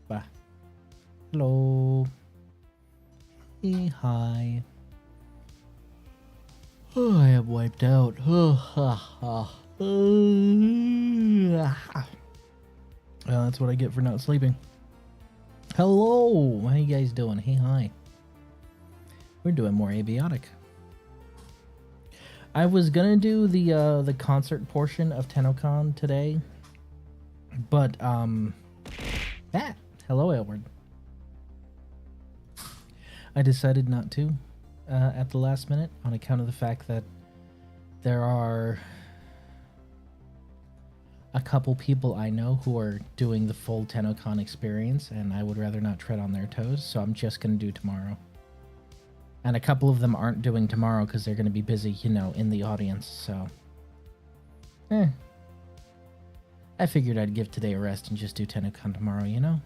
Bye. Hello. Hey, hi. Oh, I am wiped out. Well, that's what I get for not sleeping. Hello. How you guys doing? Hey, hi. We're doing more abiotic. I was gonna do the concert portion of TennoCon today, but hello, Elward. I decided not to at the last minute on account of the fact that there are a couple people I know who are doing the full TennoCon experience, and I would rather not tread on their toes, so I'm just gonna do tomorrow. And a couple of them aren't doing tomorrow because they're gonna be busy, you know, in the audience, so I figured I'd give today a rest and just do TennoCon tomorrow, you know?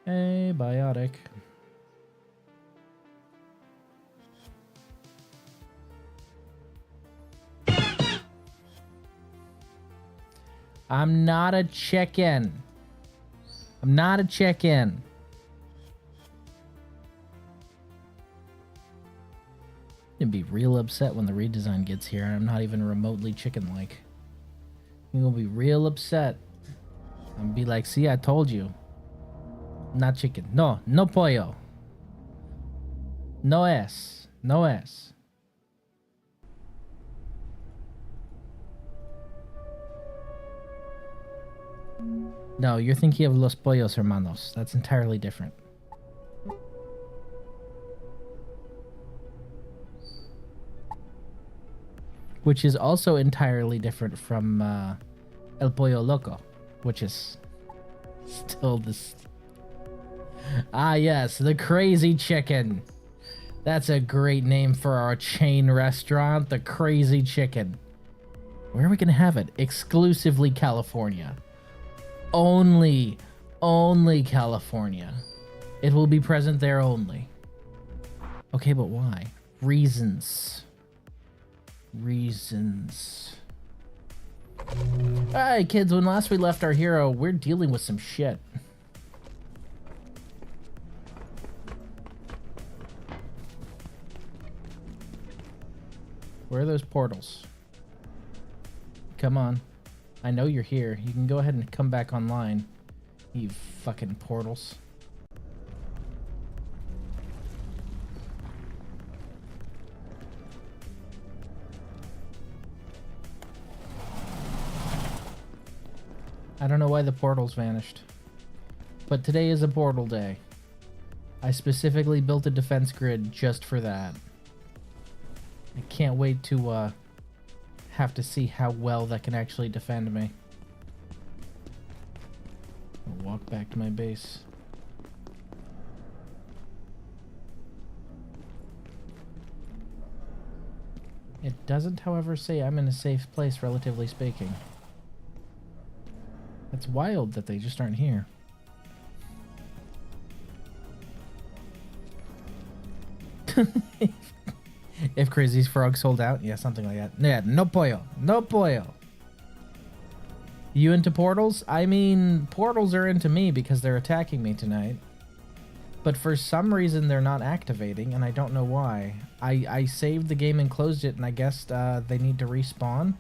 Hey, biotic. I'm not a check-in. I'm not a check-in. I'm gonna be real upset when the redesign gets here and I'm not even remotely chicken-like. I'm gonna be real upset. I'm gonna be like, see, I told you. Not chicken. No, no pollo. No es. No es. No, you're thinking of Los Pollos Hermanos. That's entirely different. Which is also entirely different from El Pollo Loco, which is still this. Ah, yes, the Crazy Chicken. That's a great name for our chain restaurant, the Crazy Chicken. Where are we gonna have it? Exclusively California. Only California. It will be present there only. Okay, but why? Reasons. Alright, kids, when last we left our hero, we're dealing with some shit. Where are those portals? Come on. I know you're here. You can go ahead and come back online. You fucking portals. I don't know why the portals vanished. But today is a portal day. I specifically built a defense grid just for that. I can't wait to have to see how well that can actually defend me. I'll walk back to my base. It doesn't, however, say I'm in a safe place, relatively speaking. It's wild that they just aren't here. If Crazy's Frog sold out? Yeah, something like that. Yeah, no pollo. No pollo. You into portals? I mean, portals are into me because they're attacking me tonight. But for some reason, they're not activating, and I don't know why. I saved the game and closed it, and I guess they need to respawn.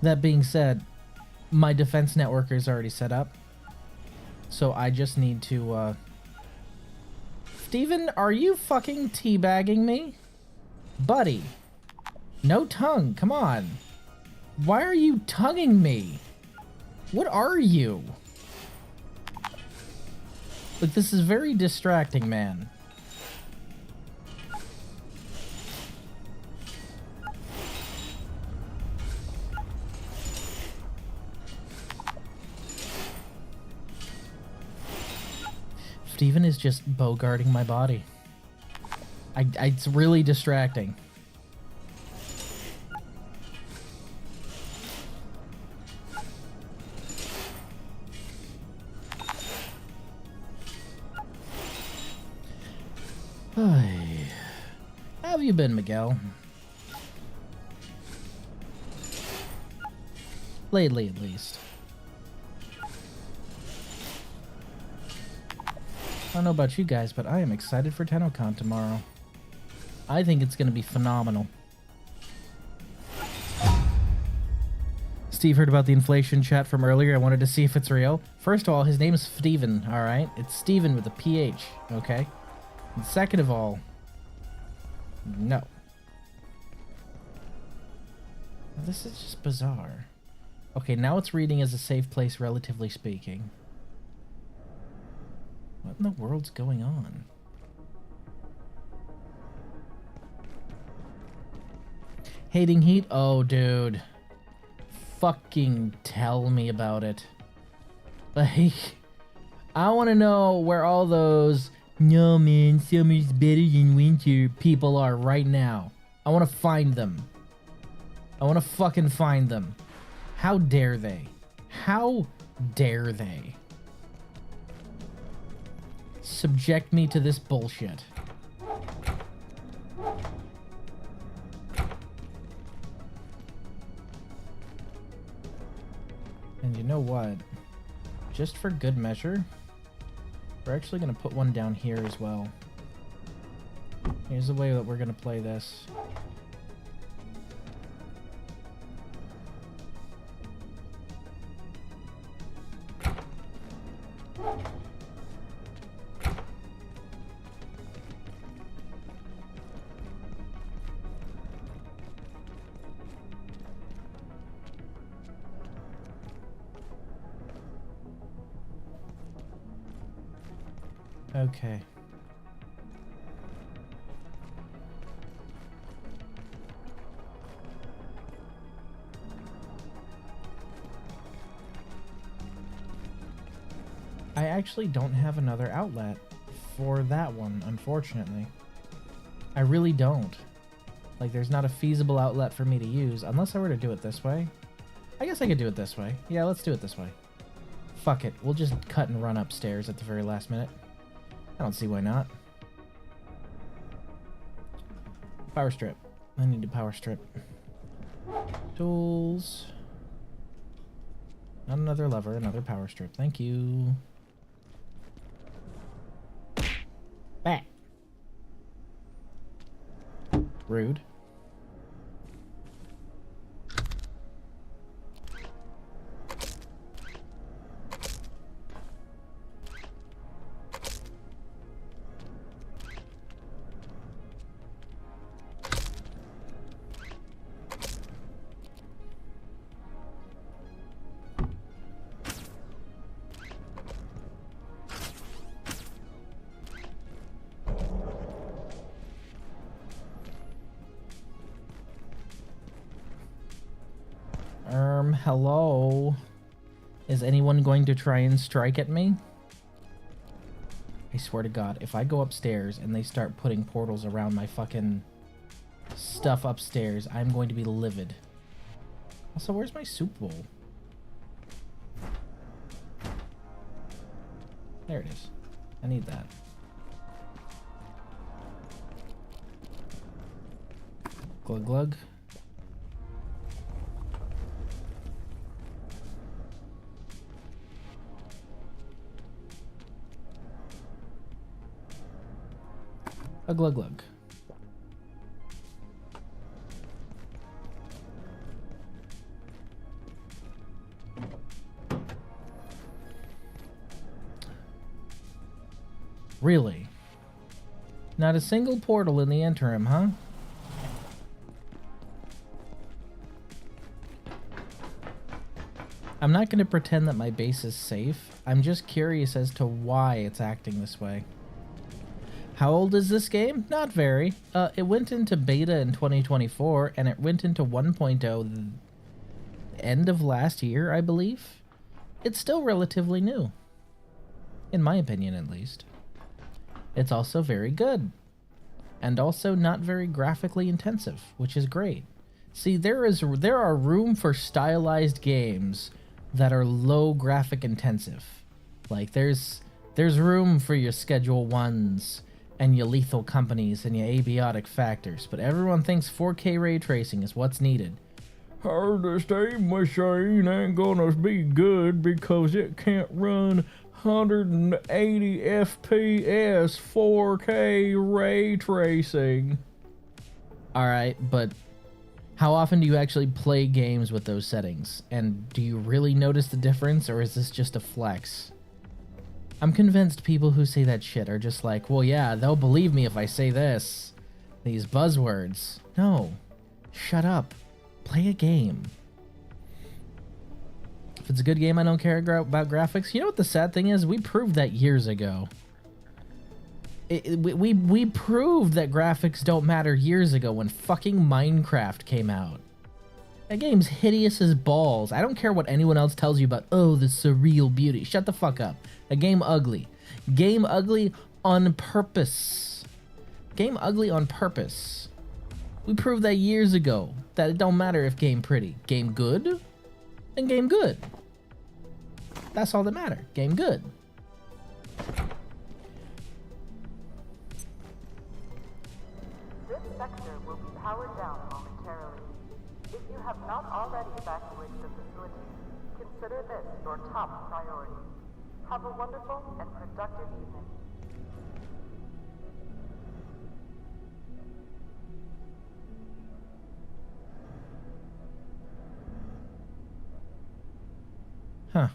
That being said, my defense network is already set up. So I just need to, Steven, are you fucking teabagging me? Buddy. No tongue, come on. Why are you tonguing me? What are you? Look, this is very distracting, man. Steven is just bogarting my body. It's really distracting. How have you been, Miguel? Lately, at least. I don't know about you guys, but I am excited for TennoCon tomorrow. I think it's going to be phenomenal. Steve heard about the inflation chat from earlier. I wanted to see if it's real. First of all, his name is Steven, alright? It's Steven with a PH, okay? And second of all, no. This is just bizarre. Okay, now it's reading as a safe place, relatively speaking. What in the world's going on? Hating heat? Oh, dude. Fucking tell me about it. Like, I want to know where all those, no man, summer's better than winter people are right now. I want to find them. I want to fucking find them. How dare they? How dare they subject me to this bullshit? And you know what? Just for good measure, we're actually going to put one down here as well. Here's the way that we're going to play this. Okay. I actually don't have another outlet for that one, unfortunately. I really don't. Like, there's not a feasible outlet for me to use, unless I were to do it this way. I guess I could do it this way. Yeah, let's do it this way. Fuck it, we'll just cut and run upstairs at the very last minute. I don't see why not. Power strip. I need a power strip. Tools. Not another lever, another power strip. Thank you. Back. Rude. Hello? Is anyone going to try and strike at me? I swear to God, if I go upstairs and they start putting portals around my fucking stuff upstairs, I'm going to be livid. Also, where's my soup bowl? There it is. I need that. Glug glug. A glug glug. Really? Not a single portal in the interim, huh? I'm not going to pretend that my base is safe. I'm just curious as to why it's acting this way. How old is this game? Not very. It went into beta in 2024, and it went into 1.0 end of last year, I believe. It's still relatively new. In my opinion, at least. It's also very good. And also not very graphically intensive, which is great. See, there are room for stylized games that are low graphic intensive. Like, there's room for your Schedule 1s and your Lethal Companies and your abiotic factors, but everyone thinks 4K ray tracing is what's needed. This game machine ain't gonna be good because it can't run 180 FPS 4K ray tracing. Alright, but how often do you actually play games with those settings? And do you really notice the difference, or is this just a flex? I'm convinced people who say that shit are just like, well, yeah, they'll believe me if I say this. These buzzwords. No. Shut up. Play a game. If it's a good game, I don't care about graphics. You know what the sad thing is? We proved that years ago. We proved that graphics don't matter years ago when fucking Minecraft came out. That game's hideous as balls. I don't care what anyone else tells you about, oh, the surreal beauty. Shut the fuck up. A game ugly. Game ugly on purpose. Game ugly on purpose. We proved that years ago, that it don't matter if game pretty. Game good, and game good. That's all that matter. Game good. This sector will be powered down momentarily. If you have not already evacuated the facility, consider this your top priority. Have a wonderful and productive evening. Huh.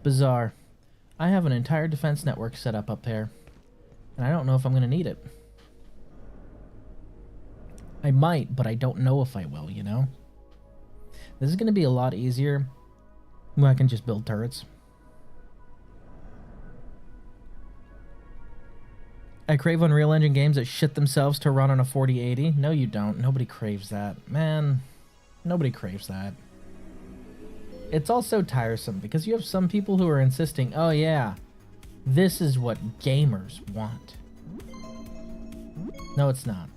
Bizarre. I have an entire defense network set up there, and I don't know if I'm going to need it. I might, but I don't know if I will, you know? This is going to be a lot easier when I can just build turrets. I crave Unreal Engine games that shit themselves to run on a 4080. No, you don't. Nobody craves that. Man, nobody craves that. It's also tiresome because you have some people who are insisting, oh yeah, this is what gamers want. No, it's not.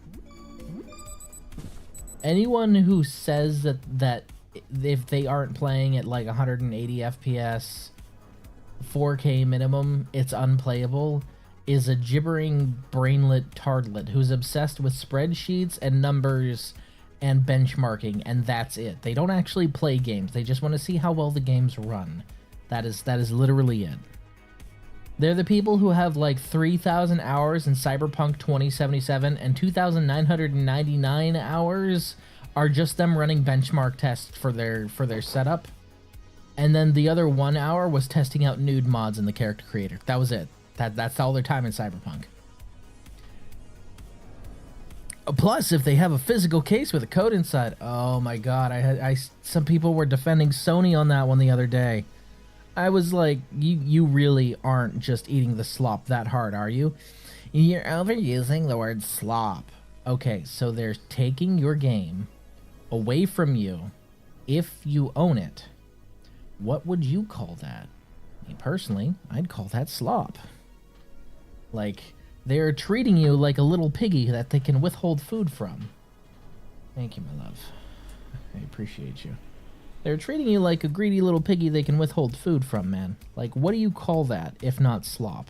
Anyone who says that if they aren't playing at like 180 FPS, 4K minimum, it's unplayable, is a gibbering brainlet tardlet who's obsessed with spreadsheets and numbers and benchmarking, and that's it. They don't actually play games. They just want to see how well the games run. That is literally it. They're the people who have like 3,000 hours in Cyberpunk 2077 and 2,999 hours are just them running benchmark tests for their setup. And then the other 1 hour was testing out nude mods in the character creator. That was it. That's all their time in Cyberpunk. Plus, if they have a physical case with a code inside, oh my god, some people were defending Sony on that one the other day. I was like, you really aren't just eating the slop that hard, are you? You're overusing the word slop. Okay, so they're taking your game away from you if you own it, what would you call that? Me personally, I'd call that slop. Like, they're treating you like a little piggy that they can withhold food from. Thank you, my love. I appreciate you. They're treating you like a greedy little piggy they can withhold food from, man. Like, what do you call that, if not slop?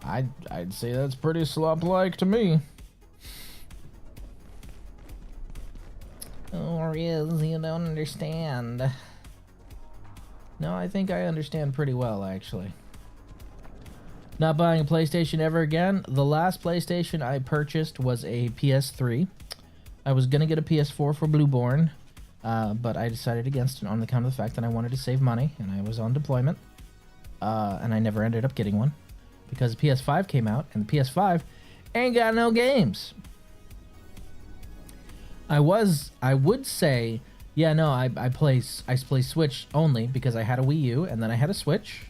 I'd say that's pretty slop-like to me. Oh, Riz, you don't understand. No, I think I understand pretty well, actually. Not buying a PlayStation ever again. The last PlayStation I purchased was a PS3. I was gonna get a PS4 for Blueborn, but I decided against it on account of the fact that I wanted to save money, and I was on deployment. And I never ended up getting one, because the PS5 came out, and the PS5 ain't got no games. I would say, yeah, no, I play Switch only because I had a Wii U, and then I had a Switch.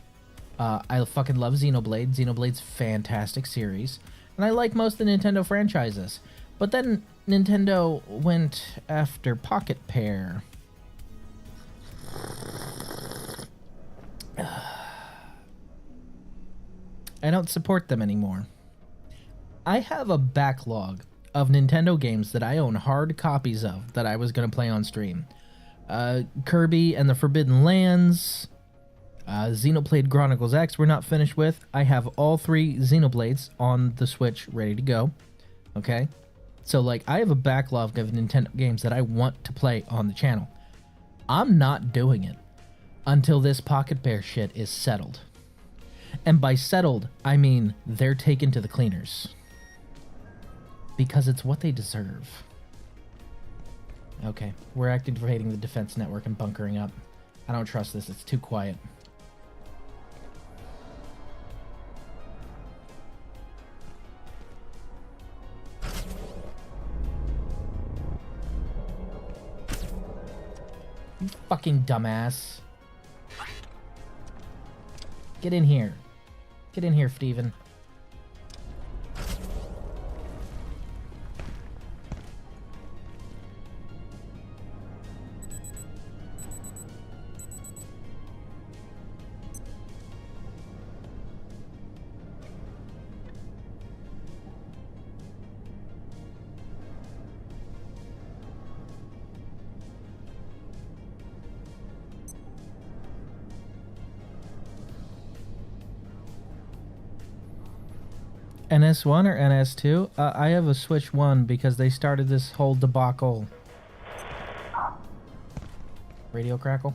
I fucking love Xenoblade. Xenoblade's fantastic series. And I like most of the Nintendo franchises. But then Nintendo went after Pocket Pair. I don't support them anymore. I have a backlog of Nintendo games that I own hard copies of that I was going to play on stream. Kirby and the Forbidden Lands... Xenoblade Chronicles X we're not finished with. I have all 3 Xenoblades on the Switch ready to go. Okay? So, like, I have a backlog of Nintendo games that I want to play on the channel. I'm not doing it until this Pocket Pair shit is settled. And by settled, I mean they're taken to the cleaners. Because it's what they deserve. Okay, we're activating the defense network and bunkering up. I don't trust this, it's too quiet. You fucking dumbass. Get in here. Get in here, Steven. NS1 or NS2? I have a Switch 1 because they started this whole debacle. Radio crackle?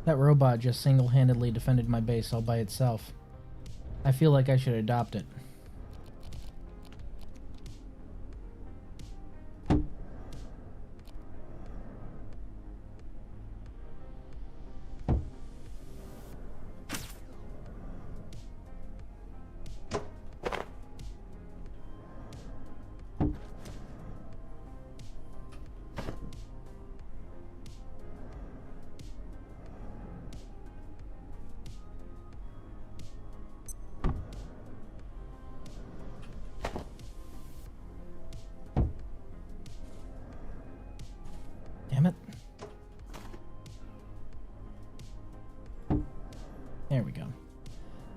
That robot just single-handedly defended my base all by itself. I feel like I should adopt it.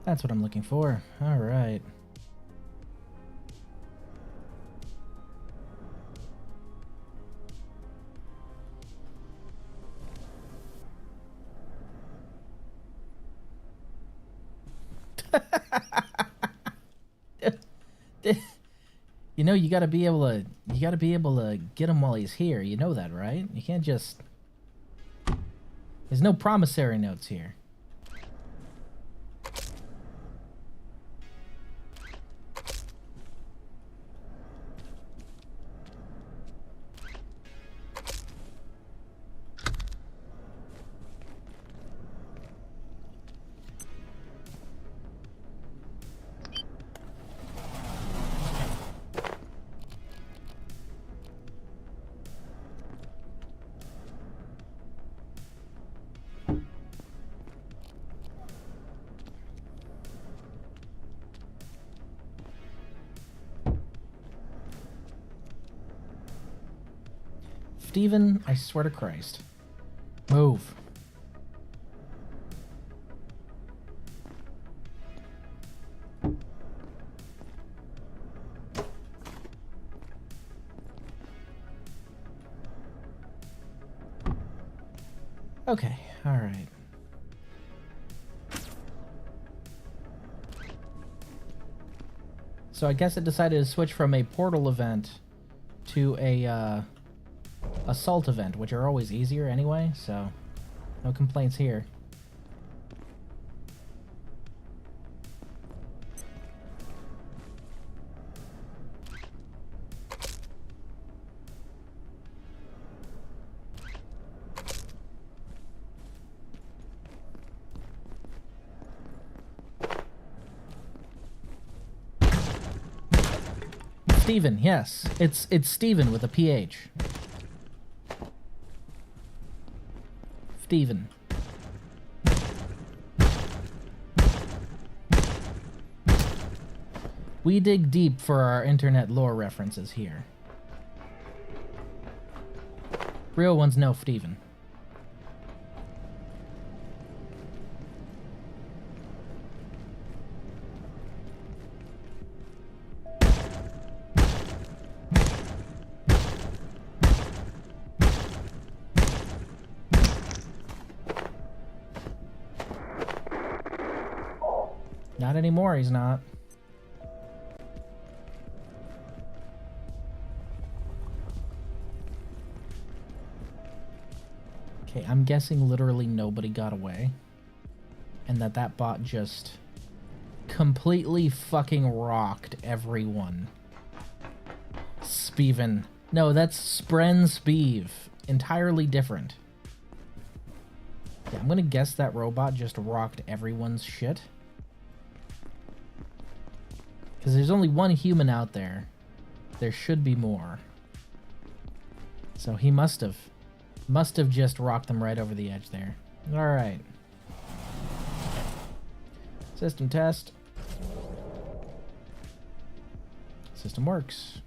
That's what I'm looking for. All right. You know, you gotta be able to get him while he's here. You know that, right? You can't just. There's no promissory notes here. Steven, I swear to Christ. Move. Okay, alright. So I guess it decided to switch from a portal event to a, assault event, which are always easier anyway, so no complaints here. Steven, yes. It's Steven with a PH. Steven. We dig deep for our internet lore references here. Real ones know Steven. Not anymore, he's not. Okay, I'm guessing literally nobody got away. And that bot just completely fucking rocked everyone. Speven. No, that's Spren Speeve. Entirely different. Yeah, I'm gonna guess that robot just rocked everyone's shit. Because there's only one human out there. There should be more. So he must have just rocked them right over the edge there. Alright. System test. System works.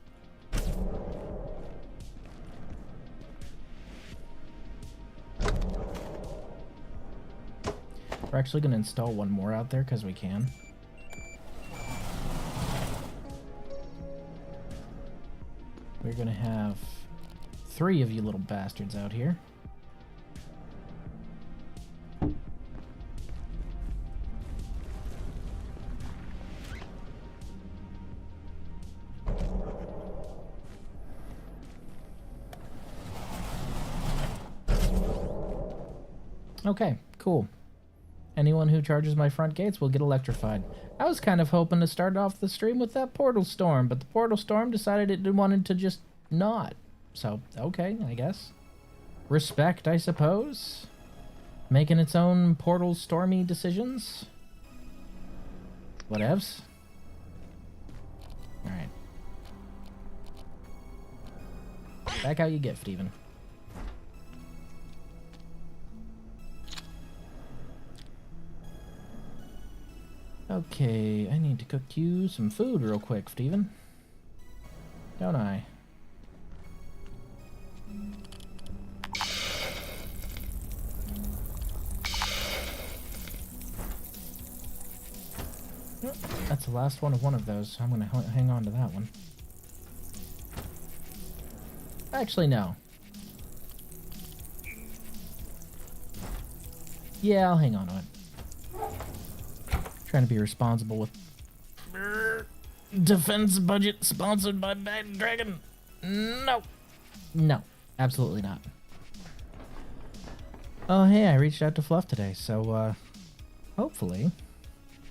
We're actually going to install one more out there because we can. We're going to have 3 of you little bastards out here. Okay, cool. Anyone who charges my front gates will get electrified. I was kind of hoping to start off the stream with that portal storm, but the portal storm decided it wanted to just not. So, okay, I guess. Respect, I suppose. Making its own portal stormy decisions. Whatevs. Alright. Back out you get, Steven. Okay, I need to cook you some food real quick, Steven. Don't I? That's the last one of those, so I'm gonna hang on to that one. Actually, no. Yeah, I'll hang on to it. Trying to be responsible with defense budget sponsored by Bad Dragon. No. No, absolutely not. Oh, hey, I reached out to Fluff today, so hopefully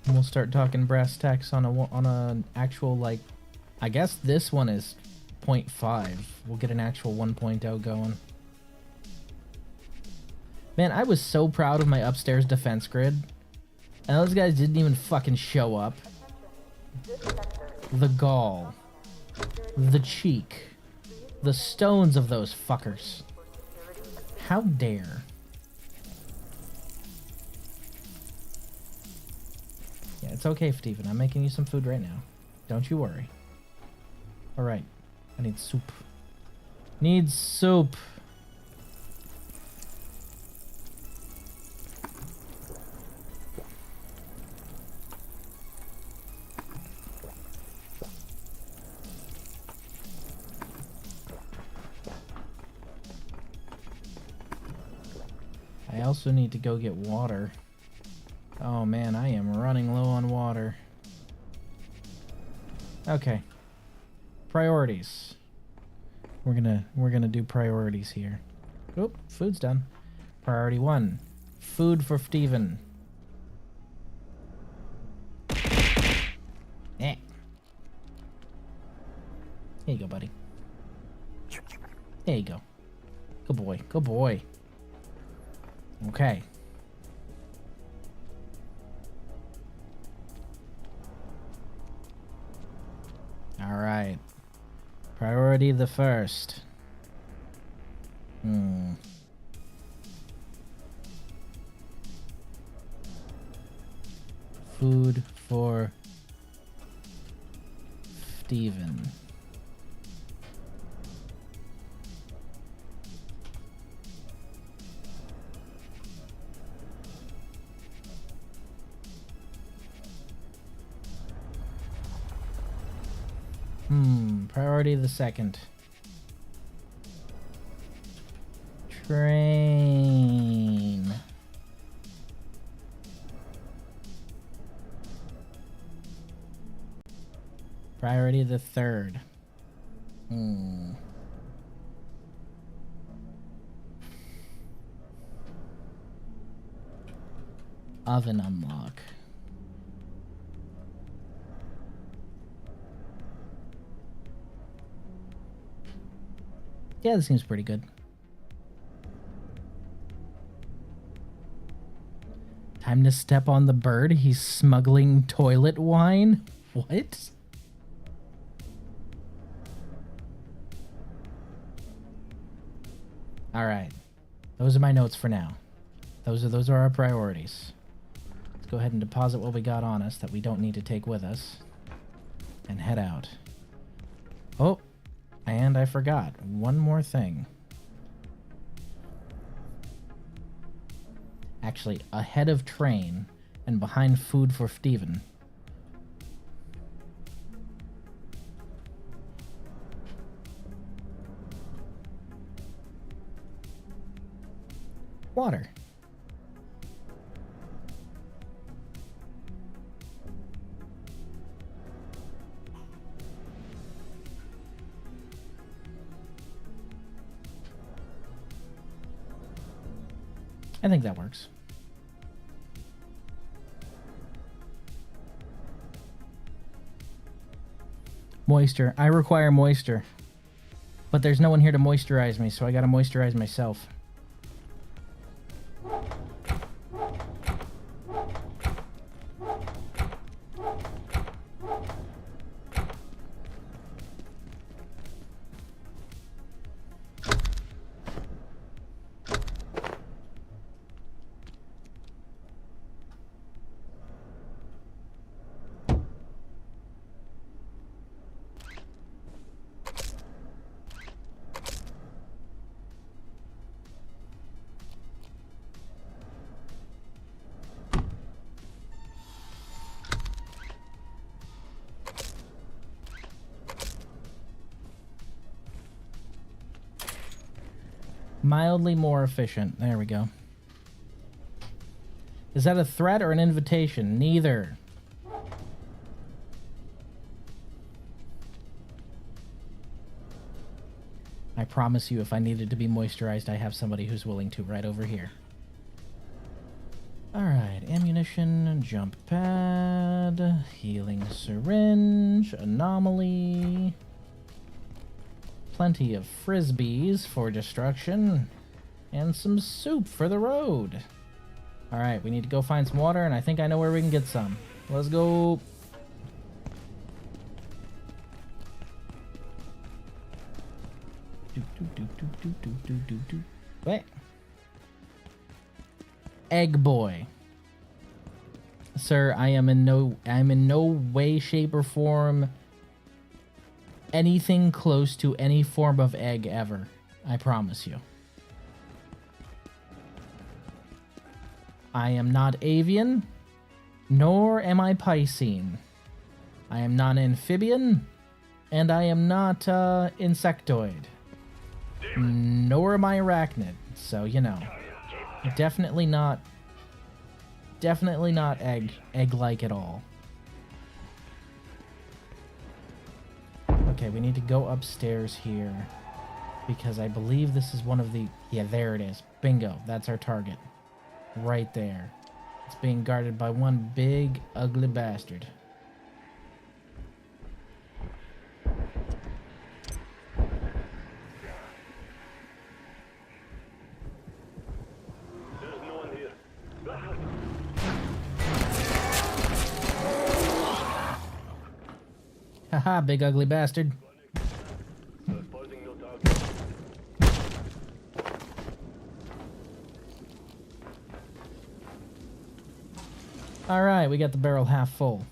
we'll start talking brass tacks on an actual, like, I guess this one is 0.5. We'll get an actual 1.0 going. Man, I was so proud of my upstairs defense grid, and those guys didn't even fucking show up. The gall. The cheek. The stones of those fuckers. How dare. Yeah, it's okay, Steven. I'm making you some food right now. Don't you worry. Alright. I need soup. Need soup. I also need to go get water. Oh man, I am running low on water. Okay. Priorities. We're gonna do priorities here. Oop, food's done. Priority 1. Food for Steven. Eh. Here you go, buddy. There you go. Good boy. Good boy. Okay. Alright. Priority the first. Food for Steven. Priority the second. Train. Priority the third. Oven unlock. Yeah, this seems pretty good. Time to step on the bird. He's smuggling toilet wine. What? All right. Those are my notes for now. Those are our priorities. Let's go ahead and deposit what we got on us that we don't need to take with us and head out. Oh, and I forgot one more thing. Actually, ahead of train and behind food for Steven. Water. I think that works. Moisture. I require moisture. But there's no one here to moisturize me, so I gotta moisturize myself. Mildly more efficient. There we go. Is that a threat or an invitation? Neither. I promise you, if I needed to be moisturized, I have somebody who's willing to right over here. Alright, ammunition, jump pad, healing syringe, anomaly. Plenty of frisbees for destruction. And some soup for the road. Alright, we need to go find some water, and I think I know where we can get some. Let's go. Wait. Egg boy. Sir, I'm in no way, shape, or form anything close to any form of egg ever. I promise you. I am not avian, nor am I Piscine. I am not amphibian, and I am not insectoid. Nor am I arachnid, so you know. Definitely not egg-like at all. Okay, we need to go upstairs here, because I believe this is one of the... Yeah, there it is. Bingo, that's our target. Right there. It's being guarded by one big, ugly bastard. Haha, big ugly bastard. Alright, we got the barrel half full.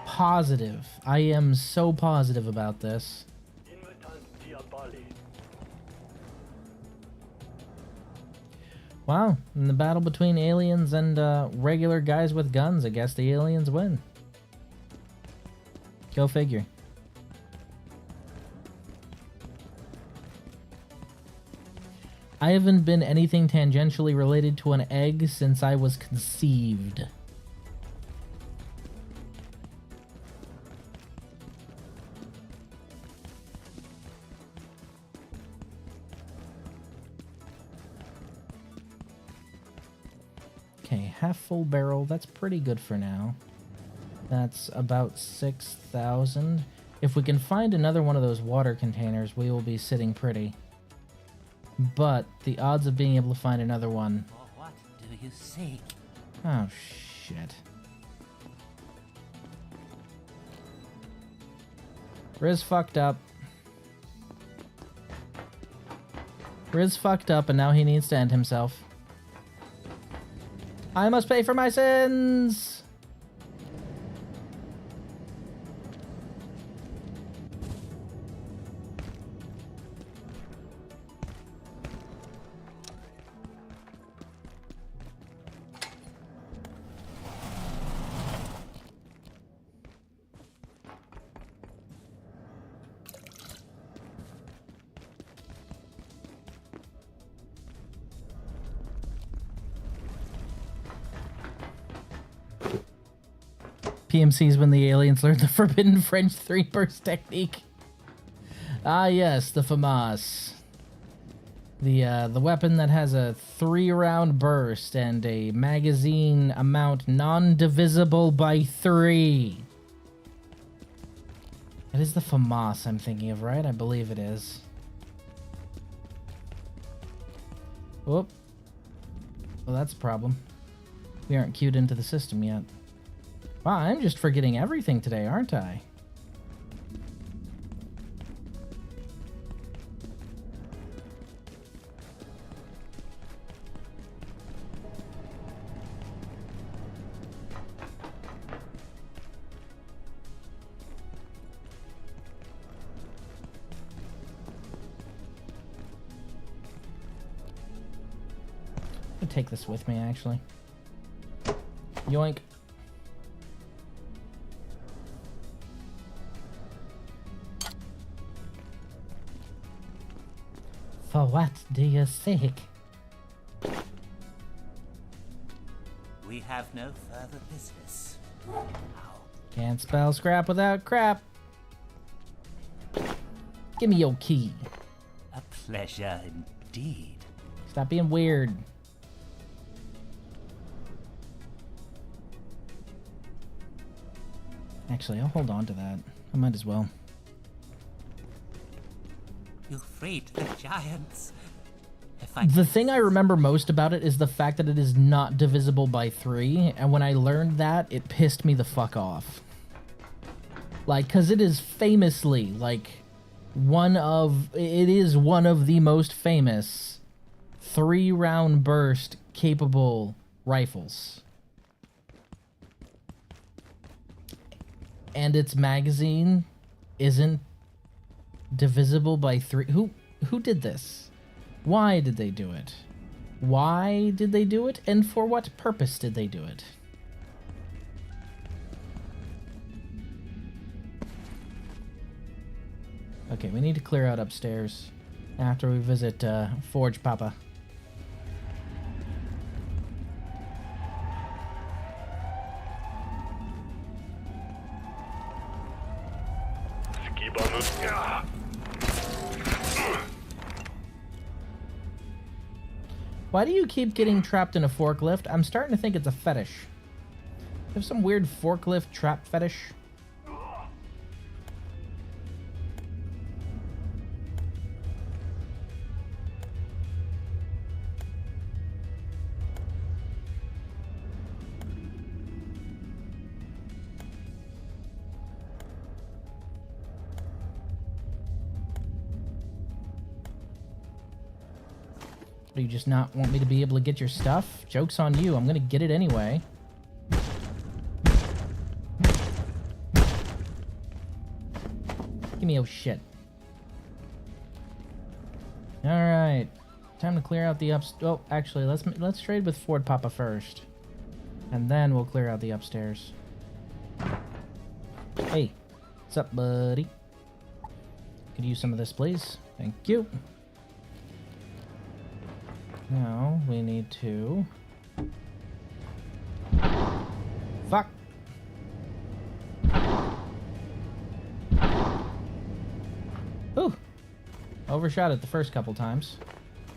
Positive. I am so positive about this. Wow, in the battle between aliens and regular guys with guns, I guess the aliens win. Go figure. I haven't been anything tangentially related to an egg since I was conceived. Okay, half full barrel, that's pretty good for now. That's about 6,000. If we can find another one of those water containers, we will be sitting pretty. But the odds of being able to find another one... For what do you seek? Oh, shit. Riz fucked up. Riz fucked up and now he needs to end himself. I must pay for my sins! PMCs when the aliens learned the forbidden French 3-burst technique. Ah yes, the FAMAS. The weapon that has a 3-round burst and a magazine amount non-divisible by 3. It is the FAMAS I'm thinking of, right? I believe it is. Whoop. Well, that's a problem. We aren't queued into the system yet. Wow, I'm just forgetting everything today, aren't I? take this with me, actually. Yoink. For what do you seek? We have no further business. Now, Can't spell scrap without crap. Give me your key. a pleasure indeed. Stop being weird. Actually, I'll hold on to that. I might as well. You freed the giants. If The thing I remember most about it is the fact that it is not divisible by 3, and when I learned that, it pissed me the fuck off. Like, cause it is famously, like, it is one of the most famous 3-round burst capable rifles. And its magazine isn't divisible by 3. Who did this? Why did they do it? Why did they do it? And for what purpose did they do it? Okay, we need to clear out upstairs after we visit Forge Papa. Why do you keep getting trapped in a forklift? I'm starting to think it's a fetish. You have some weird forklift trap fetish? Do you just not want me to be able to get your stuff? Joke's on you. I'm gonna get it anyway. Give me your shit. Alright. Time to clear out the Oh, actually, let's trade with Ford Papa first. And then we'll clear out the upstairs. Hey. What's up, buddy? Could use some of this, please. Thank you. Now, we need to... Fuck! Ooh! Overshot it the first couple times.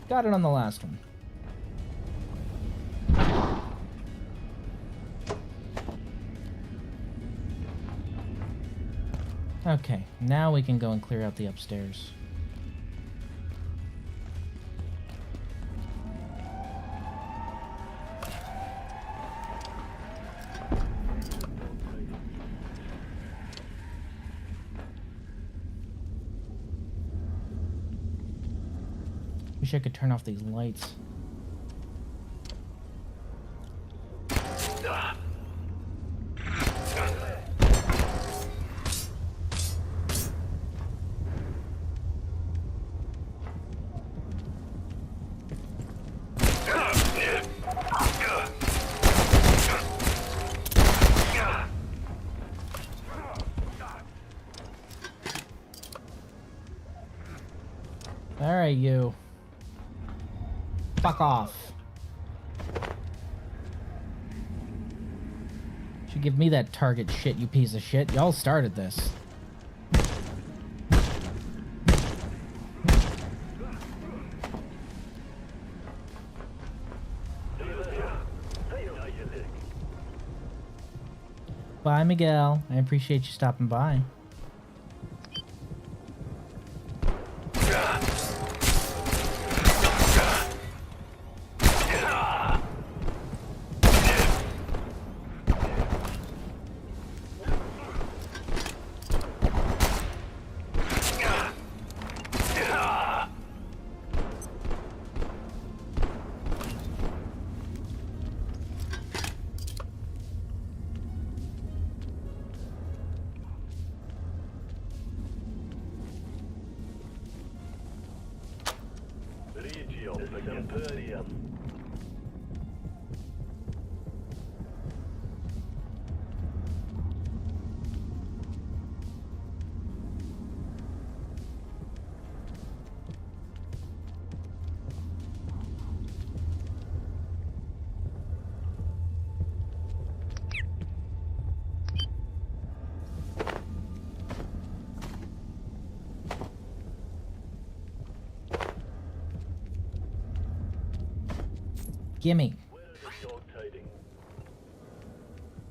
Got it on the last one. Okay, now we can go and clear out the upstairs. Wish I could turn off these lights. All right, you. Fuck off. Should give me that target shit, you piece of shit. Y'all started this. Bye, Miguel. I appreciate you stopping by. Gimme.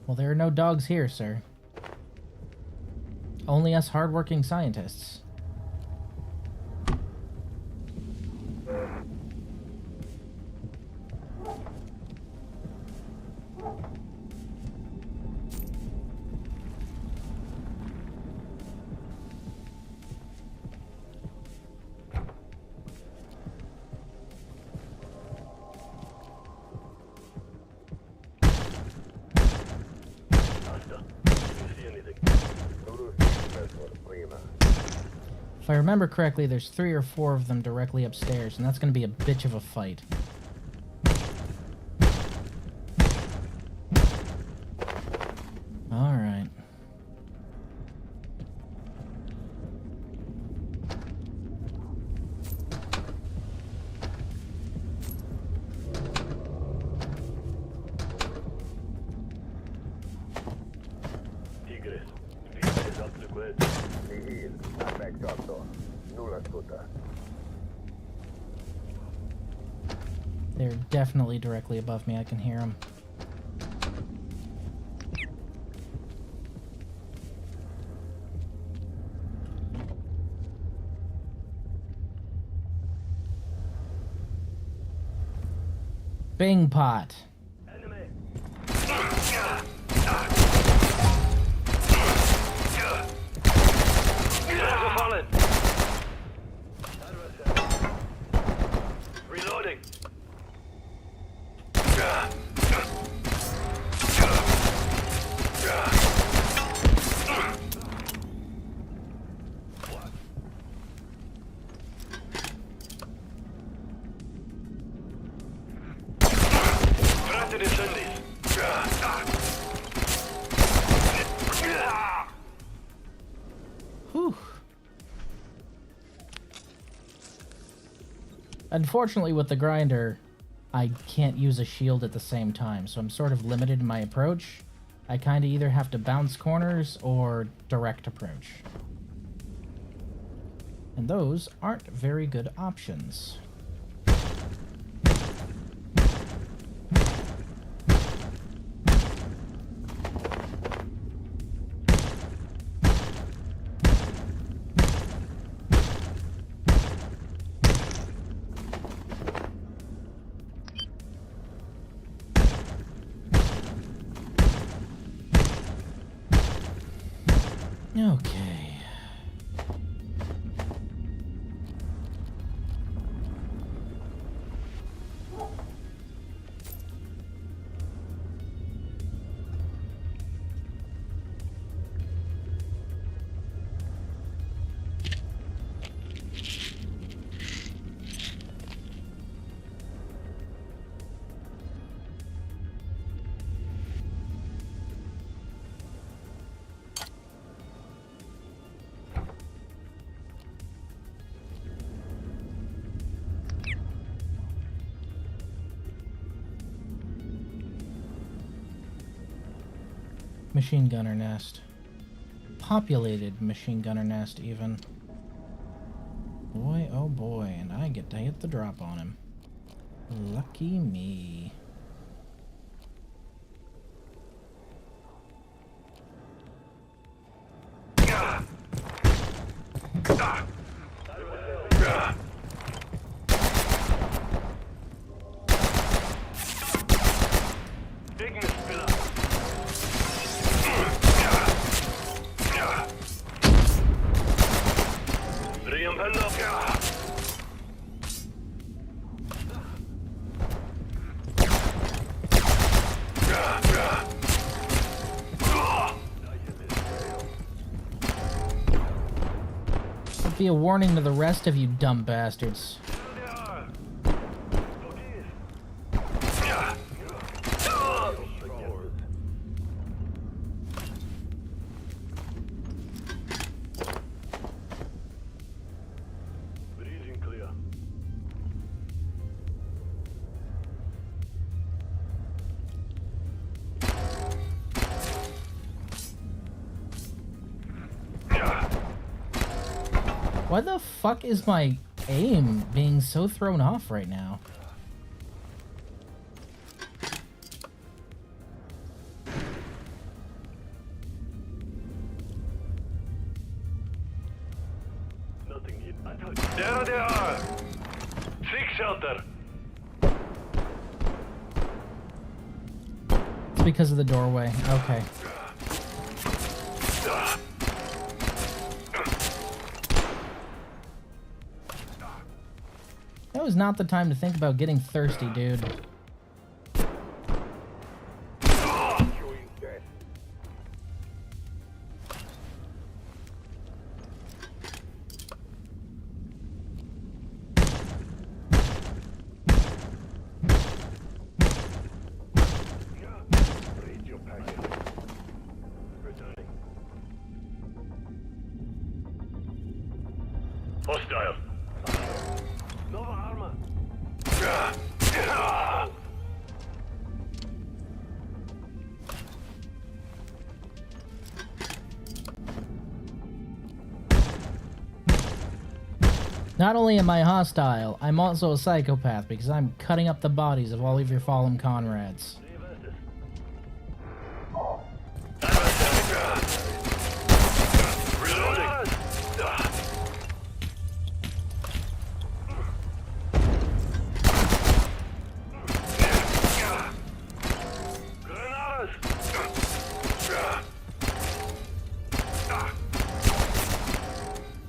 Well, there are no dogs here, sir. Only us hardworking scientists. If I remember correctly, there's 3 or 4 of them directly upstairs, and that's going to be a bitch of a fight. Alright. They're definitely directly above me. I can hear them. Bing pot. Reloading. Whew. Unfortunately, with the grinder, I can't use a shield at the same time, so I'm sort of limited in my approach. I kind of either have to bounce corners or direct approach. And those aren't very good options. Okay. Machine gunner nest. Populated machine gunner nest, even. Boy, oh boy, and I get to hit the drop on him. Lucky me. Be a warning to the rest of you dumb bastards. Why the fuck is my aim being so thrown off right now? There they are! Seek shelter! It's because of the doorway. Okay. That was not the time to think about getting thirsty, dude. Hostile. Nova armor. Not only am I hostile, I'm also a psychopath because I'm cutting up the bodies of all of your fallen comrades.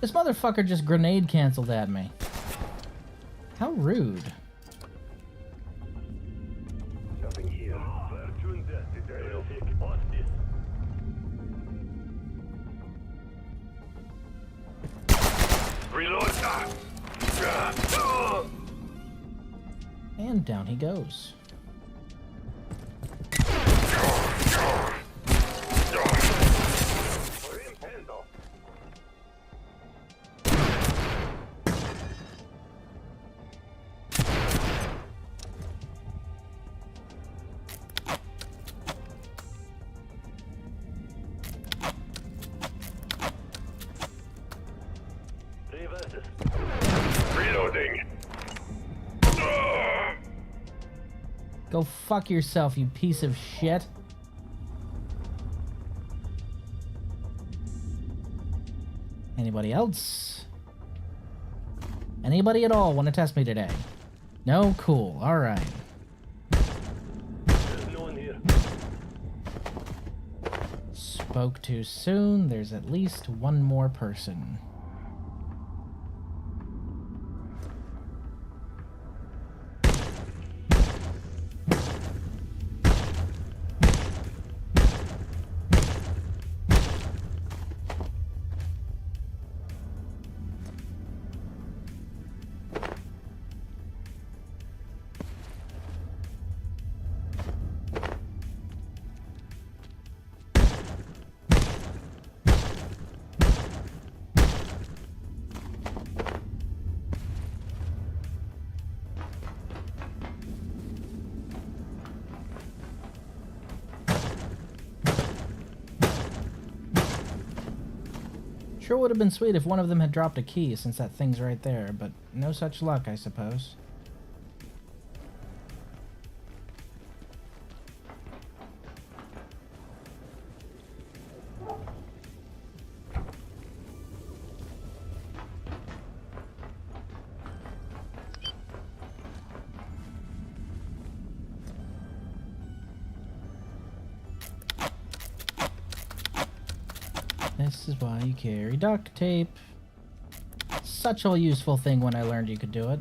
This motherfucker just grenade canceled at me. How rude. Nothing here. Reload. And down he goes. Reloading. Go fuck yourself, you piece of shit. Anybody else? Anybody at all want to test me today? No? Cool. Alright. There's no one here. Spoke too soon. There's at least one more person. Sure would have been sweet if one of them had dropped a key, since that thing's right there, but no such luck, I suppose. This is why you carry duct tape. Such a useful thing when I learned you could do it.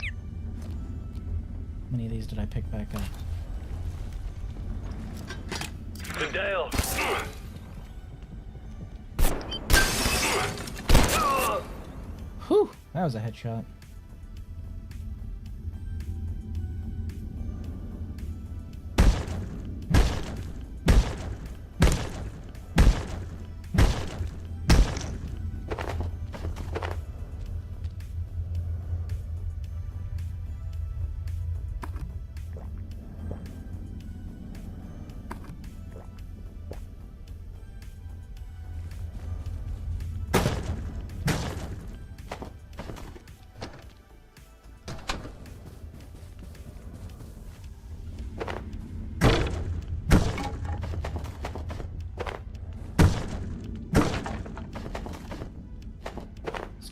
How many of these did I pick back up? To Dale. Whew! That was a headshot.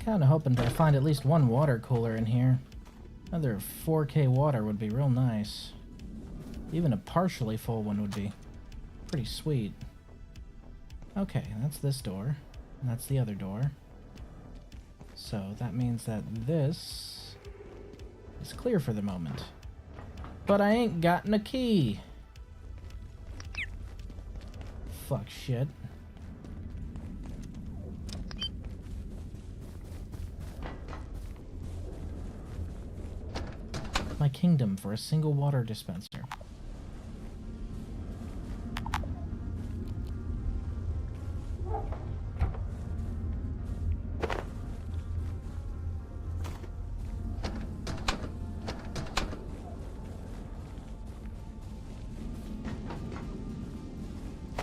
Kinda hoping to find at least one water cooler in here. Another 4K water would be real nice. Even a partially full one would be pretty sweet. Okay, that's this door. And that's the other door. So that means that this is clear for the moment. But I ain't gotten a key. Fuck shit. My kingdom for a single water dispenser.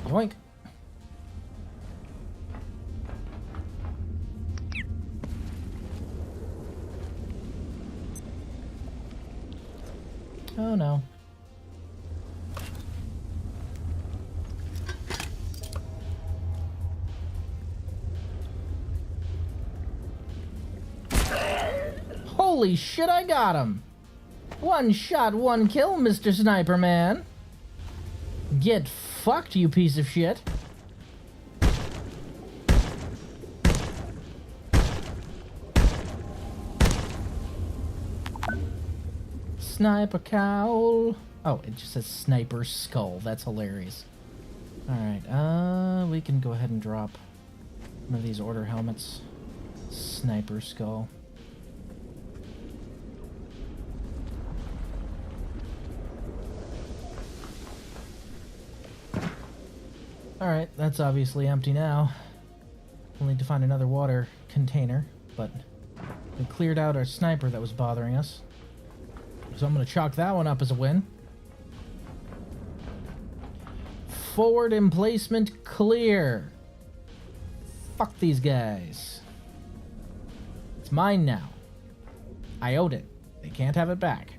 Yoink. Oh no. Holy shit, I got him! One shot, one kill, Mr. Sniper Man. Get fucked, you piece of shit. Sniper cowl. Oh, it just says sniper skull. That's hilarious. Alright, we can go ahead and drop one of these order helmets. Sniper skull. Alright, that's obviously empty now. We'll need to find another water container, but we cleared out our sniper that was bothering us. So I'm going to chalk that one up as a win. Forward emplacement clear. Fuck these guys. It's mine now. I owed it. They can't have it back.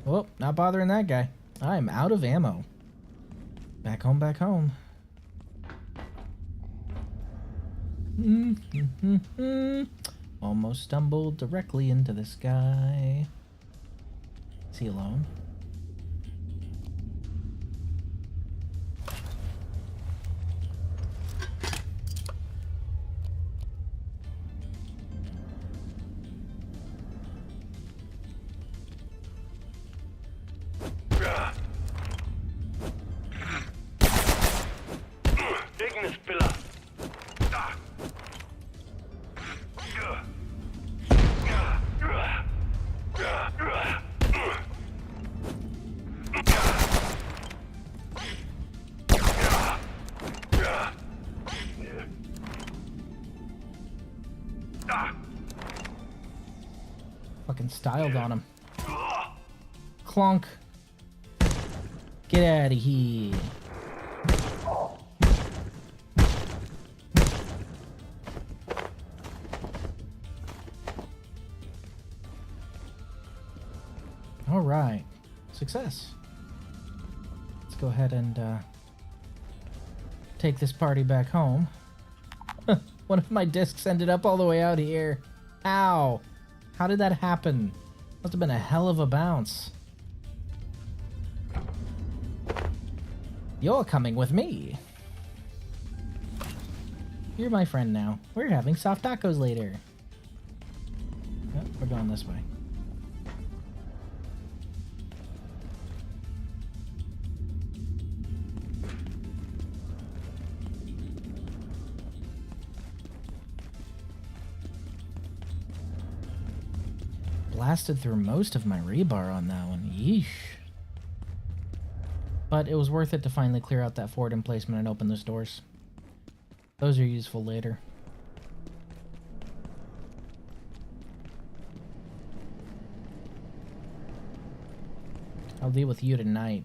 Oh, not bothering that guy. I'm out of ammo. Back home, back home. Almost stumbled directly into this guy. Is he alone? Ignis pillar. Fucking styled on him. Clunk. Get out of here. All right. Success. Let's go ahead and take this party back home. One of my discs ended up all the way out here. Ow. How did that happen? Must have been a hell of a bounce. You're coming with me. You're my friend now. We're having soft tacos later. Oh, we're going this way. Blasted through most of my rebar on that one. Yeesh. But it was worth it to finally clear out that forward emplacement and open those doors. Those are useful later. I'll deal with you tonight.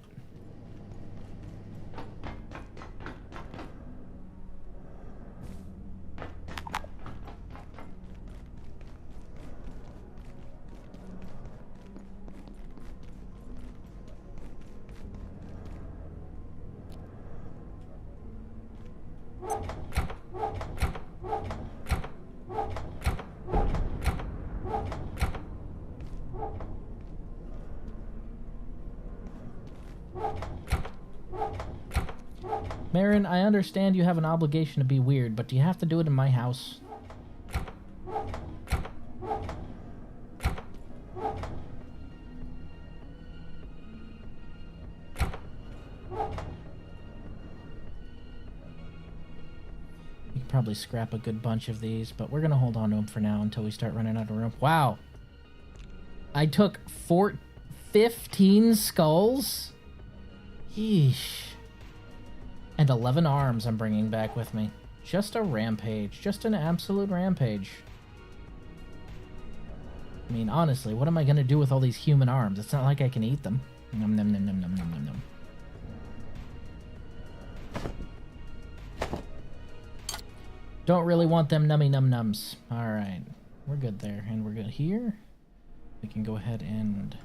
Marin, I understand you have an obligation to be weird, but do you have to do it in my house? We could probably scrap a good bunch of these, but we're gonna hold on to them for now until we start running out of room. Wow! I took 15 skulls? Yeesh. And 11 arms I'm bringing back with me. Just a rampage. Just an absolute rampage. I mean, honestly, what am I gonna do with all these human arms? It's not like I can eat them. Nom nom nom nom nom nom nom nom. Don't really want them nummy num nums. Alright. We're good there. And we're good here. We can go ahead and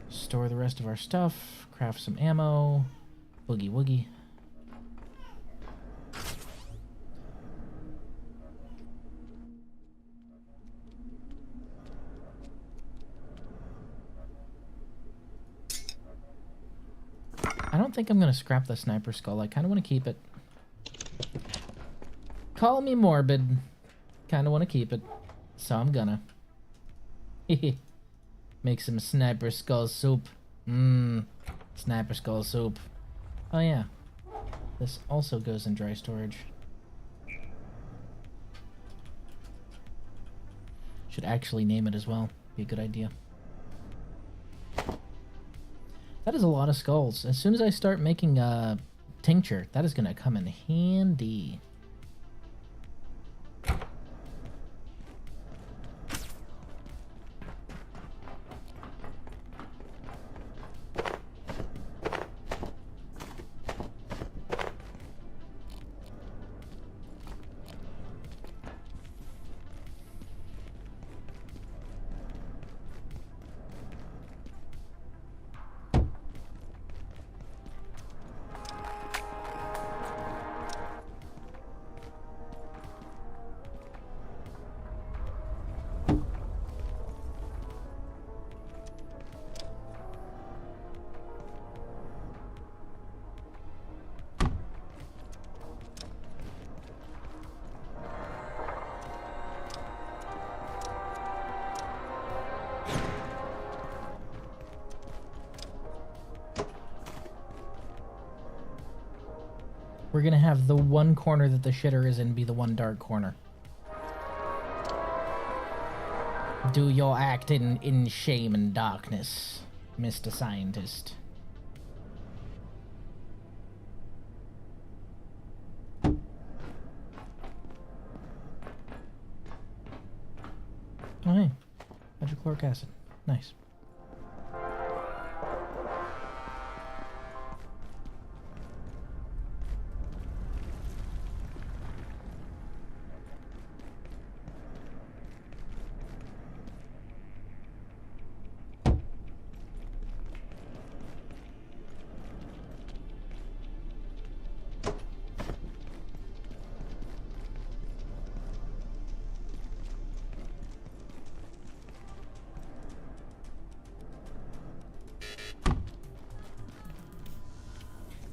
store the rest of our stuff. Craft some ammo. Boogie woogie. I don't think I'm going to scrap the sniper skull. I kind of want to keep it. Call me morbid. Kind of want to keep it. So I'm gonna. Make some sniper skull soup. Sniper skull soup. Oh yeah. This also goes in dry storage. Should actually name it as well. Be a good idea. That is a lot of skulls. As soon as I start making a tincture, that is going to come in handy. We're gonna have the one corner that the shitter is in be the one dark corner. Do your acting in shame and darkness, Mr. Scientist. Oh hey, hydrochloric acid. Nice.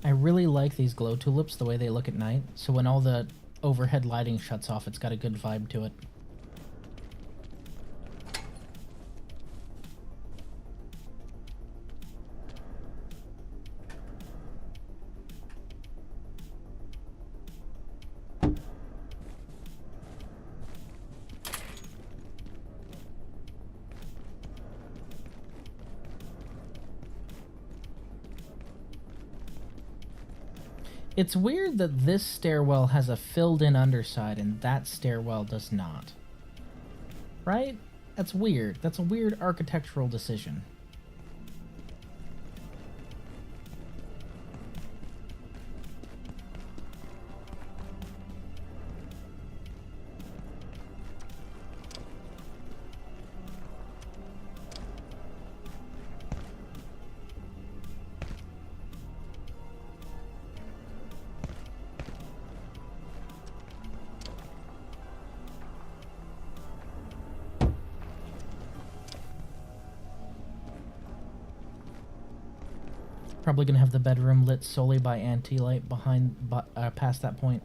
I really like these glow tulips, the way they look at night. So when all the overhead lighting shuts off, it's got a good vibe to it. It's weird that this stairwell has a filled-in underside and that stairwell does not. Right? That's weird. That's a weird architectural decision. Probably gonna have the bedroom lit solely by anti-light past that point,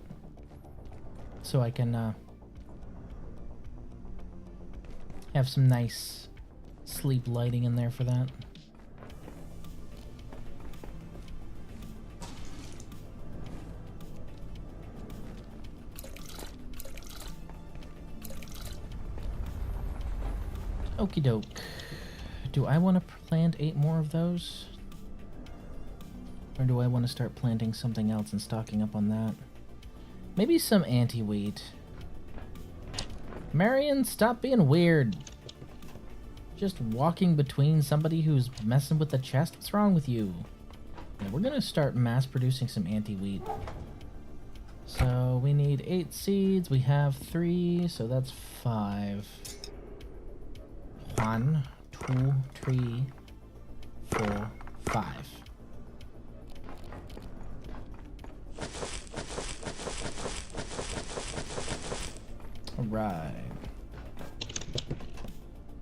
so I can have some nice sleep lighting in there for that. Okie doke. Do I want to plant 8 more of those? Or do I want to start planting something else and stocking up on that? Maybe some anti-wheat. Marion, stop being weird. Just walking between somebody who's messing with the chest? What's wrong with you? Yeah, we're gonna start mass producing some anti-wheat. So we need 8 seeds. We have 3, so that's 5. 1, 2, 3, 4, 5. Alright.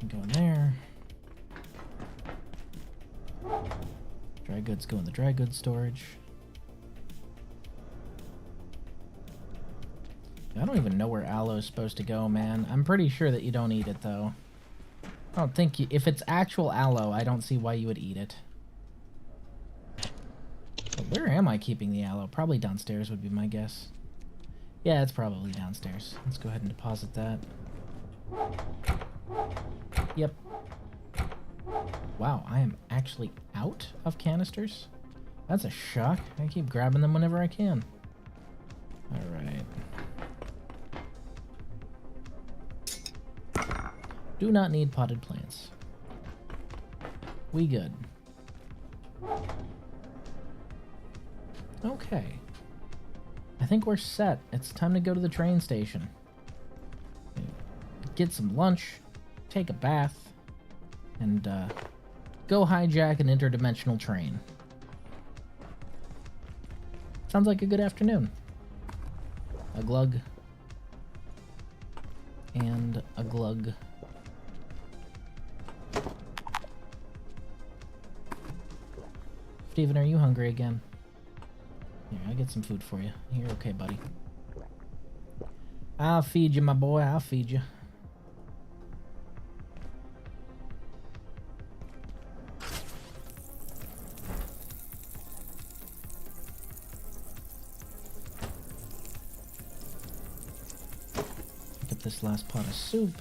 Go in there. Dry goods go in the dry goods storage. I don't even know where aloe is supposed to go, man. I'm pretty sure that you don't eat it, though. I don't think you... If it's actual aloe, I don't see why you would eat it. But where am I keeping the aloe? Probably downstairs would be my guess. Yeah, it's probably downstairs. Let's go ahead and deposit that. Yep. Wow, I am actually out of canisters? That's a shock. I keep grabbing them whenever I can. Alright. Do not need potted plants. We good. Okay. I think we're set. It's time to go to the train station. Get some lunch, take a bath, and go hijack an interdimensional train. Sounds like a good afternoon. A glug. And a glug. Steven, are you hungry again? Here, I'll get some food for you. You're okay, buddy. I'll feed you, my boy. I'll feed you. Pick up this last pot of soup.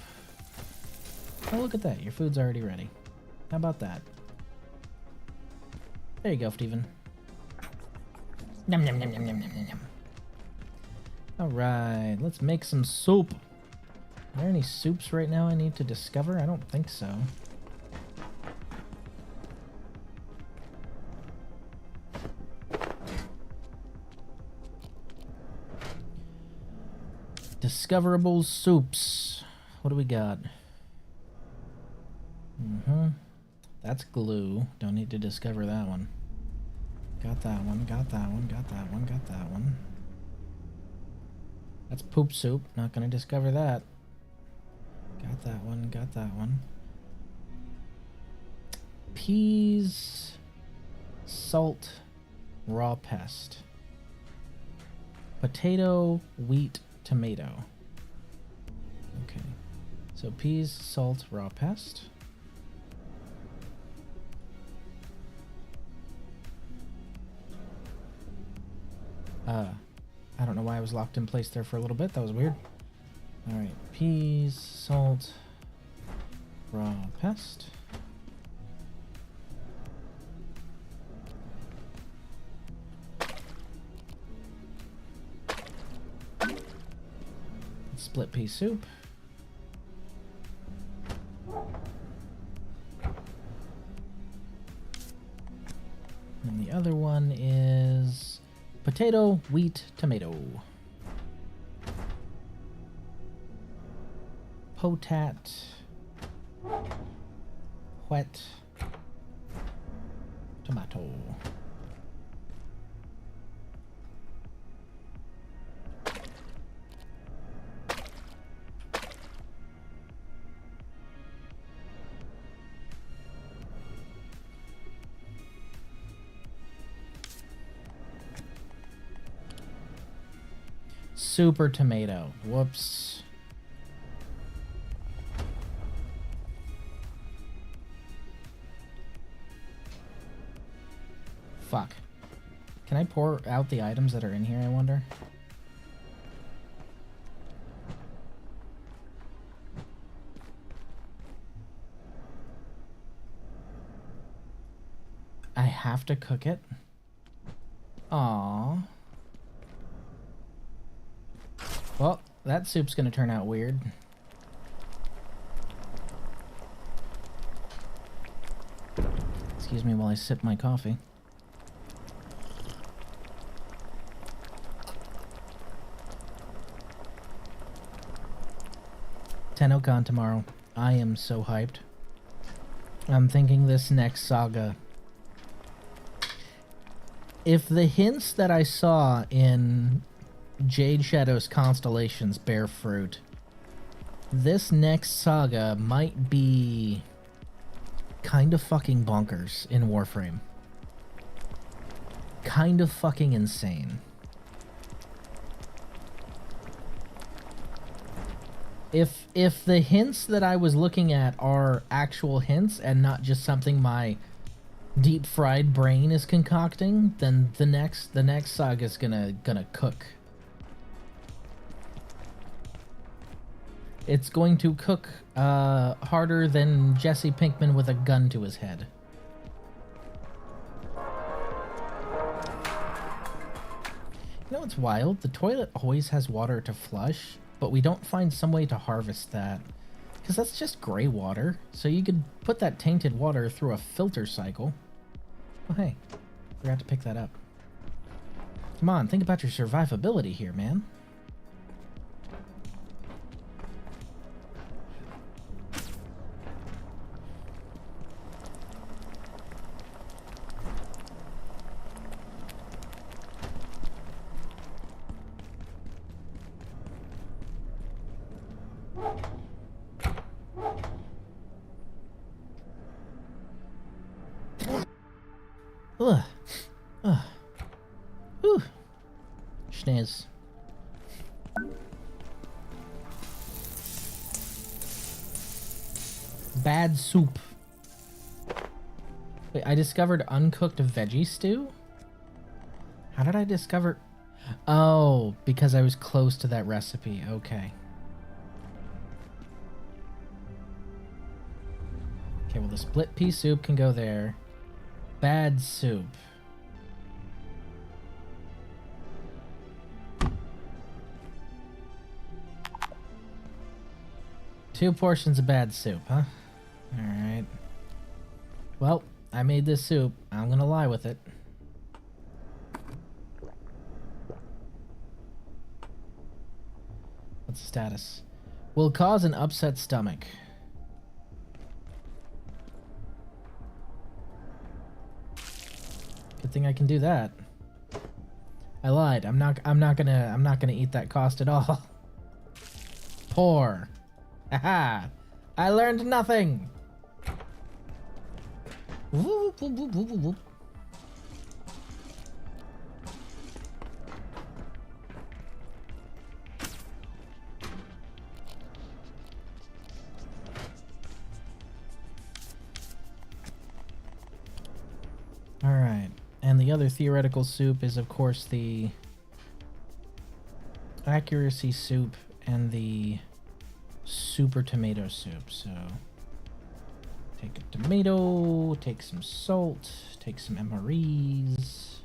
Oh, look at that. Your food's already ready. How about that? There you go, Steven. Yum, yum, yum, yum, yum, yum, yum. Alright, let's make some soup. Are there any soups right now I need to discover? I don't think so. Discoverable soups. What do we got? That's glue. Don't need to discover that one. Got that one, got that one, got that one, got that one. That's poop soup. Not gonna discover that. Got that one, got that one. Peas, salt, raw pest. Potato, wheat, tomato. Okay. So peas, salt, raw pest. I don't know why I was locked in place there for a little bit. That was weird. Alright, peas, salt, raw pest. Split pea soup. And the other one is potato, wheat, tomato. Potat. Wet. Tomato. super tomato. Whoops. Fuck. Can I pour out the items that are in here, I wonder? I have to cook it? Aww. Well, that soup's gonna turn out weird. Excuse me while I sip my coffee. TennoCon tomorrow. I am so hyped. I'm thinking this next saga. If the hints that I saw in Jade Shadow's Constellations bear fruit, this next saga might be kind of fucking bonkers in Warframe. Kind of fucking insane. If the hints that I was looking at are actual hints and not just something my deep fried brain is concocting, then the next saga is gonna cook. It's going to cook harder than Jesse Pinkman with a gun to his head. You know what's wild? The toilet always has water to flush, but we don't find some way to harvest that. Because that's just gray water, so you could put that tainted water through a filter cycle. Oh hey, forgot to pick that up. Come on, think about your survivability here, man. Ugh. Ugh. Whew. Schneez. Bad soup. Wait, I discovered uncooked veggie stew? How did I discover... Oh, because I was close to that recipe. Okay. Okay, well the split pea soup can go there. Bad soup. Two portions of bad soup, huh? Alright. Well, I made this soup. I'm gonna lie with it. What's the status? Will cause an upset stomach. Good thing I can do that. I lied. I'm not gonna eat that cost at all. Poor. Haha. I learned nothing. Whoop, whoop, whoop, whoop, whoop. All right. And the other theoretical soup is, of course, the accuracy soup and the super tomato soup. So take a tomato, take some salt, take some MREs.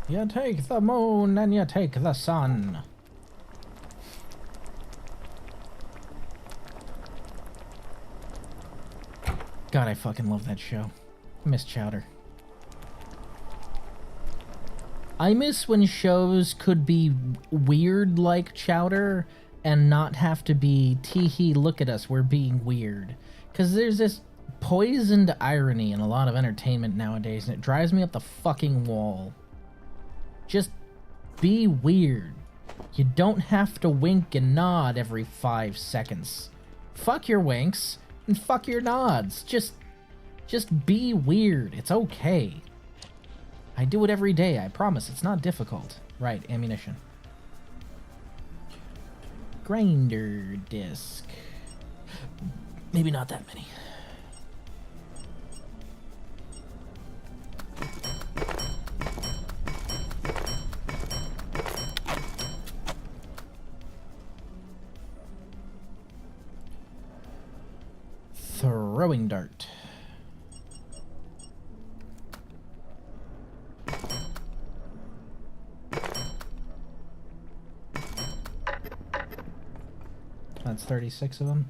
You take the moon and you take the sun. God, I fucking love that show. I miss Chowder. I miss when shows could be weird like Chowder and not have to be tee-hee, look at us, we're being weird. Because there's this poisoned irony in a lot of entertainment nowadays, and it drives me up the fucking wall. Just be weird. You don't have to wink and nod every 5 seconds. Fuck your winks and fuck your nods. Just be weird. It's okay. I do it every day, I promise. It's not difficult. Right, ammunition. Grinder disc. Maybe not that many. Throwing dart. That's 36 of them.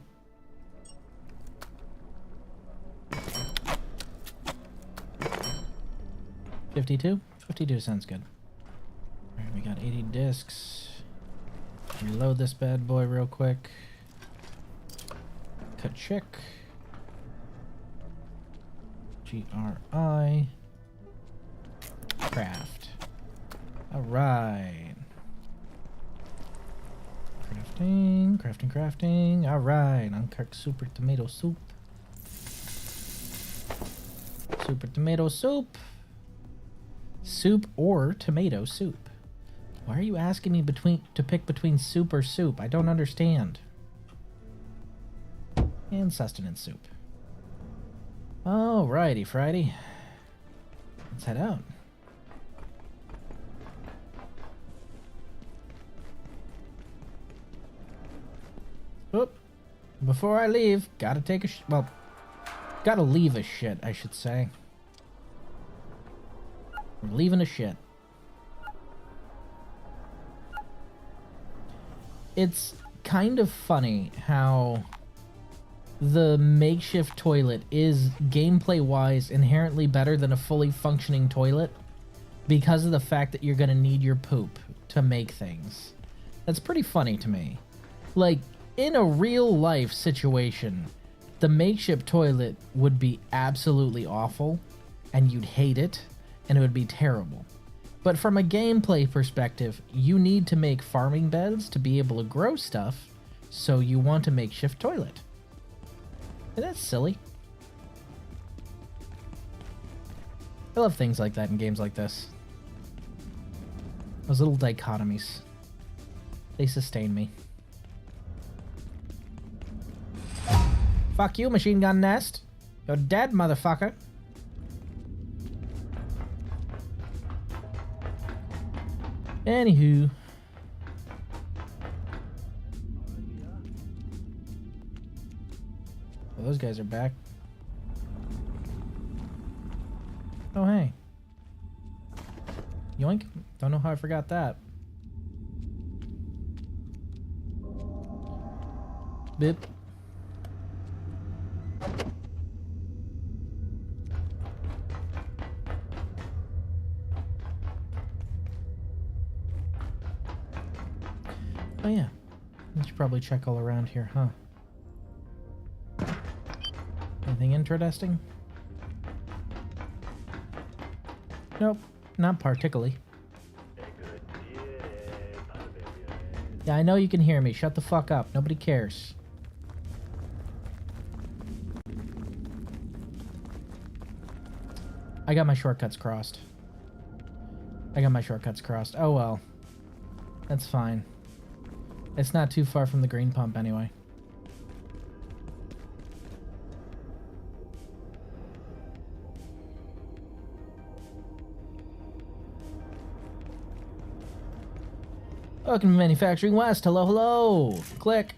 $52? $52 sounds good. Alright, we got 80 discs. Reload this bad boy real quick. Cut check. GRI. Craft. Alright. Crafting. Alright. Uncooked super tomato soup. Super tomato soup. Soup or tomato soup. Why are you asking me to pick between soup or soup? I don't understand. And sustenance soup. Alrighty, Friday. Let's head out. Oop. Before I leave, gotta take a well, gotta leave a shit, I should say. We're leaving a shit. It's kind of funny how the makeshift toilet is gameplay-wise inherently better than a fully functioning toilet because of the fact that you're gonna need your poop to make things. That's pretty funny to me. Like, in a real-life situation, the makeshift toilet would be absolutely awful, and you'd hate it, and it would be terrible. But from a gameplay perspective, you need to make farming beds to be able to grow stuff, so you want a makeshift toilet. And that's silly. I love things like that in games like this. Those little dichotomies. They sustain me. Fuck you, machine gun nest. You're dead, motherfucker. Anywho. Well, those guys are back. Oh, hey. Yoink. Don't know how I forgot that. Bip. Oh yeah, I should probably check all around here, huh? Anything interesting? Nope, not particularly. Yeah, I know you can hear me. Shut the fuck up. Nobody cares. I got my shortcuts crossed. Oh well. That's fine. It's not too far from the green pump anyway. Welcome to Manufacturing West. Hello, hello. Click.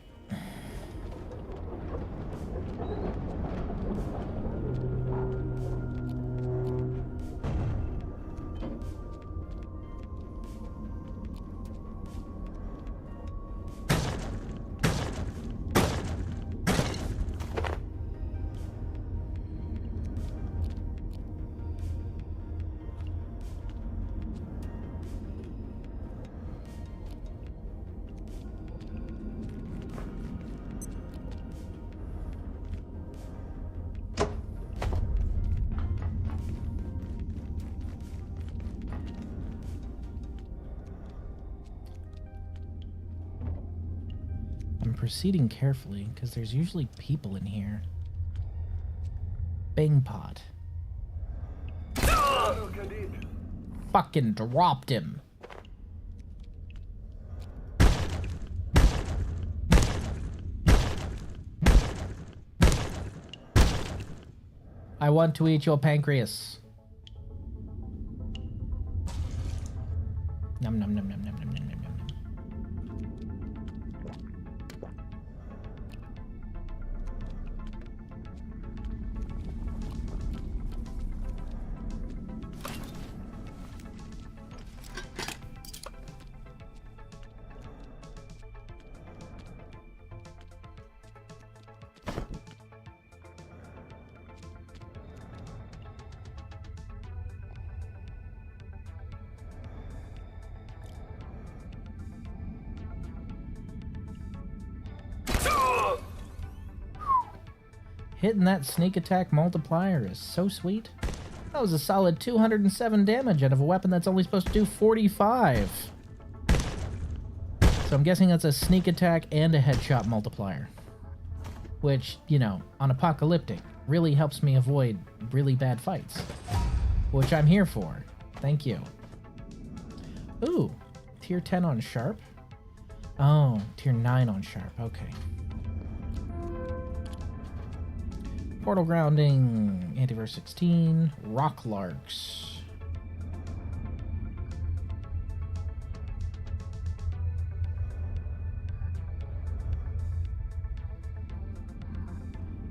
I'm proceeding carefully, because there's usually people in here. Bang pot. Fucking dropped him. I want to eat your pancreas. Nom nom nom nom nom nom nom nom nom. Hitting that sneak attack multiplier is so sweet. That was a solid 207 damage out of a weapon that's only supposed to do 45. So I'm guessing that's a sneak attack and a headshot multiplier. Which, you know, on Apocalyptic, really helps me avoid really bad fights. Which I'm here for. Thank you. Ooh, tier 10 on Sharp? Oh, tier 9 on Sharp, okay. Portal Grounding, Antiverse 16, Rock Larks.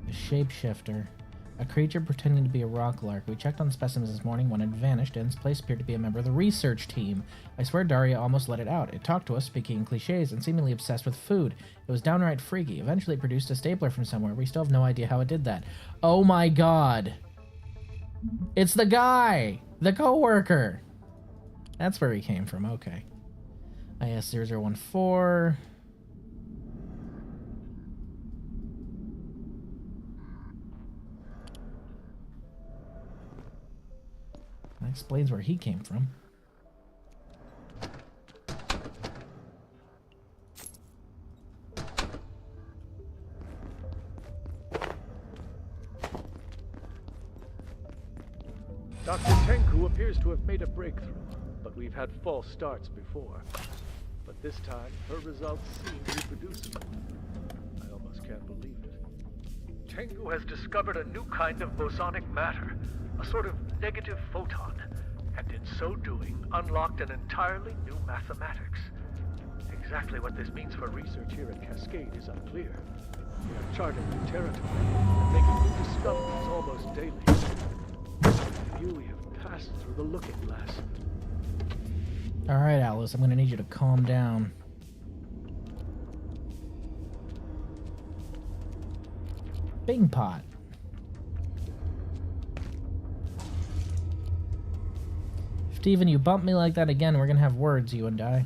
The Shapeshifter. A creature pretending to be a rock lark. We checked on specimens this morning. One had vanished, and its place appeared to be a member of the research team. I swear Daria almost let it out. It talked to us, speaking in cliches, and seemingly obsessed with food. It was downright freaky. Eventually it produced a stapler from somewhere. We still have no idea how it did that. Oh my god. It's the guy! The co-worker! That's where he came from, okay. IS-0014... That explains where he came from. Dr. Tenku appears to have made a breakthrough, but we've had false starts before. But this time, her results seem reproducible. I almost can't believe it. Tengu has discovered a new kind of bosonic matter, a sort of negative photon, and in so doing, unlocked an entirely new mathematics. Exactly what this means for research here at Cascade is unclear. We are charting new territory and making new discoveries almost daily. I feel we have passed through the looking glass. Alright, Alice, I'm gonna need you to calm down. Bing pot. Steven, you bump me like that again, we're gonna have words, you and I.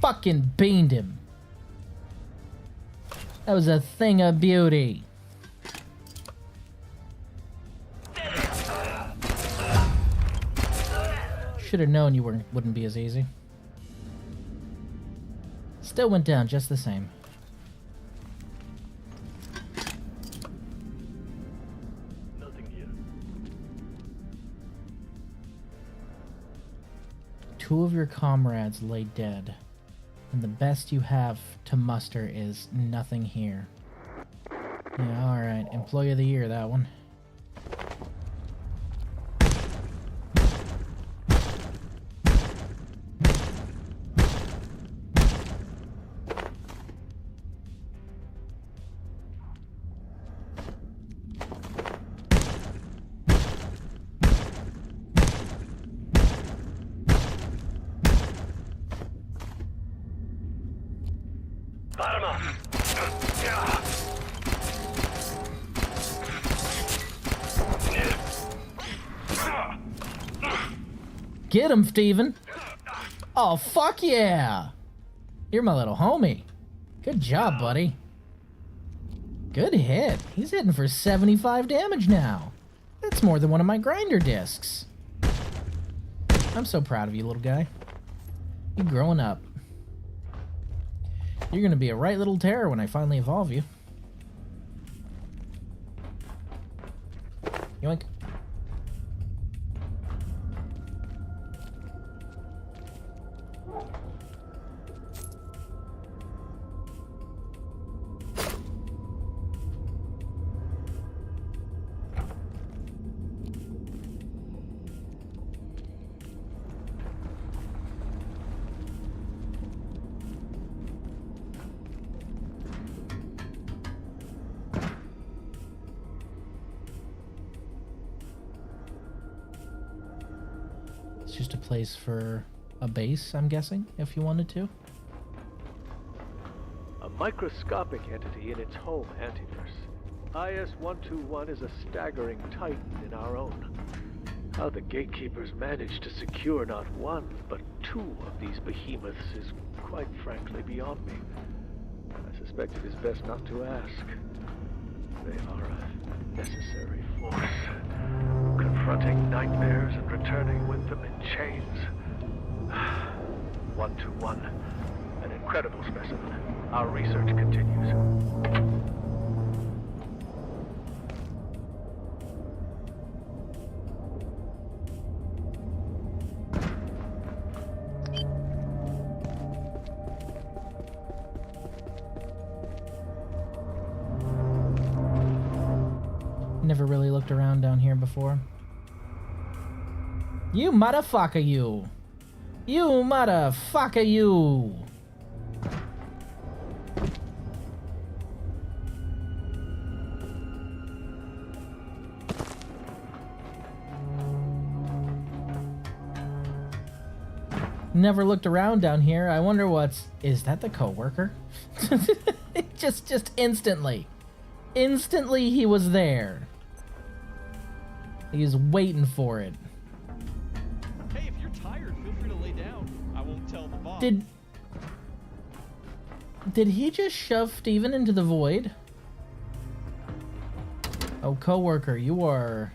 Fucking beamed him. That was a thing of beauty. Should have known you wouldn't be as easy. Still went down just the same. Nothing here. Two of your comrades lay dead, and the best you have to muster is nothing here. Yeah, alright. Employee of the year, that one. Parma! Get him, Steven! Oh, fuck yeah! You're my little homie. Good job, buddy. Good hit. He's hitting for 75 damage now. That's more than one of my grinder discs. I'm so proud of you, little guy. You're growing up. You're gonna be a right little terror when I finally evolve you. Yoink. It's just a place for a base, I'm guessing, if you wanted to. A microscopic entity in its home antiverse. IS-121 is a staggering titan in our own. How the gatekeepers managed to secure not one, but two of these behemoths is quite frankly beyond me. I suspect it is best not to ask. They are a necessary force. Confronting nightmares and returning with them in chains. 121. An incredible specimen. Our research continues. Never really looked around down here before. You motherfucker, you! You motherfucker, you! Never looked around down here. I wonder what's... Is that the coworker? just instantly. Instantly he was there. He's waiting for it. Hey, if you're tired, feel free to lay down. I won't tell the boss. Did he just shove Steven into the void? Oh, coworker, you are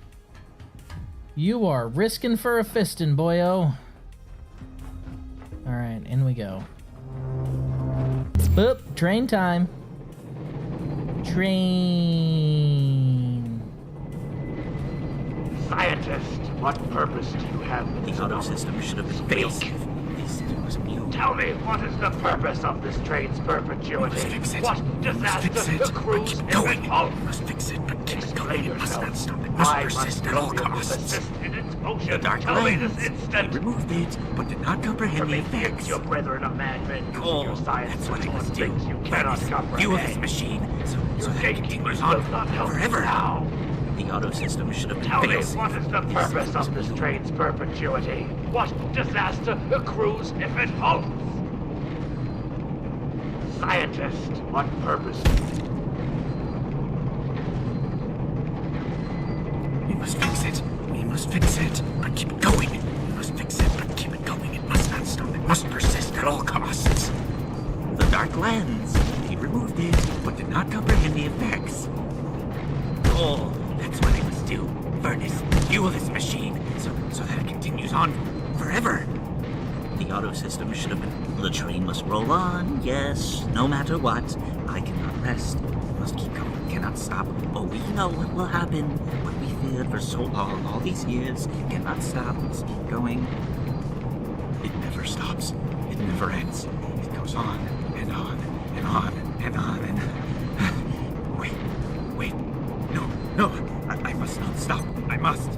risking for a fistin', boyo. Alright, in we go. Boop, train time. Train. Scientist, what purpose do you have with The this auto anomaly? system should have been Speak. failed. This was new. Tell me, what is the purpose of this train's perpetuity? Fix it. What Must fix disaster it. accrues Keep if going. it halts? Must fix it, but keep it going. Explain It must yourself. not stop. It must Why persist at must all Romeo costs. persist in its The motion? dark Tell me this lines. instant. Removed it, but did not comprehend the Maybe effects. your brethren are madmen using Oh, your science that's to what I taunt must do. things you cannot View of this comprehend. machine, so Your that it gatekeepers continues will on not help you forever. now. The auto system should have been Tell me, failed. what is the purpose of this train's perpetuity? What disaster accrues if it halts? Scientist, what purpose? We must fix it. We must fix it, but keep it going. We must fix it, but keep it going. It must not stop. It must persist at all costs. dark lens. He removed it, but did not comprehend the effects. Oh, that's what I must do. Furnace, fuel this machine, so that it continues on forever. The auto system should have been. The train must roll on, yes, no matter what. I cannot rest. Must keep going, cannot stop. Oh, we know what will happen. What we feared for so long, all these years. Cannot stop, must keep going. It never stops. It never ends. It goes on and on and on and on and... Wait. No. I must not stop. I must.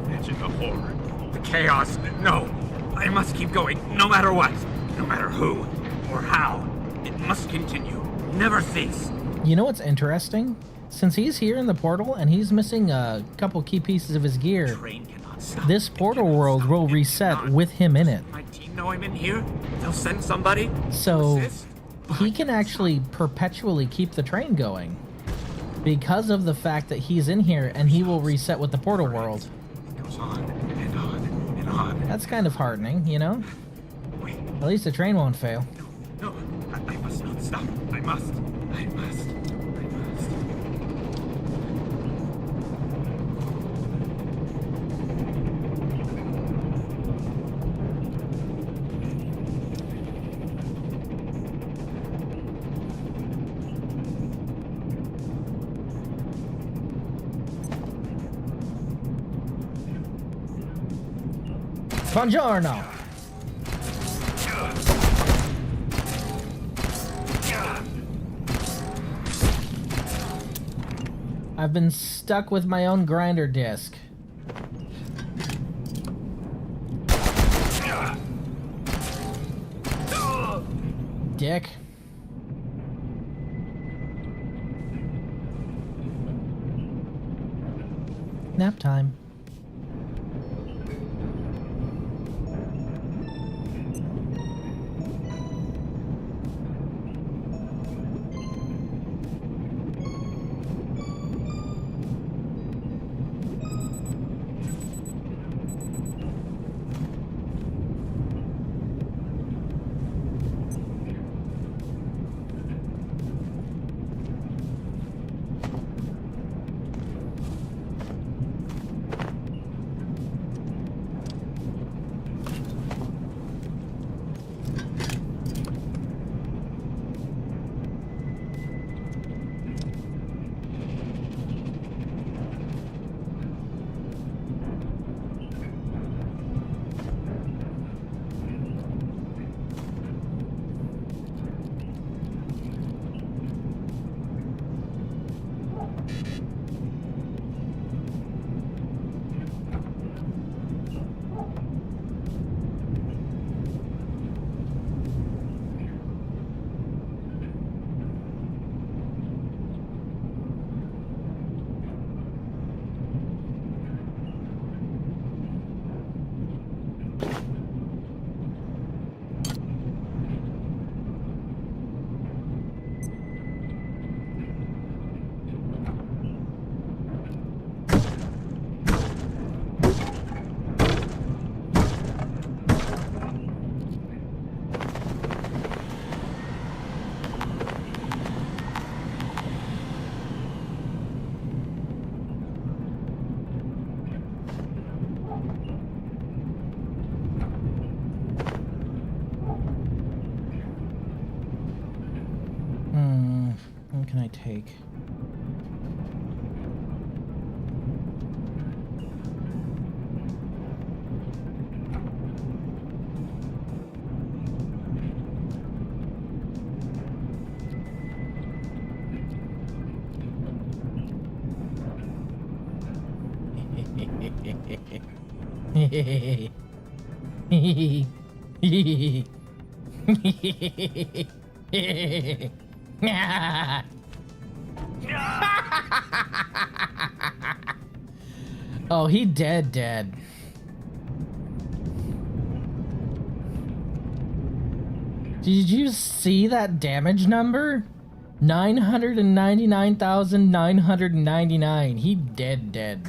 Imagine the horror. The chaos. No. I must keep going, no matter what. No matter who or how. It must continue. Never cease. You know what's interesting? Since he's here in the portal and he's missing a couple key pieces of his gear, Train cannot stop. this portal world will reset with him in it. My team know I'm in here. They'll send somebody. So Assist? he can actually perpetually keep the train going because of the fact that he's in here, and he will reset with the portal world. It goes on and on and on. That's kind of heartening, you know? Wait. At least the train won't fail. No, I must not stop. I must. Buongiorno! I've been stuck with my own grinder disc. Dick. Nap time. What can I take? Oh, he dead. Did you see that damage number? 999,999. He dead.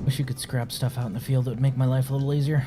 Wish you could scrap stuff out in the field that would make my life a little easier.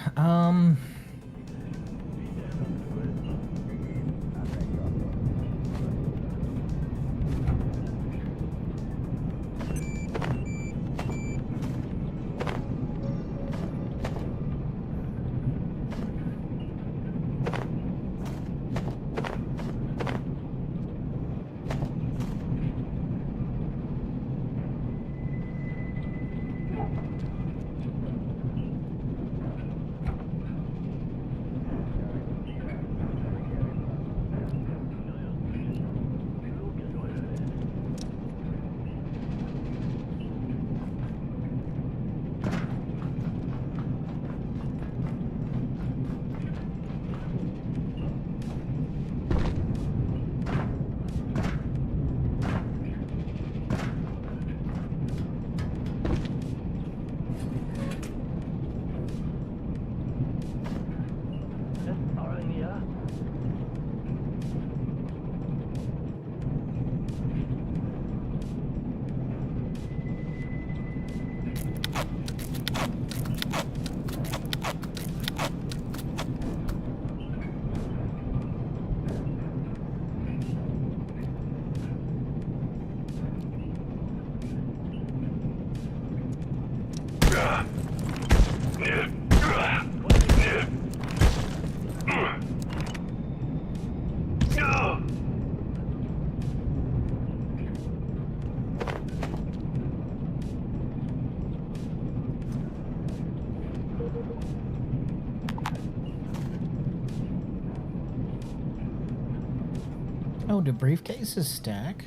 Oh, do briefcases stack?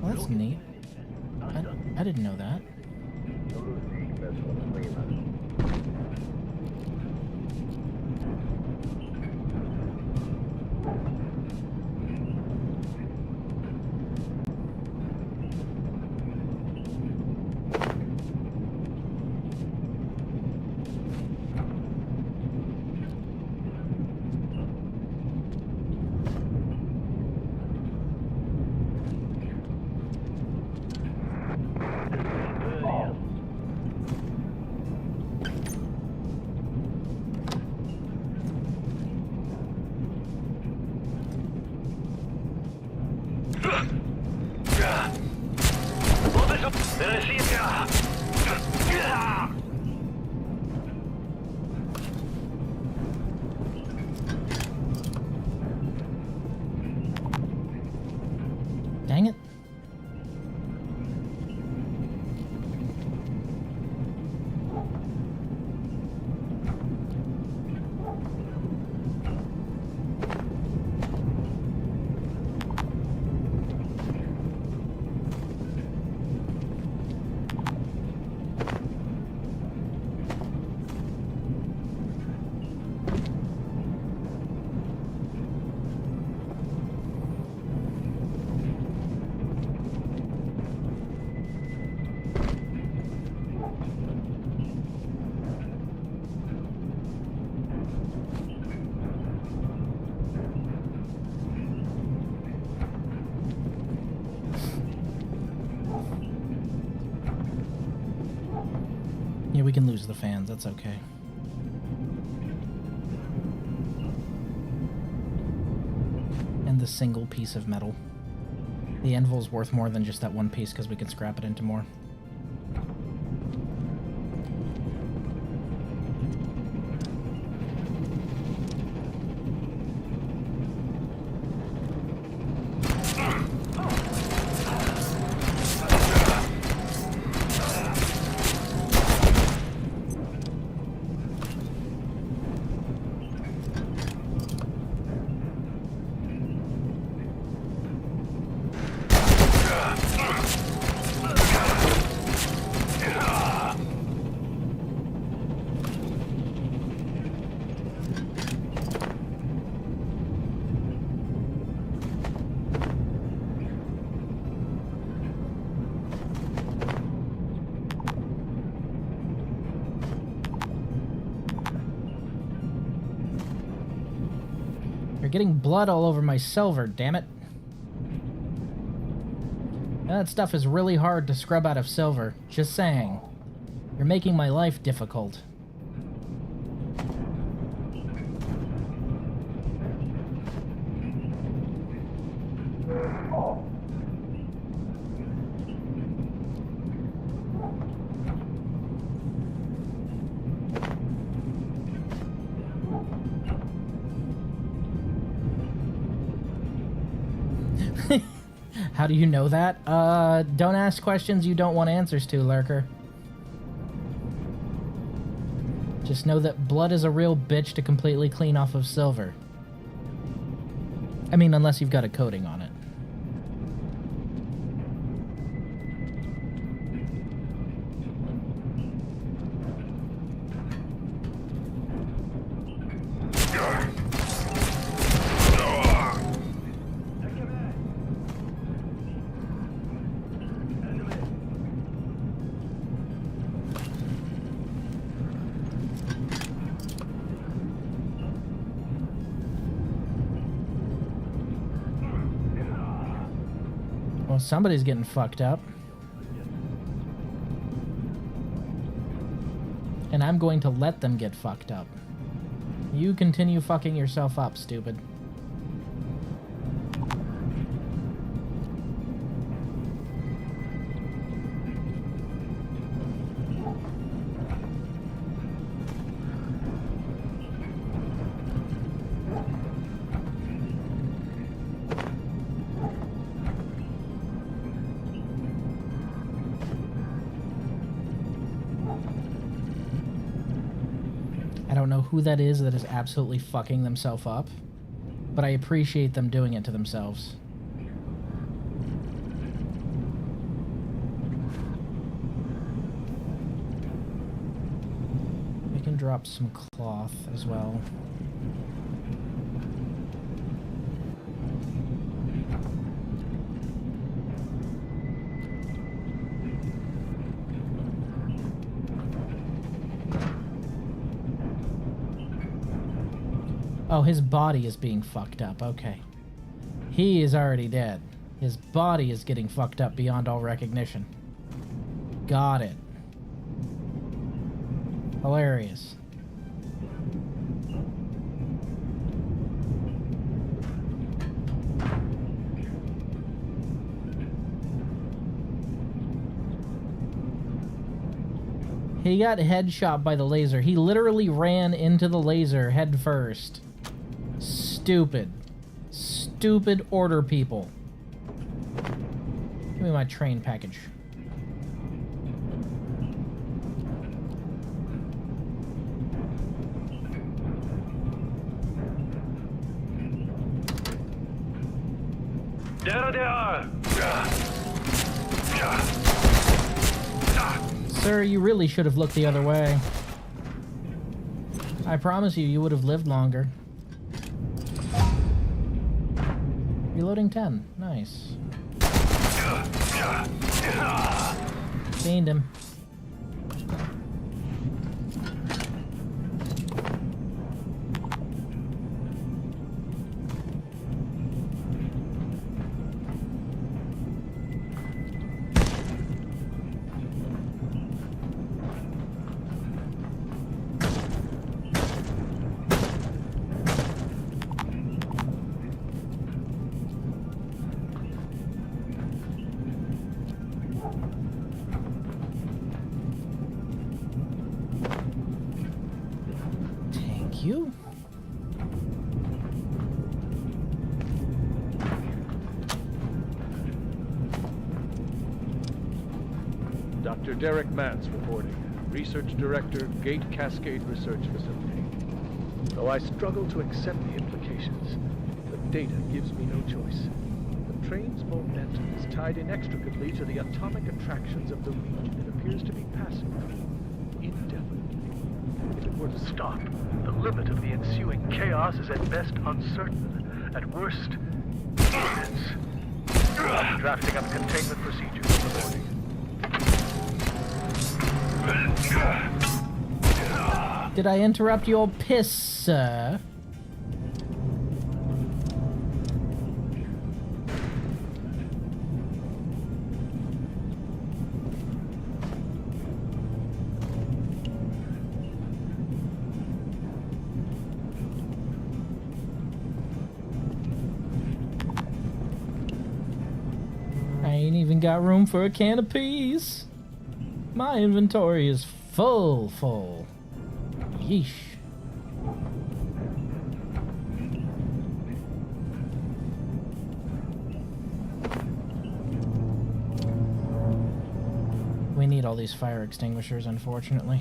Well, that's neat. I didn't know that. Dang it. Yeah, we can lose the fans, that's okay. And the single piece of metal. The anvil's worth more than just that one piece because we can scrap it into more. You're getting blood all over my silver, damn it. That stuff is really hard to scrub out of silver, just saying. You're making my life difficult. How do you know that? Don't ask questions you don't want answers to, Lurker. Just know that blood is a real bitch to completely clean off of silver. I mean, unless you've got a coating on it. Well, somebody's getting fucked up. And I'm going to let them get fucked up. You continue fucking yourself up, stupid. I don't know who that is absolutely fucking themselves up, but I appreciate them doing it to themselves. We can drop some cloth as well. Oh, his body is being fucked up. Okay. He is already dead. His body is getting fucked up beyond all recognition. Got it. Hilarious. He got headshot by the laser. He literally ran into the laser head first. Stupid. Stupid order people. Give me my train package. There they are! Sir, you really should have looked the other way. I promise you, you would have lived longer. Reloading 10. Nice. Gained him. You? Dr. Derek Mance reporting. Research Director, Gate Cascade Research Facility. Though I struggle to accept the implications, the data gives me no choice. The train's momentum is tied inextricably to the atomic attractions of the region it appears to be passing through, indefinitely. If it were to stop, the limit of the ensuing chaos is at best uncertain, at worst, imminent. I'm drafting up containment procedures in the morning. Did I interrupt your piss, sir? I ain't even got room for a can of peas. My inventory is full. Yeesh. We need all these fire extinguishers, unfortunately.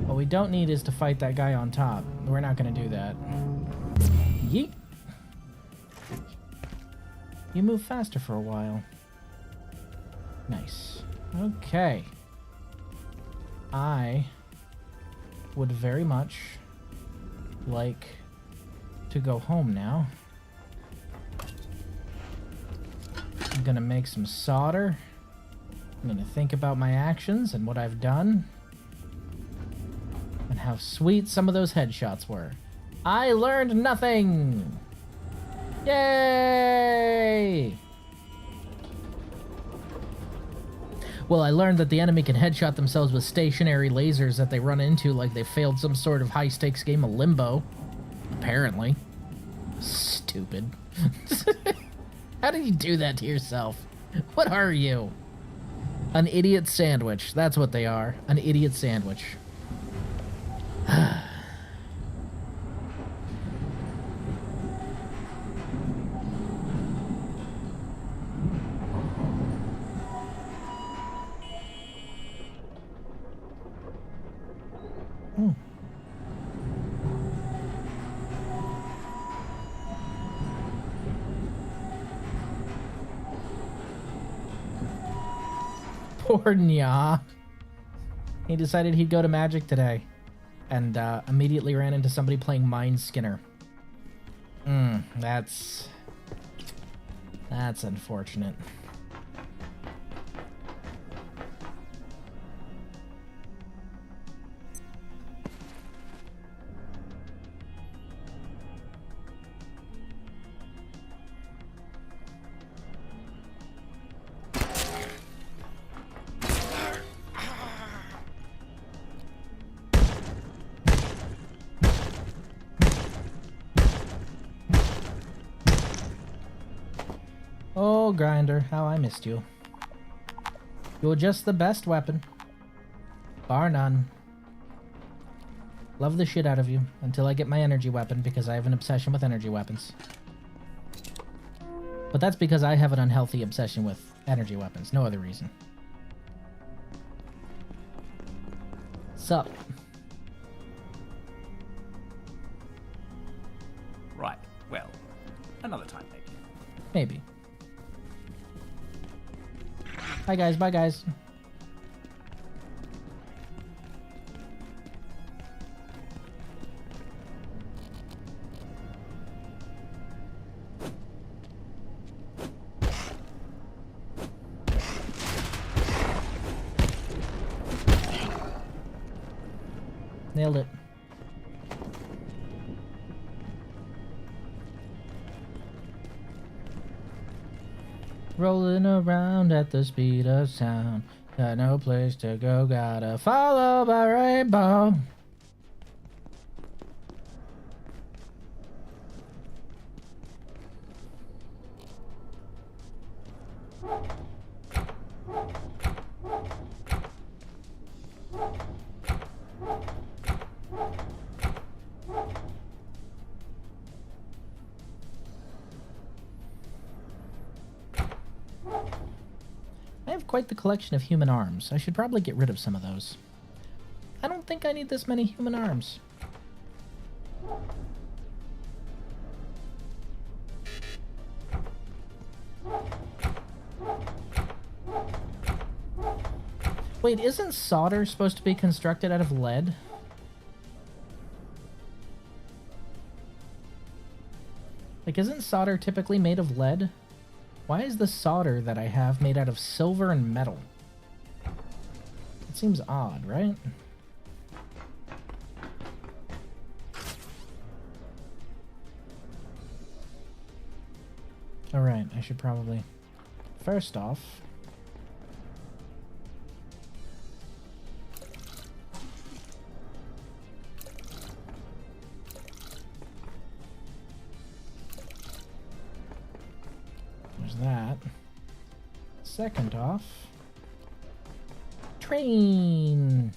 What we don't need is to fight that guy on top. We're not gonna do that. Yeet. You move faster for a while. Nice. Okay. I would very much like to go home now. I'm gonna make some solder. I'm gonna think about my actions and what I've done. And how sweet some of those headshots were. I learned nothing! Yay! Well, I learned that the enemy can headshot themselves with stationary lasers that they run into like they failed some sort of high-stakes game of Limbo. Apparently. Stupid. How did you do that to yourself? What are you? An idiot sandwich. That's what they are. An idiot sandwich. Poor Nya. He decided he'd go to Magic today. And immediately ran into somebody playing Mind Skinner. That's unfortunate. Oh, Grinder, how I missed you. You're just the best weapon. Bar none. Love the shit out of you until I get my energy weapon because I have an obsession with energy weapons. But that's because I have an unhealthy obsession with energy weapons, no other reason. Sup? Right, well, another time maybe. Maybe. Hi guys, bye guys. Nailed it. Rolling around at the speed of sound. Got no place to go, gotta follow my rainbow. I have quite the collection of human arms. I should probably get rid of some of those. I don't think I need this many human arms. Wait, isn't solder supposed to be constructed out of lead? Like, isn't solder typically made of lead? Why is the solder that I have made out of silver and metal? It seems odd, right? Alright, I should probably... First off... that. Second off, train!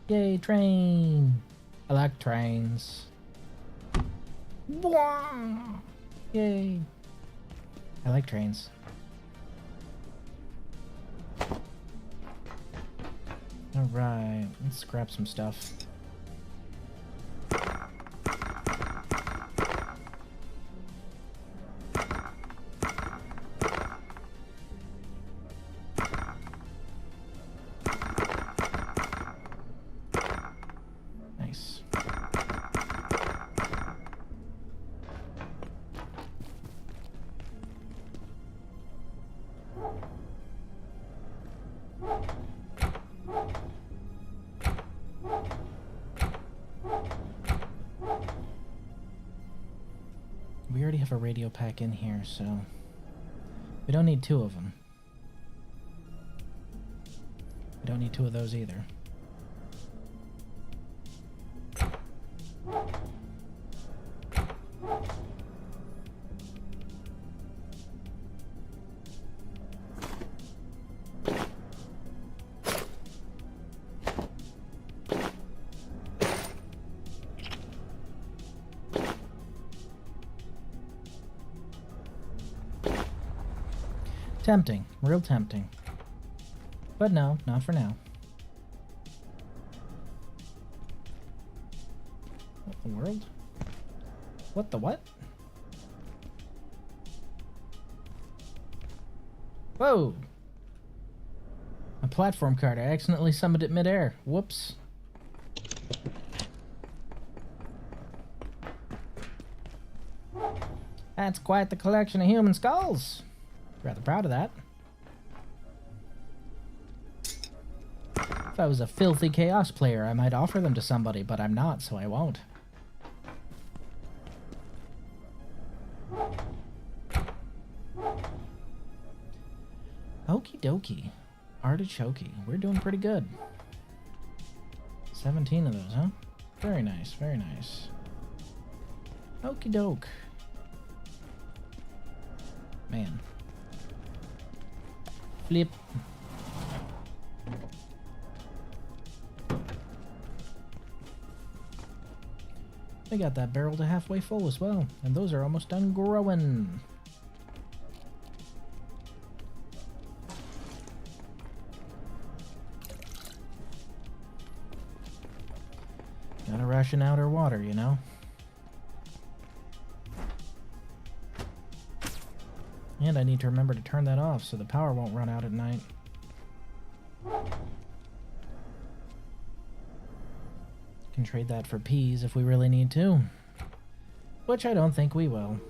Yay, train! I like trains. Wah! Yay! I like trains. Alright, let's grab some stuff. Nice. We already have a radio pack in here, so we don't need two of them. We don't need two of those either. Tempting, real tempting. But no, not for now. What the world? What the what? Whoa! A platform card. I accidentally summoned it midair. Whoops. That's quite the collection of human skulls. Rather proud of that. If I was a filthy chaos player, I might offer them to somebody, but I'm not, so I won't. Okie dokie. Artichoke. We're doing pretty good. 17 of those, huh? Very nice, very nice. Okie doke. Man. Flip. We got that barrel to halfway full as well, and those are almost done growing. Gotta ration out our water, you know? And I need to remember to turn that off so the power won't run out at night. Can trade that for peas if we really need to. Which I don't think we will.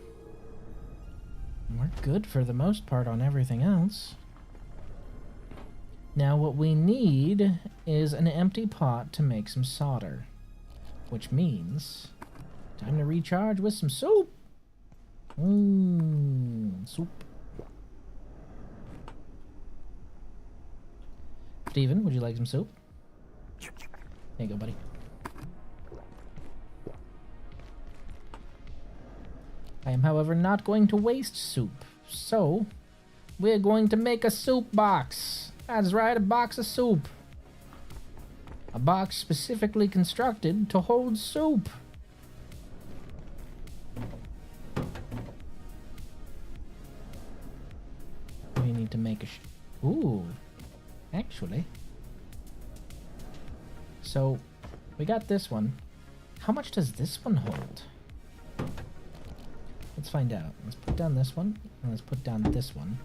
We're good for the most part on everything else. Now what we need is an empty pot to make some solder. Which means time to recharge with some soup. Soup. Steven, would you like some soup? There you go, buddy. I am, however, not going to waste soup, so we're going to make a soup box. That's right, a box of soup. A box specifically constructed to hold soup. We need to make a ooh, actually. So, we got this one. How much does this one hold? Let's find out. Let's put down this one, and let's put down this one.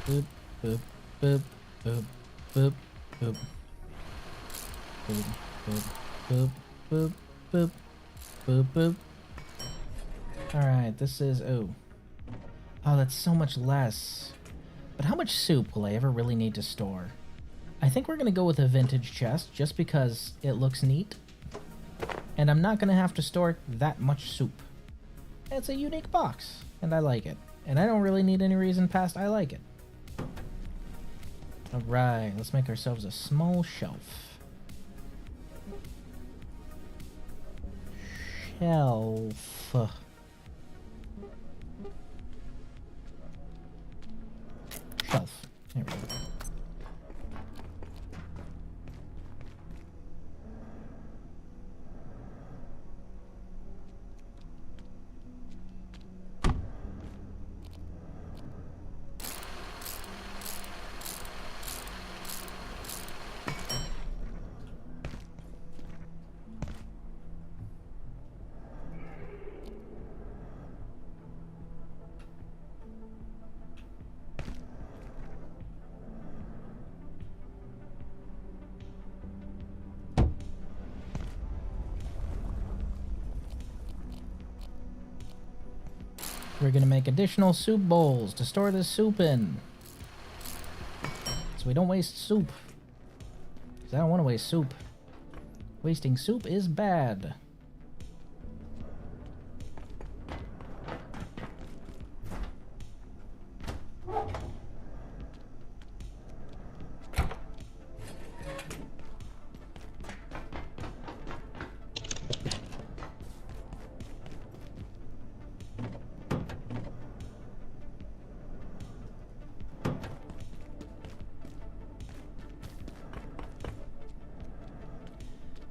Boop, boop, boop, boop, boop, boop. Boop, boop, boop, boop, boop, boop, boop. Alright, this is... oh, that's so much less. But how much soup will I ever really need to store? I think we're going to go with a vintage chest, just because it looks neat. And I'm not going to have to store that much soup. It's a unique box, and I like it. And I don't really need any reason past I like it. Alright, let's make ourselves a small shelf. health. Shelf. There we go. We're gonna make additional soup bowls to store this soup in. So we don't waste soup. 'Cause I don't want to waste soup. Wasting soup is bad.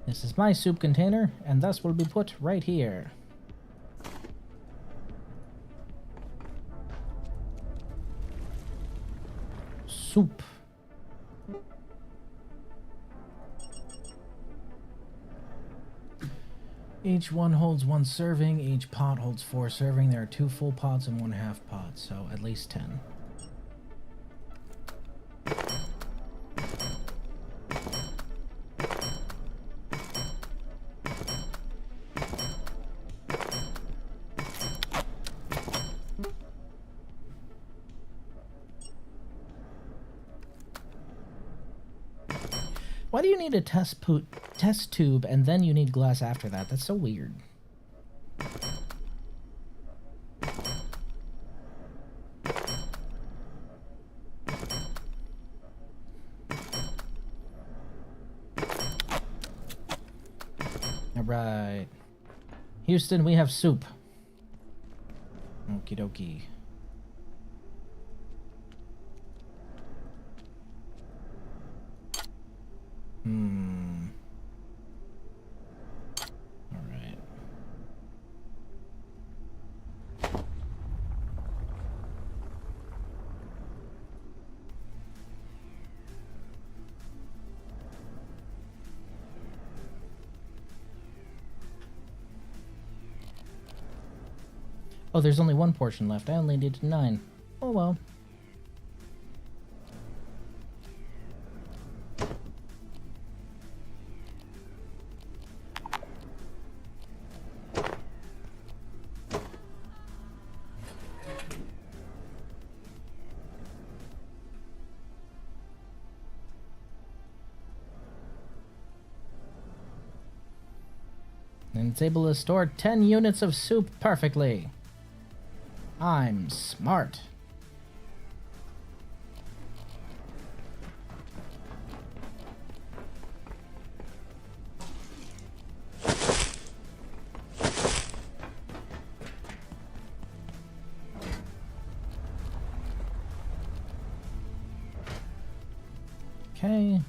This is my soup container, and thus will be put right here. Soup. Each one holds 1 serving, each pot holds 4 serving. There are 2 full pots and 1 half pot, so at least 10. Why do you need a test tube and then you need glass after that? That's so weird. Alright. Houston, we have soup. Okie dokie. Alright. Oh, there's only 1 portion left. I only needed 9. Oh well. And it's able to store 10 units of soup perfectly. I'm smart. Okay,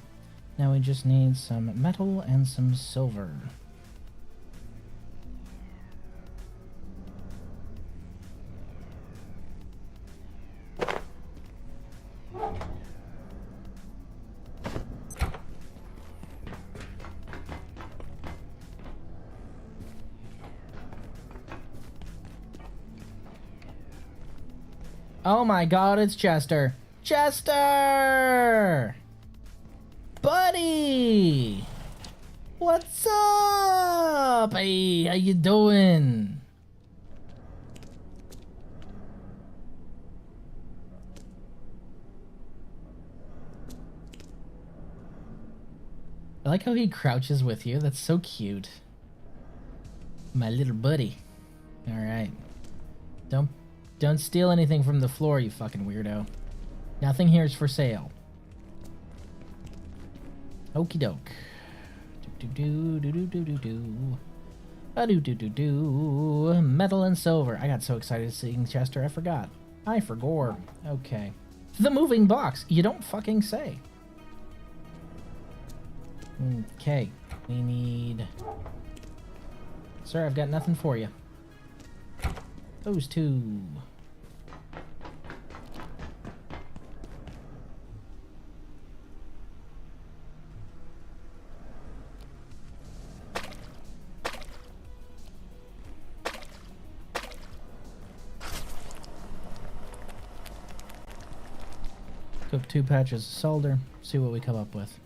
now we just need some metal and some silver. Oh my god, it's Chester! Chester! Buddy! What's up? Hey, how you doing? I like how he crouches with you. That's so cute. My little buddy. Alright. Don't steal anything from the floor, you fucking weirdo. Nothing here is for sale. Okie doke. Do do do do do do do. A-do-do-do-do. Metal and silver. I got so excited seeing Chester, I forgot. I forgot. Okay. The moving box. You don't fucking say. Okay. We need... Sir, I've got nothing for you. Those two. Cook 2 patches of solder, see what we come up with.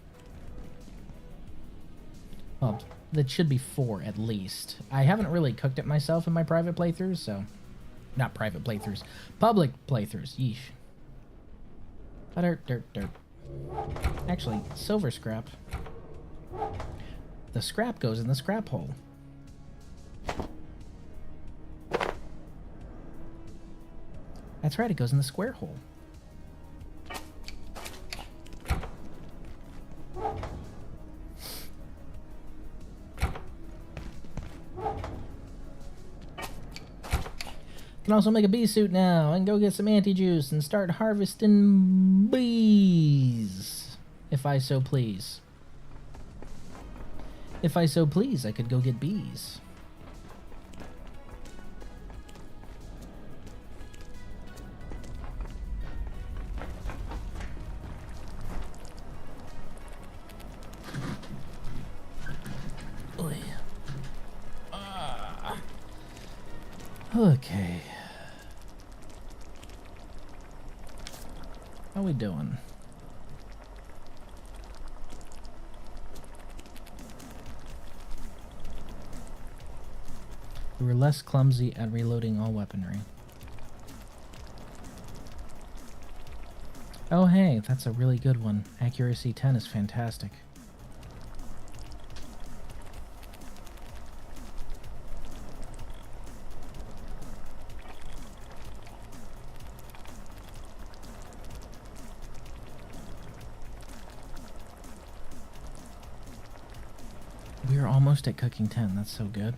Well, that should be 4 at least. I haven't really cooked it myself in my private playthroughs, so... Not private playthroughs. Public playthroughs. Yeesh. Dirt. Actually, silver scrap. The scrap goes in the scrap hole. That's right, it goes in the square hole. Can also make a bee suit now and go get some anti-juice and start harvesting bees. If I so please. If I so please, I could go get bees. Oy. Okay. How we doing? We were less clumsy at reloading all weaponry. Oh hey, that's a really good one. Accuracy 10 is fantastic. We're almost at cooking 10, that's so good.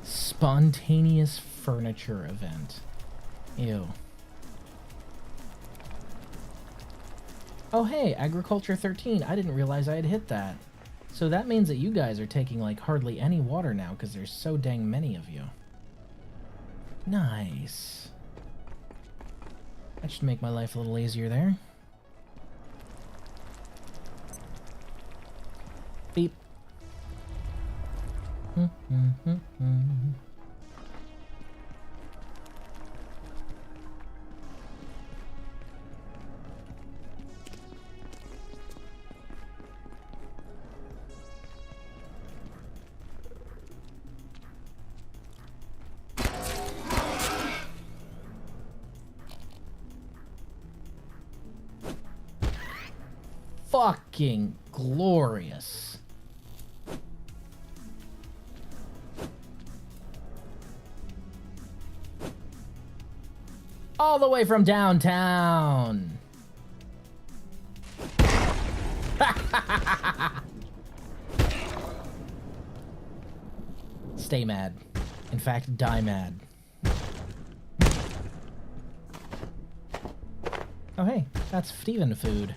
Spontaneous furniture event. Ew. Oh hey, Agriculture 13. I didn't realize I had hit that. So that means that you guys are taking like hardly any water now because there's so dang many of you. Nice. That should make my life a little easier there. Beep. Fucking glorious. All the way from downtown. Stay mad. In fact, die mad. Oh hey, that's Steven food.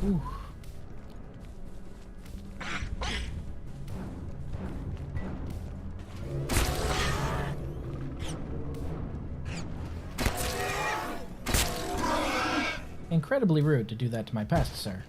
Ooh. Incredibly rude to do that to my pest, sir.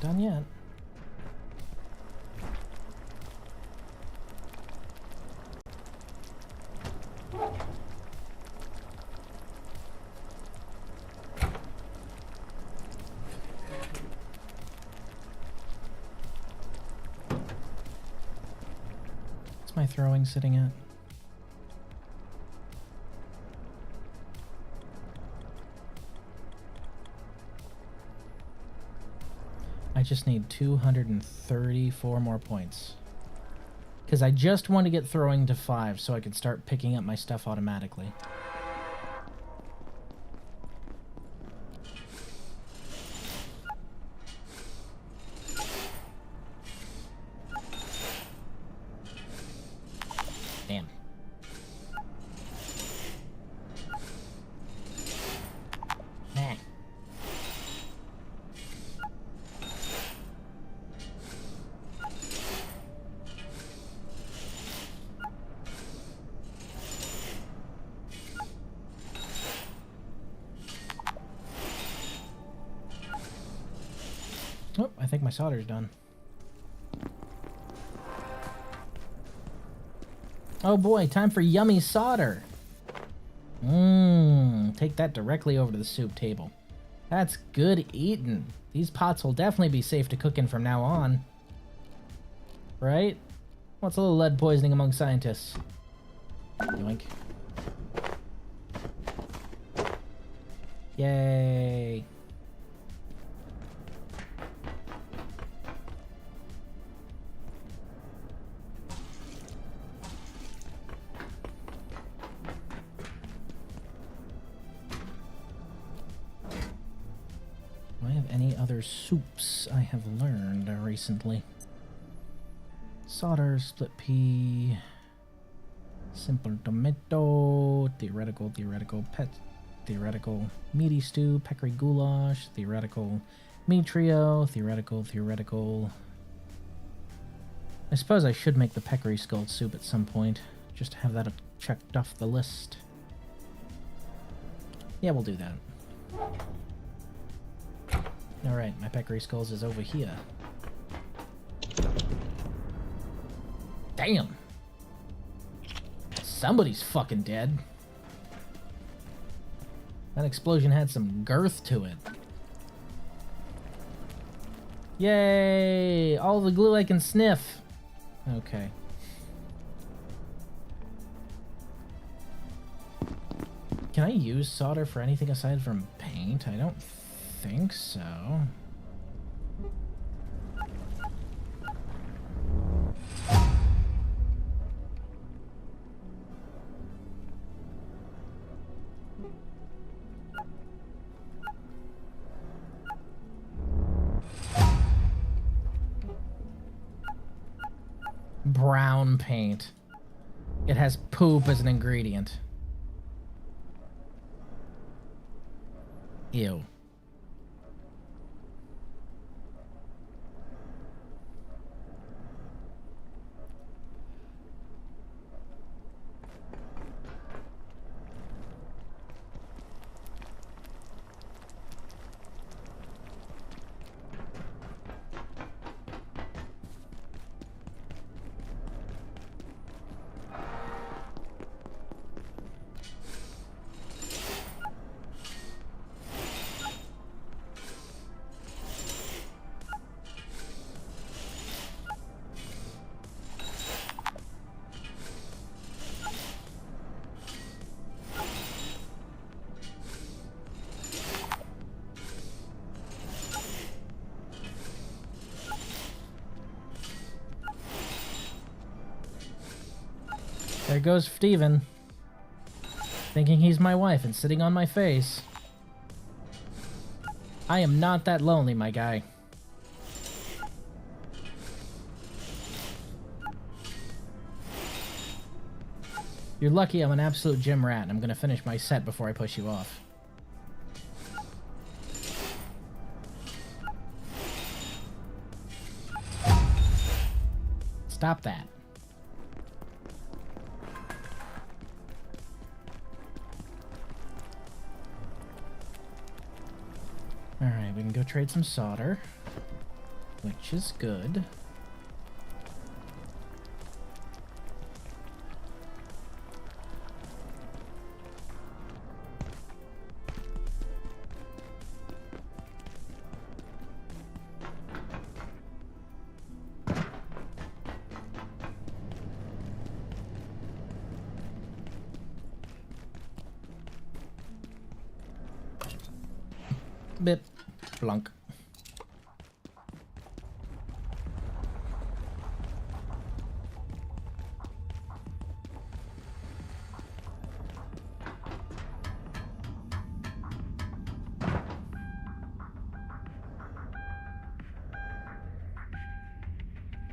done yet. What's my throwing sitting at? I just need 234 more points. Because I just want to get throwing to 5 so I can start picking up my stuff automatically. Damn. Nah. Oh, I think my solder's done. Oh boy, time for yummy solder. Take that directly over to the soup table. That's good eating. These pots will definitely be safe to cook in from now on. Right? What's a little lead poisoning among scientists? Yoink. Yay. Do I have any other soups I have learned recently? Solder, split pea, simple tomato, theoretical, pet, theoretical, meaty stew, peccary goulash, theoretical, meat trio, theoretical. I suppose I should make the peccary skull soup at some point, just to have that checked off the list. Yeah, we'll do that. Alright, my peccary skulls is over here. Damn! Somebody's fucking dead. That explosion had some girth to it. Yay! All the glue I can sniff. Okay. Can I use solder for anything aside from paint? I don't think so. Brown paint. It has poop as an ingredient. Ew. There goes Steven, thinking he's my wife and sitting on my face. I am not that lonely, my guy. You're lucky I'm an absolute gym rat and I'm gonna finish my set before I push you off. Stop that. Alright, we can go trade some solder. which is good. Bip. Blunk.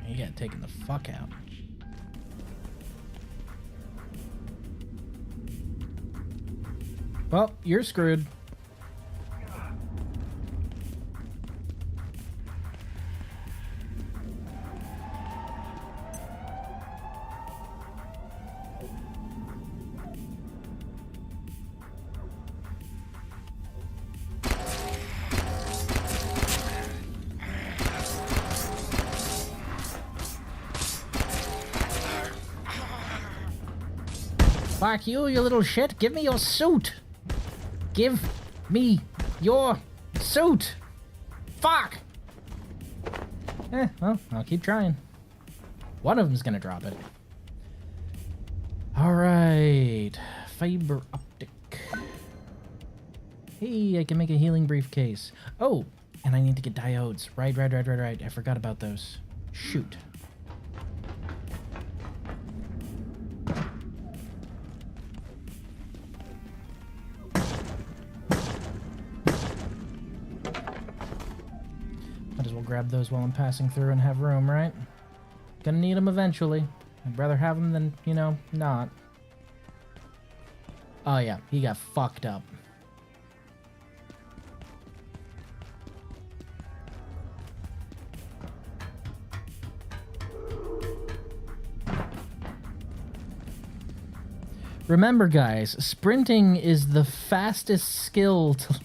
You got taken the fuck out. Well, you're screwed. Fuck you, you little shit. Give me your suit. Give me your suit. Fuck. Well, I'll keep trying. One of them's gonna drop it. Alright. Fiber optic. Hey, I can make a healing briefcase. Oh, and I need to get diodes. Right. I forgot about those. Shoot. Might as well grab those while I'm passing through and have room, right? Gonna need them eventually. I'd rather have them than, you know, not. Oh yeah, he got fucked up. Remember, guys, sprinting is the fastest skill to...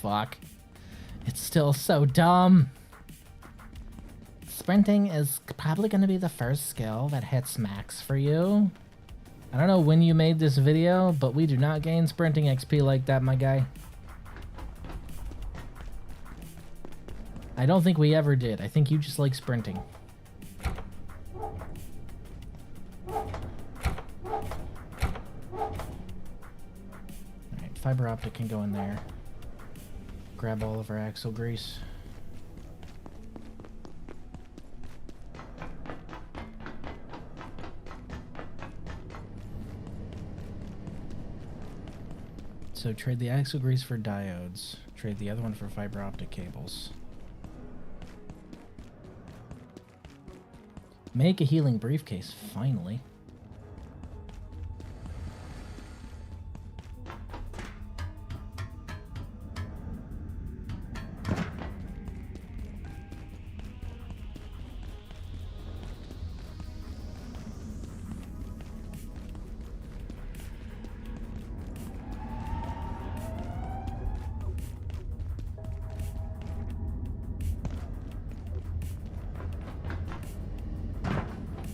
Fuck. It's still so dumb. Sprinting is probably going to be the first skill that hits max for you. I don't know when you made this video, but we do not gain sprinting XP like that, my guy. I don't think we ever did. I think you just like sprinting. Alright, fiber optic can go in there. Grab all of our axle grease. So trade the axle grease for diodes. Trade the other one for fiber optic cables. Make a healing briefcase, finally.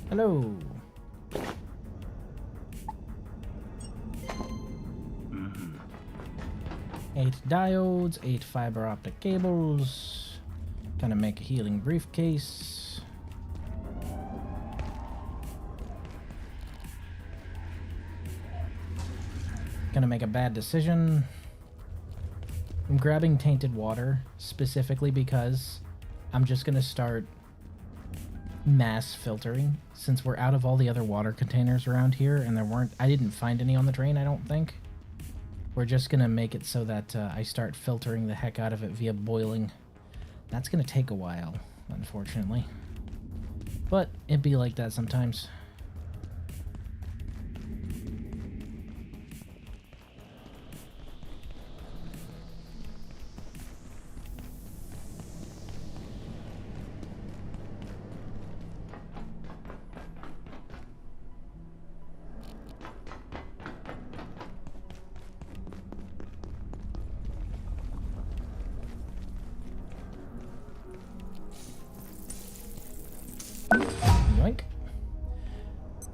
Hello. 8 diodes, 8 fiber optic cables. Gonna make a healing briefcase. Gonna make a bad decision. I'm grabbing tainted water specifically because I'm just gonna start mass filtering since we're out of all the other water containers around here, and I didn't find any on the train, I don't think. We're just gonna make it so that I start filtering the heck out of it via boiling. That's gonna take a while, unfortunately, but it'd be like that sometimes.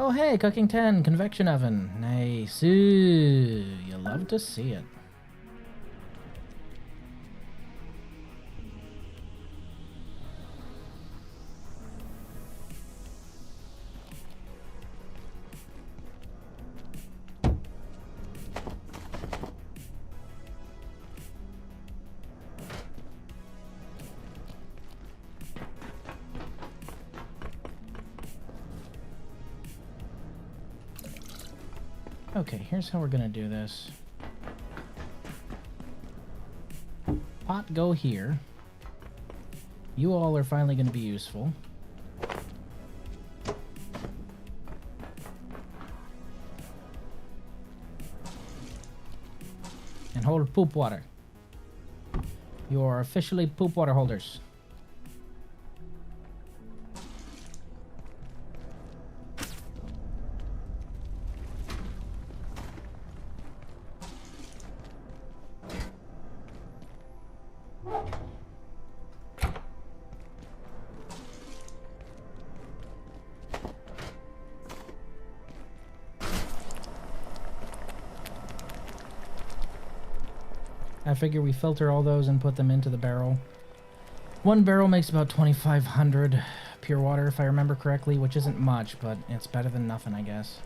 Oh, hey, cooking 10, convection oven. Nice. Ooh, you love to see it. Okay, here's how we're gonna do this. Pot go here. You all are finally gonna be useful. And hold poop water. You are officially poop water holders. I figure we filter all those and put them into the barrel. One barrel makes about 2,500 pure water, if I remember correctly, which isn't much, but it's better than nothing, I guess.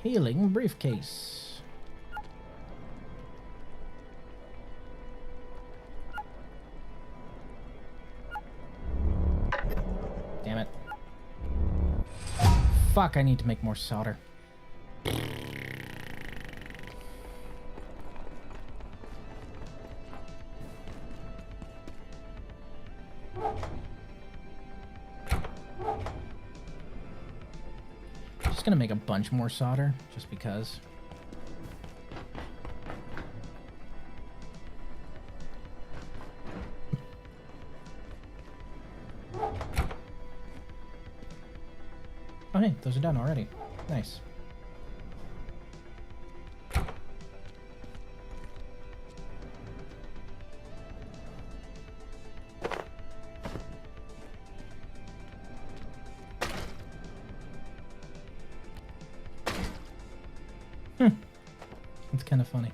Healing briefcase. Damn it. Fuck, I need to make more solder. Just gonna make a bunch more solder, just because. Oh hey, those are done already. Nice. It's kind of funny.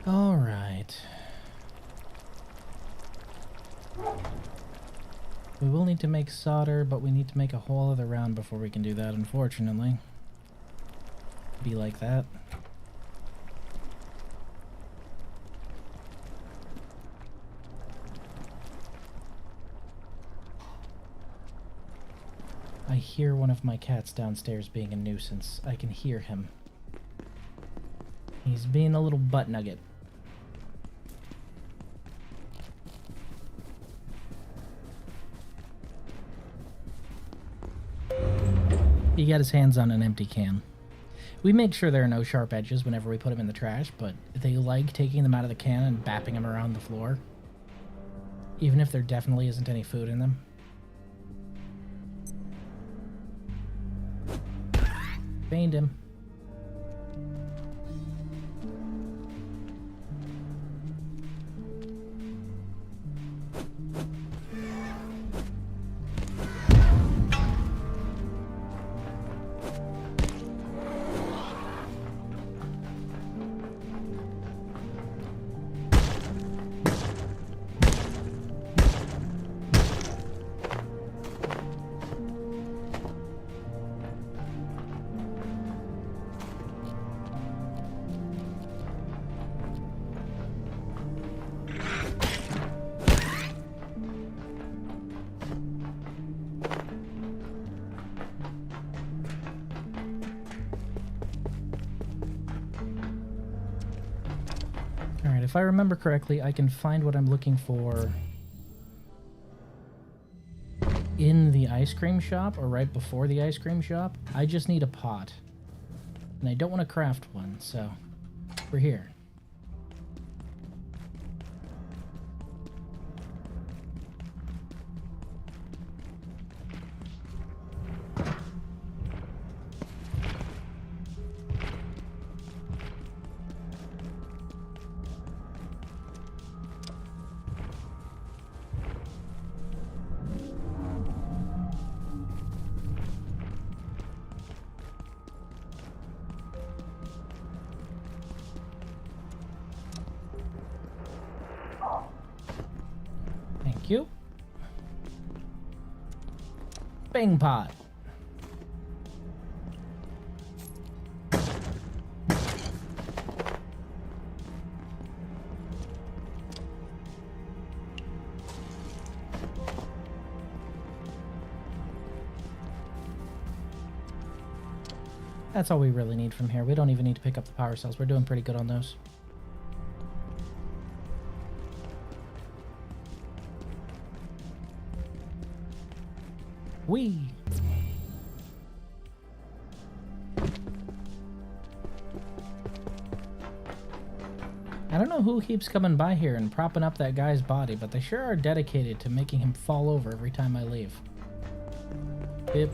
All right. We will need to make solder, but we need to make a whole other round before we can do that, unfortunately. Be like that. I hear one of my cats downstairs being a nuisance. I can hear him. He's being a little butt nugget. He got his hands on an empty can. We make sure there are no sharp edges whenever we put them in the trash, but they like taking them out of the can and bapping them around the floor. Even if there definitely isn't any food in them. Banned him. Alright, if I remember correctly, I can find what I'm looking for in the ice cream shop or right before the ice cream shop. I just need a pot. And I don't want to craft one, so we're here. Thank you. Bang pot. That's all we really need from here. We don't even need to pick up the power cells. We're doing pretty good on those. Whee! I don't know who keeps coming by here and propping up that guy's body, but they sure are dedicated to making him fall over every time I leave. Bip.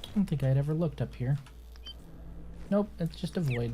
I don't think I'd ever looked up here. Nope, it's just a void.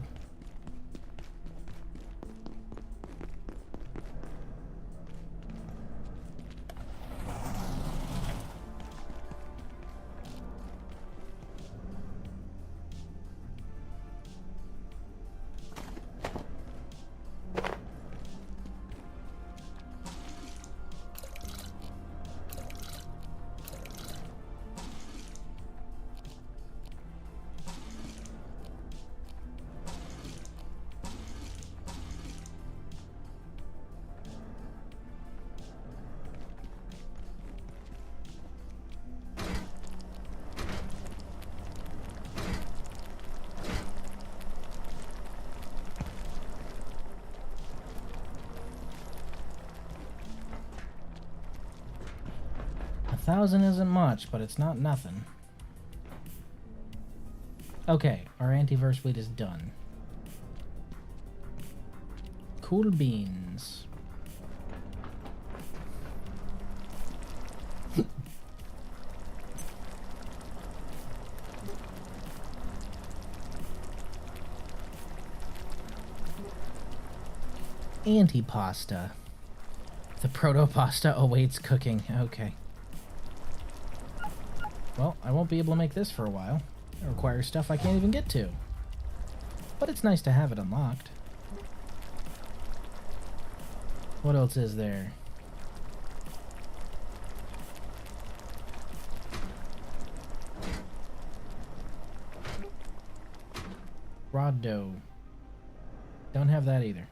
1,000 isn't much, but it's not nothing. Okay, our antiverse fleet is done. Cool beans. Antipasta. The proto-pasta awaits cooking. Okay. Well, I won't be able to make this for a while. It requires stuff I can't even get to. But it's nice to have it unlocked. What else is there? Raw dough. Don't have that either.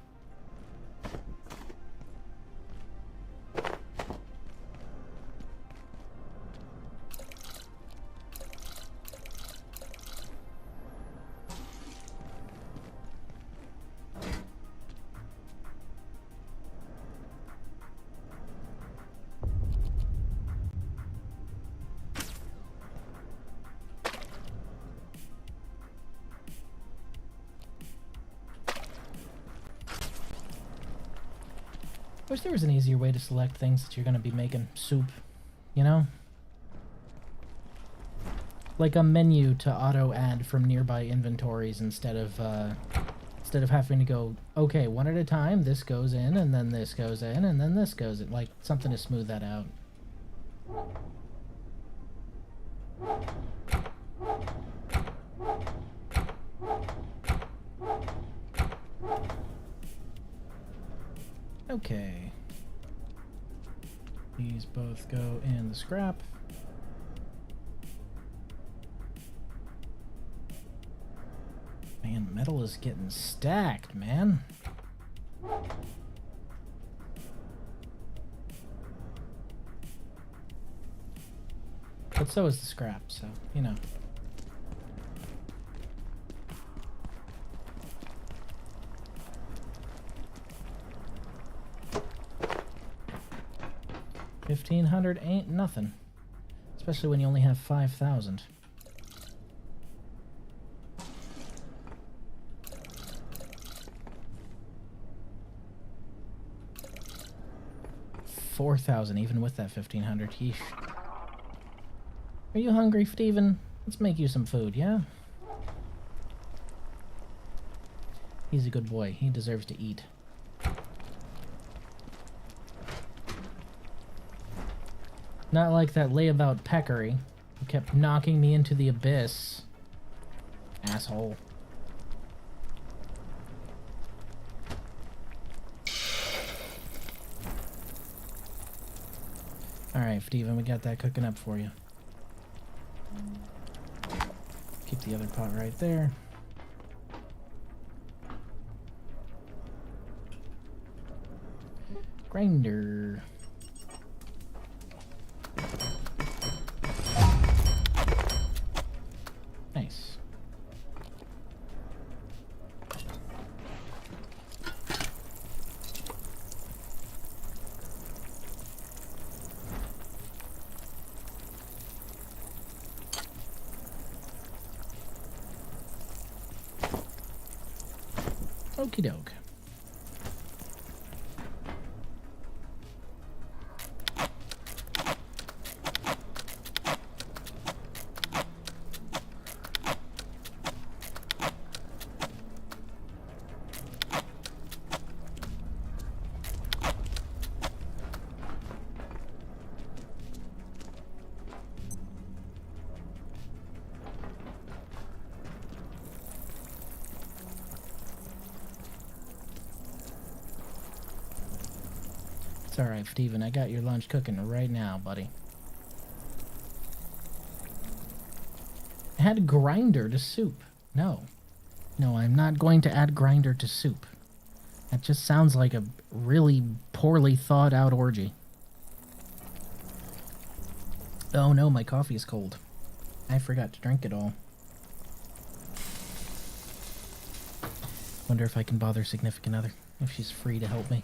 Wish there was an easier way to select things that you're going to be making soup, you know? Like a menu to auto-add from nearby inventories instead of having to go, okay, one at a time, this goes in, and then this goes in, and then this goes in. Like, something to smooth that out. Okay. These both go in the scrap. Man, metal is getting stacked, man. But so is the scrap, so, you know. $1,500 ain't nothing. Especially when you only have 5,000. $4,000 even with that 1,500. Yeesh. Are you hungry, Steven? Let's make you some food, yeah? He's a good boy. He deserves to eat. Not like that layabout peccary who kept knocking me into the abyss. Asshole. Alright, Steven, we got that cooking up for you. Keep the other pot right there. Grinder. Nice. Okie doke. It's alright, Steven. I got your lunch cooking right now, buddy. Add grinder to soup. No. No, I'm not going to add grinder to soup. That just sounds like a really poorly thought out orgy. Oh no, my coffee is cold. I forgot to drink it all. Wonder if I can bother significant other, if she's free to help me.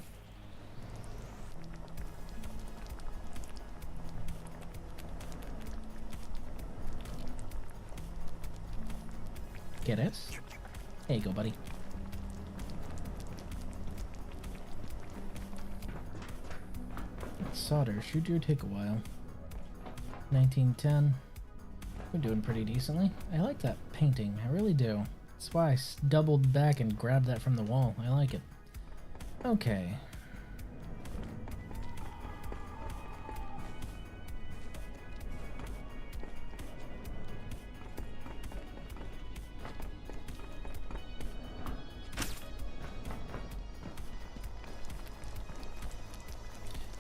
Get it? There you go, buddy. Solder should take a while. 1910. We're doing pretty decently. I like that painting. I really do. That's why I doubled back and grabbed that from the wall. I like it. Okay.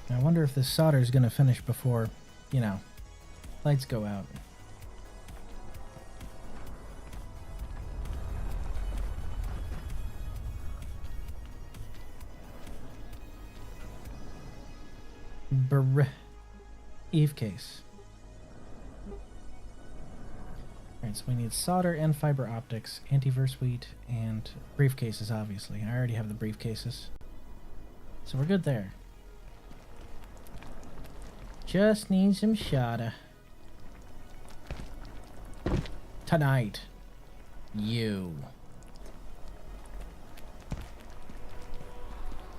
I wonder if this solder is going to finish before, you know, lights go out. Eve case. Alright, so we need solder and fiber optics, anti-verse wheat, and briefcases, obviously. I already have the briefcases. So we're good there. Just need some solder. Tonight. You.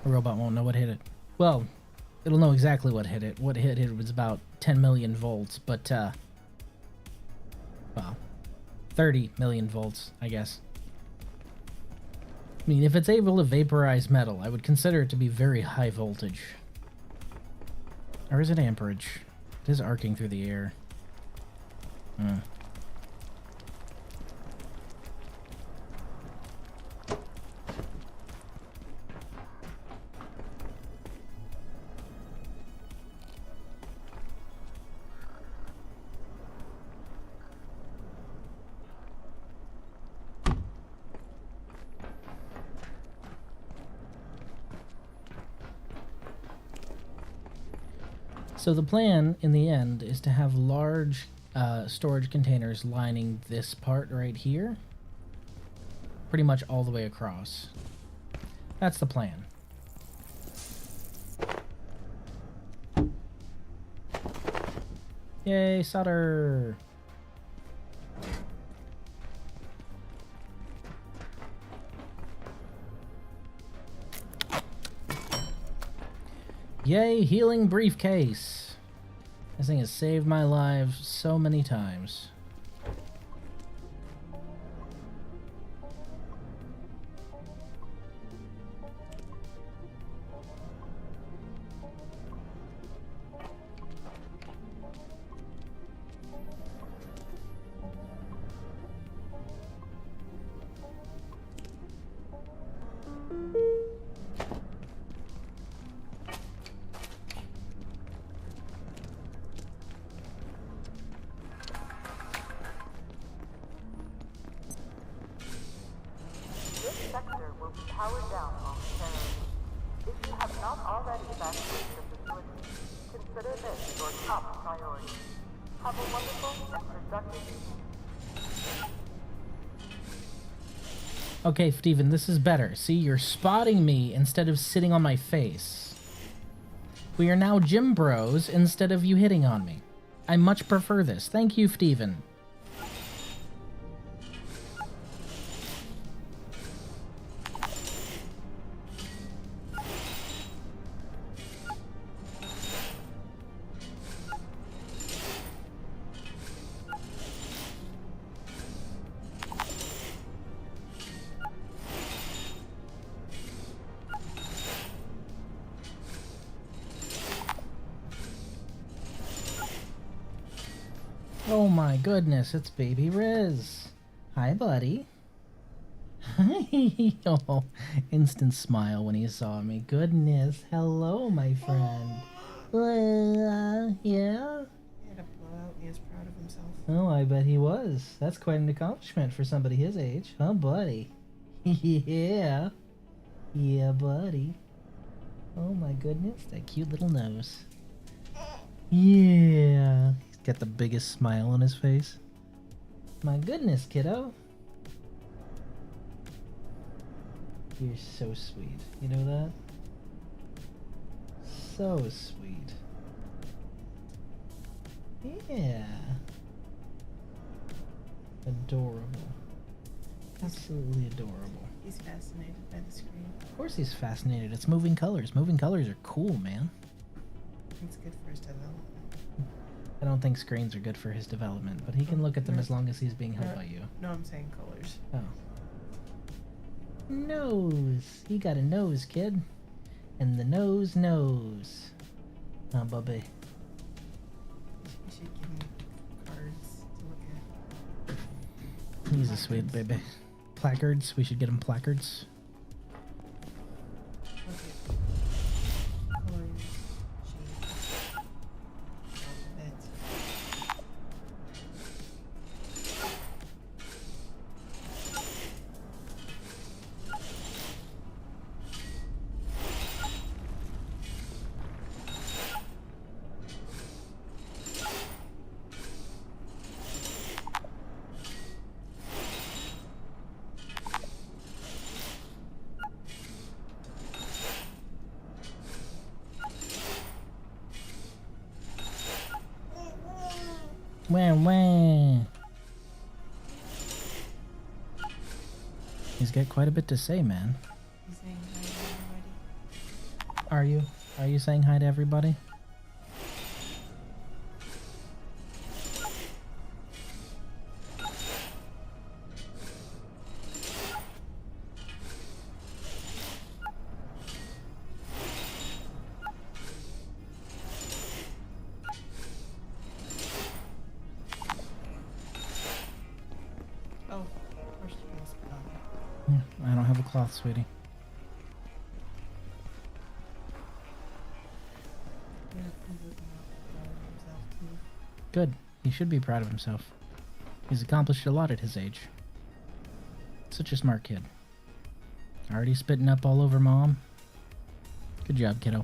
A robot won't know what hit it. Well, it'll know exactly what hit it. What hit it was about 10 million volts, but, well, 30 million volts, I guess. I mean, if it's able to vaporize metal, I would consider it to be very high voltage. Or is it amperage? It is arcing through the air. So the plan, in the end, is to have large storage containers lining this part right here. Pretty much all the way across. That's the plan. Yay, solder! Yay, healing briefcase! This thing has saved my life so many times. This sector will be powered down momentarily. If you have not already evacuated the facility, consider this your top priority. Have a wonderful and productive evening. Okay, Steven, this is better. See, you're spotting me instead of sitting on my face. We are now gym bros instead of you hitting on me. I much prefer this. Thank you, Steven. Oh my goodness, it's Baby Riz. Hi, buddy. Oh, instant smile when he saw me. Goodness, hello, my friend. Yeah? He had a blowout and he was proud of himself. Oh, I bet he was. That's quite an accomplishment for somebody his age. Huh, buddy? Yeah. Yeah, buddy. Oh my goodness, that cute little nose. Yeah. He's got the biggest smile on his face. My goodness, kiddo. You're so sweet. You know that? So sweet. Yeah. Adorable. Absolutely adorable. He's fascinated by the screen. Of course he's fascinated. It's moving colors. Moving colors are cool, man. It's good for his development. I don't think screens are good for his development, but he can look at them as long as he's being held by you. No, I'm saying colors. Oh. Nose. You got a nose, kid. And the nose knows. Oh, Bubby. You should give him cards to look at. He's a sweet baby. Placards. We should get him placards. Okay. Colors, shapes, alphabet. Wah, wah. He's got quite a bit to say, man. He's saying hi to everybody. Are you? Are you saying hi to everybody? Oh, of course you can spit on it. Yeah, I don't have a cloth, sweetie. Yeah, he's looking proud of himself too. Good. He should be proud of himself. He's accomplished a lot at his age. Such a smart kid. Already spitting up all over Mom. Good job, kiddo.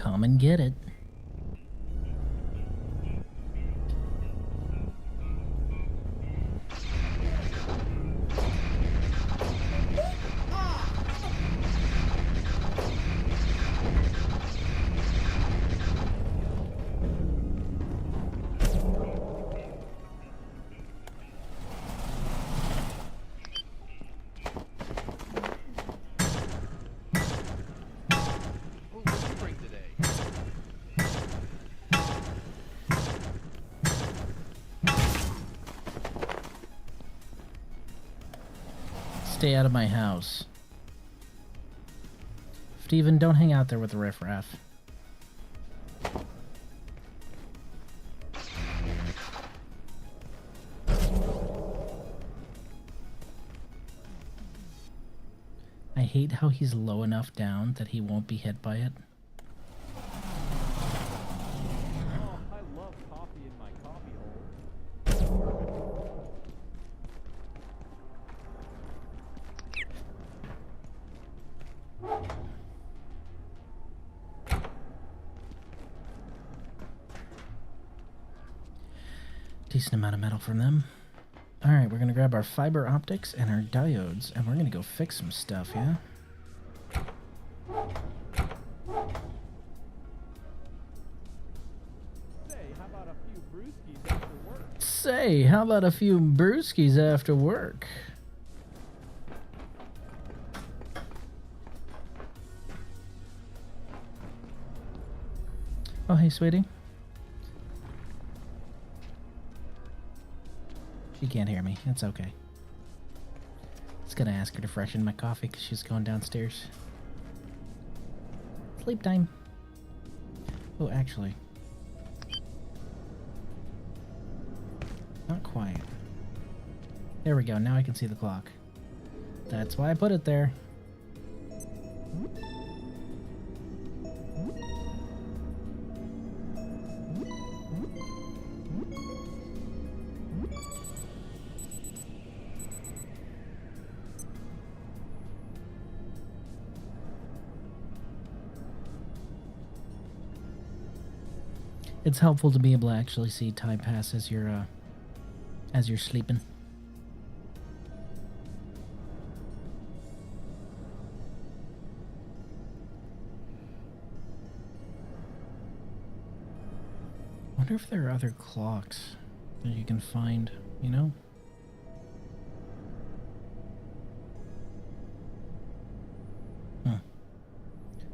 come and get it. What did you bring today? Stay out of my house. Steven, don't hang out there with the riffraff. I hate how he's low enough down that he won't be hit by it. Oh, I love coffee in my coffee hole. Decent amount of metal from them. Alright, we're gonna grab our fiber optics and our diodes, and we're gonna go fix some stuff, yeah? Say, how about a few brewskis after work? Say, how about a few brewskis after work? Oh, hey, sweetie. She can't hear me. It's okay. Just gonna ask her to freshen my coffee because she's going downstairs. Sleep time. Oh, actually. Not quite. There we go. Now I can see the clock. That's why I put it there. It's helpful to be able to actually see time pass as you're sleeping. Wonder if there are other clocks that you can find, you know?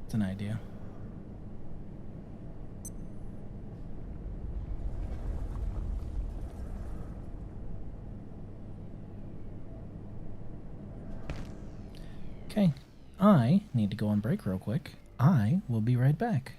It's an idea. Okay, I need to go on break real quick. I will be right back.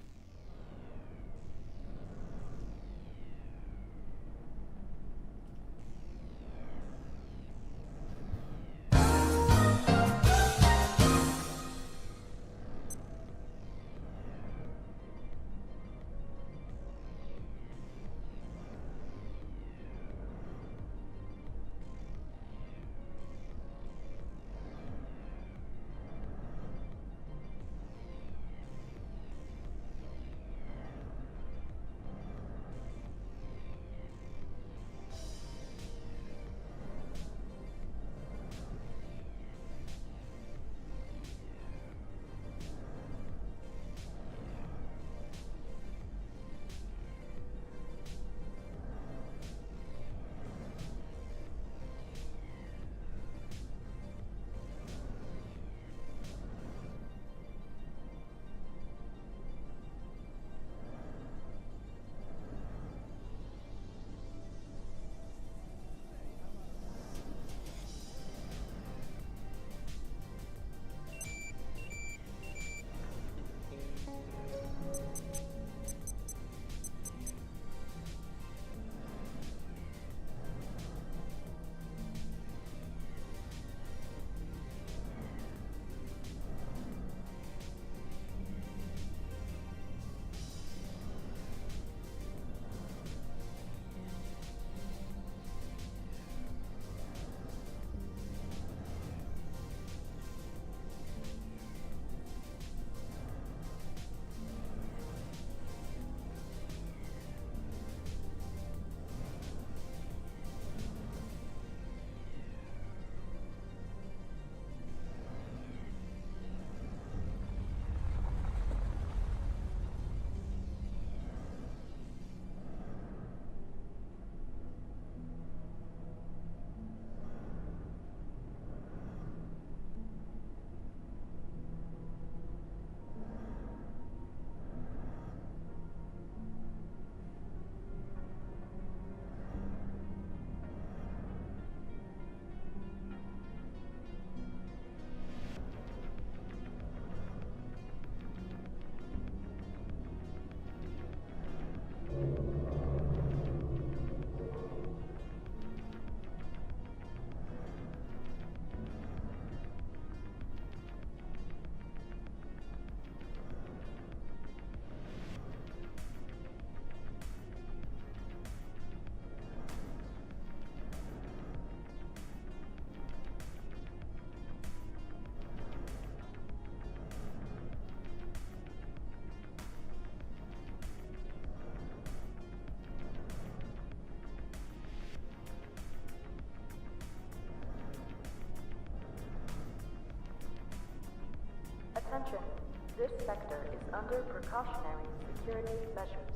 sector is under precautionary security measures.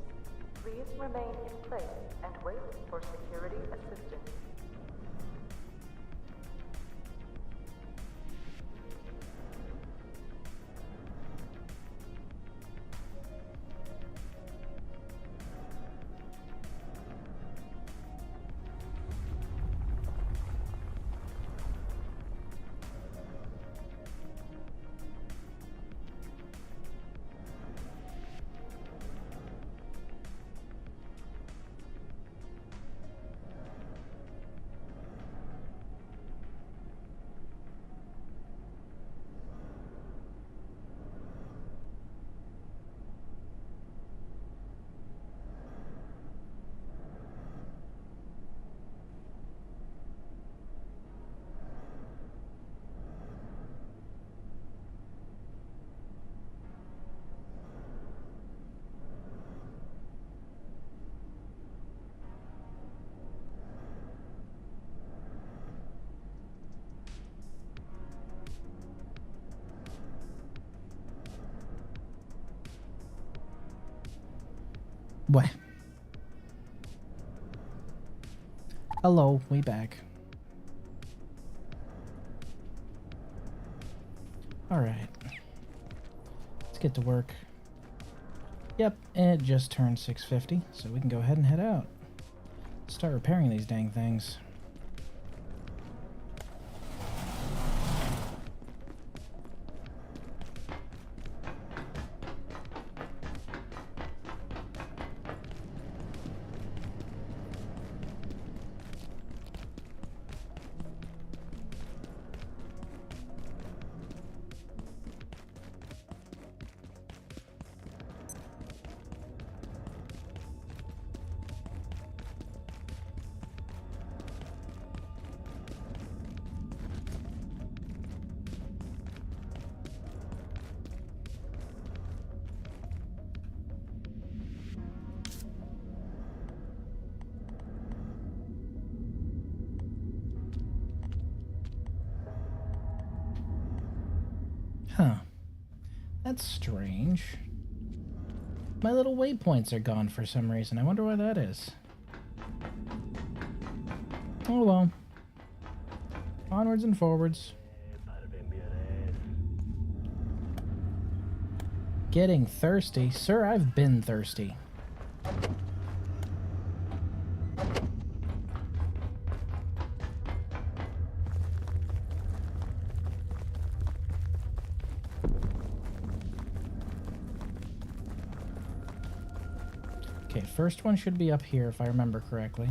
Please remain in place and wait for security assistance. What? Hello, we back. Alright. Let's get to work. Yep, it just turned 6:50, so we can go ahead and head out. Start repairing these dang things. Huh. That's strange. My little waypoints are gone for some reason. I wonder why that is. Oh well. Onwards and forwards. Getting thirsty? Sir, I've been thirsty. Okay, first one should be up here if I remember correctly.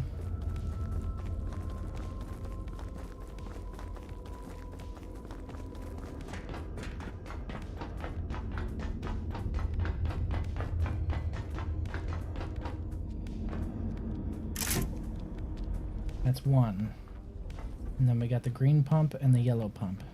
That's one. And then we got the green pump and the yellow pump.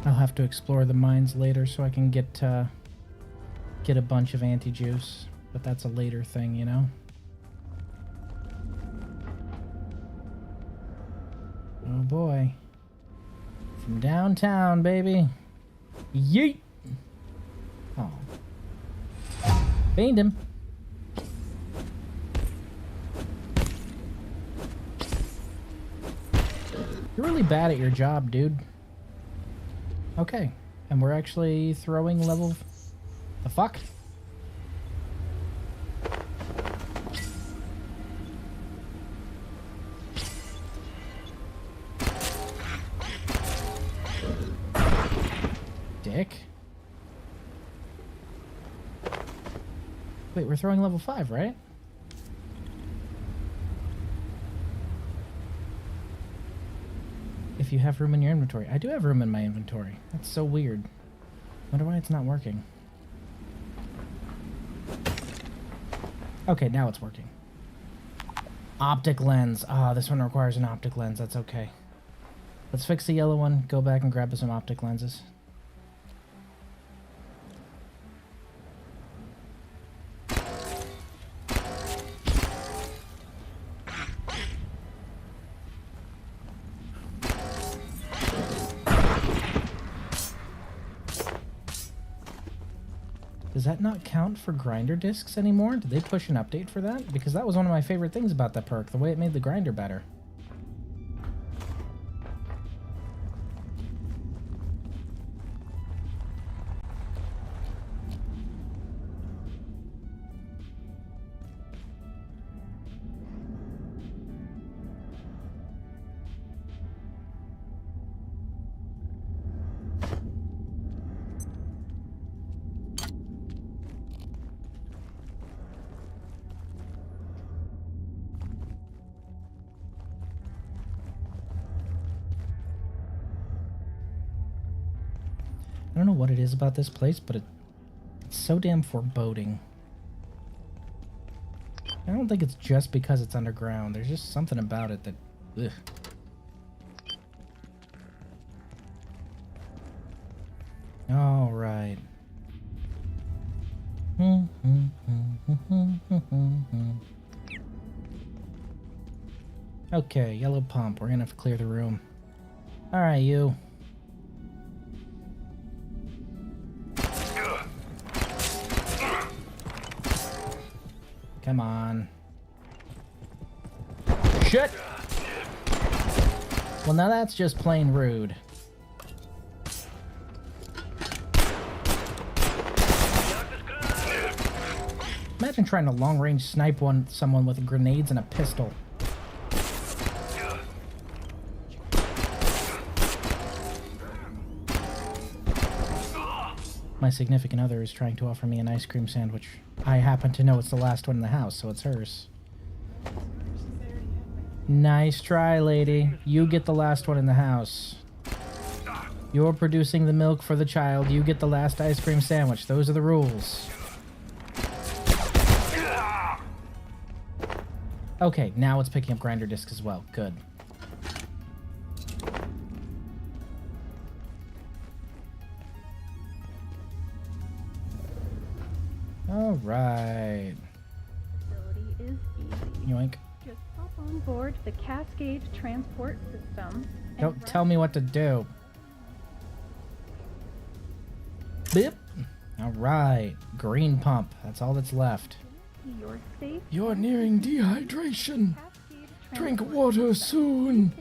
I'll have to explore the mines later so I can get a bunch of anti-juice, but that's a later thing, you know? Oh boy. From downtown, baby. Yeet! Oh. Banged him. You're really bad at your job, dude. Okay, and we're actually throwing level... The fuck? Dick. Wait, we're throwing level 5, right? if you have room in your inventory. I do have room in my inventory. That's so weird. Wonder why it's not working. Okay, now it's working. Optic lens. Ah, this one requires an optic lens. That's okay. Let's fix the yellow one. Go back and grab some optic lenses. Does that not count for grinder discs anymore? Did they push an update for that? Because that was one of my favorite things about that perk, the way it made the grinder better. I don't know what it is about this place, but it's so damn foreboding. I don't think it's just because it's underground. There's just something about it that... Ugh. All right. Okay, yellow pump. We're gonna have to clear the room. All right, you. Come on. Shit! Well, now that's just plain rude. Imagine trying to long-range snipe someone with grenades and a pistol. My significant other is trying to offer me an ice cream sandwich. I happen to know it's the last one in the house, so it's hers. Nice try, lady. You get the last one in the house. You're producing the milk for the child. You get the last ice cream sandwich. Those are the rules. Okay, now it's picking up grinder discs as well. Good. All right. Facility is easy. Yoink. Just hop on board the Cascade transport system. Don't tell me what to do. Bip. All right. Green pump. That's all that's left. You're safe. You're nearing dehydration. Drink water soon.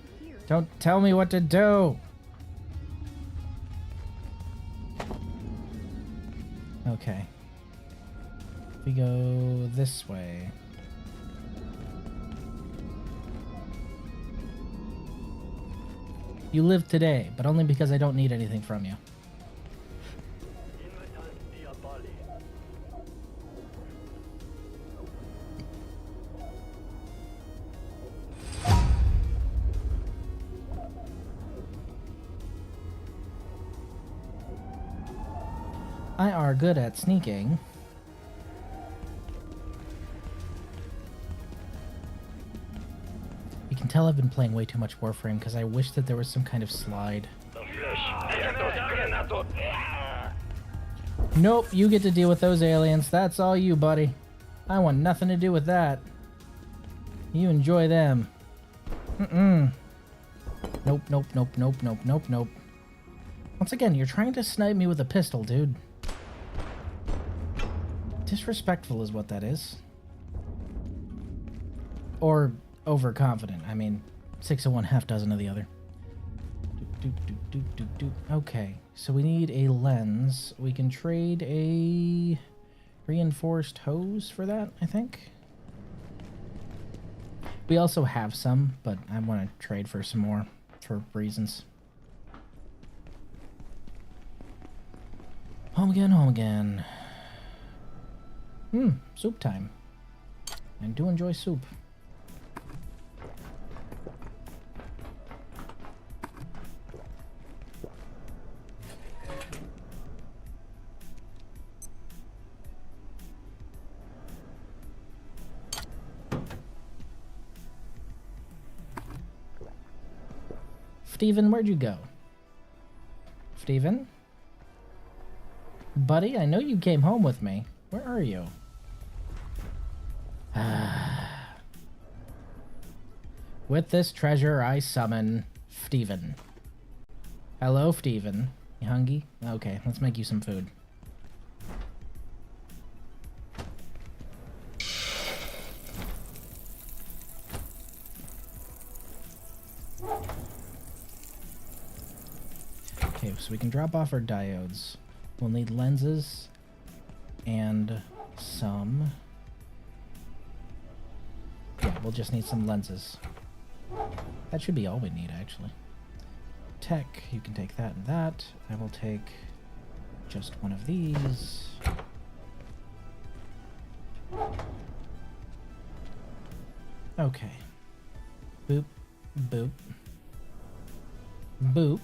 Don't tell me what to do. Okay. We go this way. You live today, but only because I don't need anything from you. I are good at sneaking. You can tell I've been playing way too much Warframe because I wish that there was some kind of slide. Nope, you get to deal with those aliens. That's all you, buddy. I want nothing to do with that. You enjoy them. Mm-mm. Nope, nope, nope, nope, nope, nope, nope. Once again, you're trying to snipe me with a pistol, dude. Disrespectful is what that is. Or overconfident. I mean, 6 of one, half dozen of the other. Okay, so we need a lens. We can trade a reinforced hose for that, I think. We also have some, but I want to trade for some more for reasons. Home again, home again. Soup time. I do enjoy soup. Steven, where'd you go? Steven? Buddy, I know you came home with me. Where are you? With this treasure, I summon Steven. Hello, Steven. You hungry? Okay, let's make you some food. Okay, so we can drop off our diodes. We'll need lenses and some... Yeah, we'll just need some lenses. That should be all we need, actually. Tech, you can take that and that. I will take just one of these. Okay. Boop, boop. Boop,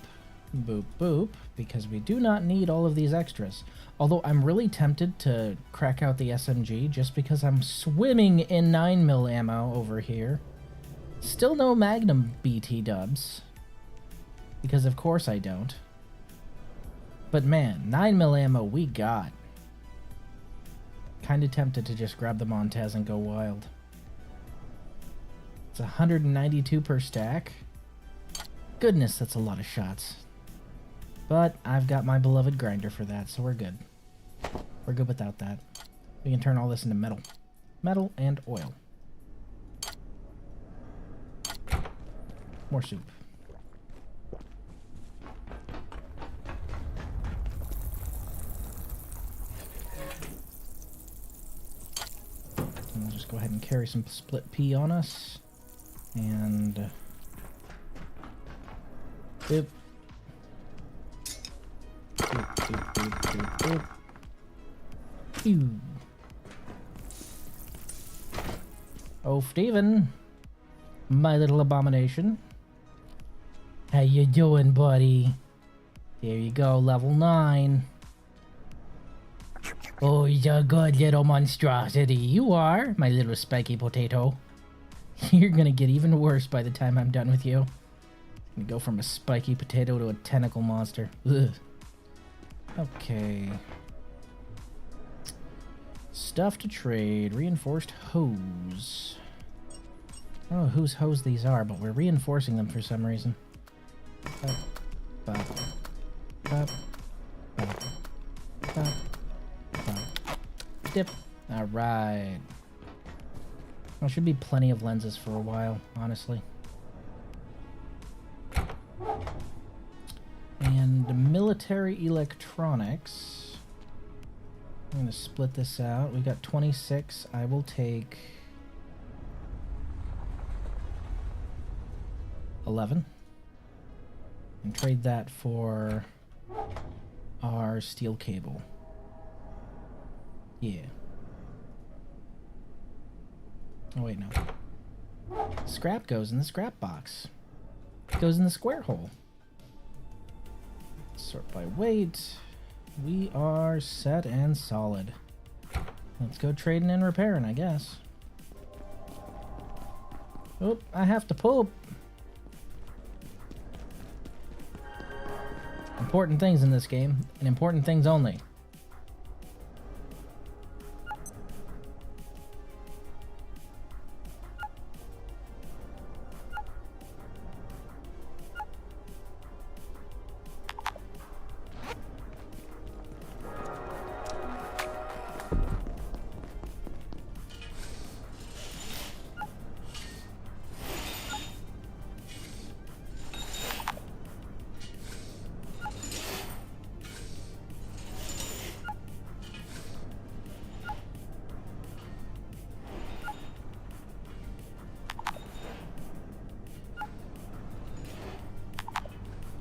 boop, boop, because we do not need all of these extras. Although I'm really tempted to crack out the SMG just because I'm swimming in 9mm ammo over here. Still no Magnum BT dubs. Because of course I don't. But man, 9mm ammo we got. Kinda tempted to just grab the Montez and go wild. It's 192 per stack. Goodness, that's a lot of shots. But I've got my beloved grinder for that, so we're good. We're good without that. We can turn all this into metal. Metal and oil. More soup. And we'll just go ahead and carry some split pea on us. And... Boop. Boop, boop, boop, boop, boop. Pew. Oh, Steven. My little abomination. How you doing, buddy? There you go, level 9. Oh, you're a good little monstrosity. You are, my little spiky potato. You're gonna get even worse by the time I'm done with you. I'm gonna go from a spiky potato to a tentacle monster. Ugh. Okay. Stuff to trade. Reinforced hose. I don't know whose hose these are, but we're reinforcing them for some reason. Bop, bop, bop, bop, bop, bop. Dip. Alright. There should be plenty of lenses for a while, honestly. And military electronics. I'm going to split this out. We got 26. I will take 11 and trade that for our steel cable. Yeah. Oh wait, no. Scrap goes in the scrap box. It goes in the square hole. Sort by weight. We are set and solid. Let's go trading and repairing, I guess. Oop, I have to poop. Important things in this game, and important things only.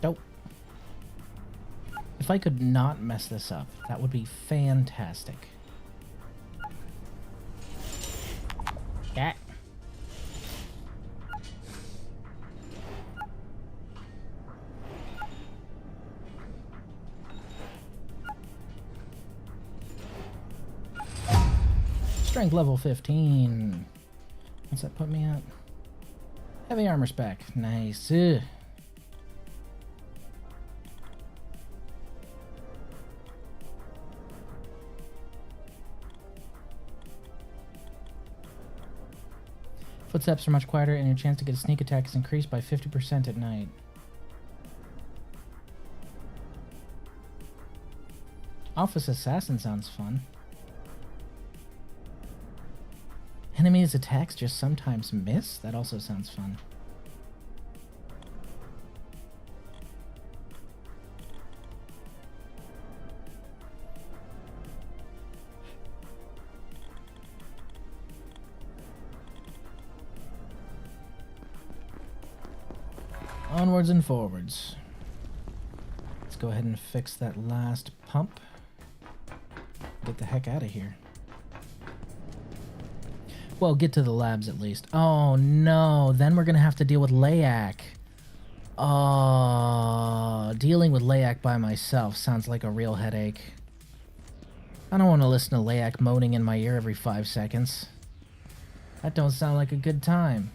Nope. If I could not mess this up, that would be fantastic. Yeah. Strength level 15. What's that put me at? Heavy armor spec. Nice. Ugh. Footsteps are much quieter, and your chance to get a sneak attack is increased by 50% at night. Office Assassin sounds fun. Enemies' attacks just sometimes miss? That also sounds fun. Onwards and forwards. Let's go ahead and fix that last pump. Get the heck out of here. Well, get to the labs at least. Oh no, then we're gonna have to deal with Layak. Oh, dealing with Layak by myself sounds like a real headache. I don't want to listen to Layak moaning in my ear every 5 seconds. That don't sound like a good time.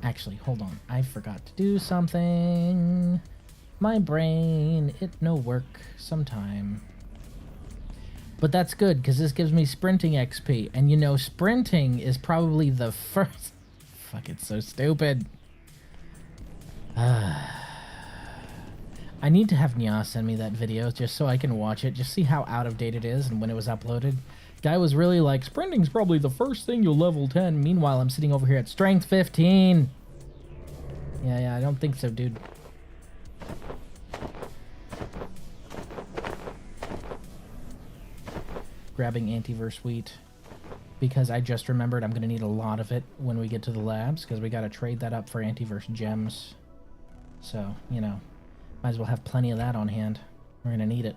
Actually, hold on. I forgot to do something. My brain, it no work sometime. But that's good, because this gives me sprinting XP. And you know, sprinting is probably the first... Fuck, it's so stupid. I need to have Nya send me that video just so I can watch it. Just see how out of date it is and when it was uploaded. Guy was really like, sprinting's probably the first thing you'll level 10. Meanwhile, I'm sitting over here at strength 15. Yeah, I don't think so, dude. Grabbing antiverse wheat because I just remembered I'm going to need a lot of it when we get to the labs because we got to trade that up for antiverse gems. So, you know, might as well have plenty of that on hand. We're going to need it.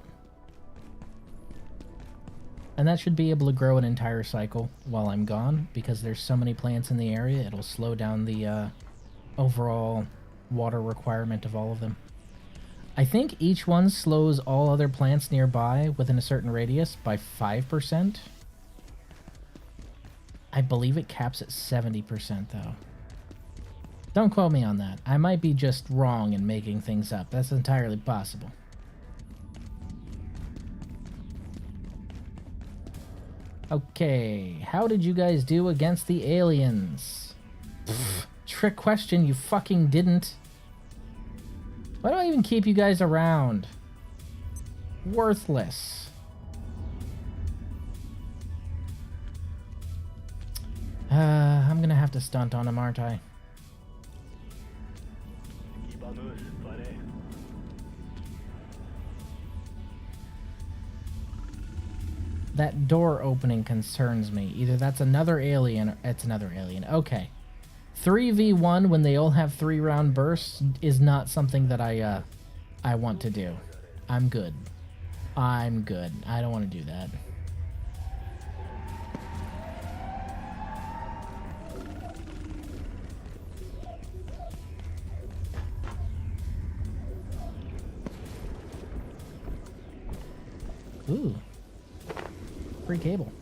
And that should be able to grow an entire cycle while I'm gone because there's so many plants in the area, it'll slow down the overall water requirement of all of them. I think each one slows all other plants nearby within a certain radius by 5%. I believe it caps at 70% though. Don't quote me on that. I might be just wrong in making things up. That's entirely possible. Okay, how did you guys do against the aliens? Pfft, trick question, you fucking didn't. Why do I even keep you guys around? Worthless. I'm gonna have to stunt on him, aren't I? That door opening concerns me. Either that's another alien or it's another alien. Okay. 3v1 when they all have 3-round bursts is not something that I want to do. I'm good. I'm good. I don't want to do that. Ooh. Free cable.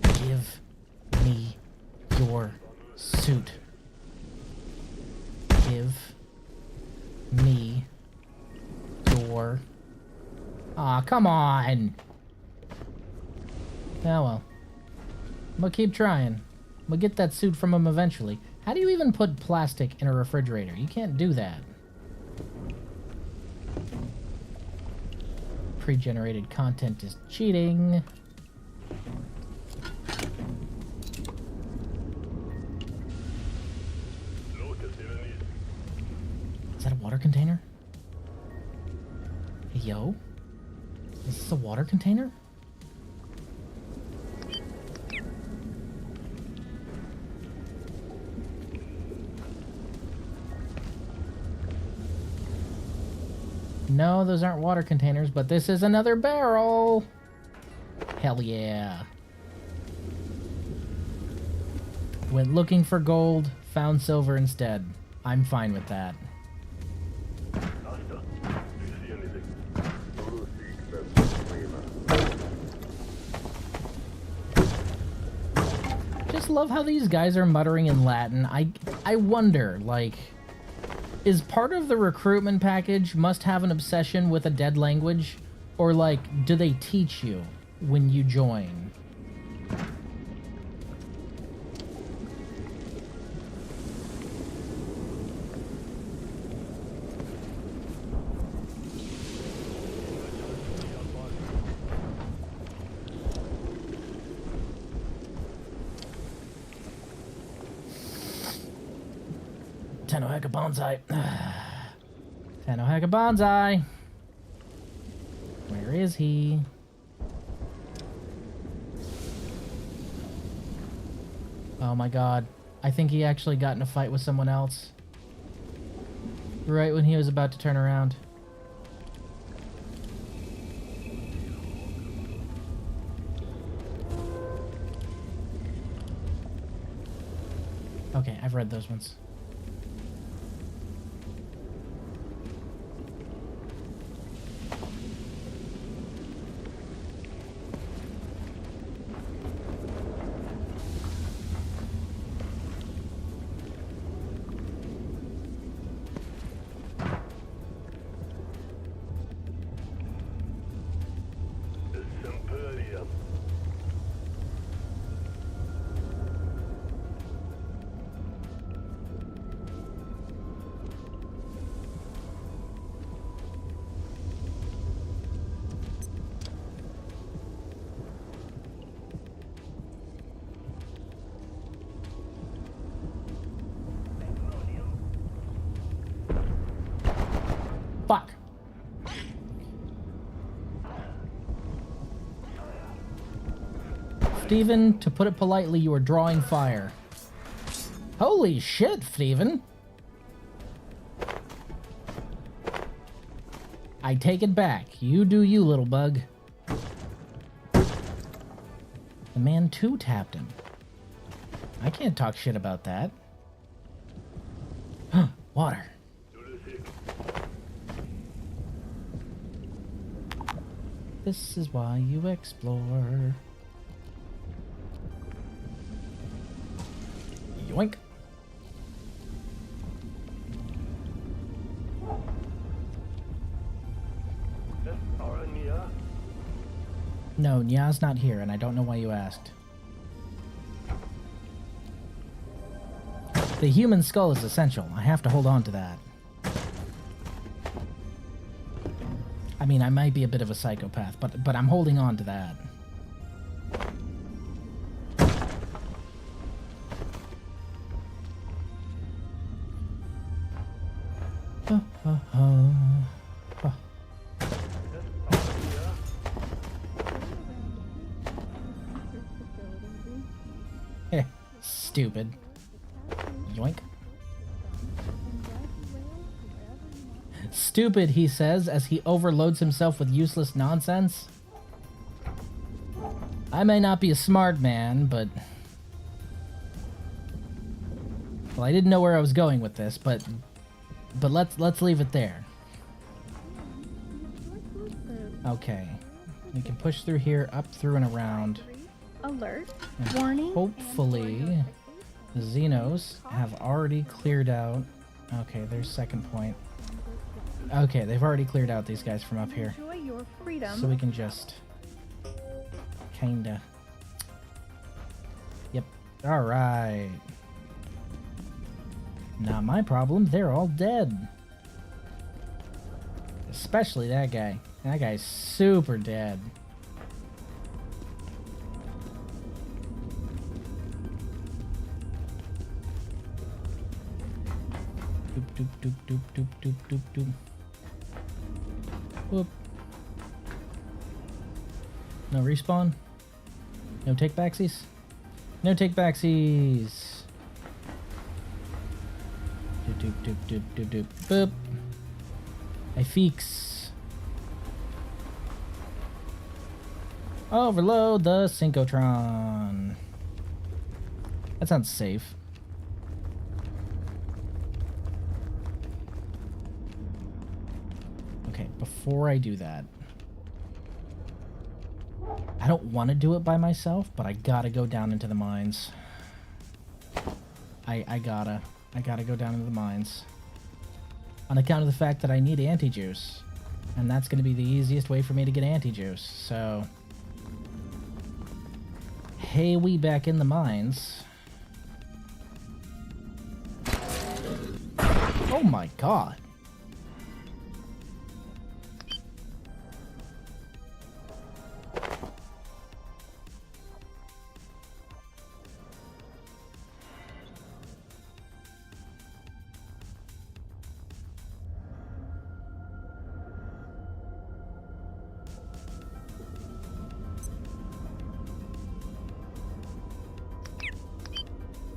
Give me your suit. Give me your... Aw, come on! Oh well. I'm gonna keep trying. We'll get that suit from him eventually. How do you even put plastic in a refrigerator? You can't do that. Pre-generated content is cheating. Is that a water container? Hey, yo? Is this a water container? No, those aren't water containers, but this is another barrel. Hell yeah. Went looking for gold, found silver instead. I'm fine with that. just love how these guys are muttering in Latin. I wonder, like, is part of the recruitment package must have an obsession with a dead language? Or, like, do they teach you when you join? Tenohaka Bonsai. Tenohaka Bonsai. Where is he? Oh my god. I think he actually got in a fight with someone else. Right when he was about to turn around. Okay, I've read those ones. Fuck. Steven, to put it politely, you are drawing fire. Holy shit, Steven. I take it back. You do you, little bug. The man too tapped him. I can't talk shit about that. Water. This is why you explore. Yoink. No, Nya's not here, and I don't know why you asked. The human skull is essential. I have to hold on to that. I mean, I might be a bit of a psychopath, but I'm holding on to that. Stupid. Yoink. Stupid, he says, as he overloads himself with useless nonsense. I may not be a smart man, but... Well, I didn't know where I was going with this, but let's leave it there. Okay. We can push through here, up, through, and around. Alert. And Warning. hopefully, the xenos have already cleared out... Okay, there's second point. Okay, they've already cleared out these guys from up here. Enjoy your freedom. So we can just... Kinda... Yep. Alright. Not my problem. They're all dead. Especially that guy. That guy's super dead. Doop doop doop doop doop doop doop doop. Whoop. No respawn? No take backsies? No take backsies! Doop doop doop doop doop doop. Boop. I feeks. Overload the synchrotron. That sounds safe. Okay, before I do that, I don't want to do it by myself, but I gotta go down into the mines. I gotta go down into the mines. On account of the fact that I need anti-juice. And that's gonna be the easiest way for me to get anti-juice, so... Hey, we back in the mines. Oh my god.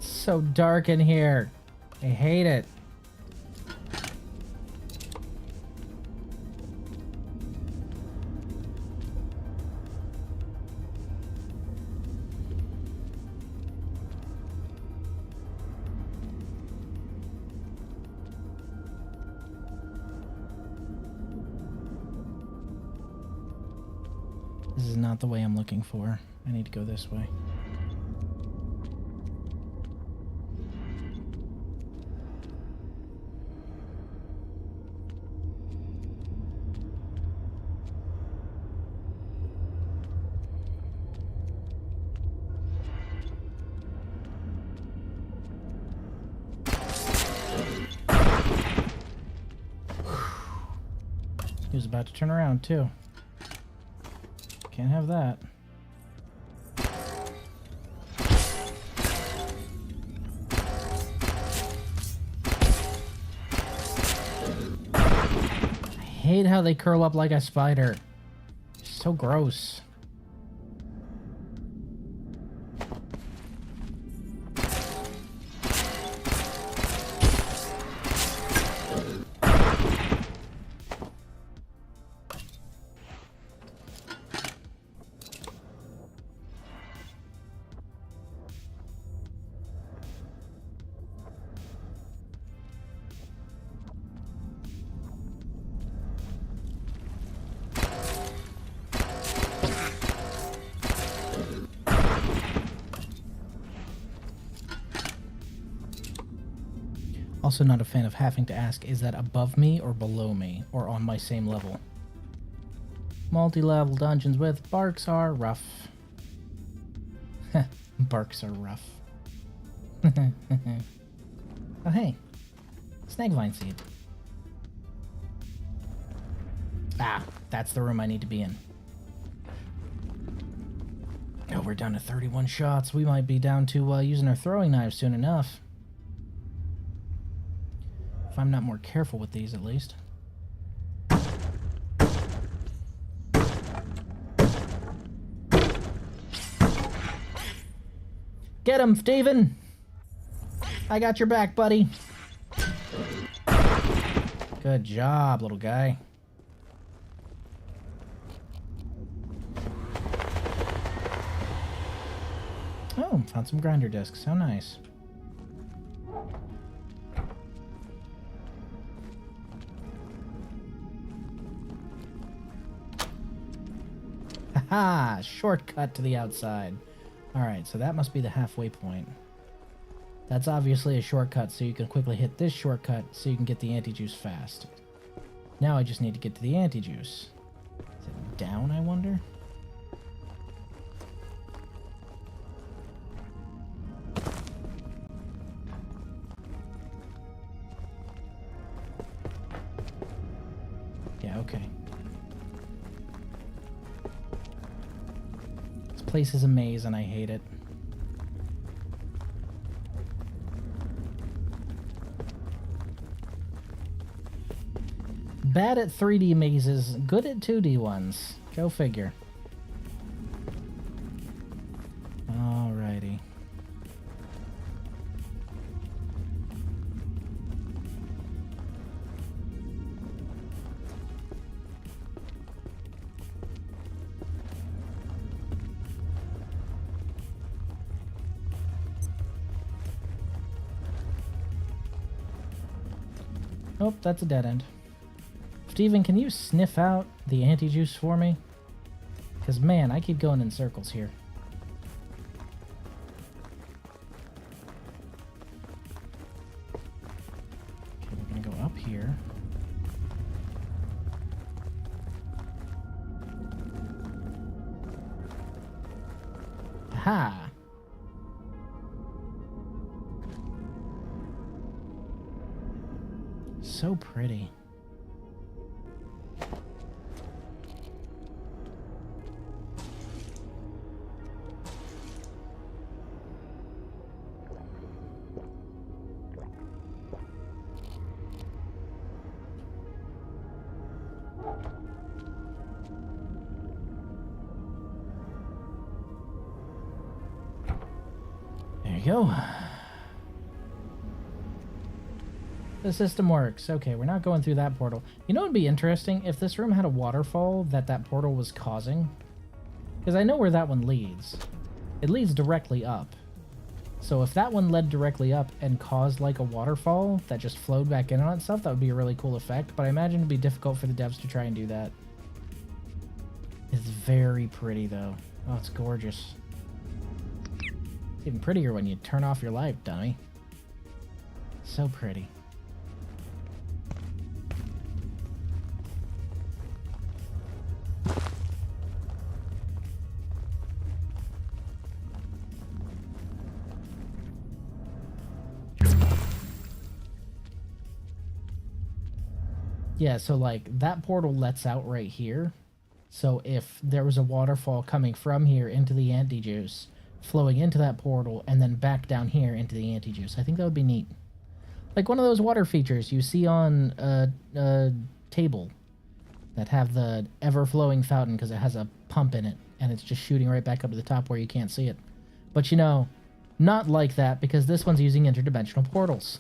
So dark in here. I hate it. This is not the way I'm looking for. I need to go this way. He was about to turn around, too. Can't have that. I hate how they curl up like a spider. So gross. Also not a fan of having to ask, is that above me or below me, or on my same level? Multi-level dungeons with barks are rough. Barks are rough. Oh hey, snagvine seed. Ah, that's the room I need to be in. Oh, we're down to 31 shots. We might be down to using our throwing knives soon enough. If I'm not more careful with these, at least. Get him, Steven! I got your back, buddy. Good job, little guy. Oh, found some grinder discs. How nice. Haha! Shortcut to the outside. Alright, so that must be the halfway point. That's obviously a shortcut, so you can quickly hit this shortcut so you can get the anti-juice fast. Now I just need to get to the anti-juice. Is it down, I wonder? Yeah, okay. This place is a maze and I hate it. Bad at 3D mazes, good at 2D ones. Go figure. Alrighty. Oh, that's a dead end. Steven, can you sniff out the anti-juice for me? Because, man, I keep going in circles here. Aha! So pretty. There you go. The system works. Okay, we're not going through that portal. You know what would be interesting? If this room had a waterfall that portal was causing. Because I know where that one leads. It leads directly up. So if that one led directly up and caused like a waterfall that just flowed back in on itself, that would be a really cool effect. But I imagine it'd be difficult for the devs to try and do that. It's very pretty though. Oh, it's gorgeous. It's even prettier when you turn off your light, dummy. So pretty. Yeah, so like that portal lets out right here. So if there was a waterfall coming from here into the anti-juice, flowing into that portal, and then back down here into the anti-juice, I think that would be neat. Like one of those water features you see on a table that have the ever-flowing fountain because it has a pump in it, and it's just shooting right back up to the top where you can't see it. But you know, not like that because this one's using interdimensional portals,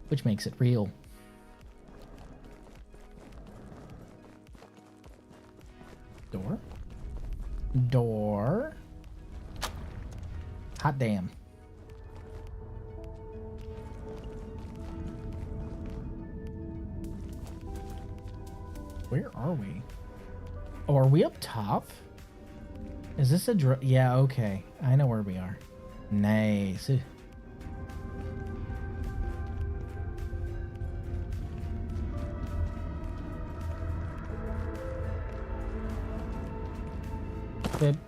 which makes it real. Door? Door? Hot damn. Where are we? Oh, are we up top? Is this a yeah, okay. I know where we are. Nice. Bib.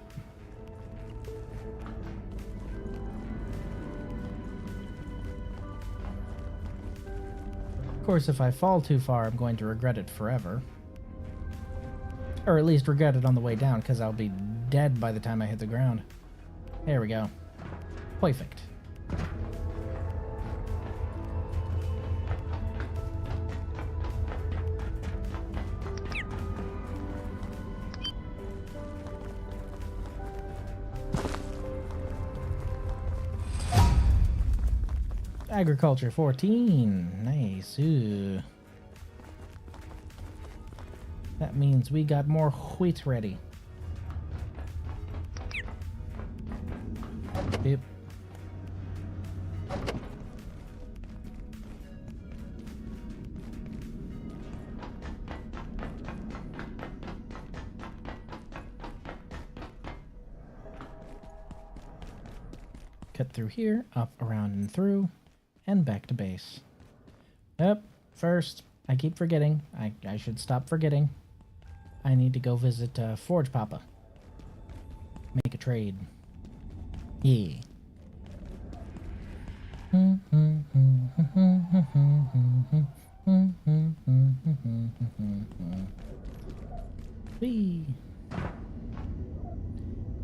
Of course, if I fall too far, I'm going to regret it forever. Or at least regret it on the way down, because I'll be dead by the time I hit the ground. There we go. Perfect. Agriculture 14. Nice. Ooh. That means we got more wheat ready. Yep. Cut through here, up, around, and through. And back to base. Yep, first, I keep forgetting. I should stop forgetting. I need to go visit Forge Papa. Make a trade. Yeah. Whee.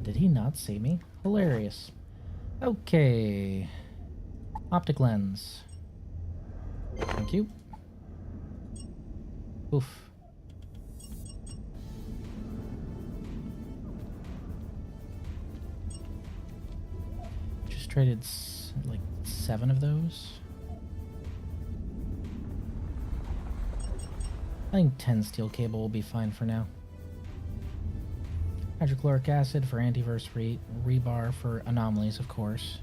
Did he not see me? Hilarious. Okay. Optic lens. Thank you. Oof. Just traded like 7 of those. I think 10 steel cable will be fine for now. Hydrochloric acid for antivirus rebar for anomalies, of course.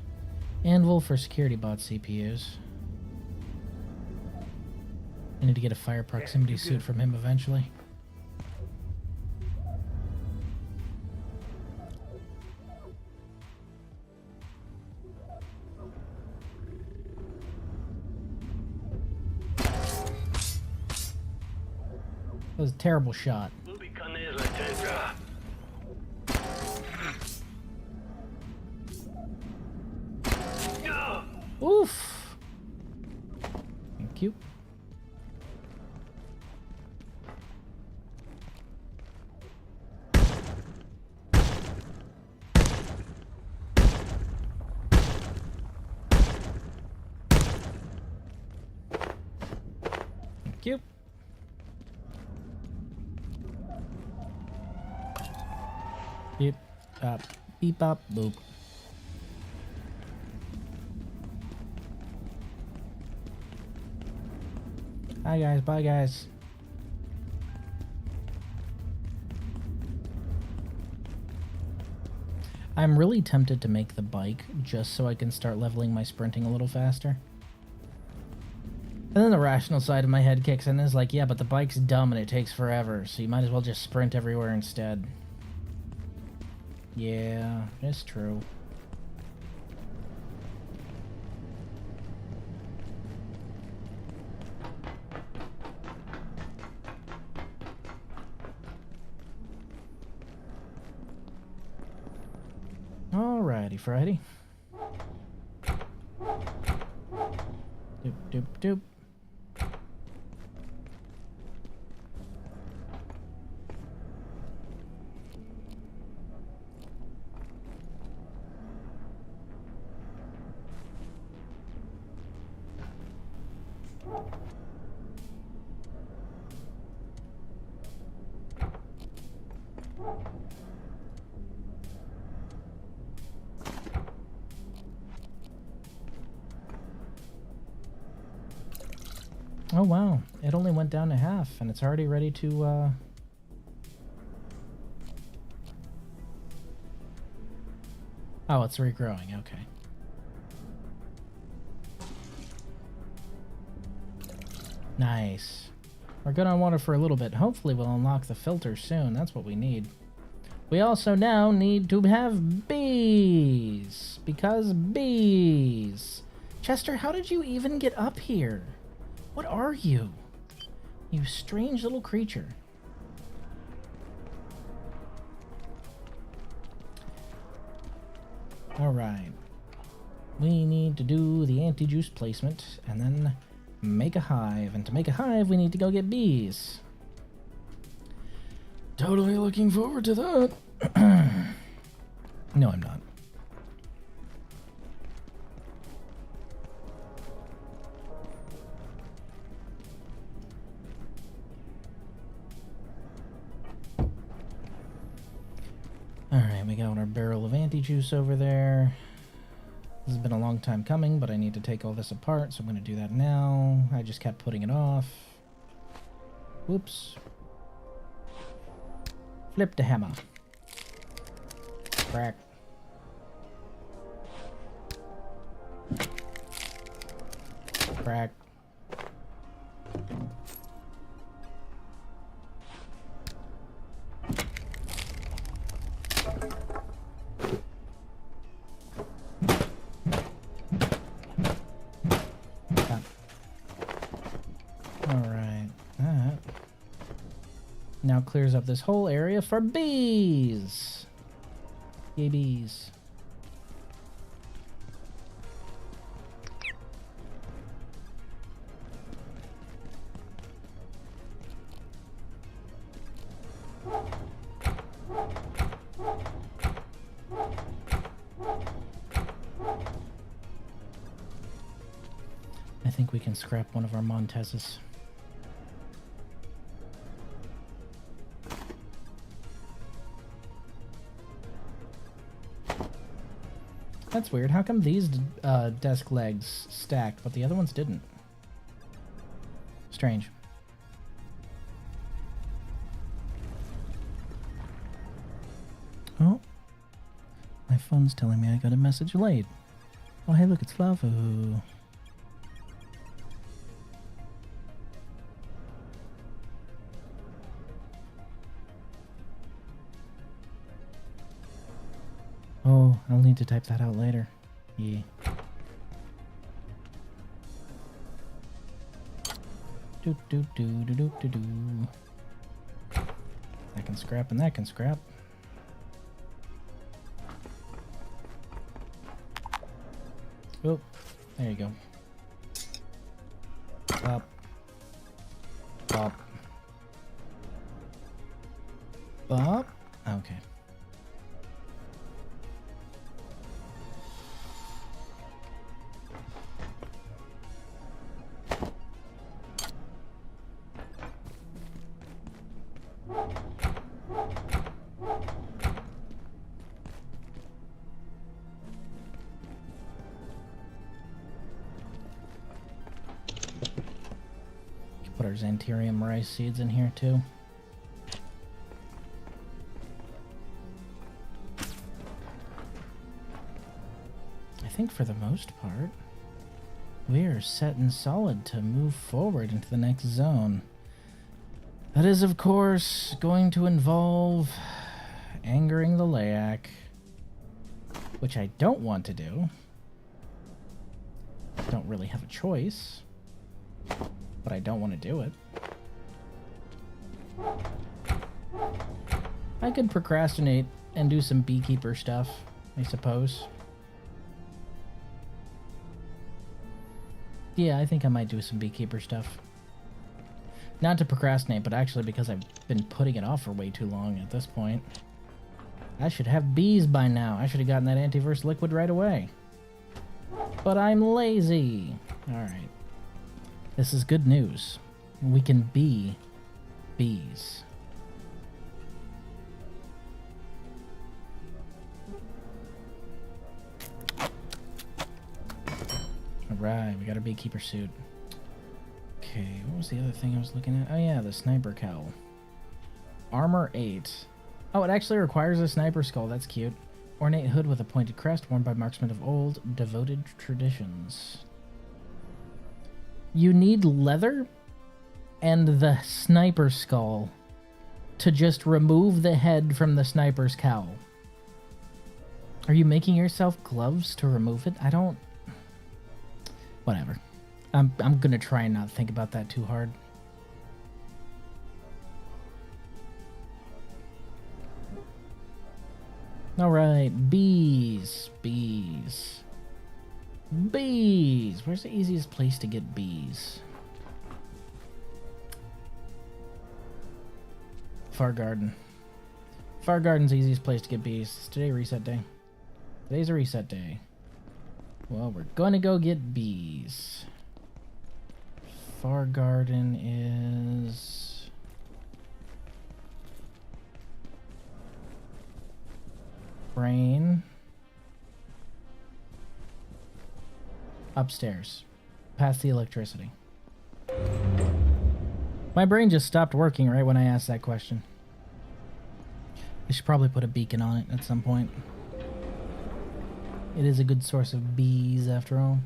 Anvil for security bot CPUs. I need to get a fire proximity suit from him eventually. That was a terrible shot. Oof. Thank you. Thank you. Beep, beep, bop, boop. Hi guys, bye guys. I'm really tempted to make the bike just so I can start leveling my sprinting a little faster. And then the rational side of my head kicks in and is like, yeah, but the bike's dumb and it takes forever, so you might as well just sprint everywhere instead. Yeah, it's true. Alrighty, Friday. Doop, doop, doop. Oh wow, it only went down to half and it's already ready to Oh, it's regrowing, okay. Nice. We're good on water for a little bit. Hopefully we'll unlock the filter soon. That's what we need. We also now need to have bees. Because bees. Chester, how did you even get up here? What are you? You strange little creature. Alright. We need to do the anti-juice placement and then make a hive. And to make a hive, we need to go get bees. Totally looking forward to that. No, I'm not. Alright, we got our barrel of anti-juice over there. This has been a long time coming, but I need to take all this apart, so I'm going to do that now. I just kept putting it off. Whoops. Flip the hammer. Crack. Crack. Alright, that now clears up this whole area for bees. Yay, bees. I think we can scrap one of our Montezes. That's weird. How come these desk legs stacked, but the other ones didn't? Strange. Oh. My phone's telling me I got a message late. Oh, hey, look, it's Flavu. Oh, I'll need to type that out later. Yeah. Do do do do do do do. That can scrap and that can scrap. Oh, There you go. Up. Up. Up. Okay. Put our Xantharium rice seeds in here too. I think for the most part, we are set and solid to move forward into the next zone. That is, of course, going to involve angering the Layak, which I don't want to do. Don't really have a choice, but I don't want to do it. I could procrastinate and do some beekeeper stuff, I suppose. Yeah, I think I might do some beekeeper stuff. Not to procrastinate, but actually because I've been putting it off for way too long at this point. I should have bees by now. I should have gotten that antivirus liquid right away. But I'm lazy. Alright. This is good news. We can be bees. Alright, we got our beekeeper suit. Okay, what was the other thing I was looking at? Oh yeah, the sniper cowl. Armor 8. Oh, it actually requires a sniper skull. That's cute. Ornate hood with a pointed crest worn by marksmen of old, devoted traditions. You need leather and the sniper skull to just remove the head from the sniper's cowl. Are you making yourself gloves to remove it? I don't... Whatever. I'm gonna try and not think about that too hard. Alright, bees. Bees. Bees! Where's the easiest place to get bees? Far Garden. Far Garden's the easiest place to get bees. Is today reset day? Today's a reset day. Well, we're gonna go get bees. Far Garden is... Brain. Upstairs. Past the electricity. My brain just stopped working right when I asked that question. I should probably put a beacon on it at some point. It is a good source of bees, after all.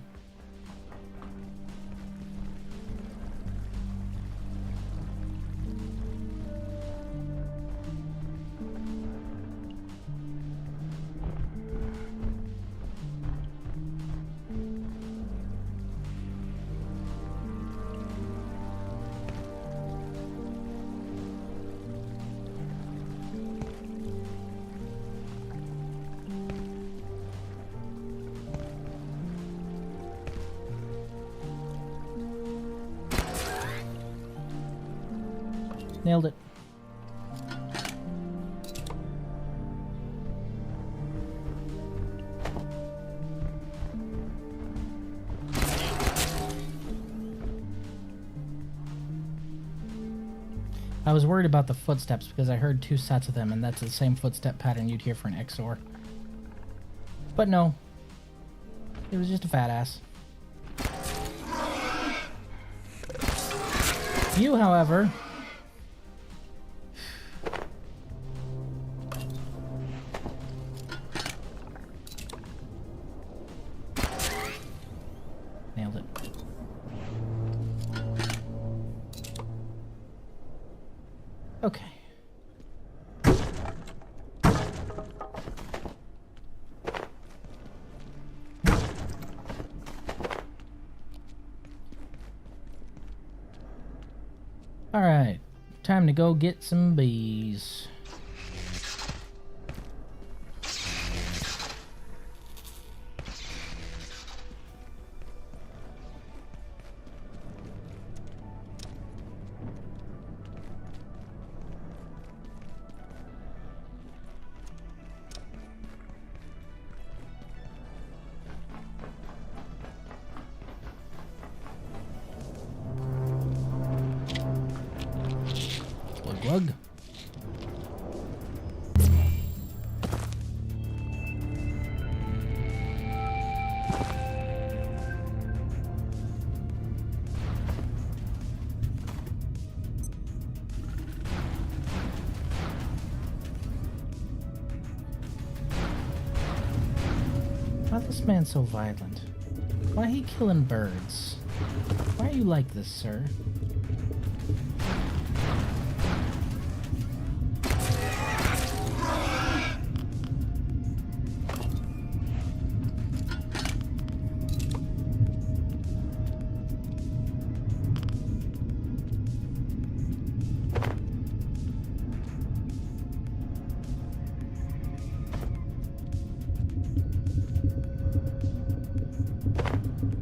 Nailed it. I was worried about the footsteps because I heard 2 sets of them, and that's the same footstep pattern you'd hear for an XOR. But no. It was just a fat ass. You, however... Nailed it. Okay. All right, time to go get some bees. Why this man so violent? Why he killing birds? Why are you like this, sir?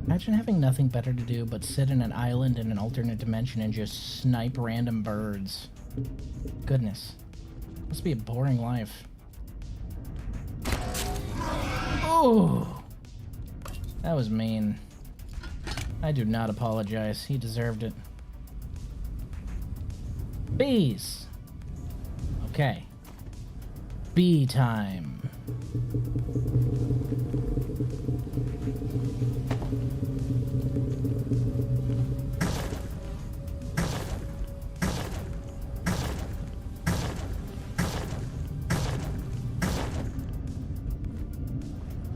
Imagine having nothing better to do but sit in an island in an alternate dimension and just snipe random birds. Goodness. Must be a boring life. Oh! That was mean. I do not apologize. He deserved it. Bees! Okay. Bee time.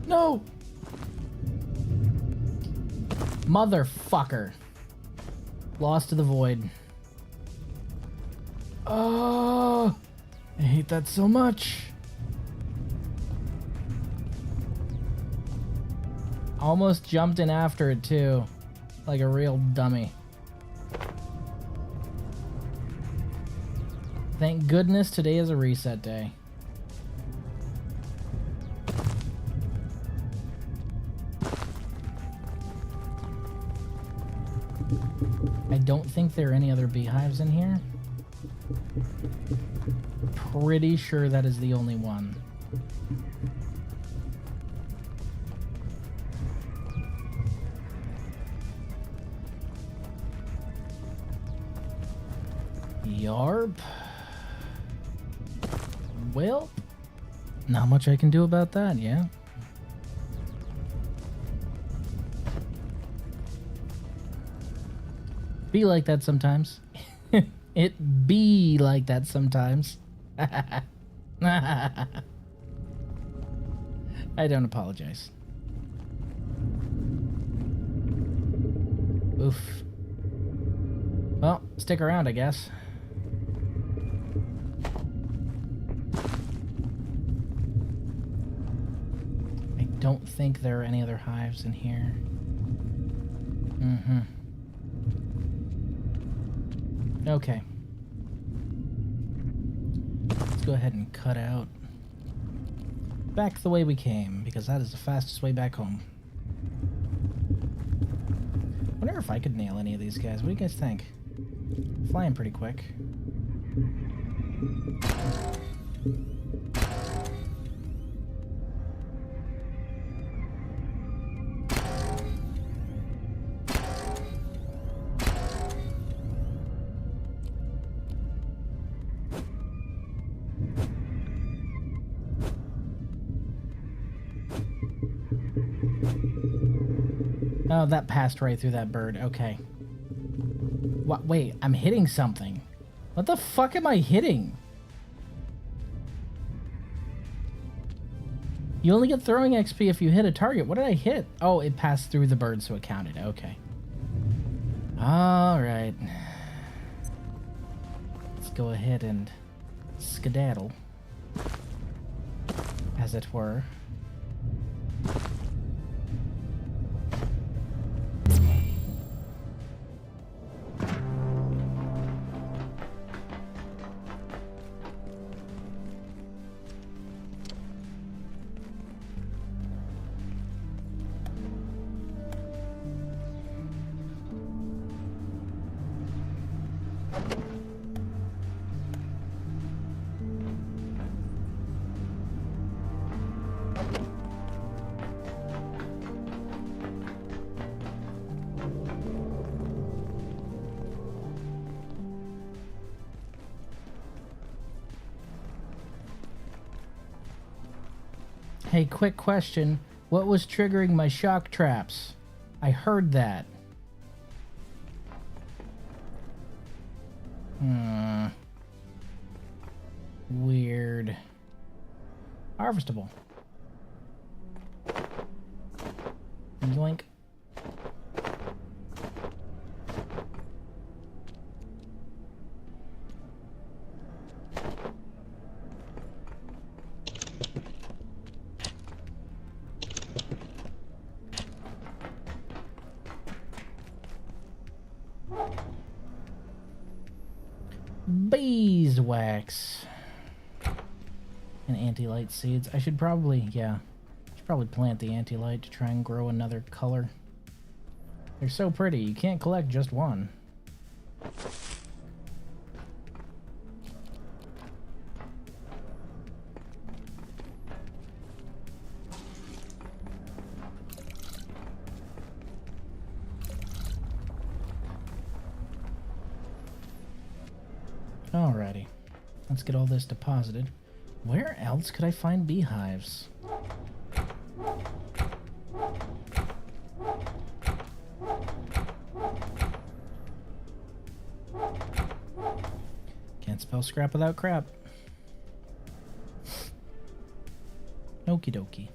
No! Motherfucker. Lost to the void. Oh, I hate that so much. Almost jumped in after it too. Like a real dummy. Thank goodness today is a reset day. I don't think there are any other beehives in here. Pretty sure that is the only one. Yarp. Well, not much I can do about that, yeah. Be like that sometimes. It be like that sometimes. I don't apologize. Oof. Well, stick around, I guess. I don't think there are any other hives in here. Mm-hmm. Okay. Let's go ahead and cut out. Back the way we came, because that is the fastest way back home. Wonder if I could nail any of these guys. What do you guys think? Flying pretty quick. Oh, that passed right through that bird. Okay. What? Wait, I'm hitting something. What the fuck am I hitting? You only get throwing XP if you hit a target. What did I hit? Oh, it passed through the bird, so it counted. Okay. Alright. Let's go ahead and skedaddle, as it were. Hey, quick question. What was triggering my shock traps? I heard that. Weird. Harvestable. Yoink. Beeswax and anti-light seeds. I should probably, plant the anti-light to try and grow another color. They're so pretty, you can't collect just one. Alrighty, let's get all this deposited. Where else could I find beehives? Can't spell scrap without crap. Okie dokie.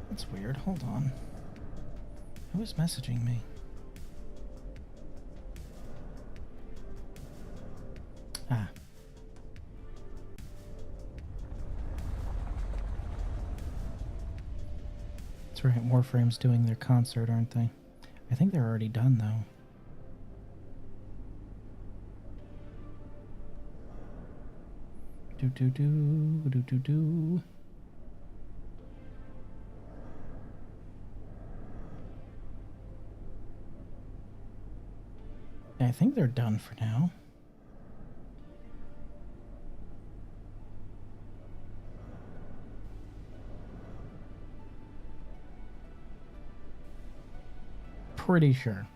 That's weird. Hold on. Who is messaging me? Ah. That's right. Warframe's doing their concert, aren't they? I think they're already done, though. Do. I think they're done for now. Pretty sure.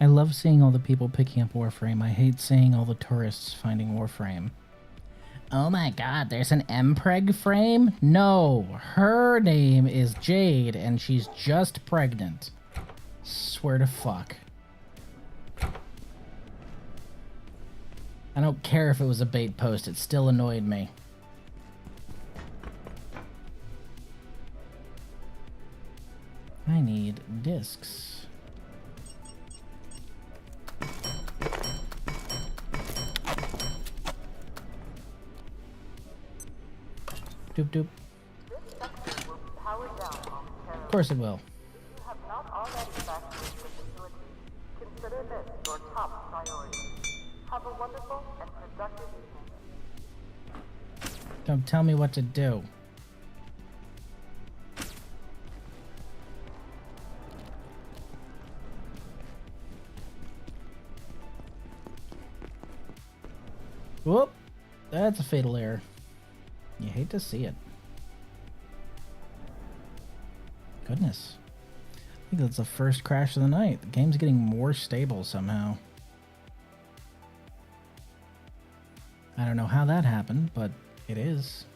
I love seeing all the people picking up Warframe. I hate seeing all the tourists finding Warframe. Oh my god, there's an Mpreg frame? No, her name is Jade and she's just pregnant. Swear to fuck. I don't care if it was a bait post, it still annoyed me. I need discs. Doop doop. Of course it will. Consider this your top priority. Have a wonderful and productive evening. Don't tell me what to do. Whoop! That's a fatal error. You hate to see it. Goodness. I think that's the first crash of the night. The game's getting more stable somehow. I don't know how that happened, but it is.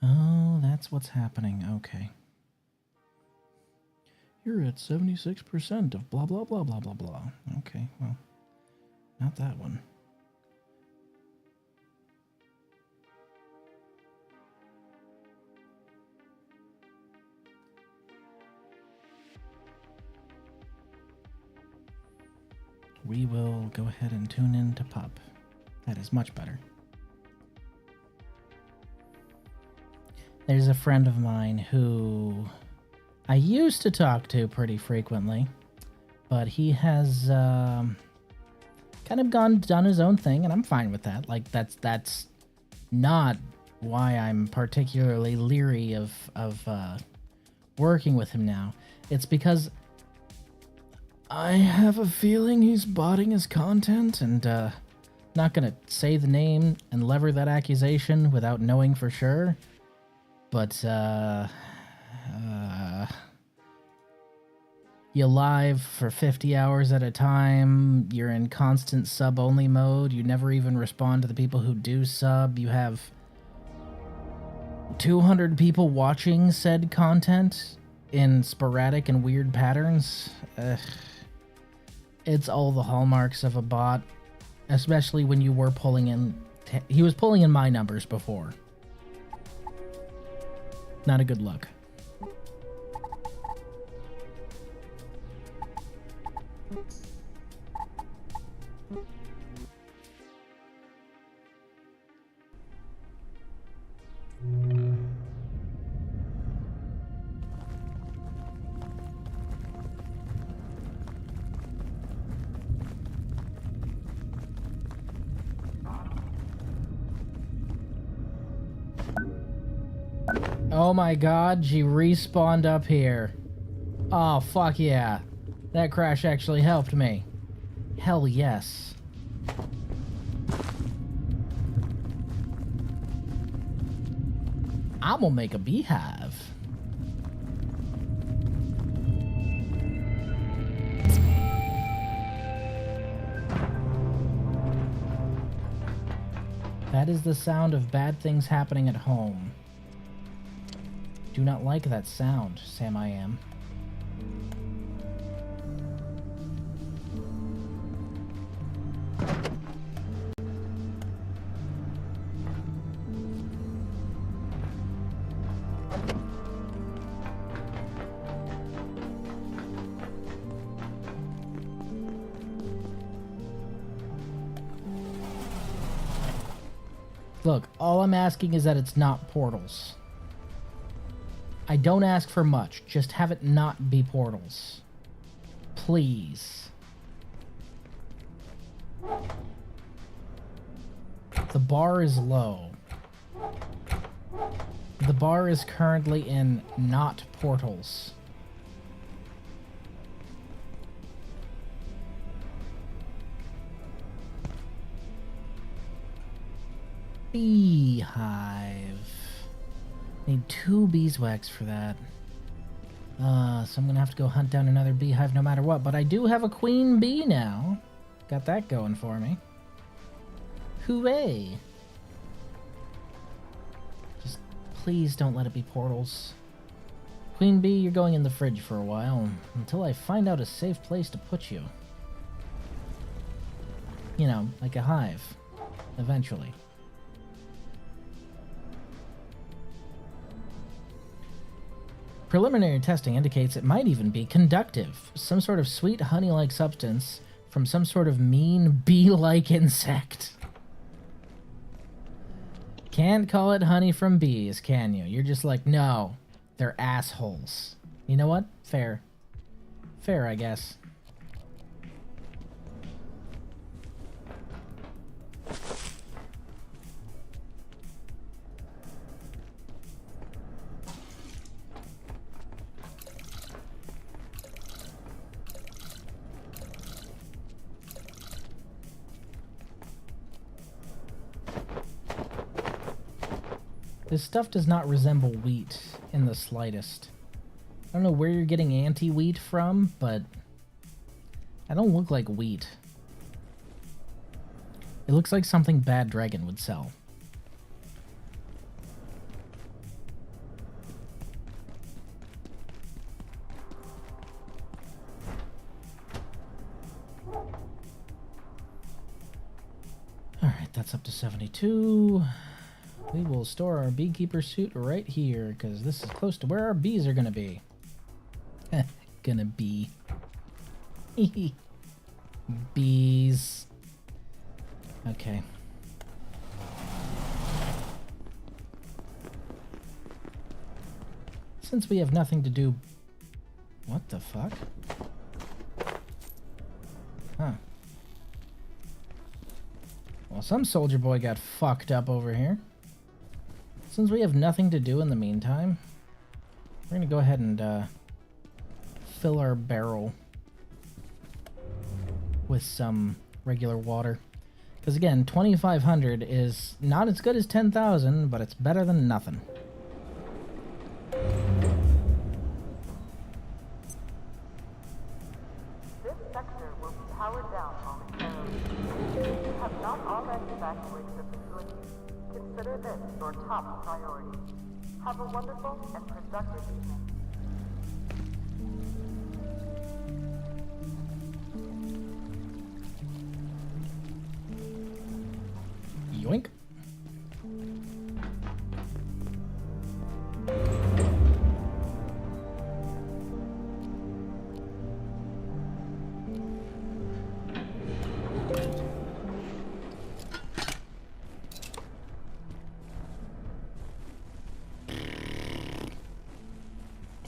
Oh, that's what's happening. Okay. You're at 76% of blah, blah, blah, blah, blah, blah. Okay, well, not that one. We will go ahead and tune in to Pup. That is much better. There's a friend of mine who I used to talk to pretty frequently, but he has kind of done his own thing, and I'm fine with that. Like, that's not why I'm particularly leery of working with him now. It's because I have a feeling he's botting his content, and not gonna say the name and lever that accusation without knowing for sure. But You live for 50 hours at a time. You're in constant sub-only mode. You never even respond to the people who do sub. You have 200 people watching said content in sporadic and weird patterns. It's all the hallmarks of a bot, especially when you were pulling in... He was pulling in my numbers before. Not a good look. Oh my god, she respawned up here. Oh, fuck yeah. That crash actually helped me. Hell yes. I'm gonna make a beehive. That is the sound of bad things happening at home. Do not like that sound, Sam I am. Look, all I'm asking is that it's not portals. I don't ask for much, just have it not be portals. Please. The bar is low. The bar is currently in not portals. Beehive. Need 2 beeswax for that. So I'm gonna have to go hunt down another beehive no matter what. But I do have a queen bee now. Got that going for me. Hooray! Just please don't let it be portals. Queen bee, you're going in the fridge for a while until I find out a safe place to put you. You know, like a hive. Eventually. Preliminary testing indicates it might even be conductive, some sort of sweet honey-like substance from some sort of mean bee-like insect. Can't call it honey from bees, can you? You're just like, no, they're assholes. You know what? Fair. Fair, I guess. This stuff does not resemble wheat in the slightest. I don't know where you're getting anti-wheat from, but I don't look like wheat. It looks like something Bad Dragon would sell. Alright, that's up to 72. We will store our beekeeper suit right here, because this is close to where our bees are gonna be. Gonna be. Bees. Okay. Since we have nothing to do... What the fuck? Huh. Well, some soldier boy got fucked up over here. Since we have nothing to do in the meantime, we're gonna go ahead and fill our barrel with some regular water. Because again, 2,500 is not as good as 10,000, but it's better than nothing. Consider this your top priority. Have a wonderful and productive evening. Yoink.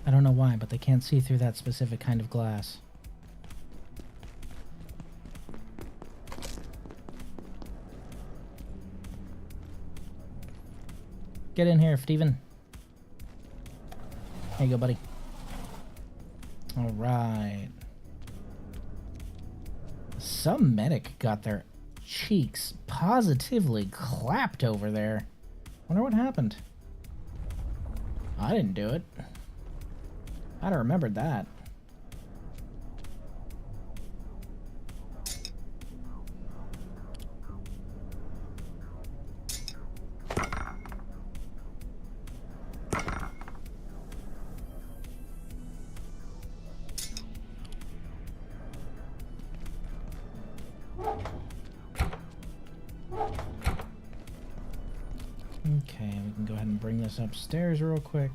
I don't know why, but they can't see through that specific kind of glass. Get in here, Steven. There you go, buddy. Alright. Some medic got their cheeks positively clapped over there. Wonder what happened. I didn't do it. I'd have remembered that. Okay, we can go ahead and bring this upstairs real quick.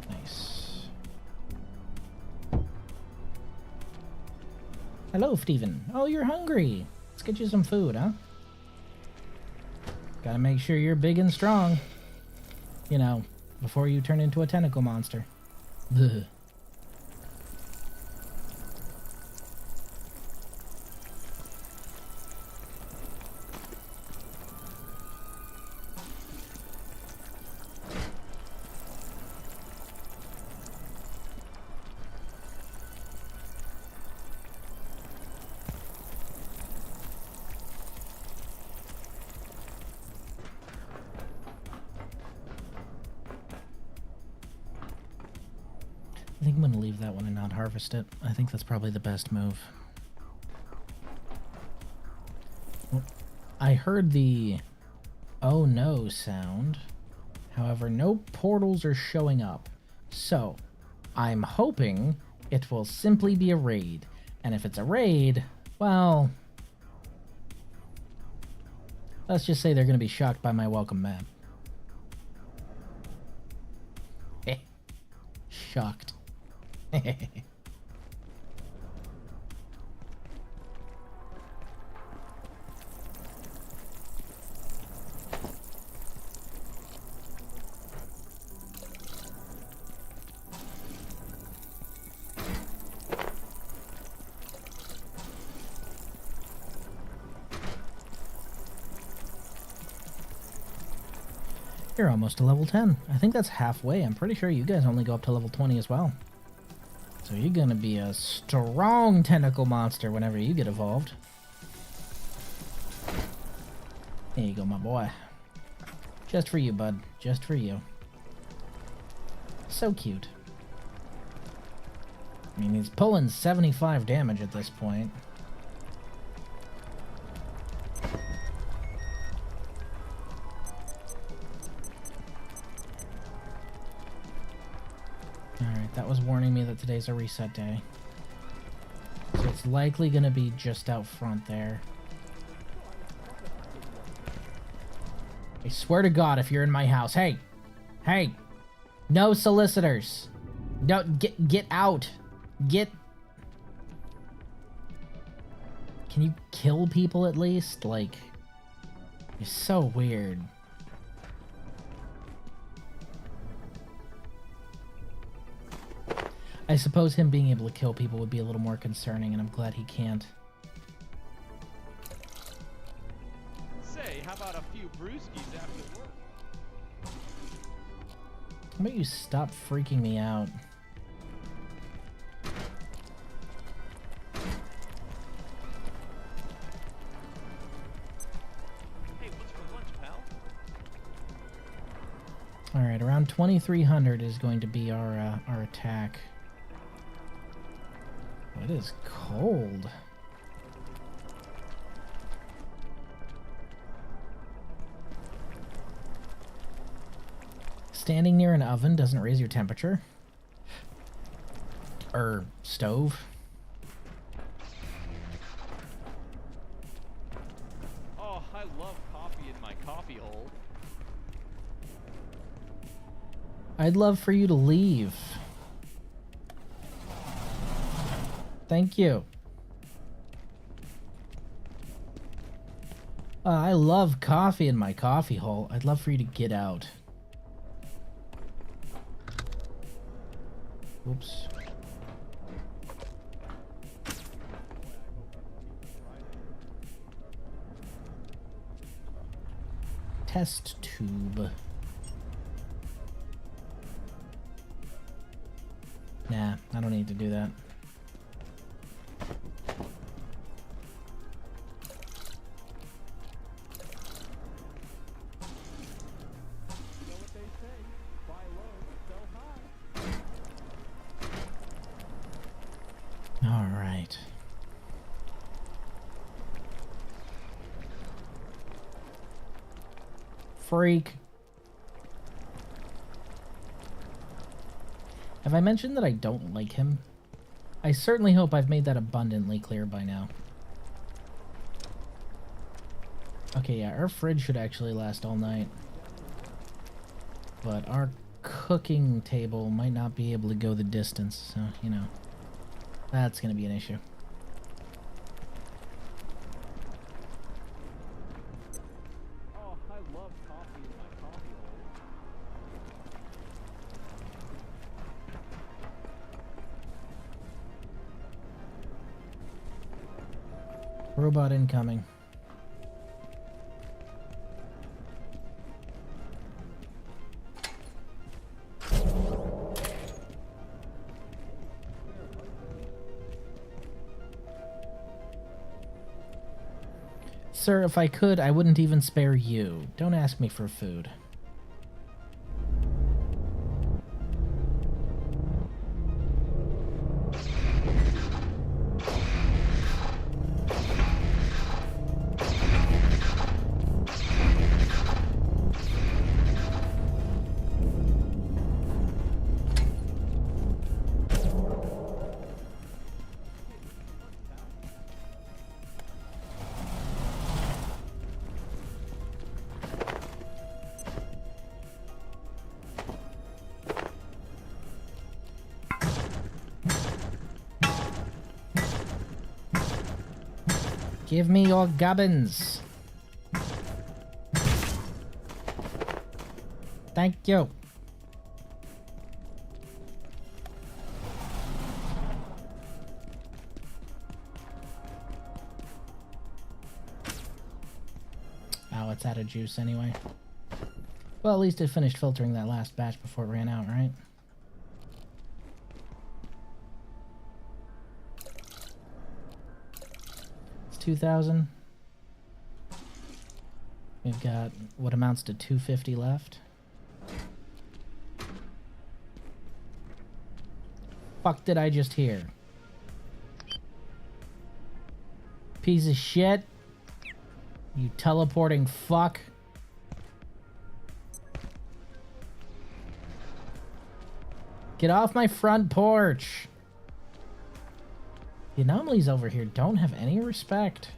Nice. Hello, Steven. Oh, you're hungry. Let's get you some food, huh? Gotta make sure you're big and strong. You know, before you turn into a tentacle monster. Ugh. I think I'm going to leave that one and not harvest it. I think that's probably the best move. Well, I heard the oh no sound. However, no portals are showing up. So, I'm hoping it will simply be a raid. And if it's a raid, well, let's just say they're going to be shocked by my welcome map. Shocked. You're almost to level 10. I think that's halfway. I'm pretty sure you guys only go up to level 20 as well. So you're gonna be a strong tentacle monster whenever you get evolved. There you go, my boy. Just for you, bud. Just for you. So cute. I mean, he's pulling 75 damage at this point. Alright, that was warning me that today's a reset day. So it's likely gonna be just out front there. I swear to God, if you're in my house, hey! Hey! No solicitors! No, get out! Get... Can you kill people at least? Like, you're so weird. I suppose him being able to kill people would be a little more concerning, and I'm glad he can't. Say, how about a few brewskis after work? How about you stop freaking me out? Hey, what's for lunch, pal? Alright, around 2300 is going to be our attack. It is cold. Standing near an oven doesn't raise your temperature? Or stove? Oh, I love coffee in my coffee hole. I'd love for you to leave. Thank you. I love coffee in my coffee hole. I'd love for you to get out. Oops. Test tube. Nah, I don't need to do that. All right. Freak. Have I mentioned that I don't like him? I certainly hope I've made that abundantly clear by now. Okay, yeah, our fridge should actually last all night. But our cooking table might not be able to go the distance, so, you know, that's gonna be an issue. Oh, I love coffee in my coffee hole. Robot incoming. Sir, if I could, I wouldn't even spare you. Don't ask me for food. Give me your gubbins. Thank you. Oh, it's out of juice anyway. Well, at least it finished filtering that last batch before it ran out, right? 2,000. We've got what amounts to 250 left. Fuck did I just hear? Piece of shit. You teleporting fuck. Get off my front porch. The anomalies over here don't have any respect.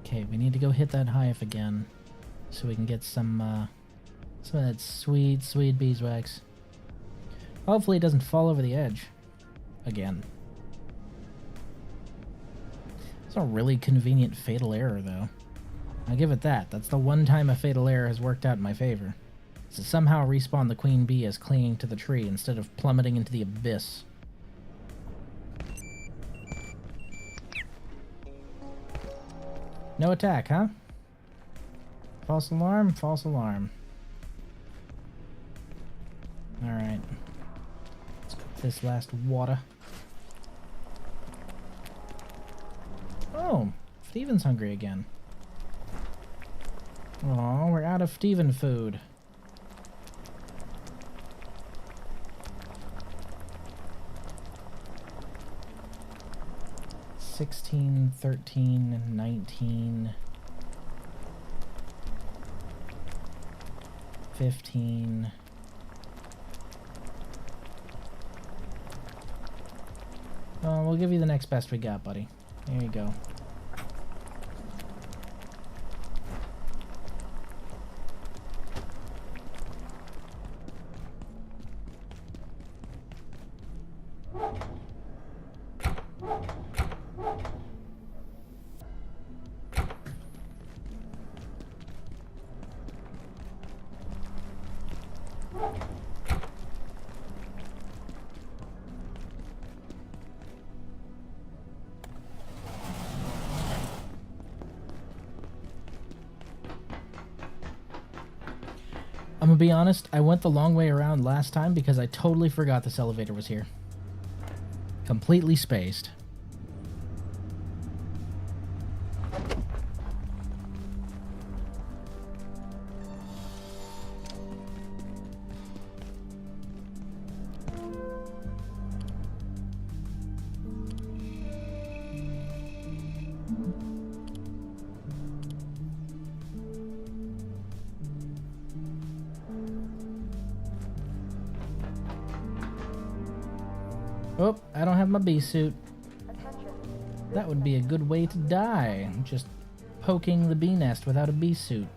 Okay, we need to go hit that hive again, so we can get some of that sweet, sweet beeswax. Hopefully it doesn't fall over the edge. Again. It's a really convenient fatal error, though. I'll give it that. That's the one time a fatal error has worked out in my favor. Is to somehow respawn the queen bee as clinging to the tree instead of plummeting into the abyss. No attack, huh? False alarm, false alarm. Alright. Let's cook this last water. Oh, Steven's hungry again. Oh, we're out of Steven food. $16, $13, $19, $15. Oh, we'll give you the next best we got, buddy. There you go. I'm gonna be honest, I went the long way around last time because I totally forgot this elevator was here. Completely spaced. Oh, I don't have my bee suit. That would be a good way to die. Just poking the bee nest without a bee suit.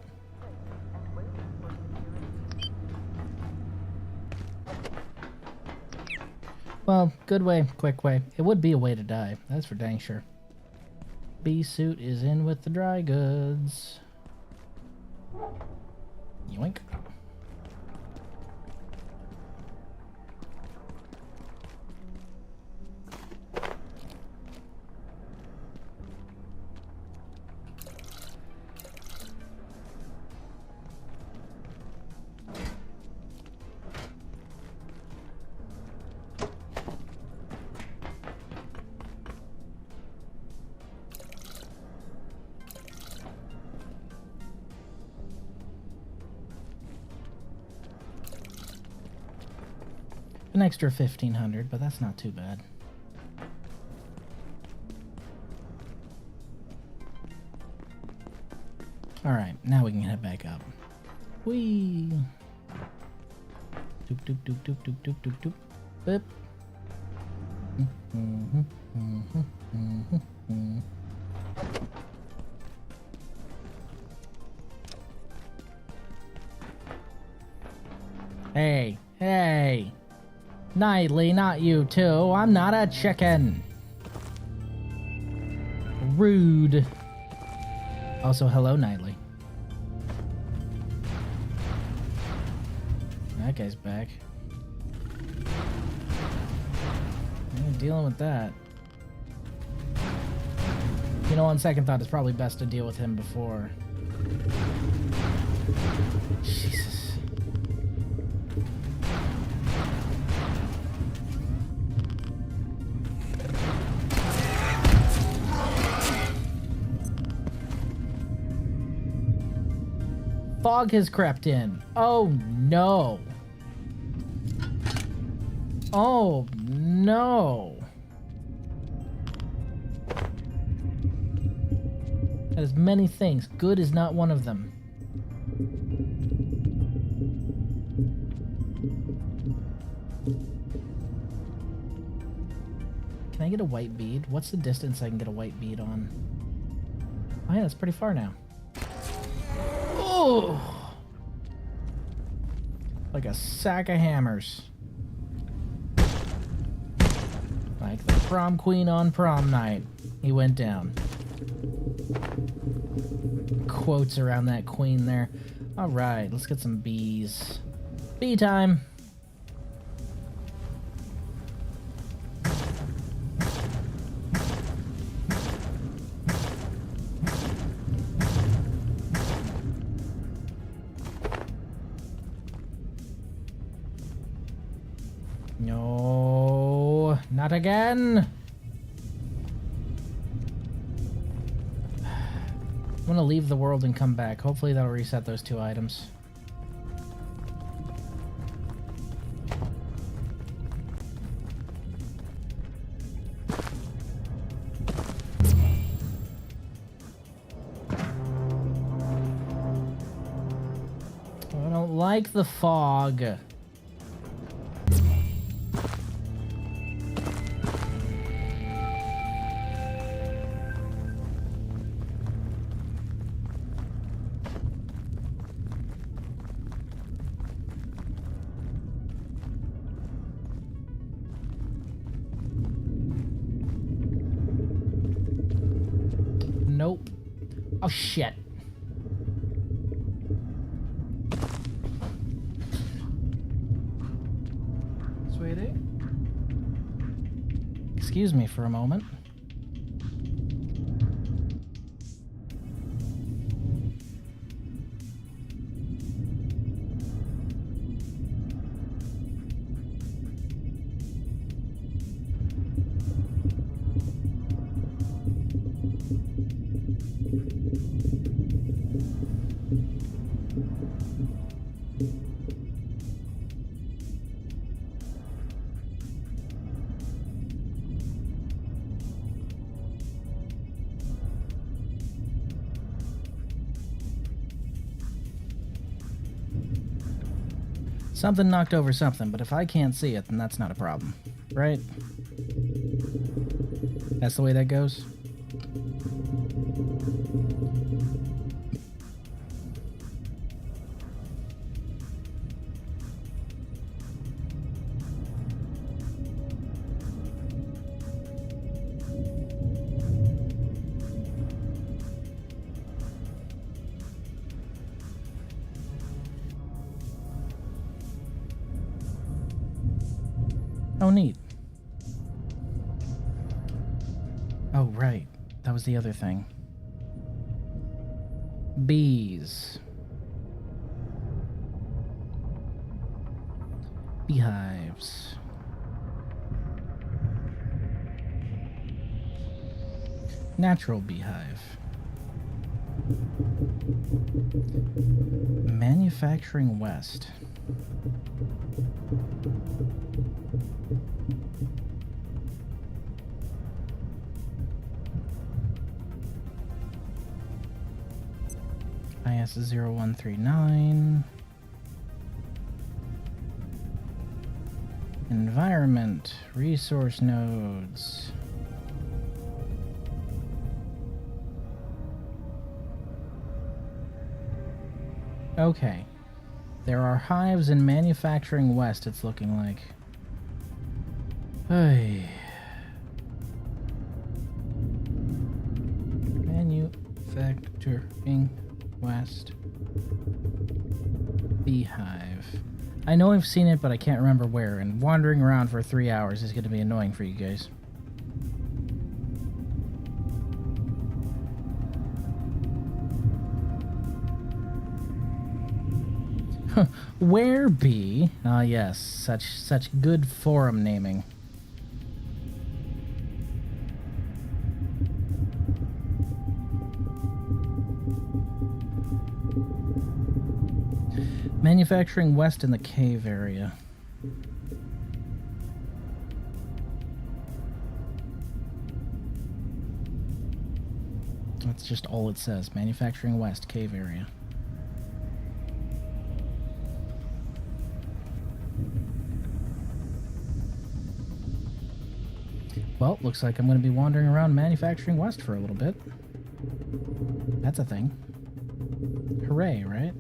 Well, good way, quick way. It would be a way to die. That's for dang sure. Bee suit is in with the dry goods. Yoink. An extra 1,500, but that's not too bad. Alright, now we can head back up. Whee! Doop doop doop doop doop doop doop doop. Boop. Hey, hey! Nightly, not you too. I'm not a chicken. Rude. Also, hello, Nightly. That guy's back. I'm dealing with that. You know, on second thought, it's probably best to deal with him before. Jesus. Fog has crept in. Oh no. Oh no. That is many things. Good is not one of them. Can I get a white bead? What's the distance I can get a white bead on? Oh yeah, that's pretty far now. Oh! Like a sack of hammers. Like the prom queen on prom night. He went down. Quotes around that queen there. Alright, let's get some bees. Bee time! No, not again. I'm gonna leave the world and come back. Hopefully that'll reset those 2 items. I don't like the fog. Nope. Oh shit. Sweetie? Excuse me for a moment. Something knocked over something, but if I can't see it, then that's not a problem, right? That's the way that goes? Oh, neat. Oh, right. That was the other thing. Bees. Beehives. Natural beehive. Manufacturing West. IS-0139. Environment. Resource nodes. Okay. There are hives in Manufacturing West, it's looking like. Hey. Manufacturing West. Beehive. I know I've seen it, but I can't remember where, and wandering around for 3 hours is going to be annoying for you guys. Where be? Ah, yes, such good forum naming. Manufacturing West in the cave area. That's just all it says. Manufacturing West, cave area. Well, looks like I'm going to be wandering around Manufacturing West for a little bit. That's a thing. Hooray, right?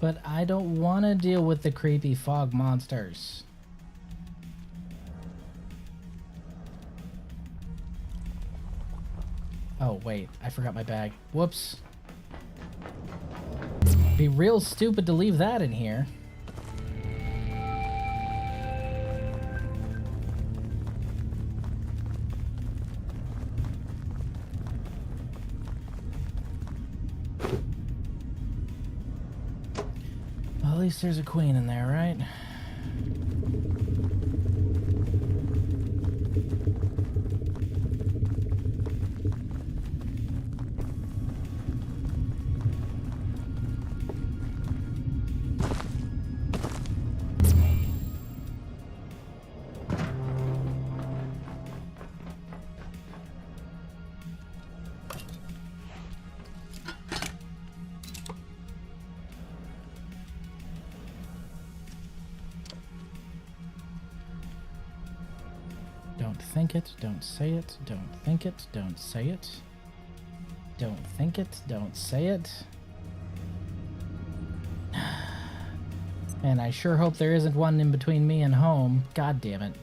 But I don't want to deal with the creepy fog monsters. Oh, wait. I forgot my bag. Whoops. Be real stupid to leave that in here. Well, at least there's a queen in there, right? Don't think it, don't say it, don't think it, don't say it. Don't think it, don't say it. And I sure hope there isn't one in between me and home. God damn it.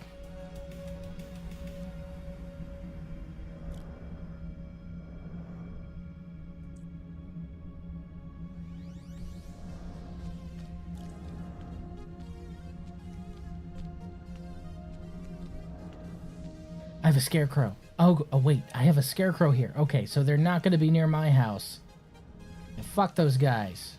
I have a scarecrow. Oh, wait, I have a scarecrow here. Okay, so they're not going to be near my house. And fuck those guys.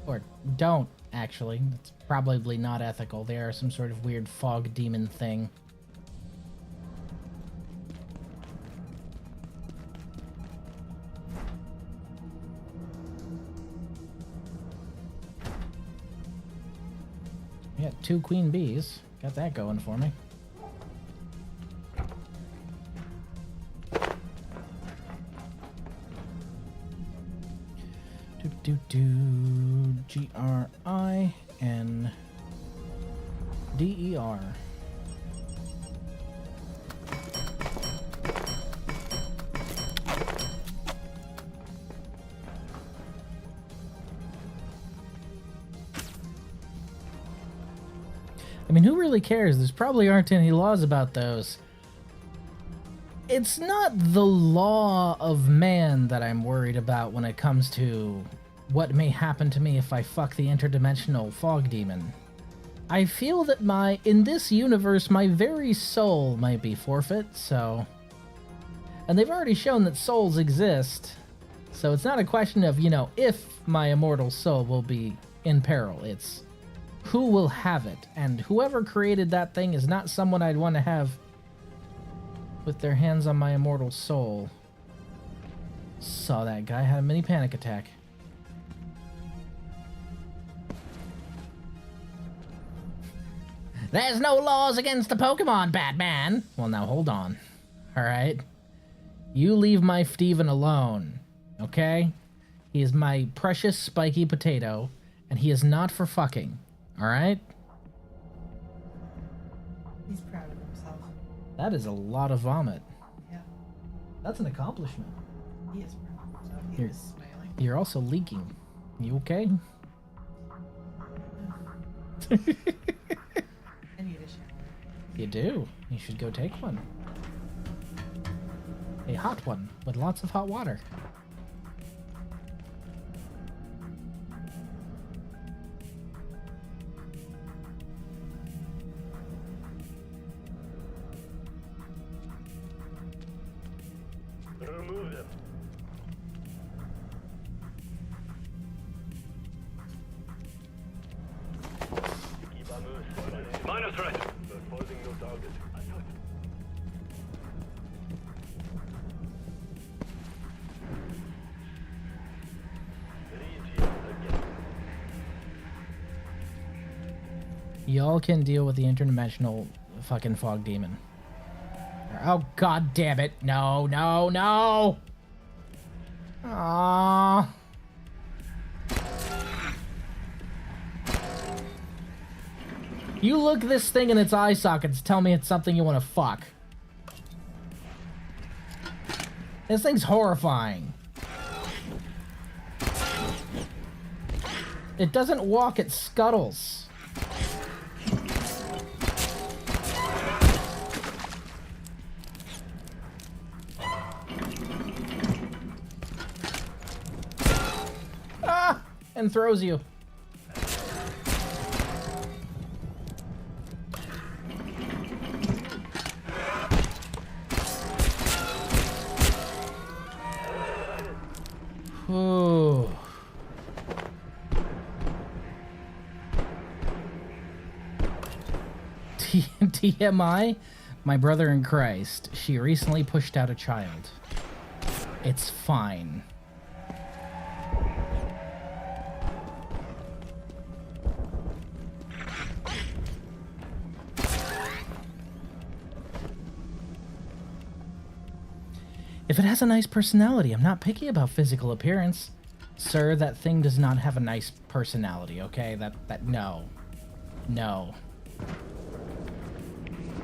Or don't, actually. It's probably not ethical. They are some sort of weird fog demon thing. Yeah, 2 queen bees. Got that going for me. Grinder. I mean, who really cares? There's probably aren't any laws about those. It's not the law of man that I'm worried about when it comes to what may happen to me if I fuck the interdimensional fog demon. I feel that in this universe, my very soul might be forfeit, so... And they've already shown that souls exist, so it's not a question of, if my immortal soul will be in peril. It's who will have it, and whoever created that thing is not someone I'd want to have with their hands on my immortal soul. Saw that guy, had a mini panic attack. There's no laws against the Pokemon, Batman! Well, now hold on. Alright? You leave my Steven alone, okay? He is my precious spiky potato, and he is not for fucking. Alright? He's proud of himself. That is a lot of vomit. Yeah. That's an accomplishment. He is proud of himself. He was smiling. You're also leaking. You okay? I need a shower. You do. You should go take one. A hot one with lots of hot water. Remove them. Keep on moving. Minor threat. We're closing no target. Read here again. Y'all can deal with the interdimensional fucking fog demon. Oh, god damn it. No, no, no! Aww. You look this thing in its eye sockets, tell me it's something you want to fuck. This thing's horrifying. It doesn't walk, it scuttles. Ah! And throws you. Ooh. TMI, my brother in Christ, she recently pushed out a child. It's fine. If it has a nice personality, I'm not picky about physical appearance. Sir, that thing does not have a nice personality, okay? No. No.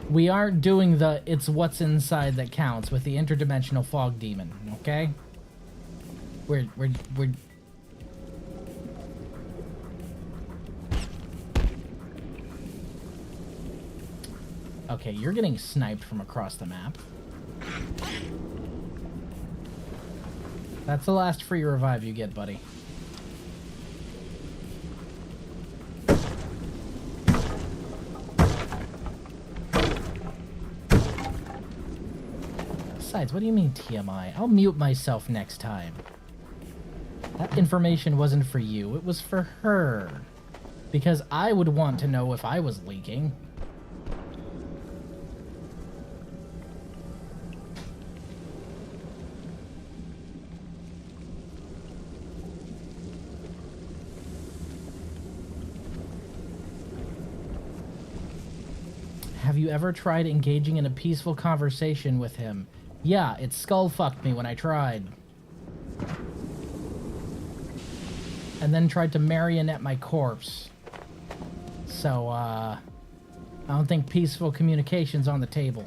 We aren't doing the it's what's inside that counts with the interdimensional fog demon, okay? We're Okay, you're getting sniped from across the map. That's the last free revive you get, buddy. Besides, what do you mean TMI? I'll mute myself next time. That information wasn't for you, it was for her. Because I would want to know if I was leaking. Have you ever tried engaging in a peaceful conversation with him? Yeah, it skull-fucked me when I tried. And then tried to marionette my corpse. So, I don't think peaceful communication's on the table.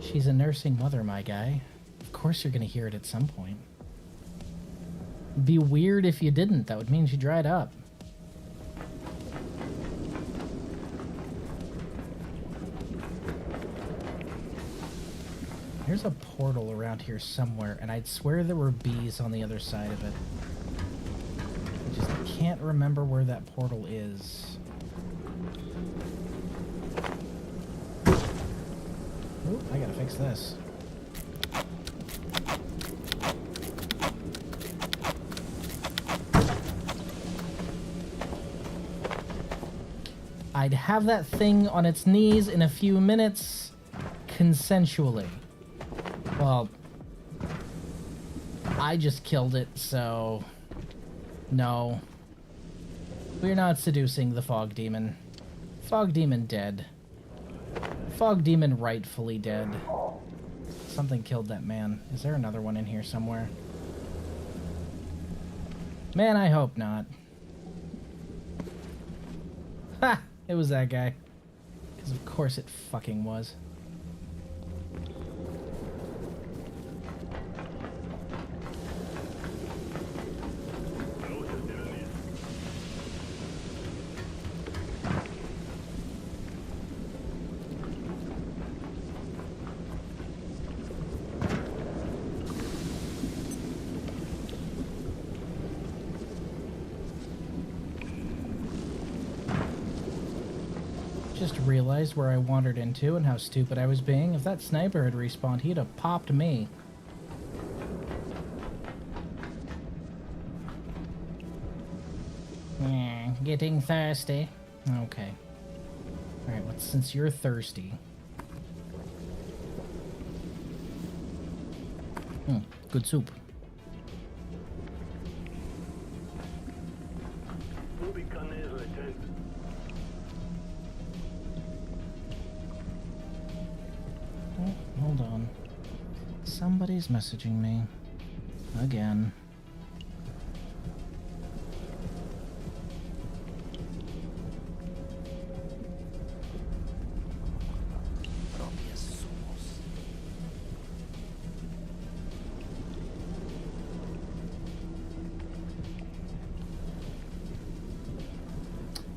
She's a nursing mother, my guy. Of course you're gonna hear it at some point. It'd be weird if you didn't. That would mean she dried up. There's a portal around here somewhere, and I'd swear there were bees on the other side of it. I just can't remember where that portal is. Ooh, I gotta fix this. I'd have that thing on its knees in a few minutes, consensually. Well, I just killed it, so no. We're not seducing the fog demon. Fog demon dead. Fog demon rightfully dead. Something killed that man. Is there another one in here somewhere? Man, I hope not. Ha! It was that guy. Because of course it fucking was. Just realized where I wandered into and how stupid I was being. If that sniper had respawned, he'd have popped me. getting thirsty. Okay. Alright, well, since you're thirsty. Good soup. Oh, hold on. Somebody's messaging me. Again.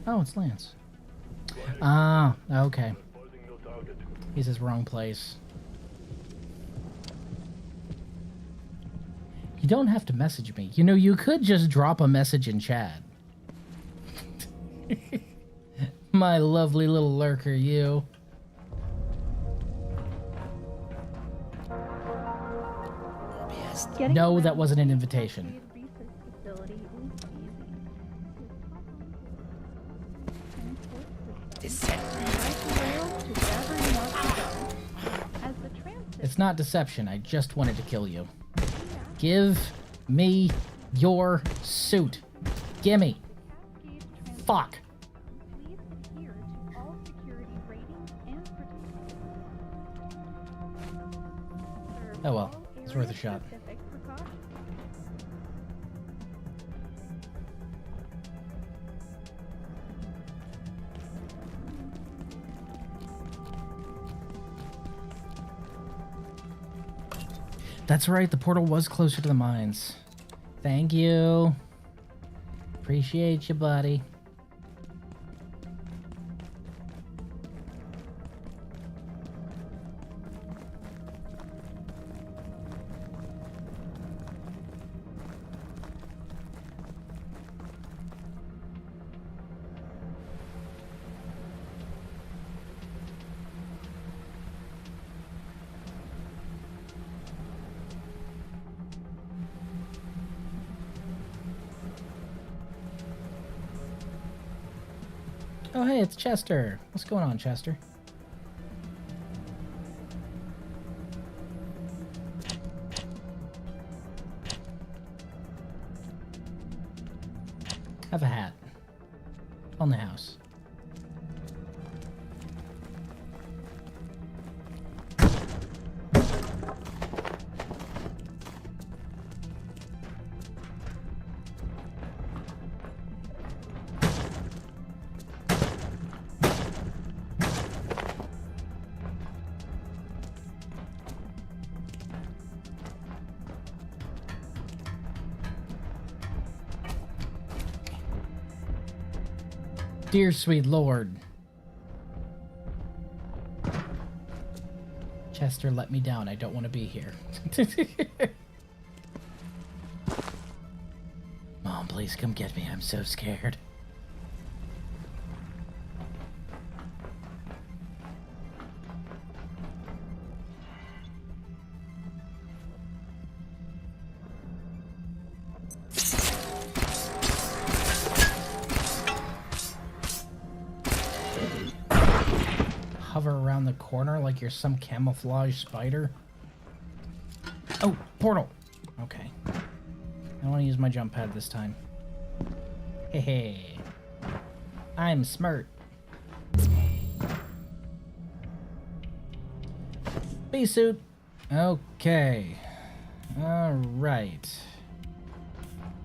Oh, it's Lance. Ah, okay. He's his wrong place. You don't have to message me. You know, you could just drop a message in chat. My lovely little lurker, you. No, that wasn't an invitation. It's not deception. I just wanted to kill you. Give me your suit. Gimme. Fuck. Oh well, it's worth a shot. That's right, the portal was closer to the mines. Thank you. Appreciate you, buddy. Oh, hey, it's Chester. What's going on, Chester? Have a hat. On the house. Dear sweet lord. Chester, let me down. I don't want to be here. Mom, please come get me. I'm so scared. Hover around the corner like you're some camouflage spider. Oh, portal. Okay. I want to use my jump pad this time. Hey, hey. I'm smart. Bee suit. Okay. All right.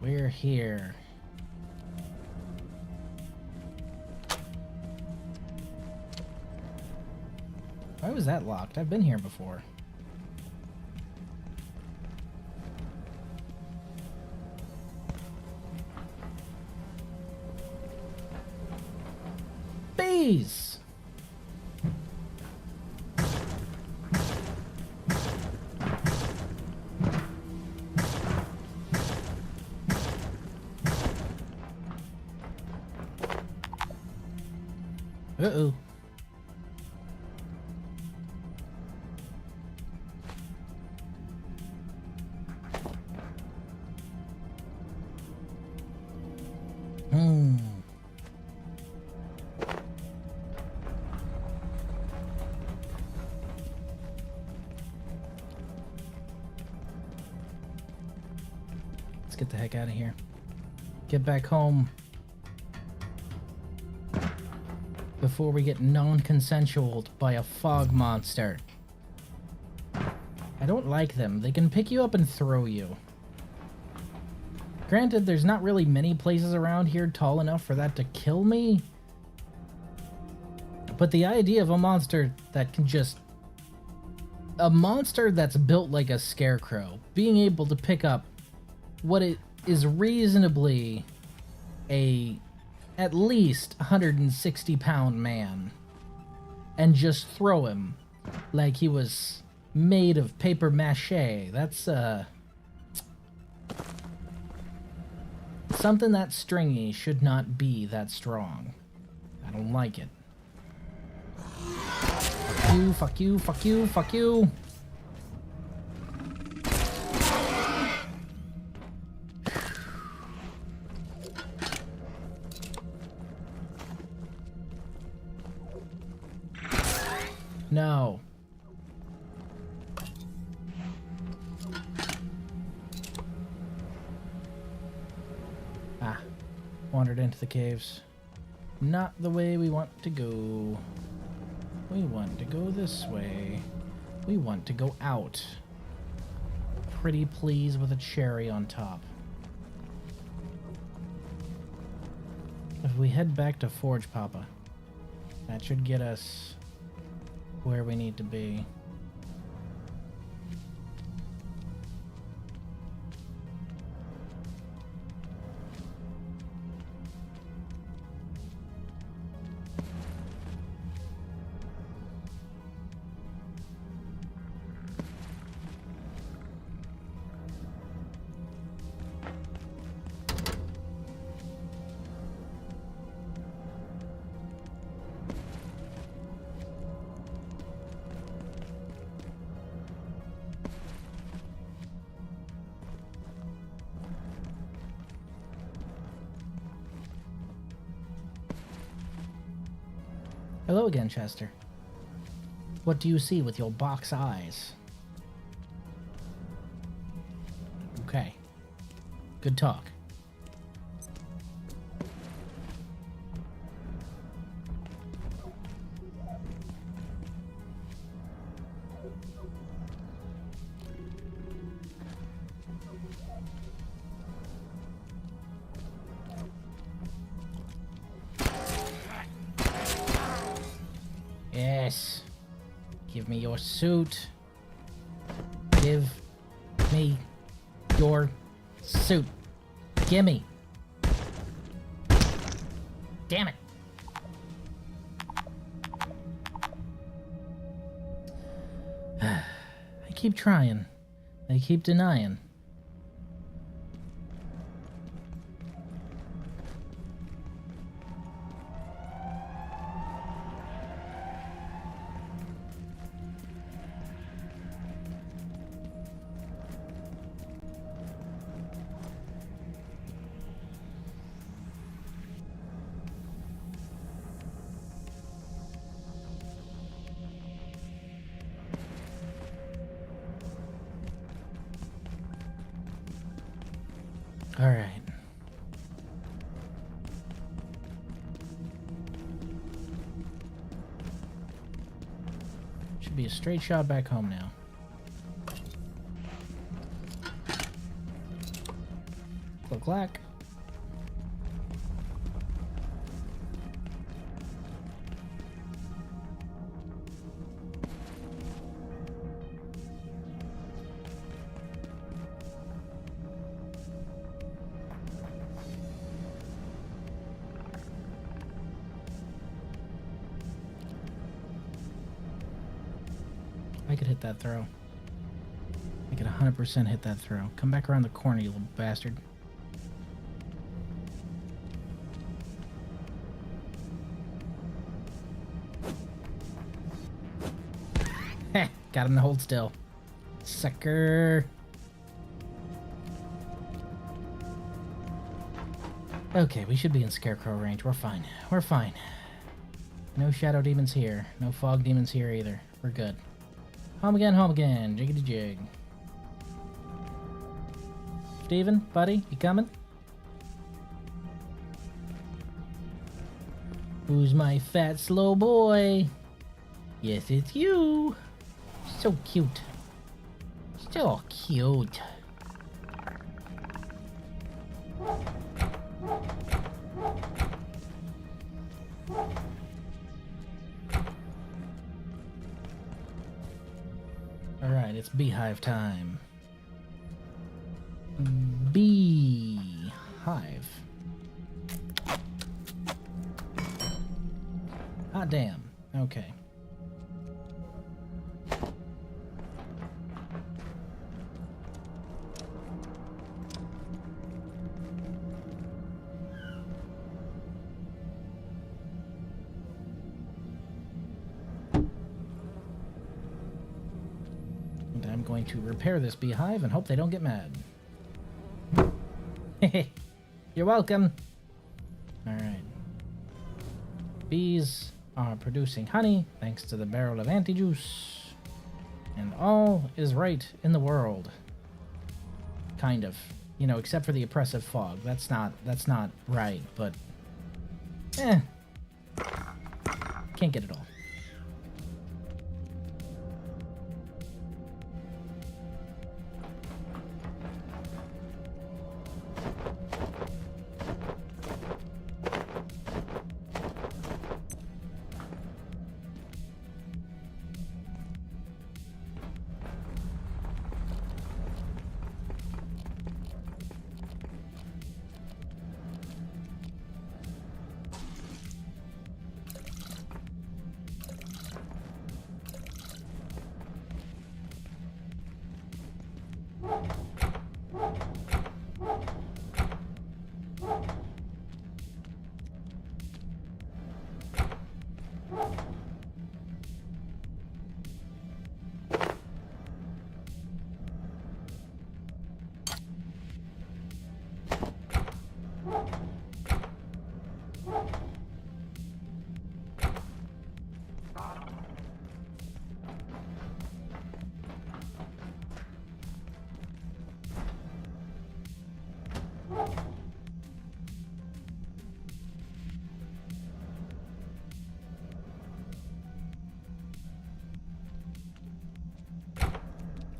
We're here. Why was that locked? I've been here before. Bees! Uh-oh. get the heck out of here. Get back home. Before we get non-consensual by a fog monster. I don't like them. They can pick you up and throw you. Granted, there's not really many places around here tall enough for that to kill me. But the idea of a monster that can just... A monster that's built like a scarecrow, being able to pick up what it is reasonably a at least 160-pound man and just throw him like he was made of paper mache. That's something that stringy should not be that strong. I don't like it. Fuck you, fuck you, fuck you, fuck you. No. Ah. Wandered into the caves. Not the way we want to go. We want to go this way. We want to go out. Pretty please with a cherry on top. If we head back to Forge Papa, that should get us where we need to be. Hello again, Chester. What do you see with your box eyes? Okay. Good talk. Yes. Give me your suit. Give me your suit. Gimme. Damn it. I keep trying. They keep denying. All right. Should be a straight shot back home now. Click clack. I could hit that throw. I could 100% hit that throw. Come back around the corner, you little bastard. Heh, got him to hold still. Sucker. Okay, we should be in Scarecrow range. We're fine. We're fine. No Shadow Demons here. No Fog Demons here either. We're good. Home again, jiggity jig. Steven, buddy, you coming? Who's my fat, slow boy? Yes, it's you. So cute. So cute. Alright, it's beehive time. Beehive. Ah, damn. Okay. And I'm going to repair this beehive and hope they don't get mad. You're welcome. Alright. Bees are producing honey thanks to the barrel of anti-juice. And all is right in the world. Kind of. You know, except for the oppressive fog. That's not right, but can't get it all.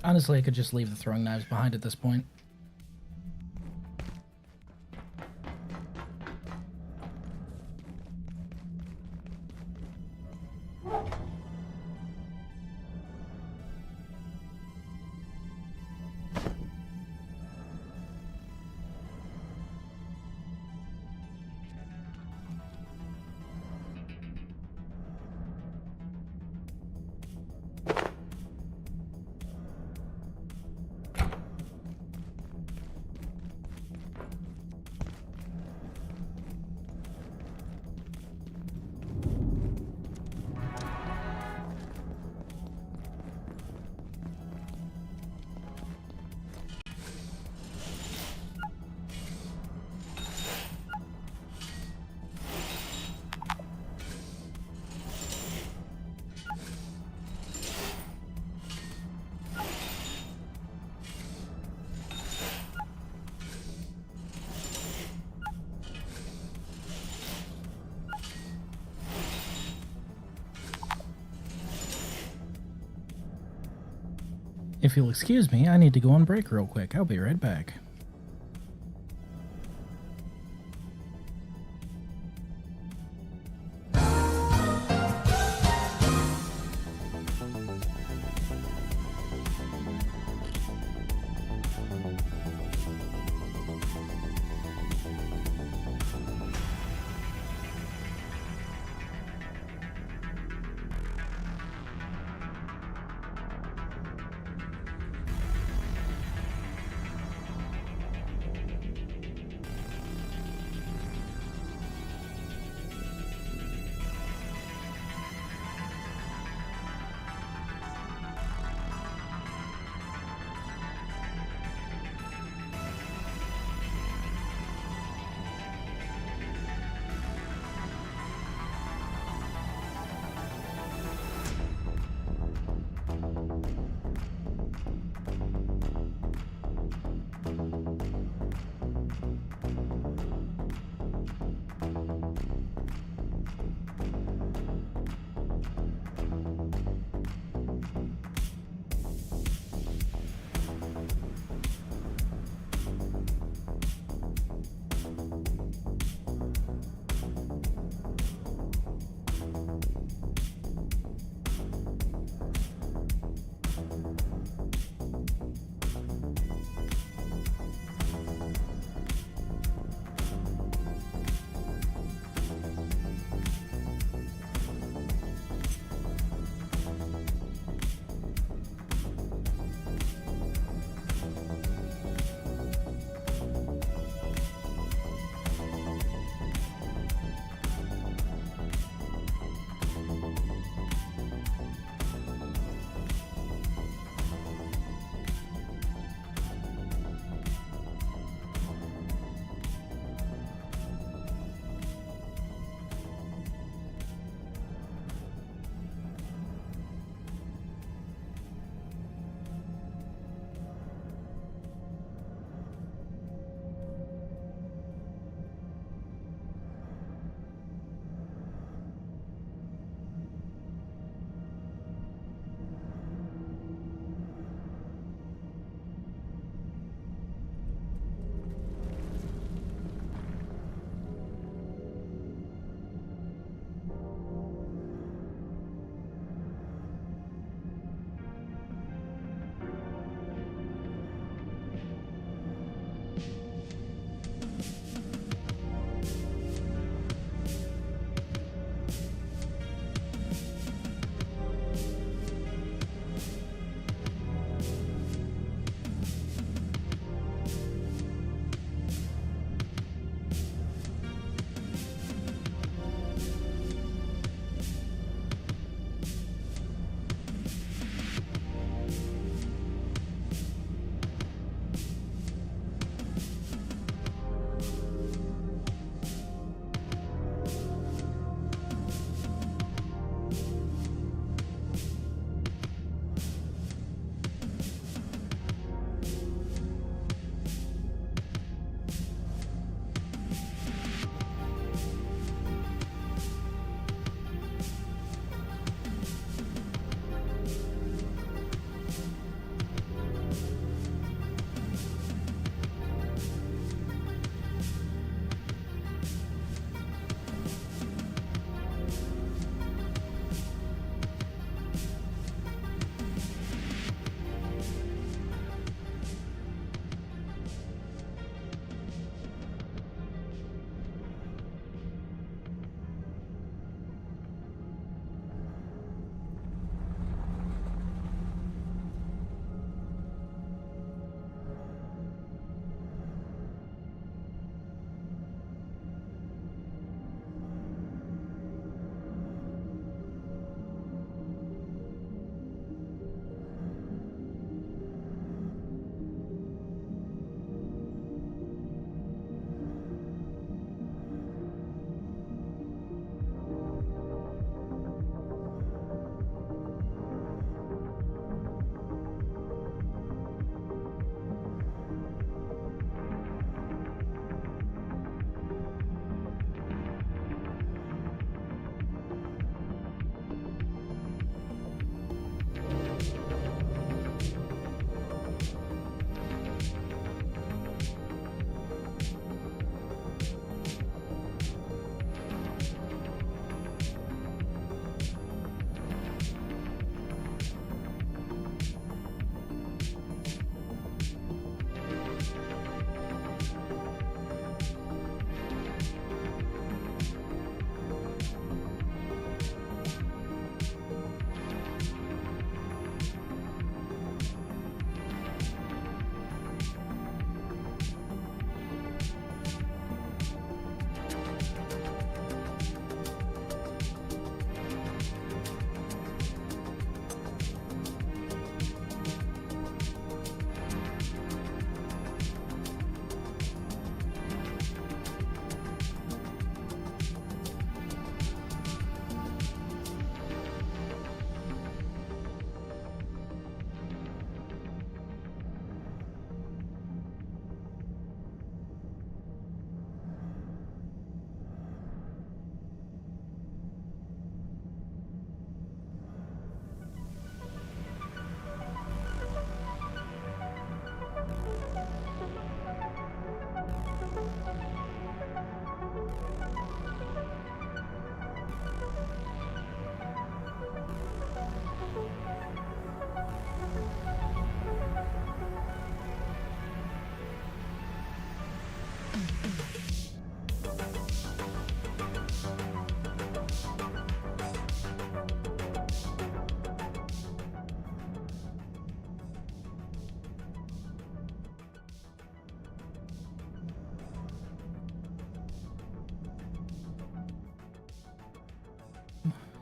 Honestly, I could just leave the throwing knives behind at this point. If you'll excuse me, I need to go on break real quick. I'll be right back.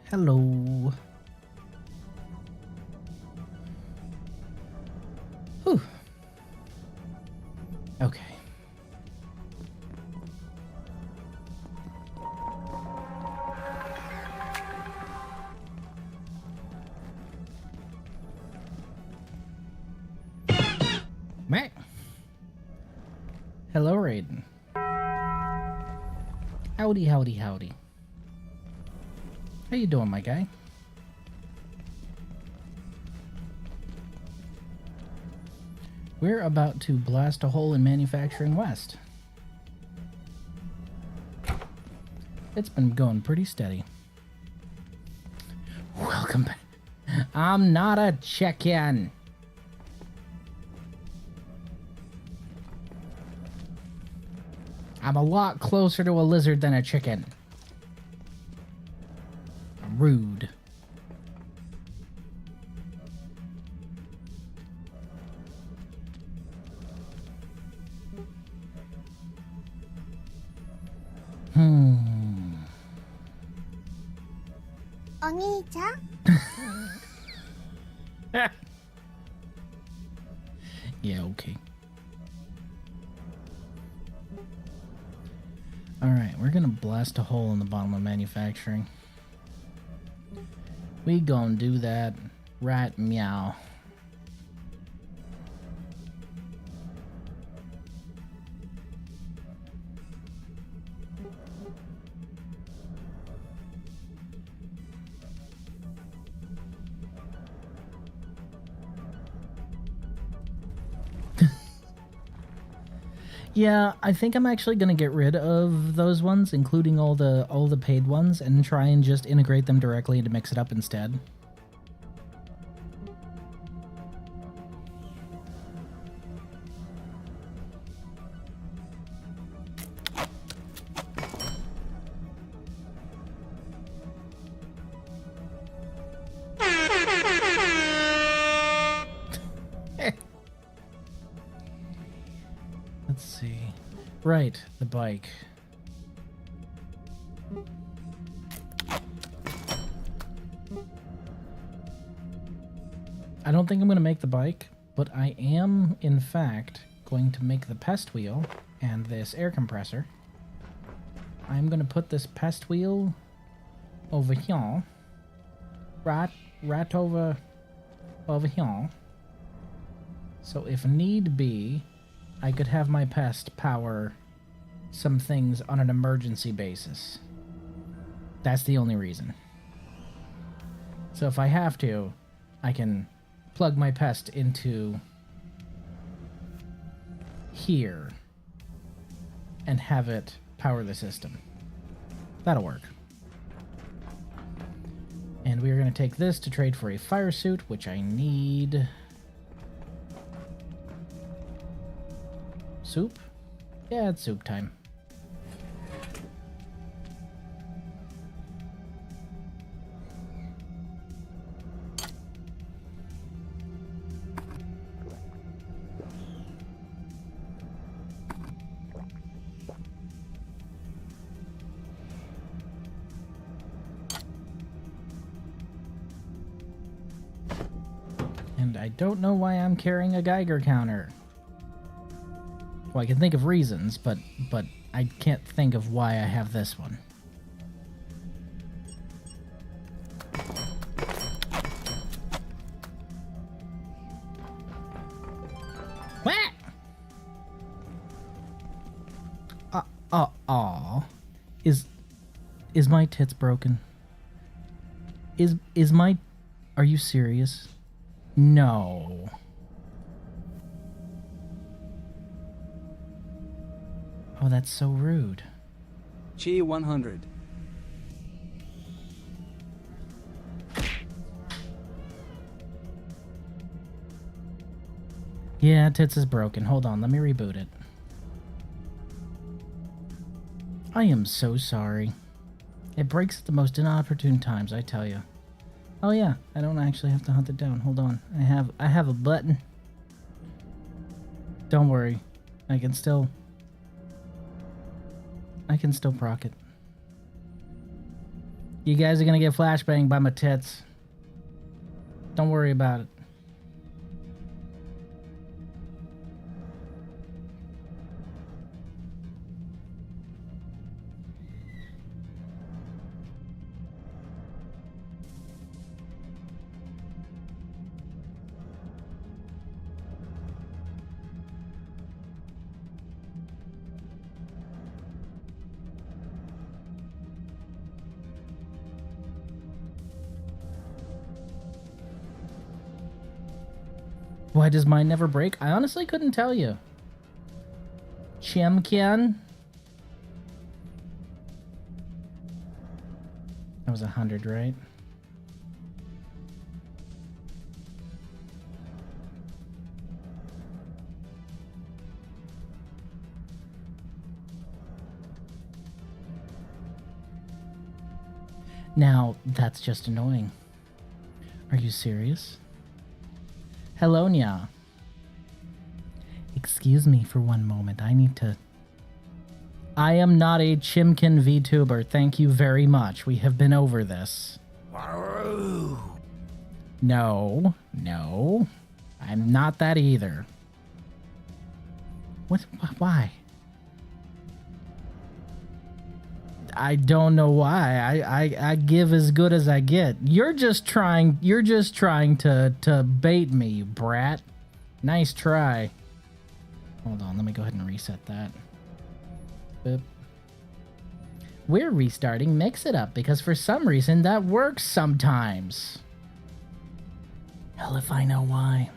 Hello. Whew. Okay. Meh. Hello, Raiden. Howdy, howdy, howdy. How you doing, my guy? We're about to blast a hole in Manufacturing West. It's been going pretty steady. Welcome back. I'm not a check-in. I'm a lot closer to a lizard than a chicken. Rude. Yeah, okay. Alright, we're gonna blast a hole in the bottom of manufacturing. We gonna do that right meow. Yeah, I think I'm actually gonna get rid of those ones, including all the paid ones, and try and just integrate them directly to mix it up instead. Let's see. Right, the bike. I don't think I'm going to make the bike, but I am, in fact, going to make the pest wheel and this air compressor. I'm going to put this pest wheel over here. Right over here. So if need be, I could have my pest power some things on an emergency basis. That's the only reason. So if I have to, I can plug my pest into here and have it power the system. That'll work. And we are going to take this to trade for a fire suit, which I need. Soup? Yeah, it's soup time. And I don't know why I'm carrying a Geiger counter. Well, I can think of reasons, but I can't think of why I have this one. What? Is my tits broken? Is my... Are you serious? No. Oh, that's so rude. Chi 100. Yeah, tits is broken. Hold on, let me reboot it. I am so sorry. It breaks at the most inopportune times, I tell you. Oh yeah, I don't actually have to hunt it down. Hold on. I have a button. Don't worry. I can still proc it. You guys are gonna get flashbanged by my tits. Don't worry about it. Why does mine never break? I honestly couldn't tell you. Chimkian? That was 100, right? Now, that's just annoying. Are you serious? Hello, Nya. Excuse me for one moment. I need to... I am not a Chimkin VTuber. Thank you very much. We have been over this. No. No. I'm not that either. What? Why? I don't know why. I give as good as I get. You're just trying to bait me, you brat. Nice try. Hold on, let me go ahead and reset that. Boop. We're restarting Mix It Up because for some reason that works sometimes. Hell if I know why.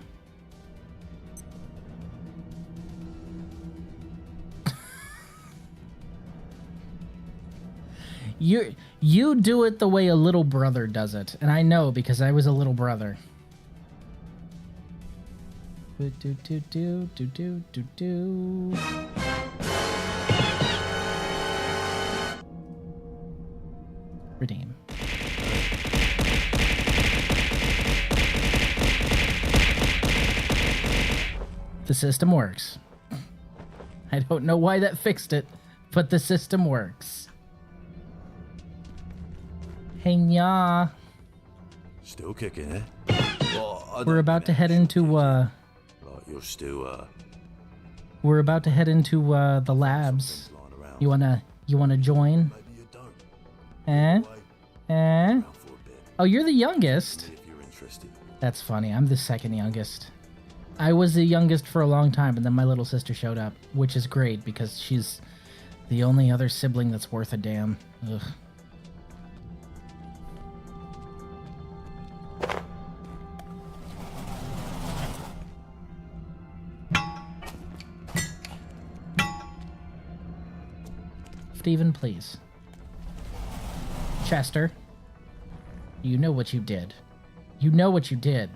You do it the way a little brother does it, and I know because I was a little brother. Do do do do do do do do. Redeem. The system works. I don't know why that fixed it, but the system works. Hey, Nya. Still kicking, eh? Well, we're about to head into, Like you're still, we're about to head into, the labs. You wanna join? Maybe you don't. Oh, you're the youngest? If you're interested. That's funny. I'm the second youngest. I was the youngest for a long time, and then my little sister showed up, which is great because she's the only other sibling that's worth a damn. Ugh. Steven, please. Chester, you know what you did. You know what you did.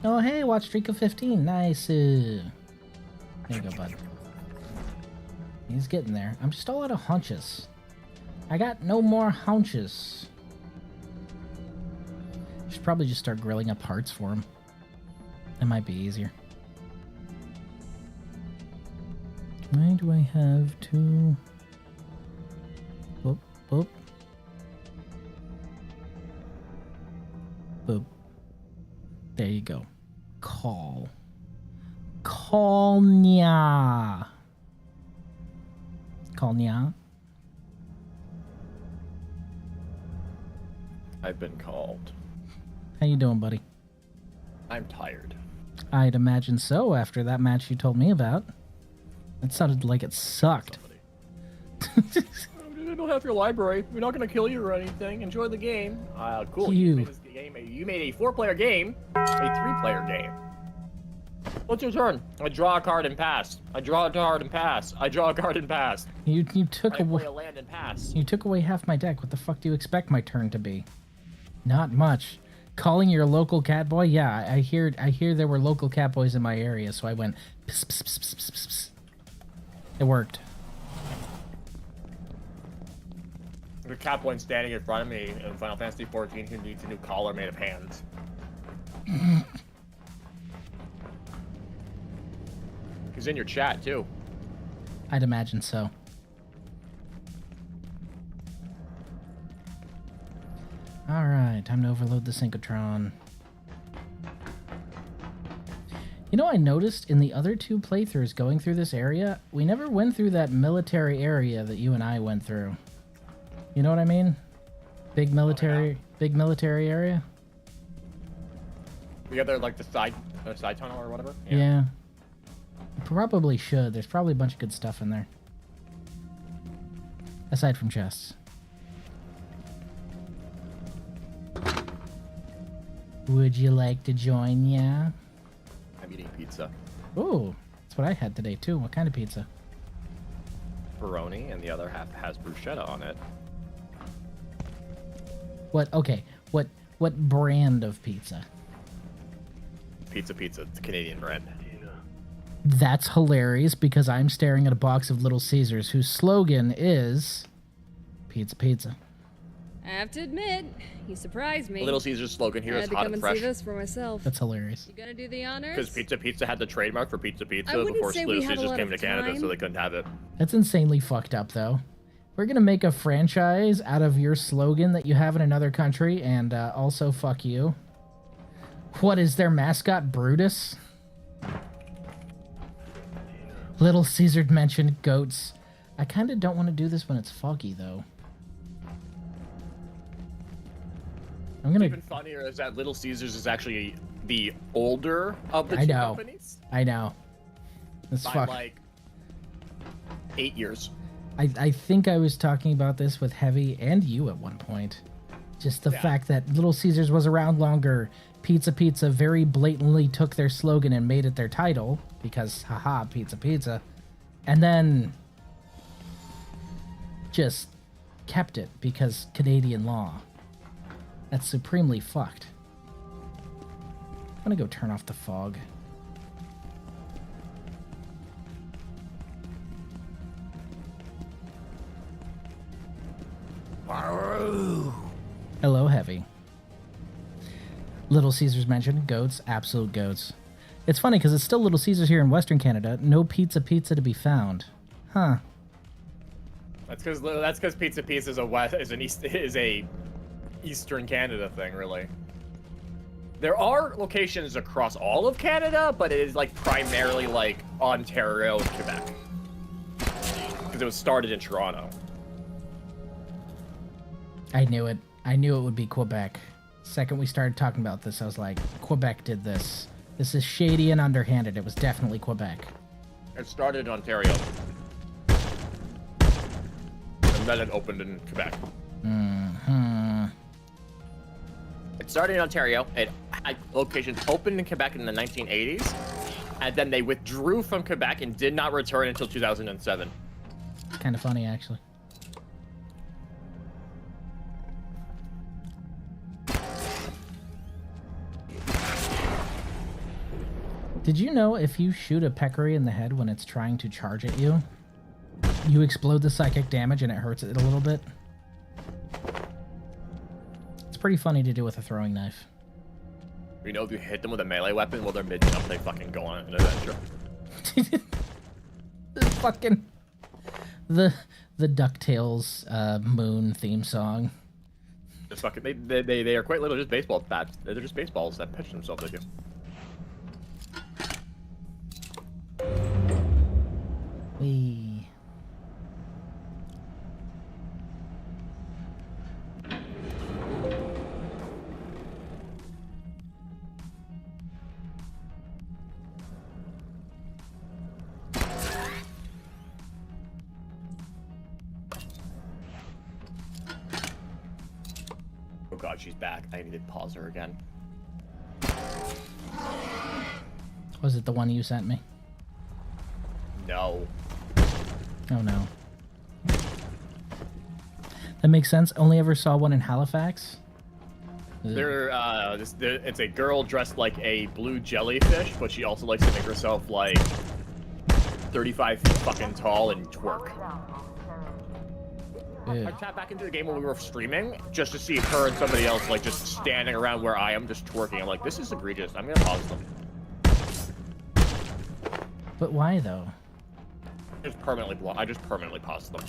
Oh, hey, watch streak of 15. Nice. There you go, bud. He's getting there. I'm just all out of hunches. I got no more hunches. Should probably just start grilling up hearts for him. That might be easier. Why do I have to... Boop, boop. Boop. There you go. Call. Call Nya. Call Nya. I've been called. How you doing, buddy? I'm tired. I'd imagine so after that match you told me about. It sounded like it sucked. You don't have your library. We're not gonna kill you or anything. Enjoy the game. Cool. You made this game. You made a 4-player game, a 3-player game. What's your turn? I draw a card and pass. I draw a card and pass. I draw a card and pass. You took away a land and pass. You took away half my deck. What the fuck do you expect my turn to be? Not much. Calling your local cat boy? Yeah, I hear there were local cat boys in my area, so I went pss, pss, pss, pss, pss, pss. It worked. The Catboy standing in front of me in Final Fantasy XIV who needs a new collar made of hands. He's in your chat, too. I'd imagine so. Alright, time to overload the synchrotron. You know, I noticed in the other 2 playthroughs going through this area, we never went through that military area that you and I went through. You know what I mean? Big military area? The other, like, the side tunnel or whatever? Yeah. Probably should. There's probably a bunch of good stuff in there. Aside from chests. Would you like to join ya? I'm eating pizza. Ooh, that's what I had today too. What kind of pizza? Pepperoni, and the other half has bruschetta on it. What? Okay. What brand of pizza? Pizza. It's a Canadian brand. That's hilarious because I'm staring at a box of Little Caesars whose slogan is pizza. I have to admit, you surprised me. Little Caesar's slogan here is hot and fresh. I had to come and see this for myself. That's hilarious. You gonna do the honors? Because Pizza had the trademark for Pizza I wouldn't before say Little we had a Caesars lot came to of Canada, time. so they couldn't have it. That's insanely fucked up, though. We're gonna make a franchise out of your slogan that you have in another country, and also fuck you. What is their mascot, Brutus? Little Caesar mentioned goats. I kind of don't want to do this when it's foggy, though. I'm gonna. Even funnier is that Little Caesars is actually the older of the two companies. I know. That's by fuck. like 8 years. I think I was talking about this with Heavy and you at one point. Just the fact that Little Caesars was around longer. Pizza very blatantly took their slogan and made it their title because haha, pizza. And then just kept it because Canadian law. That's supremely fucked. I'm gonna go turn off the fog. Hello, Heavy. Little Caesars mentioned goats, absolute goats. It's funny because it's still Little Caesars here in Western Canada. No pizza to be found. Huh. That's because Pizza is a Eastern Canada thing, really. There are locations across all of Canada, but it is like primarily like Ontario and Quebec. Because it was started in Toronto. I knew it. I knew it would be Quebec. Second we started talking about this, I was like, Quebec did this. This is shady and underhanded. It was definitely Quebec. It started in Ontario. And then it opened in Quebec. It started in Ontario. It had locations opened in Quebec in the 1980s. And then they withdrew from Quebec and did not return until 2007. Kind of funny, actually. Did you know if you shoot a peccary in the head when it's trying to charge at you, you explode the psychic damage and it hurts it a little bit? It's pretty funny to do with a throwing knife. You know, if you hit them with a melee weapon while they're mid-jump, they fucking go on an adventure. The DuckTales Moon theme song. Just fucking, they are quite literally just baseball bats. They're just baseballs that pitch themselves at you. Wee. Oh god, she's back. I need to pause her again. Was it the one you sent me? No. Oh no. That makes sense. Only ever saw one in Halifax. It's a girl dressed like a blue jellyfish, but she also likes to make herself like 35 feet fucking tall and twerk. I tapped back into the game when we were streaming just to see her and somebody else like just standing around where I am, just twerking. I'm like, this is egregious. I'm gonna pause them. But why though? I just permanently paused them.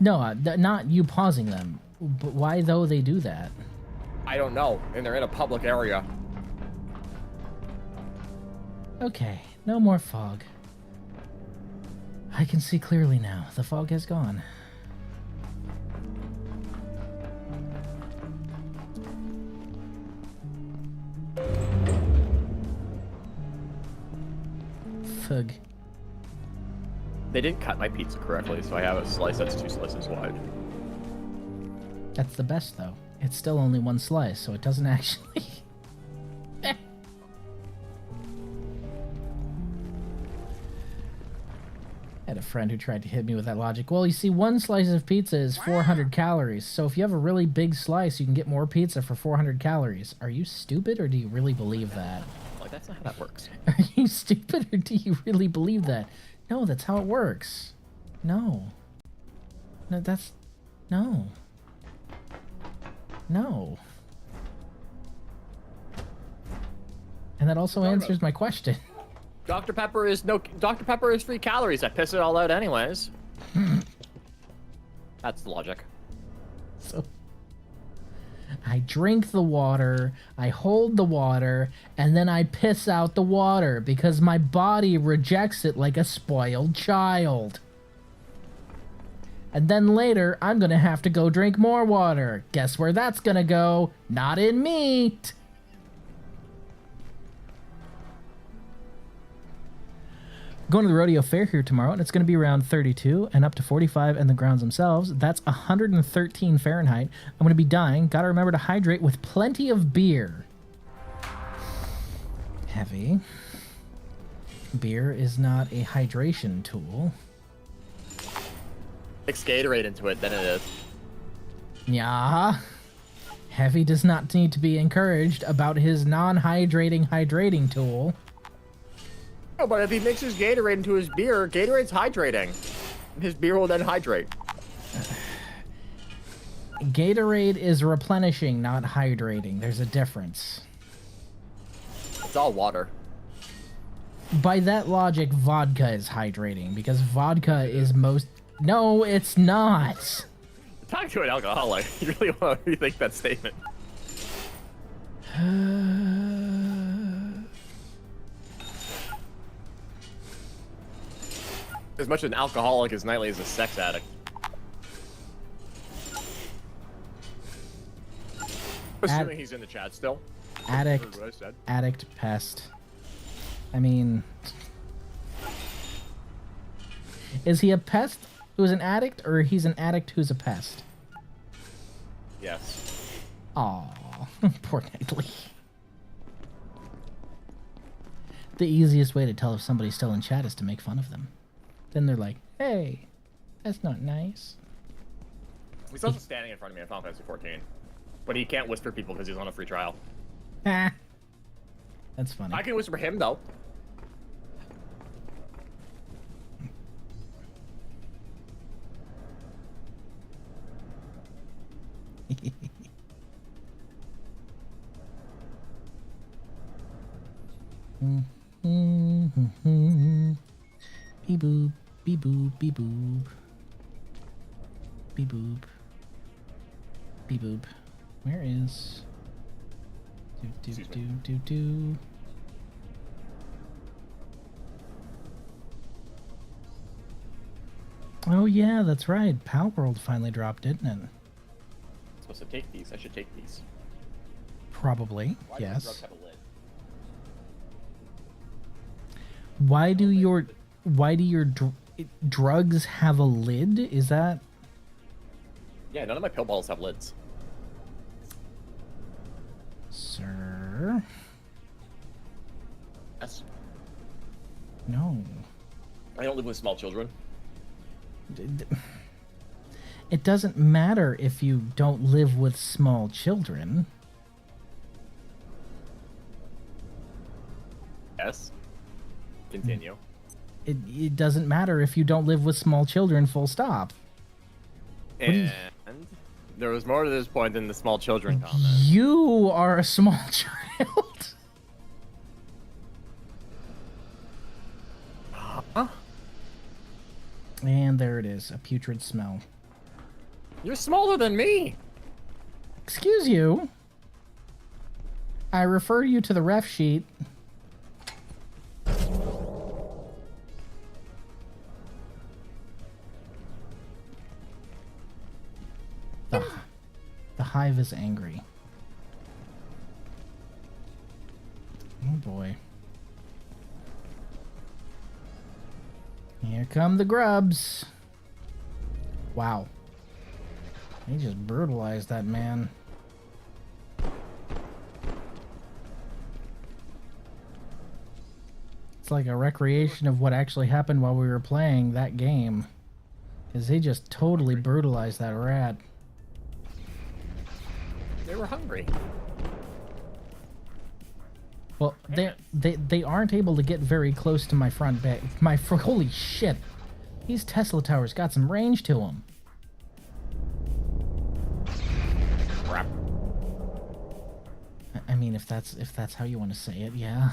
No, not you pausing them. But why though they do that? I don't know, and they're in a public area. Okay, no more fog. I can see clearly now. The fog has gone. Fug. They didn't cut my pizza correctly, so I have a slice that's 2 slices wide. That's the best, though. It's still only 1 slice, so it doesn't actually... I had a friend who tried to hit me with that logic. Well, you see, 1 slice of pizza is 400 calories, so if you have a really big slice, you can get more pizza for 400 calories. Are you stupid, or do you really believe that? Like, that's not how that works. Are you stupid, or do you really believe that? No, that's how it works. No. No, that's... No. No. And that also answers my question. Dr. Pepper is 3 calories. I piss it all out anyways. That's the logic. So I drink the water, I hold the water, and then I piss out the water because my body rejects it like a spoiled child. And then later, I'm gonna have to go drink more water. Guess where that's gonna go? Not in meat. Going to the rodeo fair here tomorrow, and it's going to be around 32 and up to 45 in the grounds themselves. That's 113 Fahrenheit. I'm going to be dying. Got to remember to hydrate with plenty of beer. Heavy. Beer is not a hydration tool. Mix Gatorade into it, then it is. Yeah. Heavy does not need to be encouraged about his non-hydrating hydrating tool. Oh, but if he mixes Gatorade into his beer, Gatorade's hydrating. His beer will then hydrate. Gatorade is replenishing, not hydrating. There's a difference. It's all water. By that logic, vodka is hydrating, because vodka is most... No, it's not! Talking to an alcoholic, you really want to rethink that statement. As much an alcoholic as Knightley is a sex addict. Assuming he's in the chat still. Addict, pest. I mean... Is he a pest who's an addict, or he's an addict who's a pest? Yes. Aw, poor Knightley. The easiest way to tell if somebody's still in chat is to make fun of them. Then they're like, hey, that's not nice. He's also standing in front of me in Final Fantasy 14. But he can't whisper people because he's on a free trial. Ah. That's funny. I can whisper him, though. Beep boop, beep boop, beep boop. Beep boop. Beep boop. Where is... Do. Oh yeah, that's right. Pal World finally dropped, didn't it? I'm supposed to take these. I should take these. Probably, Why yes. do drugs have a lid? Why do your drugs have a lid? Is that... Yeah, none of my pill bottles have lids. Sir? Yes. No. I don't live with small children. It doesn't matter if you don't live with small children. Yes. Continue. It doesn't matter if you don't live with small children, full stop. And There was more to this point than the small children comment. You are a small child. Huh? And there it is, a putrid smell. You're smaller than me. Excuse you. I refer you to the ref sheet. The hive is angry. Oh boy. Here come the grubs. Wow. He just brutalized that man. It's like a recreation of what actually happened while we were playing that game. Because they just totally brutalized that rat. They were hungry. Well, they aren't able to get very close to my front bay. Holy shit! These Tesla towers got some range to them. Crap. I mean, if that's how you want to say it, yeah.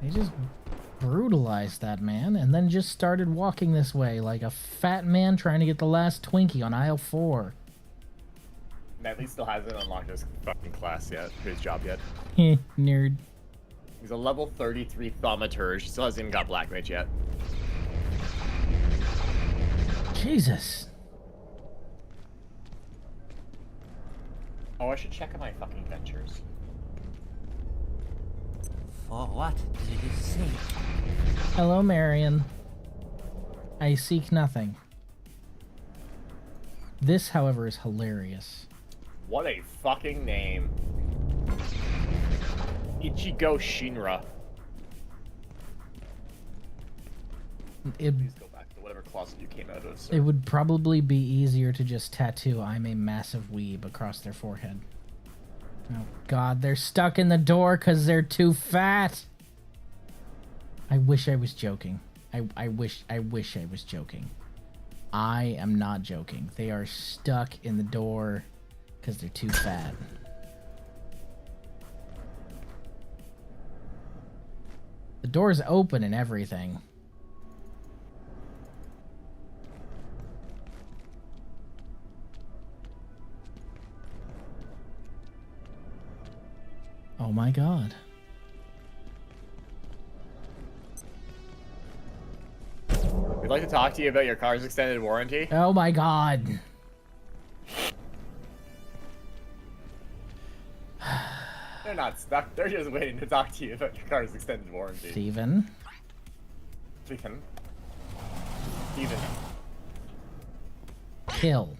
They just brutalized that man and then just started walking this way like a fat man trying to get the last Twinkie on aisle 4. At least still hasn't unlocked his fucking class yet, his job yet. Nerd. He's a level 33 thaumaturge. He still hasn't even got Black Mage yet. Jesus. Oh, I should check on my fucking ventures. For what do you seek? Hello, Marion. I seek nothing. This, however, is hilarious. What a fucking name. Ichigo Shinra. Please go back to whatever closet you came out of, sir. It would probably be easier to just tattoo "I'm a massive weeb" across their forehead. Oh god, they're stuck in the door because they're too fat. I wish I was joking. I wish I was joking. I am not joking. They are stuck in the door because they're too fat. The door's open and everything. Oh my god. We'd like to talk to you about your car's extended warranty. Oh my god. They're not stuck. They're just waiting to talk to you about your car's extended warranty. Steven. Kill.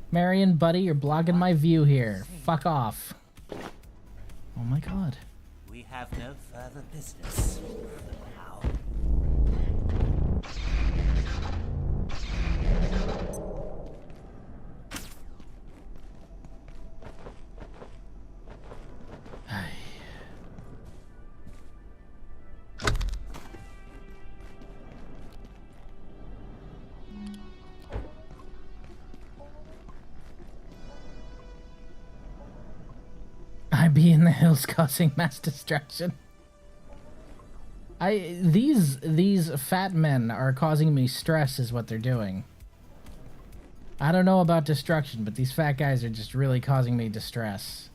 Marion, buddy, you're blocking my view here. Fuck off. Oh my god. We have no further business now. I be in the hills causing mass destruction. These fat men are causing me stress is what they're doing. I don't know about destruction, but these fat guys are just really causing me distress.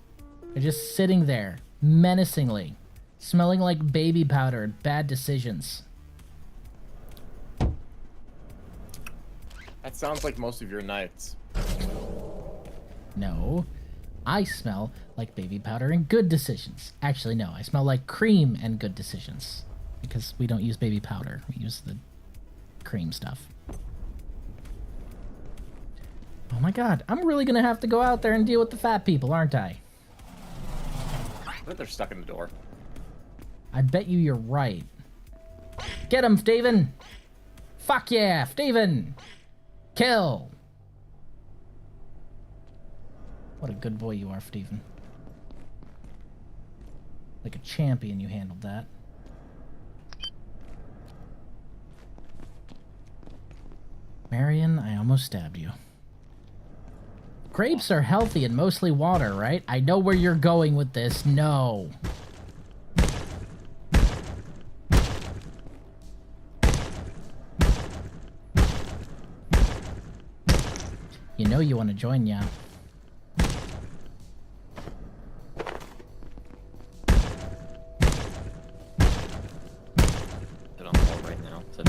They're just sitting there, menacingly, smelling like baby powder and bad decisions. That sounds like most of your nights. No. I smell like baby powder and good decisions. Actually, no. I smell like cream and good decisions. Because we don't use baby powder. We use the cream stuff. Oh my god, I'm really gonna have to go out there and deal with the fat people, aren't I? I bet they're stuck in the door. I bet you're right. Get him, Steven! Fuck yeah, Steven! Kill! What a good boy you are, Steven. Like a champion, you handled that. Marion, I almost stabbed you. Grapes are healthy and mostly water, right? I know where you're going with this. No. You know you want to join, yeah. Sit on the wall right now. Sit.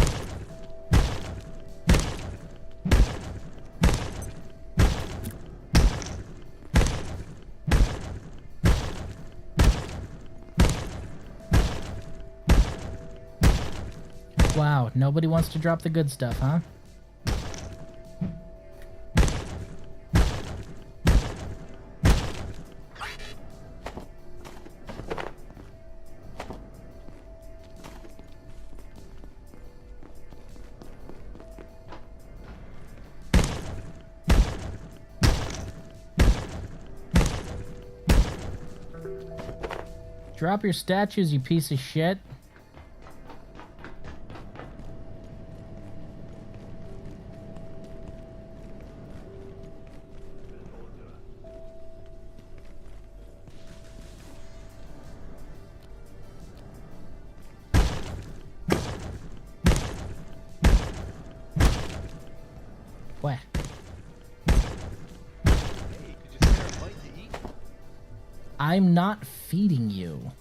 Wow, nobody wants to drop the good stuff, huh? Drop your statues, you piece of shit. What? I'm not feeding you.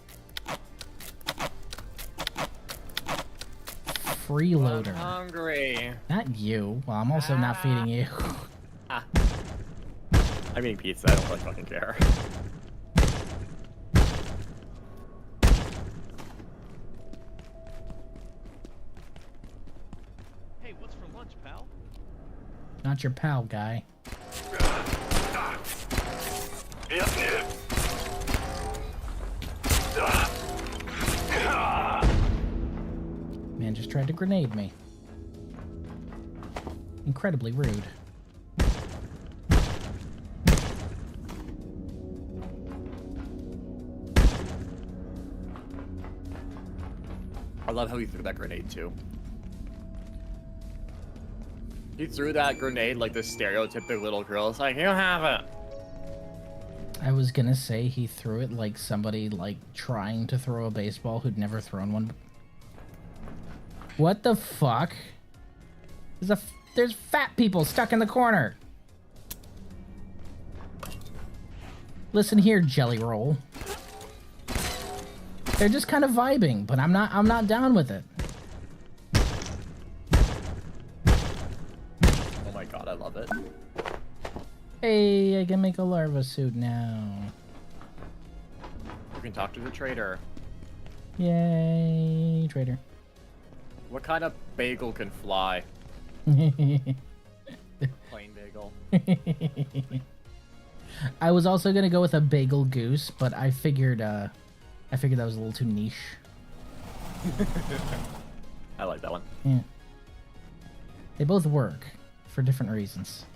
Freeloader. I'm hungry. Not you. Well, I'm also not feeding you. I'm eating pizza. I don't really fucking care. Hey, what's for lunch, pal? Not your pal, guy. Man just tried to grenade me. Incredibly rude. I love how he threw that grenade too. He threw that grenade like the stereotypical little girl. It's like, you have it. I was gonna say he threw it like somebody like trying to throw a baseball who'd never thrown one. What the fuck? There's fat people stuck in the corner. Listen here, Jelly Roll. They're just kind of vibing, but I'm not down with it. Oh my god, I love it. Hey, I can make a larva suit now. You can talk to the trader. Yay, trader. What kind of bagel can fly? Plain bagel. I was also gonna go with a bagel goose, but I figured that was a little too niche. I like that one. Yeah. They both work for different reasons.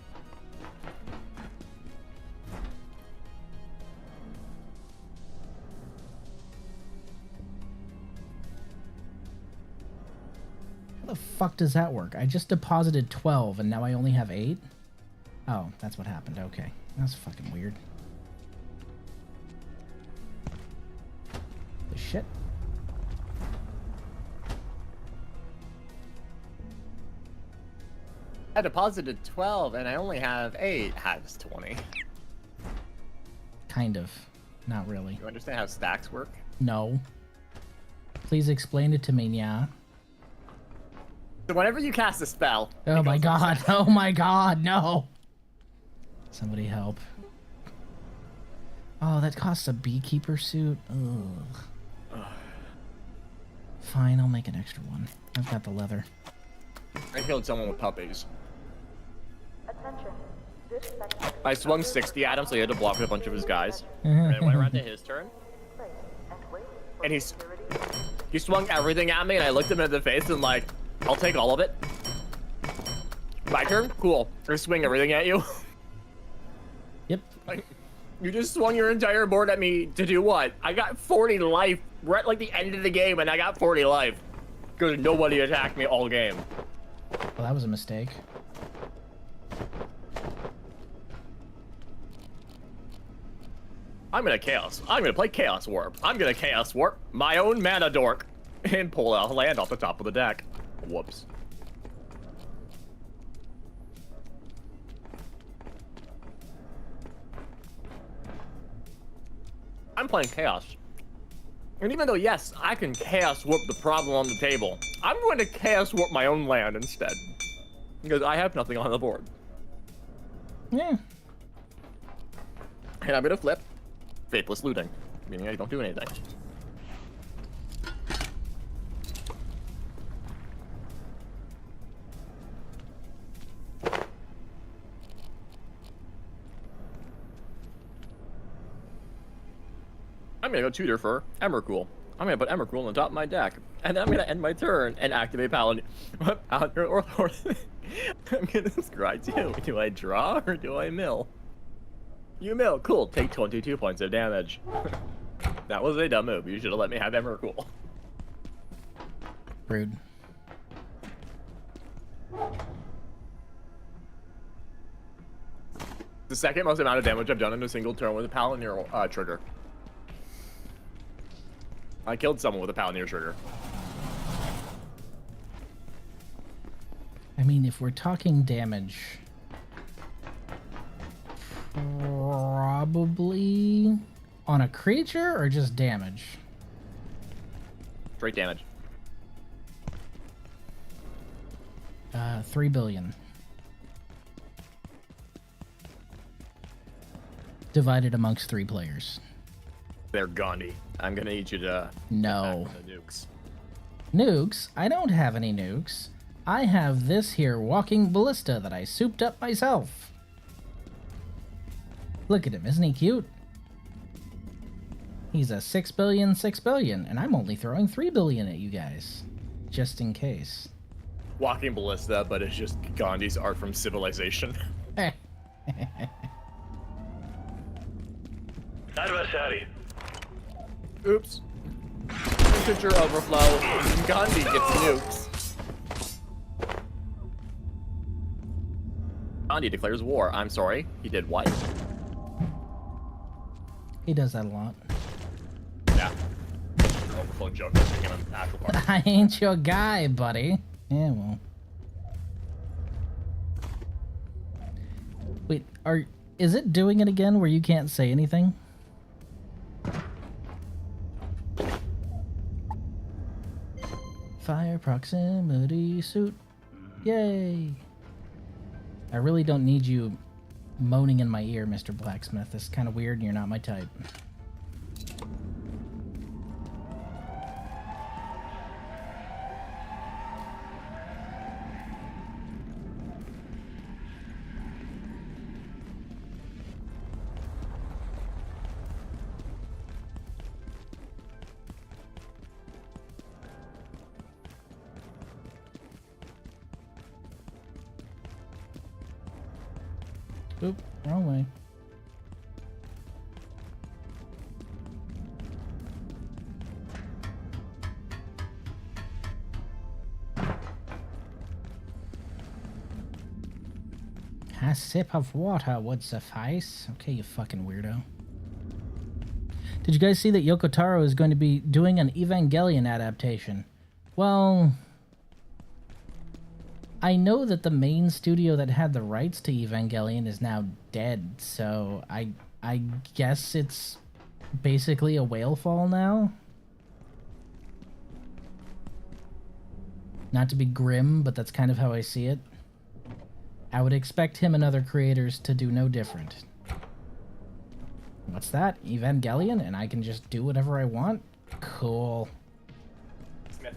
How the fuck does that work? I just deposited 12 and now I only have 8? Oh, that's what happened. Okay. That's fucking weird. The shit? I deposited 12 and I only have 8. That's 20. Kind of. Not really. You understand how stacks work? No. Please explain it to me, yeah. So whenever you cast a spell... Oh my god, oh my god, no! Somebody help. Oh, that costs a beekeeper suit? Ugh. Fine, I'll make an extra one. I've got the leather. I killed someone with puppies. Attention. I swung 60 at him, so he had to block with a bunch of his guys. And then went around to his turn. And he swung everything at me, and I looked him in the face and like, I'll take all of it. My turn? Cool. I swing everything at you. Yep. Like, you just swung your entire board at me to do what? I got 40 life. We're at like the end of the game, and I got 40 life. Because nobody attacked me all game. Well, that was a mistake. I'm gonna chaos. I'm gonna play Chaos Warp. I'm gonna Chaos Warp my own mana dork and pull out land off the top of the deck. Whoops. I'm playing Chaos. And even though, yes, I can Chaos Warp the problem on the table, I'm going to Chaos Warp my own land instead. Because I have nothing on the board. Yeah. And I'm gonna flip Faithless Looting, meaning I don't do anything. I'm gonna go tutor for Emrakul. I'm gonna put Emrakul on the top of my deck, and then I'm gonna end my turn and activate Paladin. Or I'm gonna scry you. Do I draw or do I mill? You mill. Cool. Take 22 points of damage. That was a dumb move. You should have let me have Emrakul. Rude. The second most amount of damage I've done in a single turn with a Palantir trigger. I killed someone with a Palantir trigger. I mean, if we're talking damage, probably on a creature or just damage? Straight damage. 3 billion. Divided amongst 3 players. They're Gandhi. I'm gonna need you to... No. The nukes. Nukes? I don't have any nukes. I have this here walking ballista that I souped up myself. Look at him, isn't he cute? He's a 6 billion, 6 billion, and I'm only throwing 3 billion at you guys. Just in case. Walking Ballista, but it's just Gandhi's art from Civilization. Adversary. Oops. Integer overflow. Gandhi gets nukes. Gandhi declares war. I'm sorry. He did what? He does that a lot. Yeah. Overflow joke became an actual part. I ain't your guy, buddy. Yeah, well. Wait, is it doing it again where you can't say anything? Fire proximity suit. Yay. I really don't need you moaning in my ear, Mr. Blacksmith. It's kind of weird and you're not my type. Oop, wrong way. A sip of water would suffice. Okay, you fucking weirdo. Did you guys see that Yoko Taro is going to be doing an Evangelion adaptation? Well, I know that the main studio that had the rights to Evangelion is now dead, so I guess it's basically a whale fall now. Not to be grim, but that's kind of how I see it. I would expect him and other creators to do no different. What's that? Evangelion? And I can just do whatever I want? Cool. Smith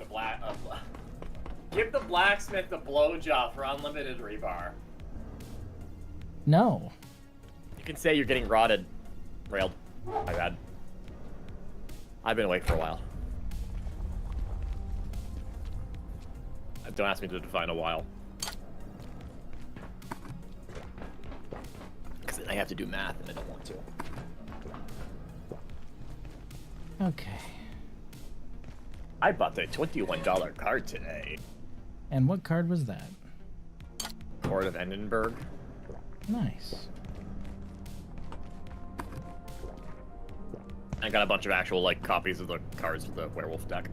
give the blacksmith the blowjob for unlimited rebar. No. You can say you're getting rotted. Railed. My bad. I've been awake for a while. Don't ask me to define a while. Because I have to do math and I don't want to. Okay. I bought the $21 card today. And what card was that? Court of Edinburgh. Nice. I got a bunch of actual like copies of the cards of the werewolf deck.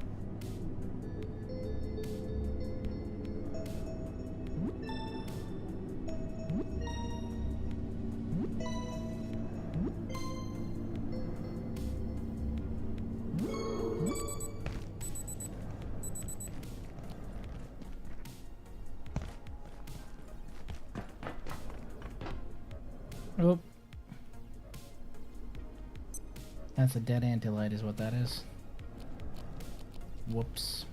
Oh. That's a dead antilight is what that is. Whoops.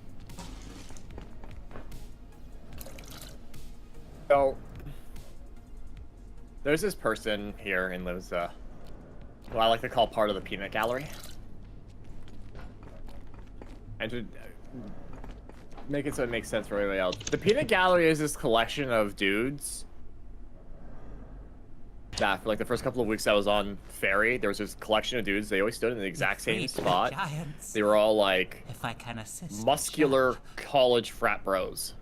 So, there's this person here and lives, who I like to call part of the peanut gallery. And to make it so it makes sense for everybody else, the peanut gallery is this collection of dudes that for like the first couple of weeks I was on ferry, there was this collection of dudes. They always stood in the exact same spot. They were all like if I can assist, muscular college frat bros.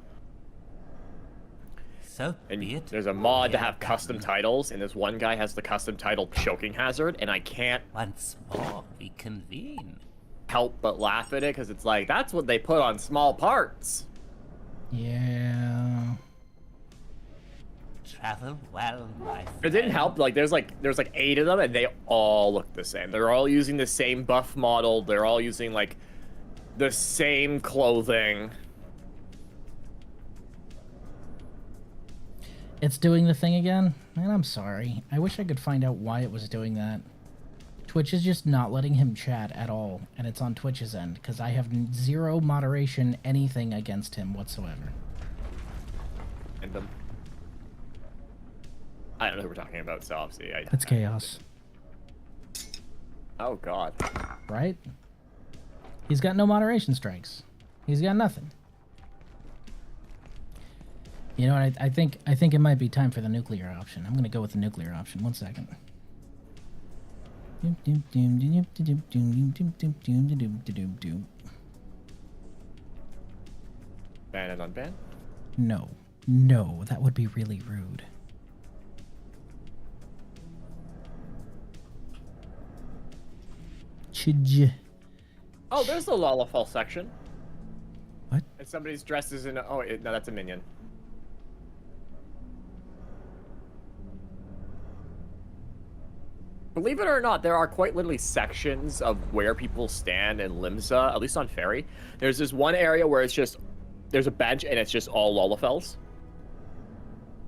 So and there's a mod to have custom titles, and this one guy has the custom title Choking Hazard, and I can't once more reconvene. Help but laugh at it because it's like that's what they put on small parts. Yeah. Travel well, my friend. It didn't help. Like there's like 8 of them, and they all look the same. They're all using the same buff model. They're all using like the same clothing. It's doing the thing again, and I'm sorry. I wish I could find out why it was doing that. Twitch is just not letting him chat at all, and it's on Twitch's end, because I have zero moderation anything against him whatsoever. And I don't know who we're talking about, so obviously That's chaos. Oh god. Right? He's got no moderation strikes. He's got nothing. You know what? I think it might be time for the nuclear option. I'm gonna go with the nuclear option. 1 second. Ban and unban? No. No, that would be really rude. Chidge. Oh, there's the Lollafall section. What? And somebody's dressed as an... Oh, no, that's a minion. Believe it or not, there are quite literally sections of where people stand in Limsa, at least on Ferry. There's this one area where it's just... There's a bench, and it's just all Lollafells.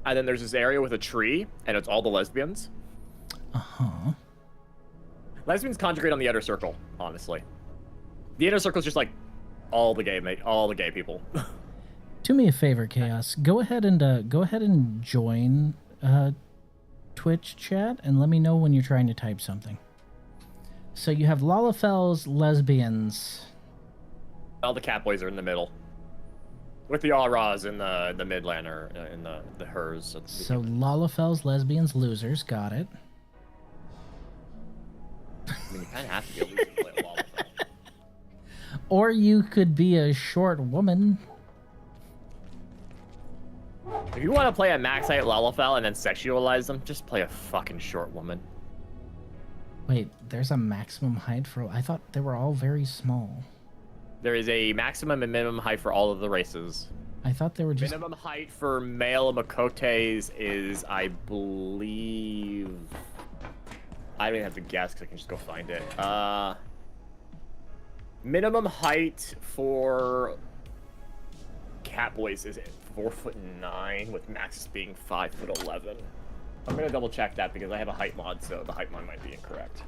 And then there's this area with a tree, and it's all the lesbians. Uh-huh. Lesbians conjugate on the outer circle, honestly. The inner circle is just like all the gay people. Do me a favor, Chaos. Go ahead and join Twitch chat and let me know when you're trying to type something. So you have Lollafells, lesbians. All the catboys are in the middle. With the auras in the midland or in the hers. So Lollafells, lesbians, losers. Got it. I mean, you kind of have to be a loser to play a Lollafell. Or you could be a short woman. If you want to play a max height Lollafell and then sexualize them, just play a fucking short woman. Wait, there's a maximum height for... I thought they were all very small. There is a maximum and minimum height for all of the races. I thought they were just... Minimum height for male Makotes is, I believe... I don't even have to guess because I can just go find it. Minimum height for Catboys is 4'9", with max being 5'11". I'm gonna double check that because I have a height mod, so the height mod might be incorrect.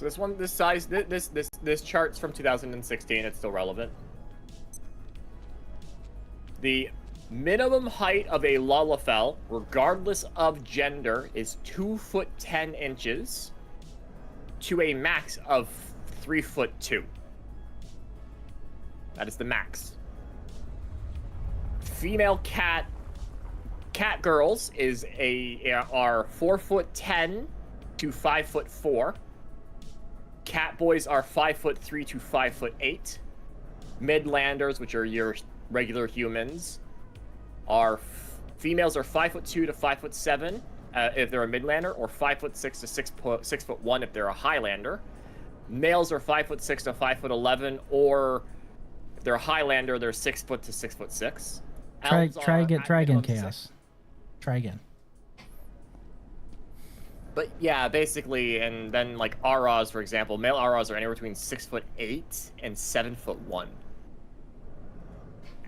So this chart's from 2016. It's still relevant. The minimum height of a Lalafell, regardless of gender, is 2 foot 10 inches to a max of 3 foot 2. That is the max. Female cat girls are 4 foot 10 to 5 foot 4. Cat boys are 5 foot 3 to 5 foot 8. Midlanders, which are your regular humans, females are 5 foot 2 to 5 foot 7 if they're a Midlander, or 5 foot 6 to 6 foot 1 if they're a Highlander. Males are 5 foot 6 to 5 foot 11, or if they're a Highlander, they're 6 foot to 6 foot 6. Try again, Chaos. Try again. But yeah, basically, and then like Auras, for example, male Auras are anywhere between 6 foot 8 and 7 foot 1.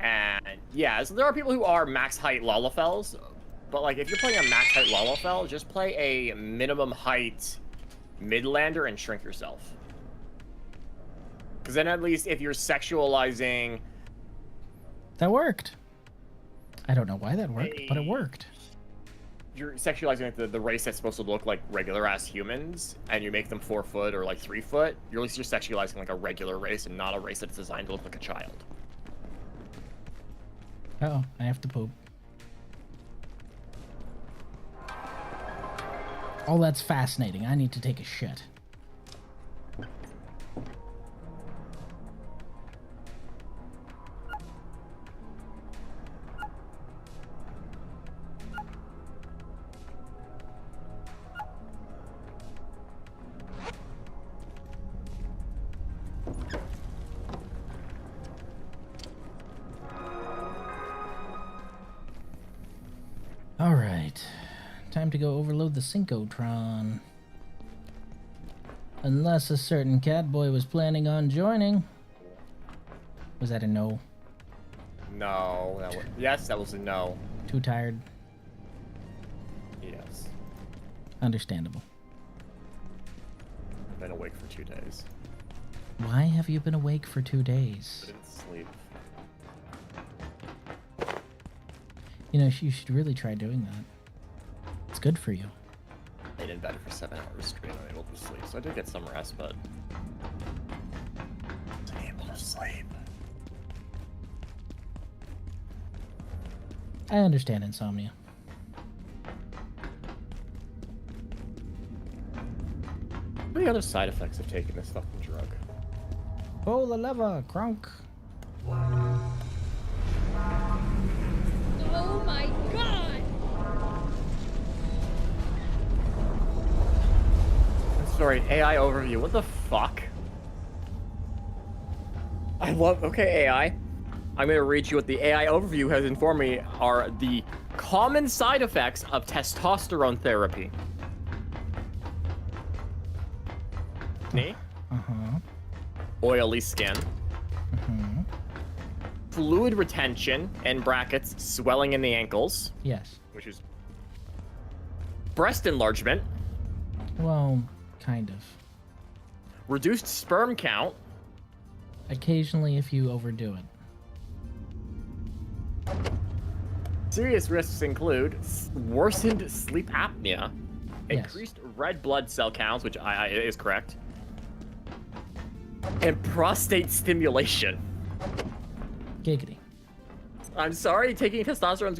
And yeah, so there are people who are max height Lalafells, but like if you're playing a max height Lalafell, just play a minimum height Midlander and shrink yourself. Because then at least if you're sexualizing... That worked. I don't know why that worked, but it worked. You're sexualizing like the race that's supposed to look like regular ass humans, and you make them 4 foot or like 3 foot. At least you're sexualizing like a regular race and not a race that's designed to look like a child. Uh-oh, I have to poop. Oh, that's fascinating. I need to take a shit. Alright, time to go overload the Synchrotron. Unless a certain catboy was planning on joining. Was that a no? No, yes, that was a no. Too tired? Yes. Understandable. I've been awake for 2 days. Why have you been awake for 2 days? I didn't sleep. You know, you should really try doing that. It's good for you. I laid in bed for 7 hours straight, unable to sleep, so I did get some rest, but I wasn't able to sleep. I understand insomnia. What are the other side effects of taking this fucking drug? Pull the lever, Kronk. Oh my god! Sorry, AI overview. What the fuck? Okay, AI. I'm gonna read you what the AI overview has informed me are the common side effects of testosterone therapy. Knee? Oily skin. Fluid retention, in brackets, swelling in the ankles. Yes. Which is breast enlargement. Well, kind of. Reduced sperm count. Occasionally if you overdo it. Serious risks include worsened sleep apnea, increased red blood cell counts, which is correct, and prostate stimulation. Giggity. I'm sorry, taking testosterone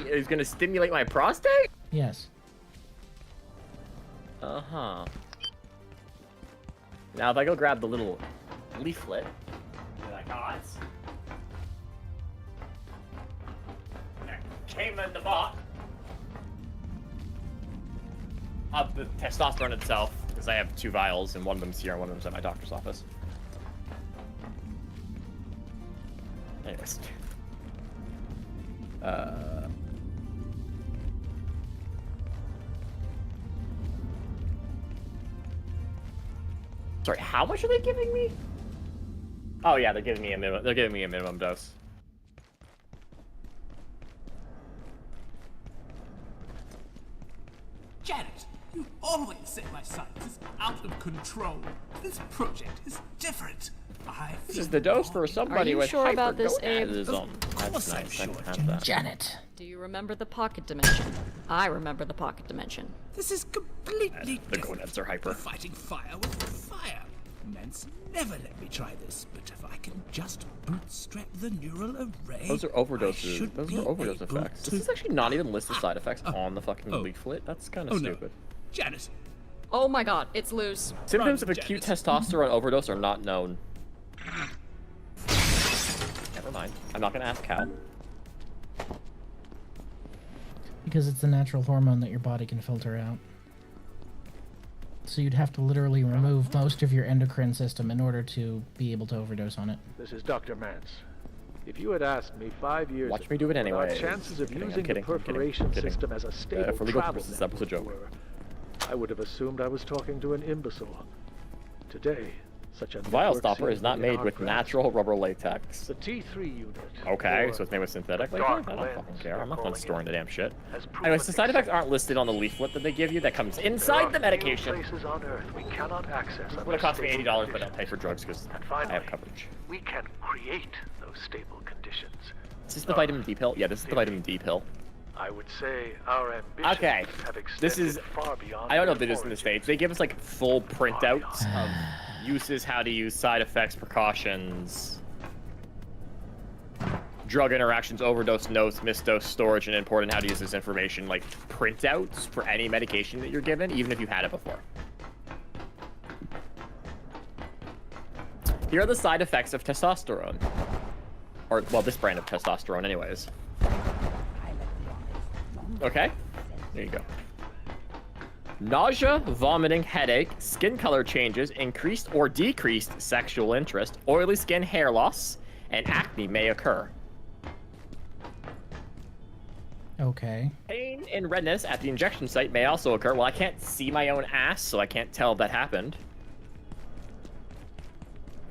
is gonna stimulate my prostate? Yes. Uh-huh. Now if I go grab the little leaflet, you're like, oh, it's... Came in the box of the testosterone itself, because I have 2 vials, and one of them's here, and one of them's at my doctor's office. Anyways. Sorry, how much are they giving me? Oh yeah, they're giving me a minimum. They're giving me a minimum dose. Janet, You always say my science is out of control. This project is different. This is the dose for somebody with sure about this, Abe? hypergonadism. That's nice. I can have that. Janet. Do you remember the pocket dimension? I remember the pocket dimension. This is completely The gonads are hyper. fighting fire with fire. Ments never let me try this, but if I can just bootstrap the neural array, Those are overdoses. Those are overdose effects. This is actually not even listed side effects on the fucking leaflet. That's kind of stupid. Janet. Oh my god, it's loose. Symptoms of acute testosterone overdose are not known. Never mind. I'm not gonna ask how. Because it's the natural hormone that your body can filter out. So you'd have to literally remove most of your endocrine system in order to be able to overdose on it. This is Dr. Mance. If you had asked me 5 years Watch me do it ago what anyway. our chances of using the perforation system as a stable for legal travel purposes, that was a joke. were, I would have assumed I was talking to an imbecile. Today, such a Vial network stopper seems is not to be in made our with grasp. natural rubber latex. The T3 unit. Okay, or so it's made with synthetic latex? dark I don't lens, fucking care. I'm not they're done storing the damn shit. has proven Anyways, the side effects aren't listed on the leaflet that they give you that comes inside the medication. places on Earth we cannot access. It would have cost me $80, but I'll pay for drugs because I have coverage. We can create those stable conditions. Is this the vitamin D pill? Yeah, this is the vitamin D pill. I would say our ambitions Okay, have extended this is. far beyond I don't know their if they do this in the States. They give us like full printouts of uses, how to use, side effects, precautions, drug interactions, overdose notes, misdose, storage, and import, and how to use this information, like printouts for any medication that you're given, even if you've had it before. Here are the side effects of testosterone. Or, well, this brand of testosterone anyways. Okay, there you go. Nausea, vomiting, headache, skin color changes, increased or decreased sexual interest, oily skin, hair loss, and acne may occur. Okay. Pain and redness at the injection site may also occur. Well, I can't see my own ass, so I can't tell if that happened.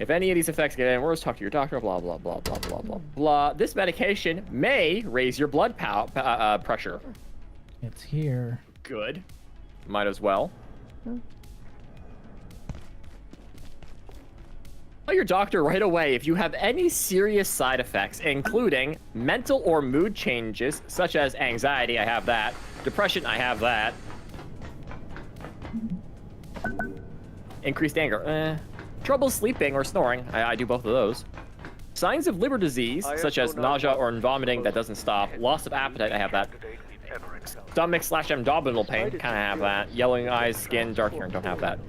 If any of these effects get any worse, talk to your doctor, blah, blah, blah, blah, blah, blah, blah. This medication may raise your blood pressure. It's here. Good. Might as well. Tell your doctor right away if you have any serious side effects, including mental or mood changes, such as anxiety, I have that. Depression, I have that. Increased anger, trouble sleeping or snoring, I do both of those. Signs of liver disease, such as nausea or vomiting that doesn't stop. Loss of appetite, I have that. Stomach/abdominal pain, kind of have that. Yellowing eyes, skin, dark hair, don't have that.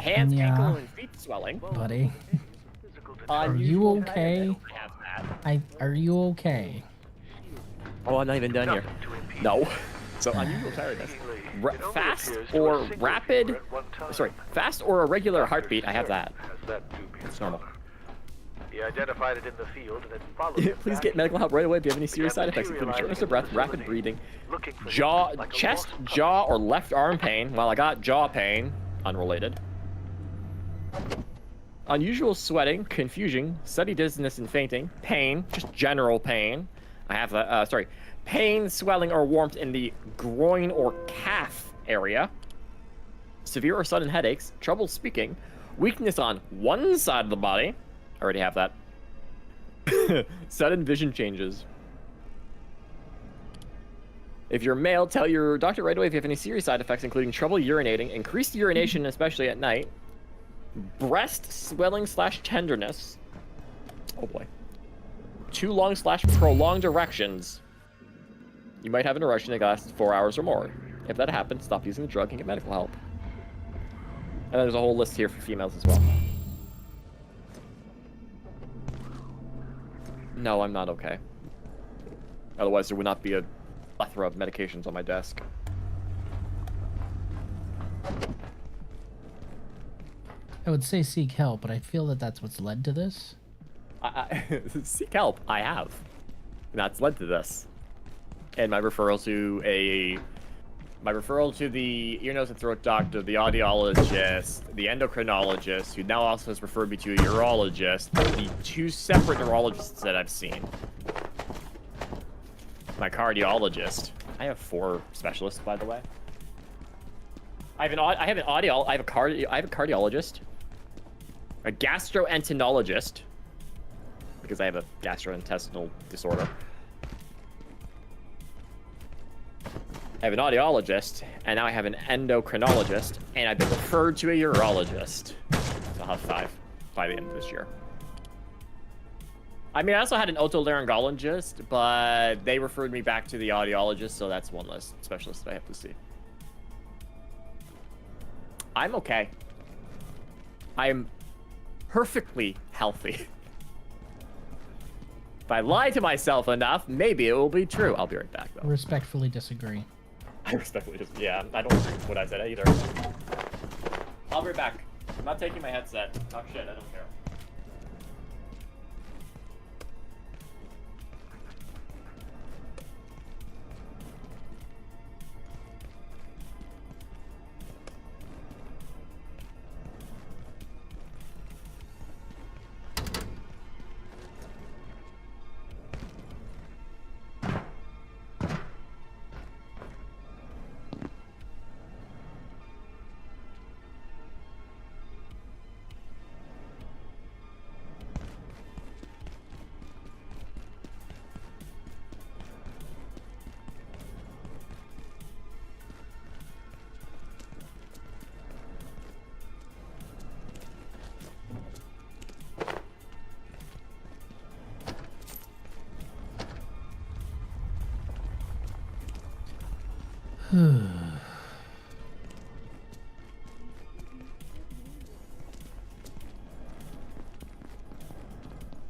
Hands, ankle, and feet swelling. Buddy. Are you okay? Are you okay? Oh, I'm not even done here. No. So unusual tiredness. Fast or irregular heartbeat, I have that. It's normal. He identified it in the field and then followed it Please back. get medical help right away if you have any serious side effects, including shortness of breath, rapid breathing, chest, jaw, or left arm pain. Well, I got jaw pain, unrelated. Unusual sweating, confusion, sudden dizziness and fainting, pain, just general pain. I have that, pain, swelling, or warmth in the groin or calf area. Severe or sudden headaches, trouble speaking, weakness on one side of the body. I already have that. Sudden vision changes. If you're male, tell your doctor right away if you have any serious side effects, including trouble urinating, increased urination, especially at night, breast swelling/tenderness. Oh boy. Too long/prolonged erections. You might have an erection that lasts 4 hours or more. If that happens, stop using the drug and get medical help. And there's a whole list here for females as well. No, I'm not okay. Otherwise, there would not be a plethora of medications on my desk. I would say seek help, but I feel that that's what's led to this. Seek help, I have. And that's led to this. And my referral to the ear, nose, and throat doctor, the audiologist, the endocrinologist, who now also has referred me to a urologist, the 2 separate neurologists that I've seen. My cardiologist. I have 4 specialists, by the way. I have a cardiologist, a gastroenterologist, because I have a gastrointestinal disorder. I have an audiologist, and now I have an endocrinologist, and I've been referred to a urologist. So I'll have 5 by the end of this year. I mean, I also had an otolaryngologist, but they referred me back to the audiologist, so that's one less specialist that I have to see. I'm okay. I'm perfectly healthy. If I lie to myself enough, maybe it will be true. I'll be right back, though. Respectfully disagree. I respectfully just, yeah, I don't agree with what I said either. I'll be right back. I'm not taking my headset. Talk shit, I don't care.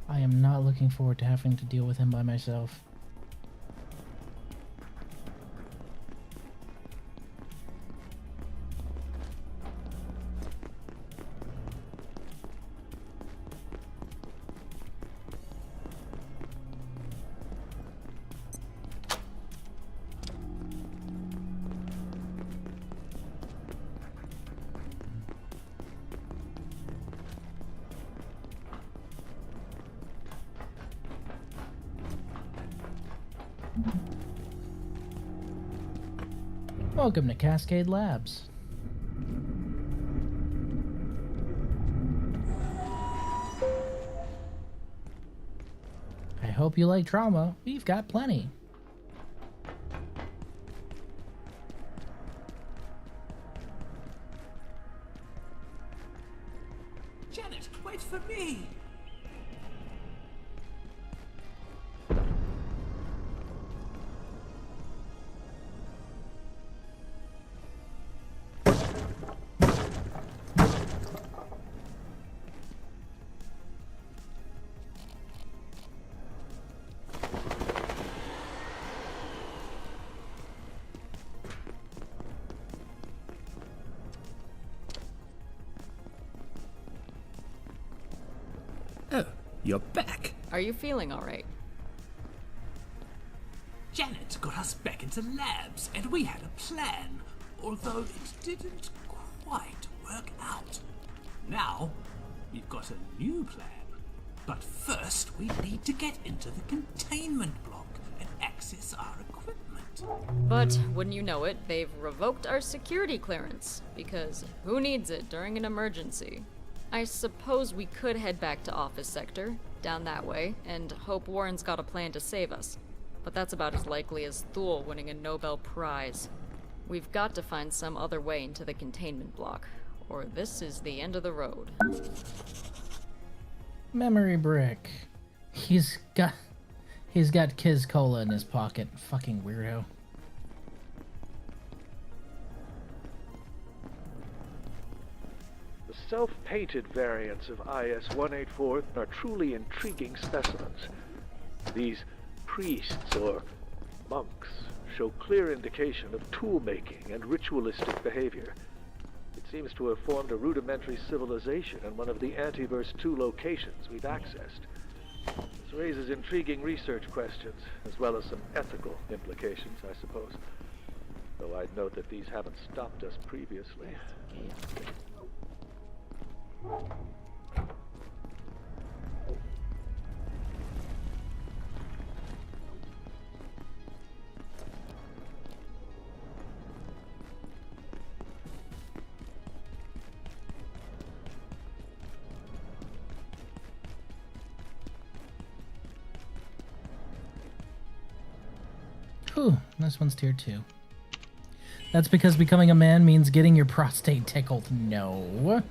I am not looking forward to having to deal with him by myself. Welcome to Cascade Labs. I hope you like trauma. We've got plenty. Janet, wait for me! Oh, you're back. Are you feeling all right? Janet got us back into labs, and we had a plan, although it didn't quite work out. Now, we've got a new plan. But first, we need to get into the containment block and access our equipment. But, wouldn't you know it, they've revoked our security clearance, because who needs it during an emergency? I suppose we could head back to Office Sector, down that way, and hope Warren's got a plan to save us. But that's about as likely as Thule winning a Nobel Prize. We've got to find some other way into the containment block, or this is the end of the road. Memory brick. He's got Kiz Cola in his pocket. Fucking weirdo. The self-painted variants of IS-184 are truly intriguing specimens. These priests or monks show clear indication of tool-making and ritualistic behavior. It seems to have formed a rudimentary civilization in one of the Antiverse 2 locations we've accessed. This raises intriguing research questions, as well as some ethical implications, I suppose. Though I'd note that these haven't stopped us previously. This one's tier 2. That's because becoming a man means getting your prostate tickled. No.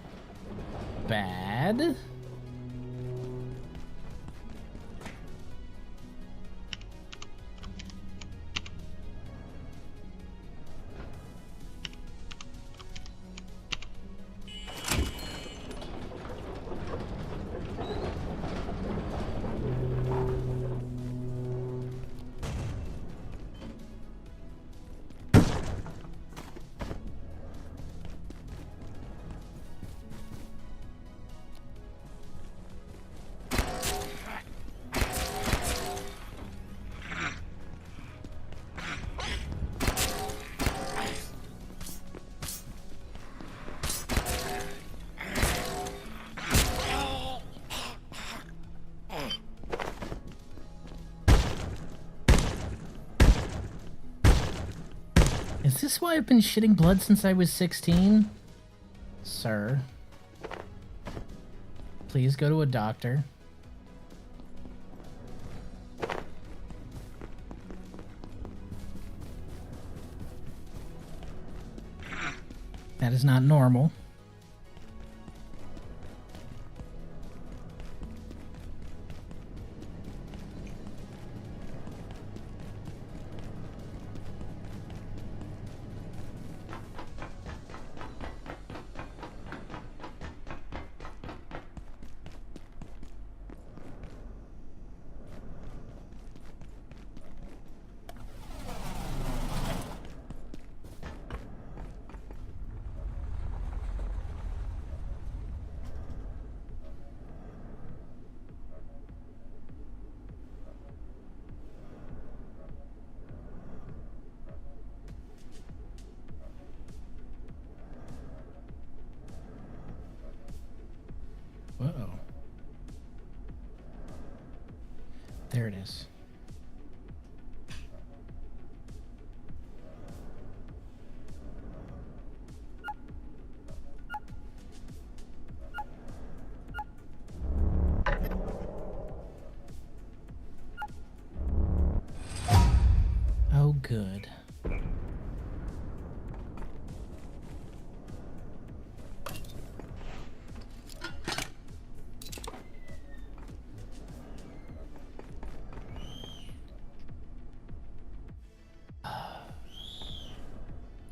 Bad. Is this why I've been shitting blood since I was 16? Sir. Please go to a doctor. That is not normal. Uh-oh. There it is. Oh, good.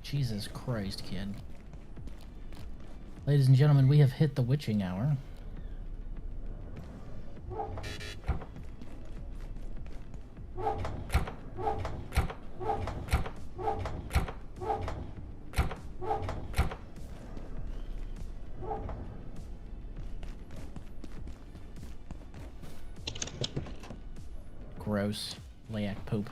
Jesus Christ, kid. Ladies and gentlemen, we have hit the witching hour. Gross. Layak poop.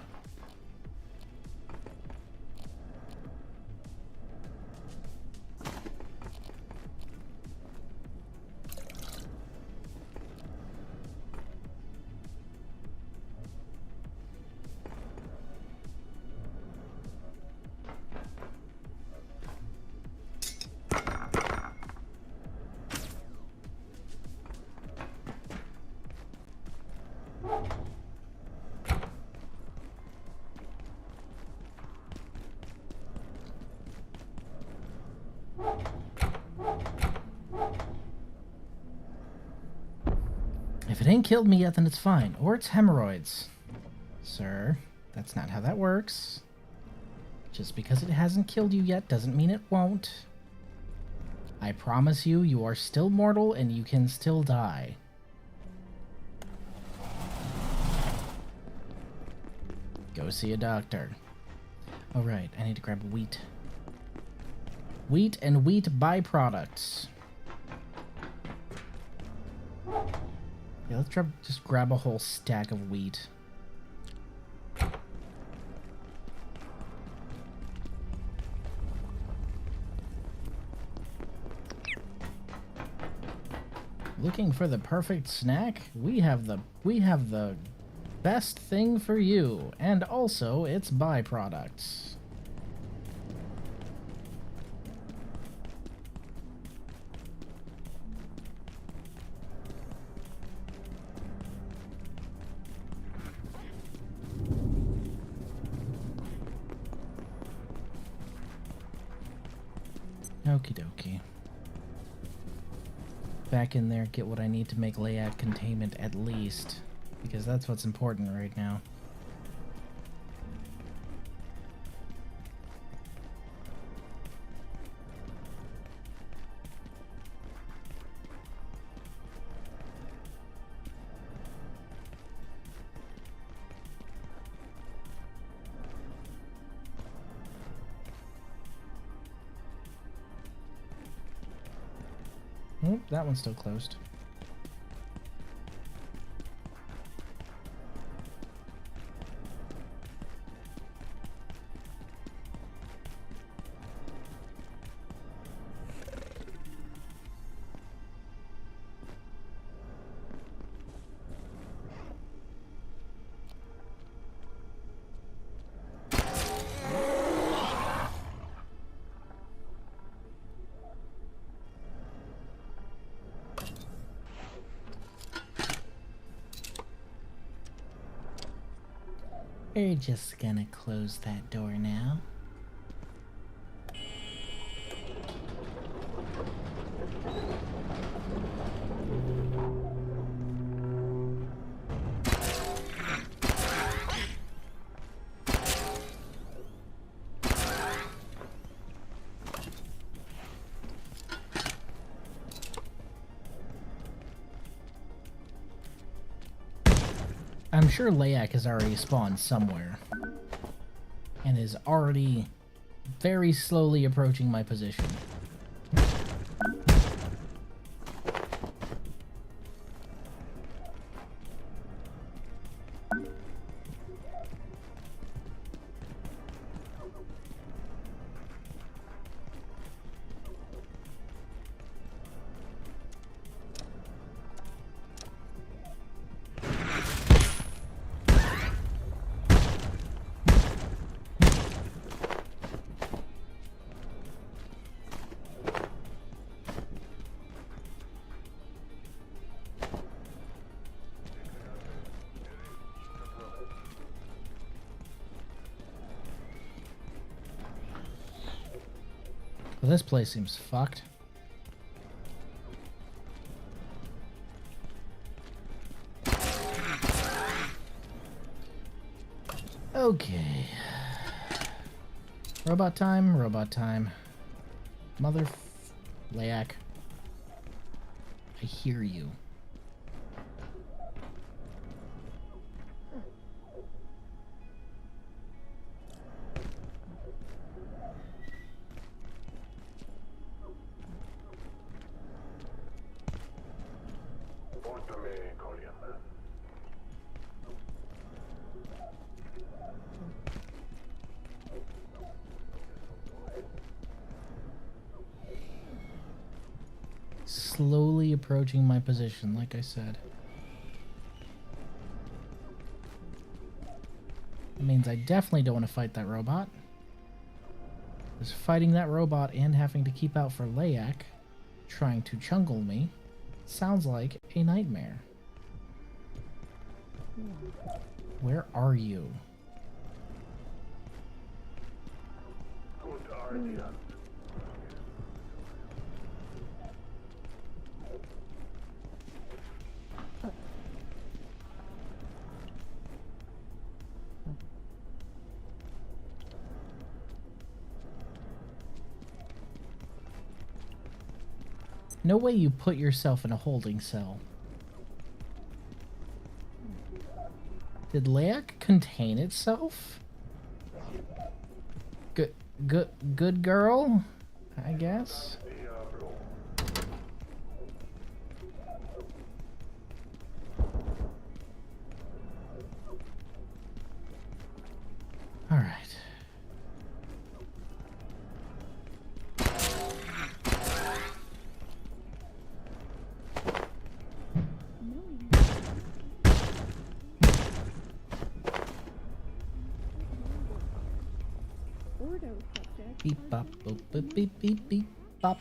If it ain't killed me yet, then it's fine. Or it's hemorrhoids. Sir, that's not how that works. Just because it hasn't killed you yet doesn't mean it won't. I promise you, you are still mortal and you can still die. Go see a doctor. Alright, I need to grab wheat. Wheat and wheat byproducts. Yeah, let's just grab a whole stack of wheat. Looking for the perfect snack? We have the best thing for you, and also its byproducts. Okie dokie. Back in there, get what I need to make layout containment at least. Because that's what's important right now. Oh, that one's still closed. We're just gonna close that door now. I'm sure Layak has already spawned somewhere and is already very slowly approaching my position. Well, this place seems fucked. Okay. Robot time, robot time. Layak. I hear you. Slowly approaching my position, like I said. That means I definitely don't want to fight that robot. Because fighting that robot and having to keep out for Layak, trying to chungle me, sounds like a nightmare. Where are you? No way you put yourself in a holding cell. Did Layak contain itself? Good girl, I guess. All right. Beep bop boop boop beep beep beep bop.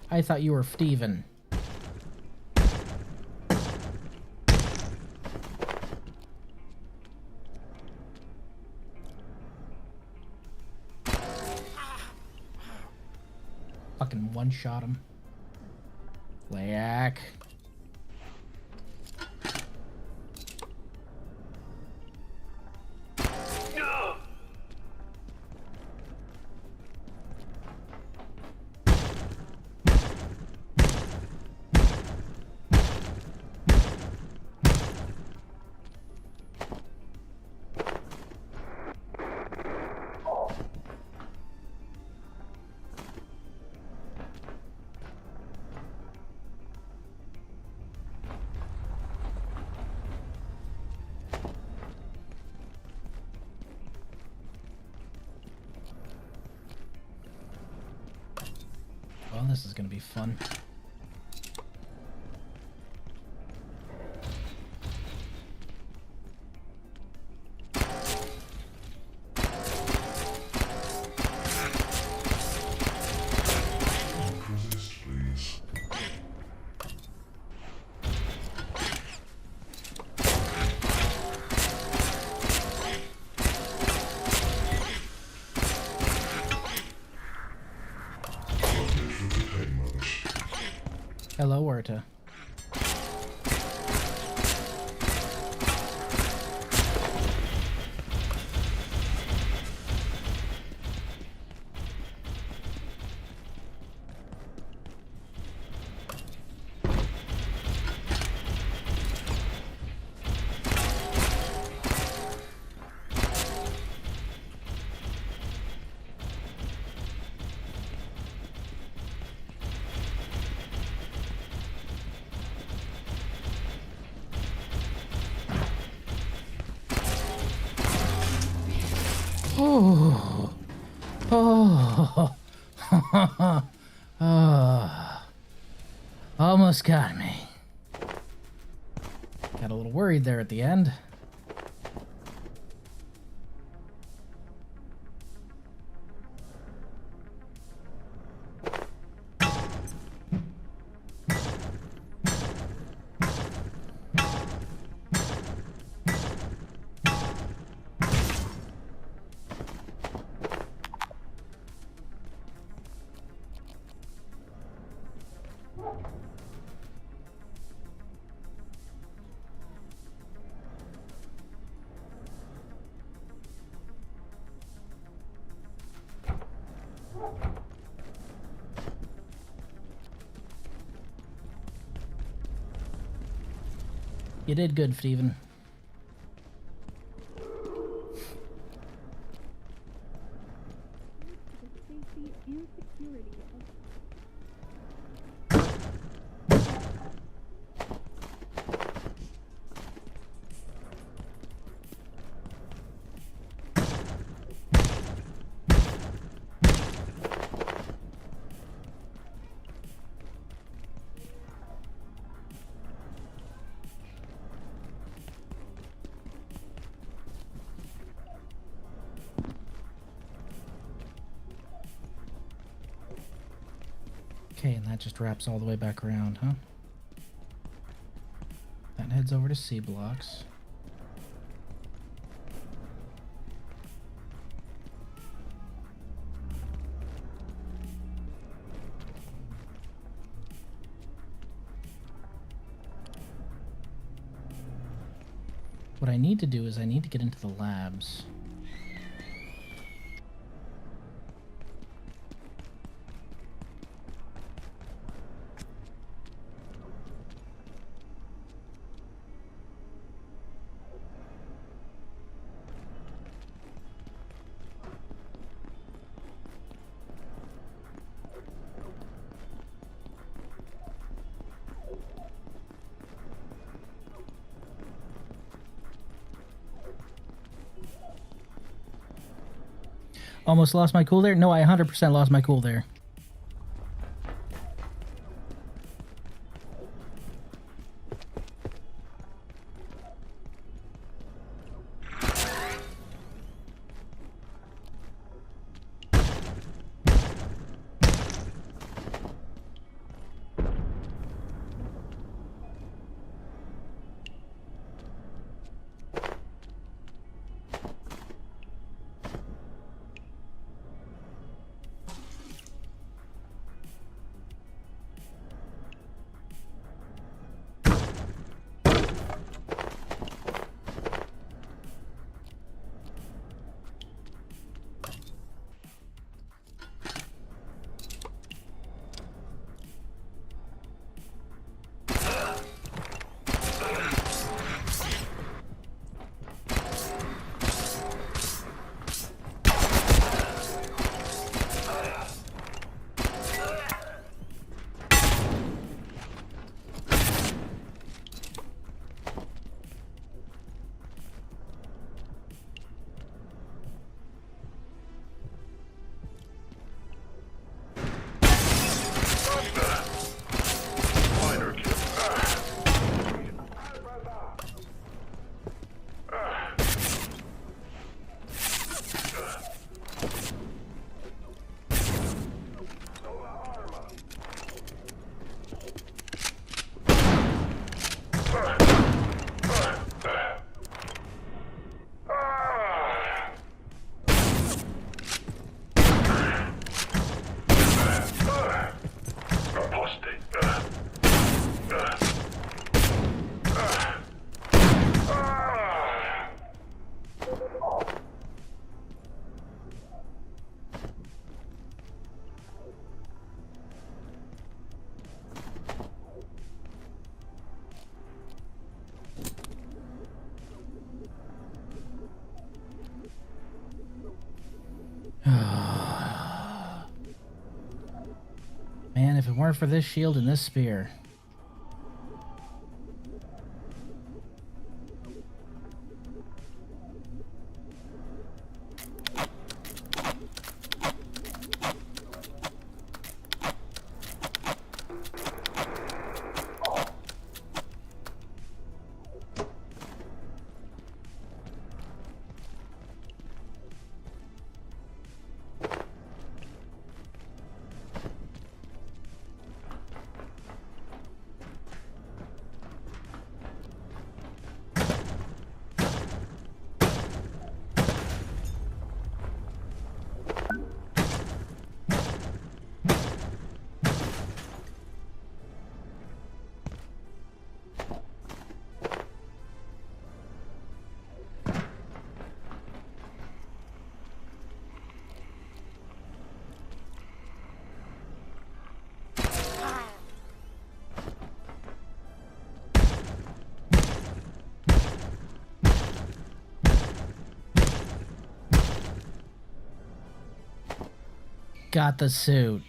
I thought you were Steven. Fucking one-shot him. Layak. Oh, this is gonna be fun. Hello, Orta. Oh, oh, oh, almost got me. Got a little worried there at the end. You did good, Steven. Okay, and that just wraps all the way back around, huh? That heads over to C blocks. What I need to do is I need to get into the labs. Almost lost my cool there? No, I 100% lost my cool there. if it weren't for this shield and this spear. Got the suit.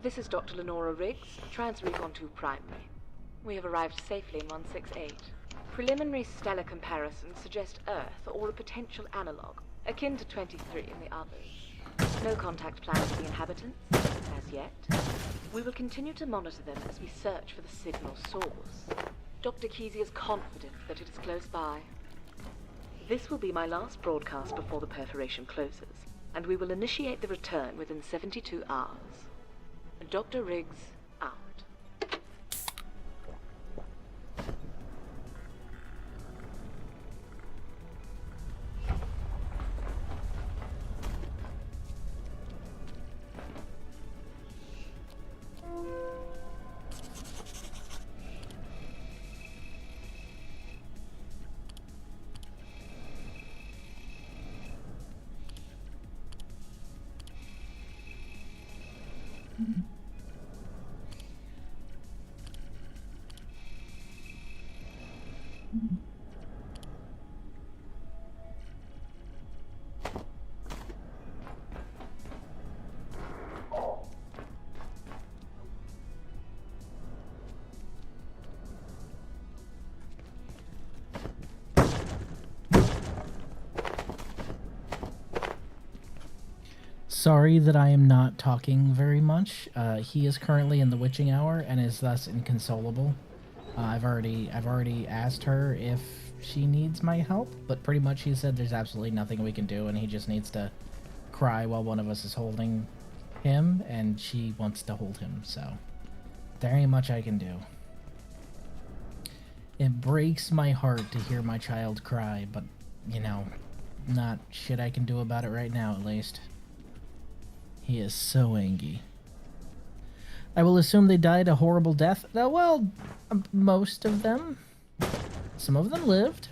This is Dr. Lenora Riggs, Trans-Recon 2 Primary. We have arrived safely in 168. Preliminary stellar comparisons suggest Earth or a potential analog, akin to 23 in the others. No contact plan with the inhabitants, as yet. We will continue to monitor them as we search for the signal source. Dr. Kesey is confident that it is close by. This will be my last broadcast before the perforation closes, and we will initiate the return within 72 hours. Dr. Riggs, out. Sorry that I am not talking very much. He is currently in the witching hour and is thus inconsolable. I've already asked her if she needs my help, but pretty much he said there's absolutely nothing we can do, and he just needs to cry while one of us is holding him, and she wants to hold him, so there ain't much I can do. It breaks my heart to hear my child cry, but, you know, not shit I can do about it right now, at least. He is so angry. I will assume they died a horrible death. Well, most of them. Some of them lived.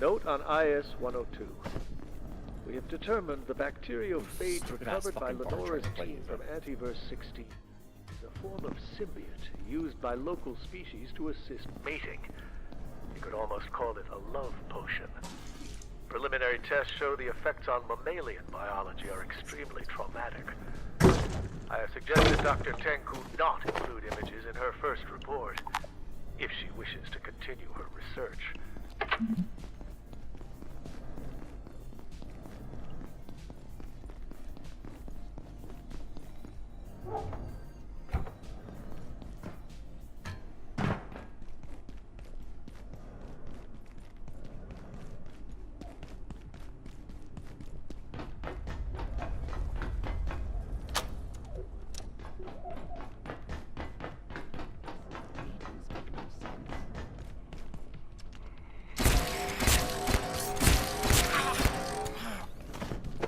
Note on IS-102. We have determined the bacteriophage recovered by Lenora's team from Antiverse 16 is a form of symbiote used by local species to assist mating. You could almost call it a love potion. Preliminary tests show the effects on mammalian biology are extremely traumatic. I have suggested Dr. Tenku not include images in her first report, if she wishes to continue her research.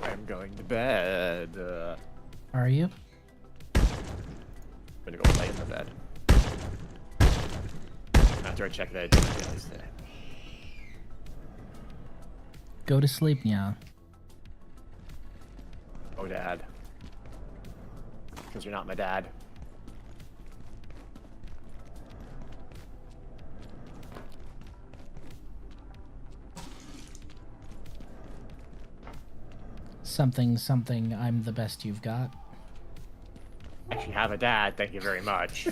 I'm going to bed. Are you? I'm gonna go lay in the bed. After I check that I did my dailies today. Go to sleep now. Oh, Dad. Because you're not my dad. Something, something, I'm the best you've got. Actually have a dad, thank you very much.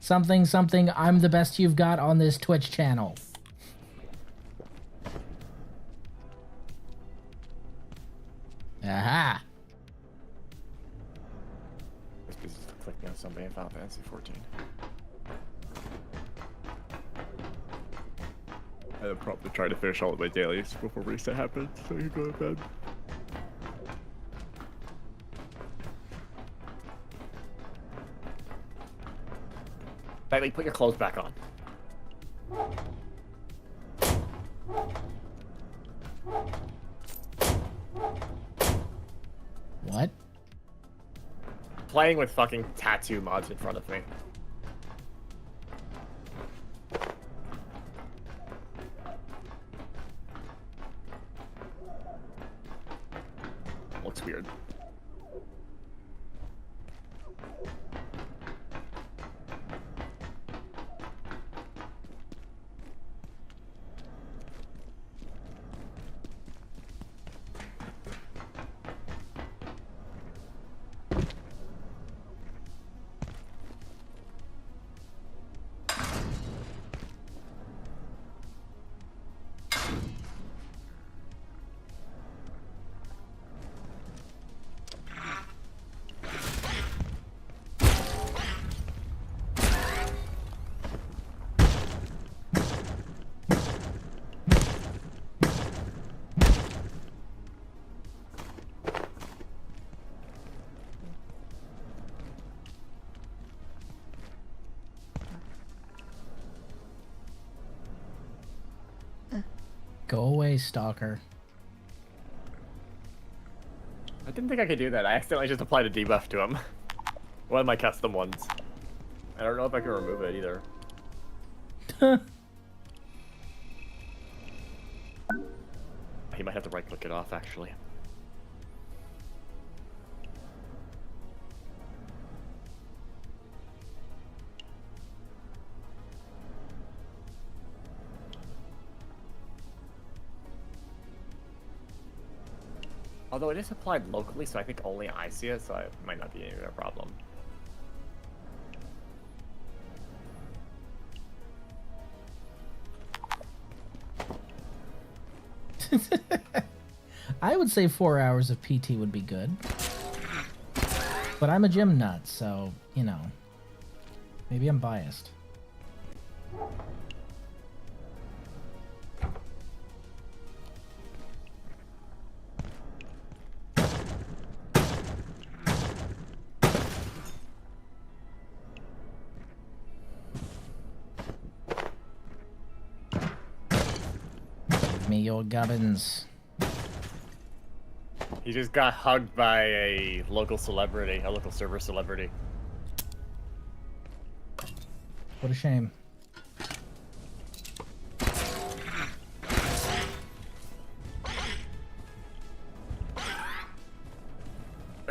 Something, something, I'm the best you've got on this Twitch channel. Aha! This piece is clicking on somebody in Final Fantasy 14. I'll probably try to finish all of my dailies before reset happens, so you go to bed. Bailey, put your clothes back on. What? Playing with fucking tattoo mods in front of me. Looks weird. Go away, stalker. I didn't think I could do that. I accidentally just applied a debuff to him. One of my custom ones. I don't know if I can remove it either. He might have to right click it off actually. Although it is applied locally, so I think only I see it, so it might not be a problem. I would say 4 hours of PT would be good. But I'm a gym nut, so, you know. Maybe I'm biased. Give me your gubbins. He just got hugged by a local celebrity, a local server celebrity. What a shame.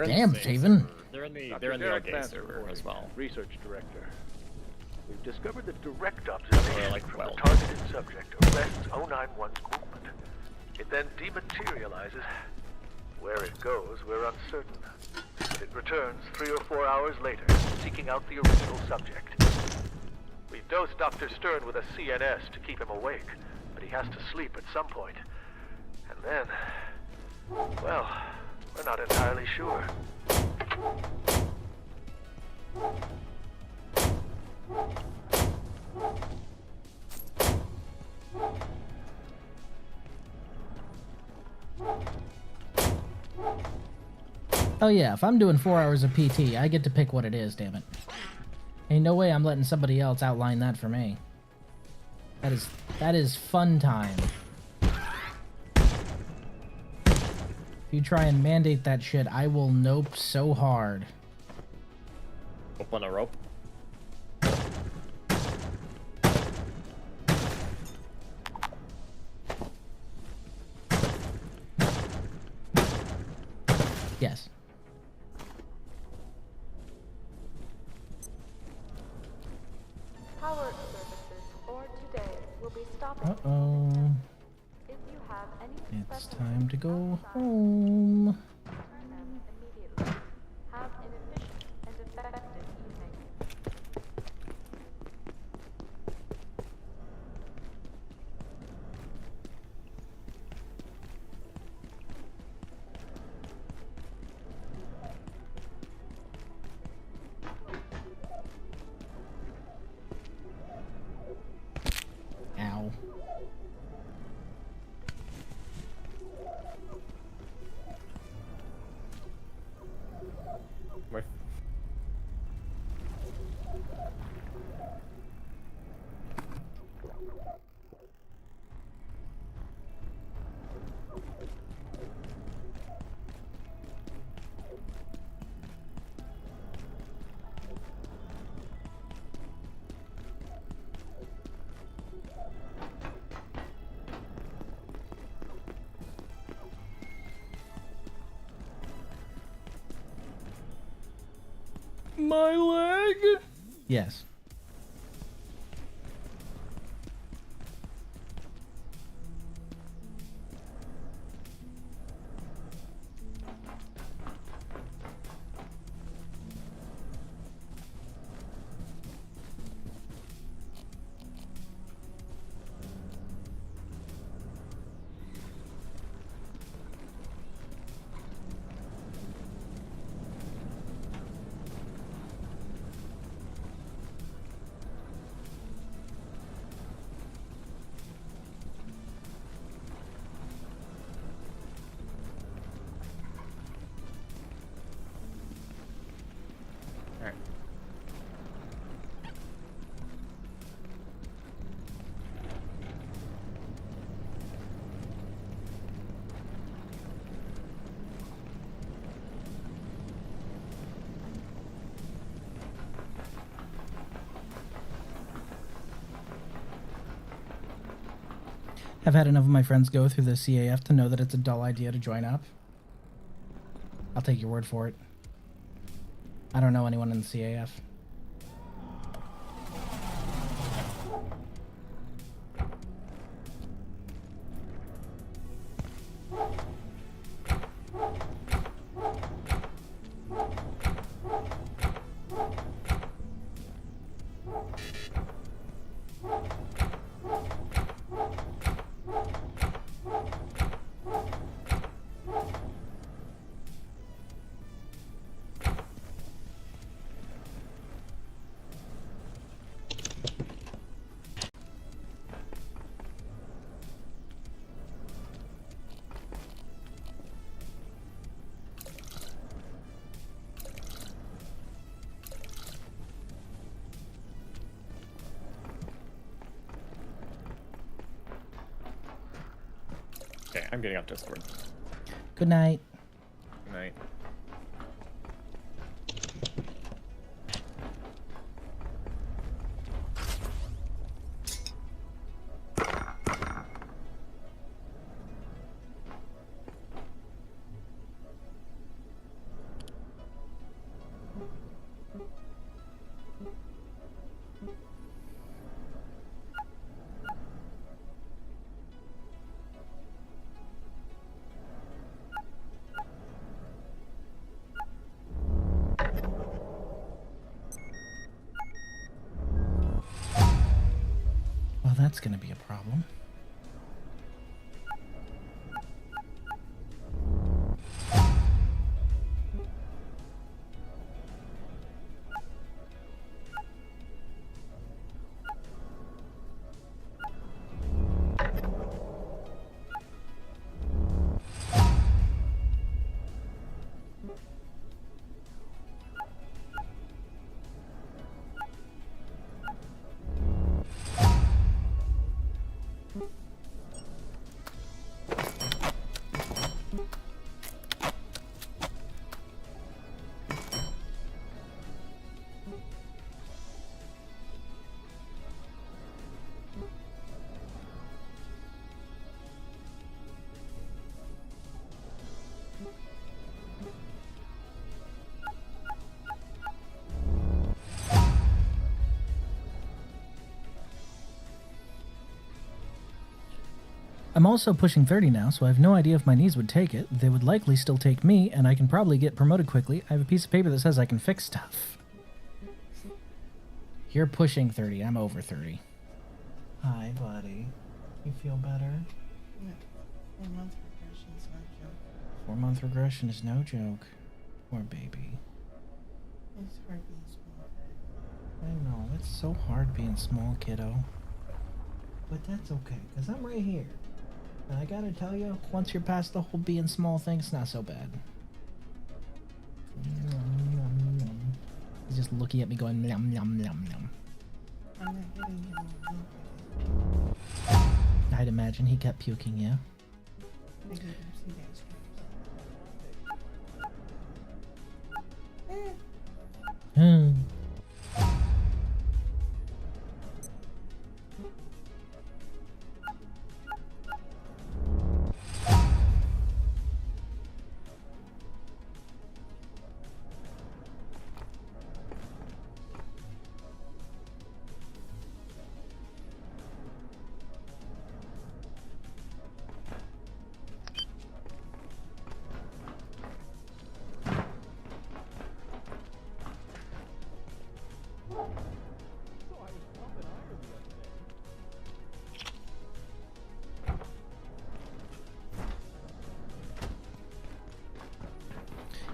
They're in the Damn, same Steven. server. They're in the Derek Arcade Vance server reporting, as well. Research director. We've discovered that direct observation like from 12. the targeted subject arrests 091's movement. It then dematerializes. Where it goes, we're uncertain. But it returns 3 or 4 hours later, seeking out the original subject. We've dosed Dr. Stern with a CNS to keep him awake, but he has to sleep at some point. And then, well, we're not entirely sure. Oh yeah, if I'm doing 4 hours of PT, I get to pick what it is, damn it. Ain't no way I'm letting somebody else outline that for me. That is fun time. If you try and mandate that shit, I will nope so hard. Open a rope. Yes. Power services for today will be stopping. Uh-oh. If you have any It's time to go home. return them immediately. Have an efficient and effective evening. Ow. Where? My leg? Yes. Alright. I've had enough of my friends go through the CAF to know that it's a dull idea to join up. I'll take your word for it. I don't know anyone in the CAF. Okay, I'm getting off Discord. Good night. Good night. that's gonna be a problem. I'm also pushing 30 now, so I have no idea if my knees would take it. They would likely still take me, and I can probably get promoted quickly. I have a piece of paper that says I can fix stuff. You're pushing 30. I'm over 30. Hi, buddy. You feel better? No. 4-month regression is no joke. 4-month regression is no joke. Poor baby. It's hard being small. I know. It's so hard being small, kiddo. But that's okay, because I'm right here. And I gotta tell you, once you're past the whole being small thing, it's not so bad. He's just looking at me going, nom, nom, nom, nom. I'm not giving him a milk. I'd imagine he kept puking, yeah? I gave him some dextrose.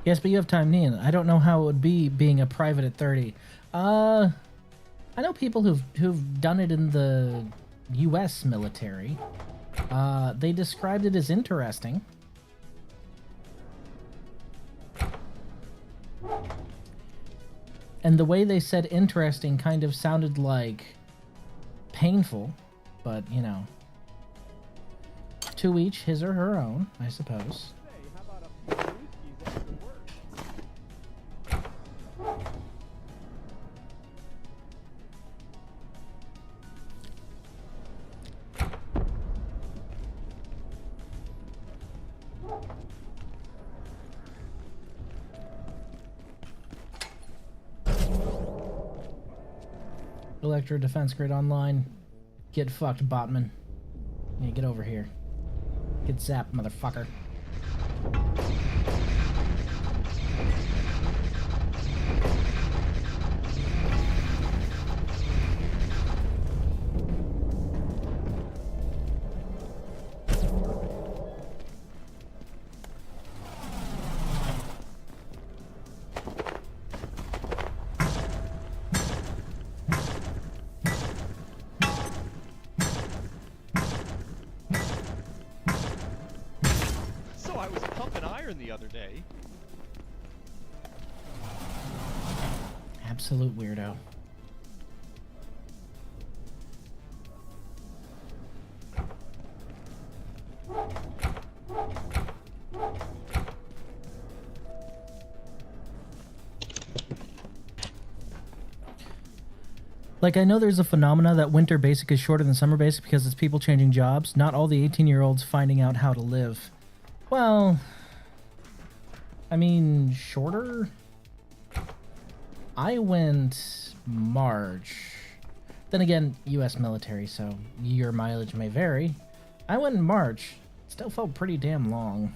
Yes, but you have time, Nian. I don't know how it would be being a private at 30. I know people who've done it in the U.S. military. They described it as interesting. And the way they said interesting kind of sounded like painful, but, you know, to each his or her own, I suppose. Electro Defense Grid Online. Get fucked, Botman. Yeah, get over here. Get zapped, motherfucker. The other day. Absolute weirdo. Like, I know there's a phenomena that winter basic is shorter than summer basic because it's people changing jobs, not all the 18-year-olds finding out how to live. Well, I mean, shorter? I went March. Then again, U.S. military, so your mileage may vary. I went in March. Still felt pretty damn long.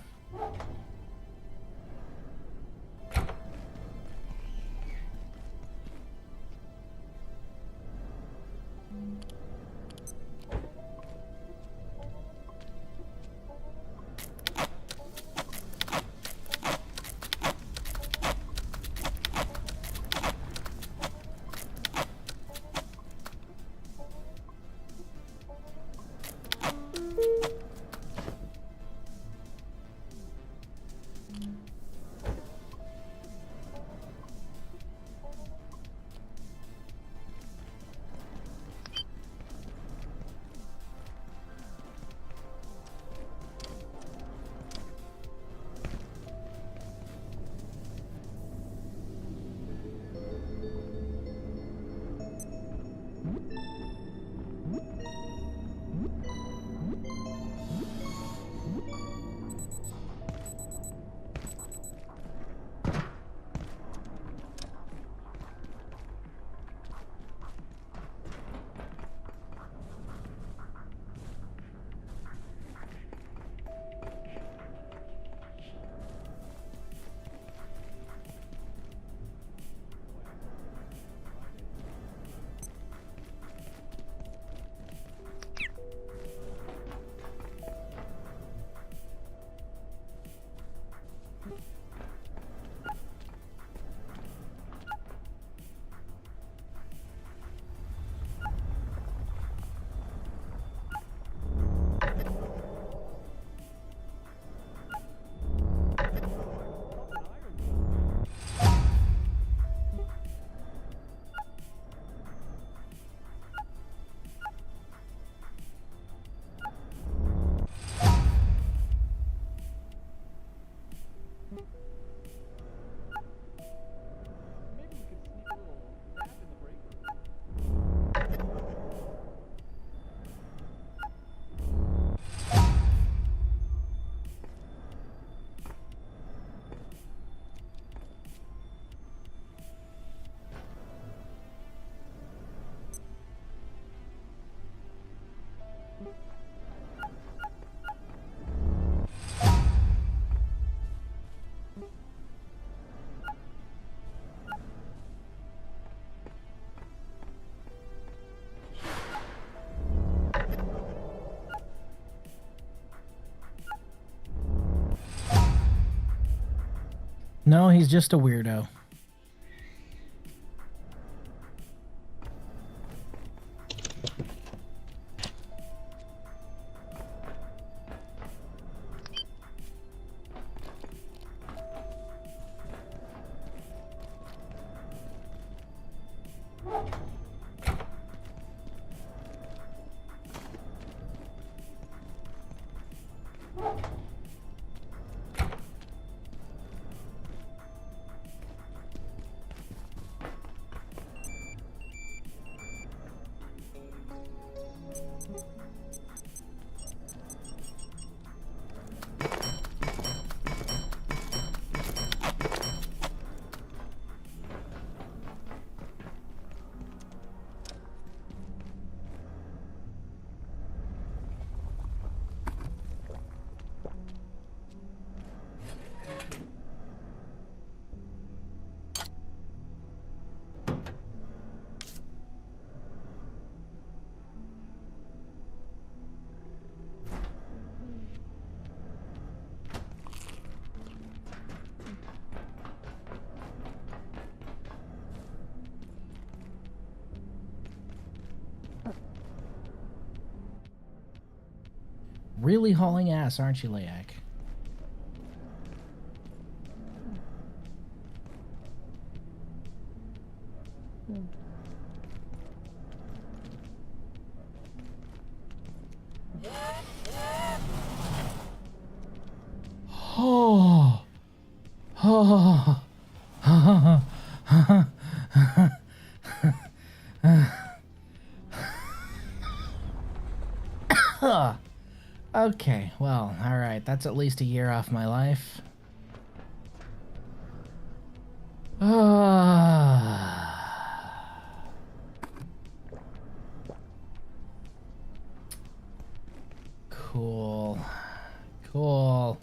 No, he's just a weirdo. Really hauling ass, aren't you, Layak? Oh. Oh. Okay, well, alright, that's at least a year off my life. Cool. Cool.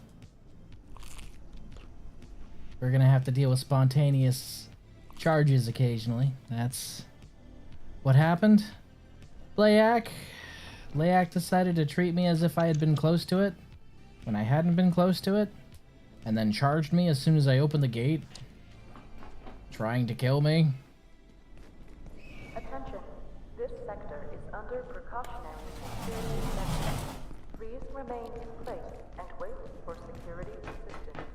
We're gonna have to deal with spontaneous charges occasionally. That's what happened. Layak decided to treat me as if I had been close to it when I hadn't been close to it, and then charged me as soon as I opened the gate, trying to kill me. Attention. This sector is under precautionary security measures. Please remain in place and wait for security assistance.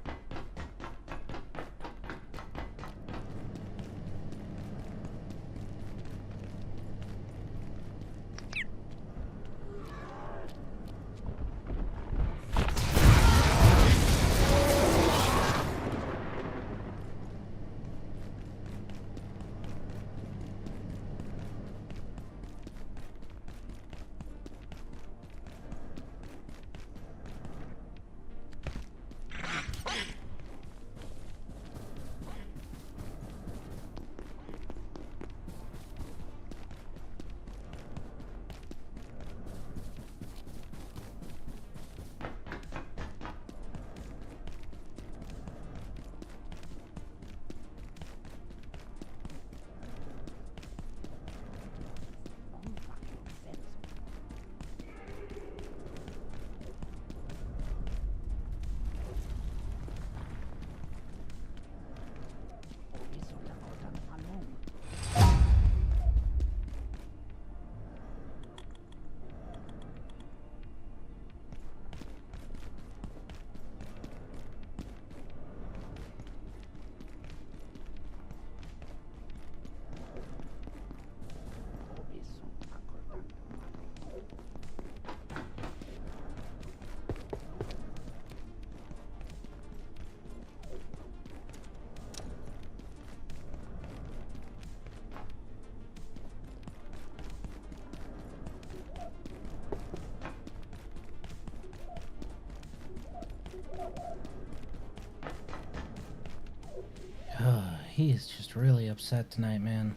He is just really upset tonight, man.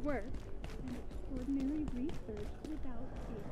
Work and extraordinary research without fear.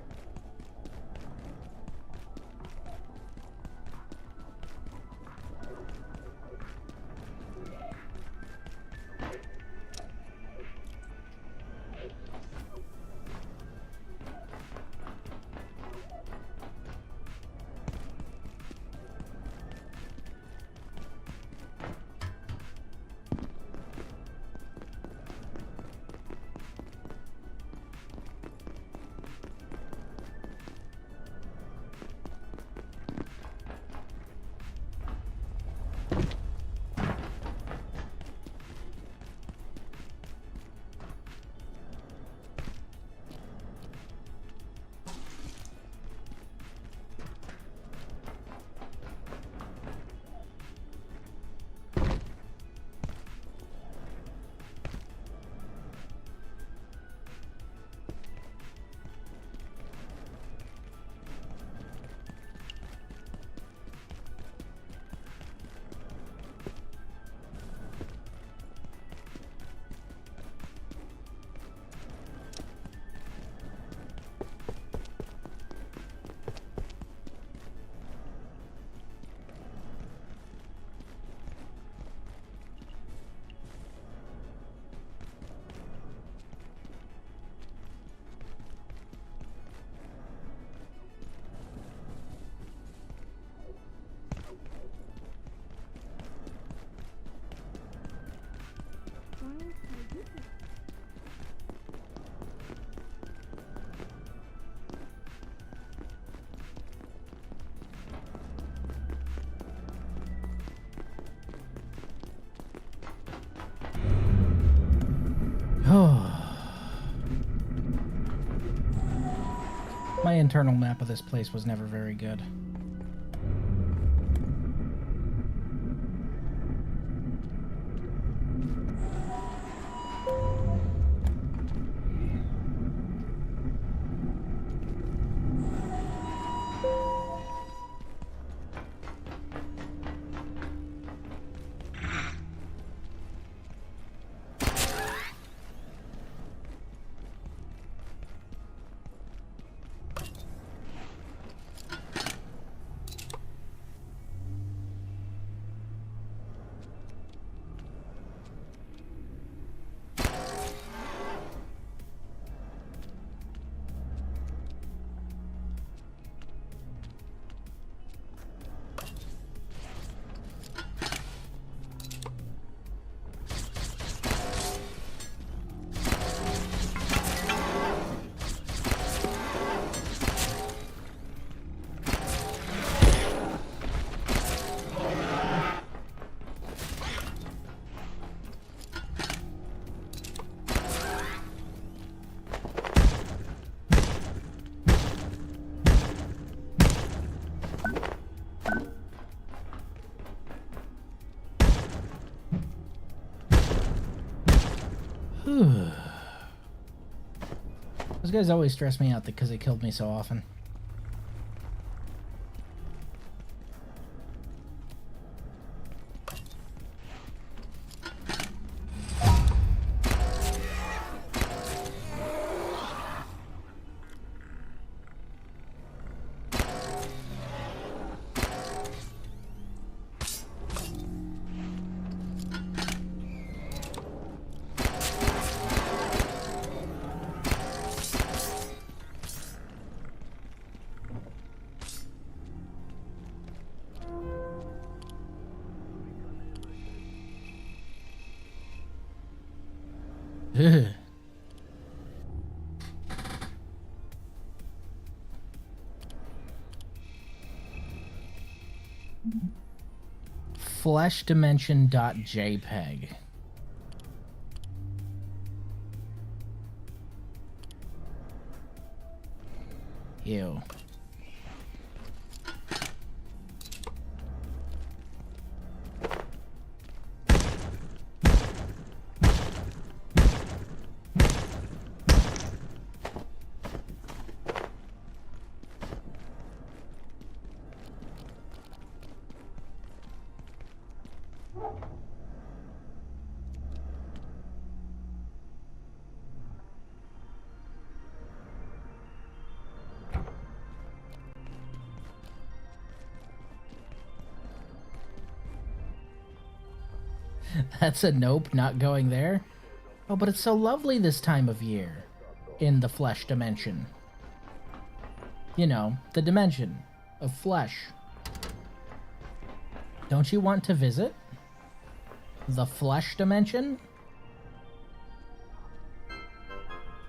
internal map of this place was never very good. Those guys always stress me out because they killed me so often. Ugh. Fleshdimension.jpg. Ew. That's a nope, not going there. Oh, but it's so lovely this time of year in the flesh dimension. You know, the dimension of flesh. Don't you want to visit the flesh dimension?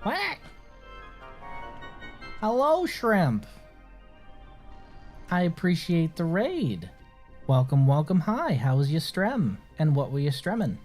What? Hello, shrimp. I appreciate the raid. Welcome, welcome, hi. How was your strem? And what were you stremming?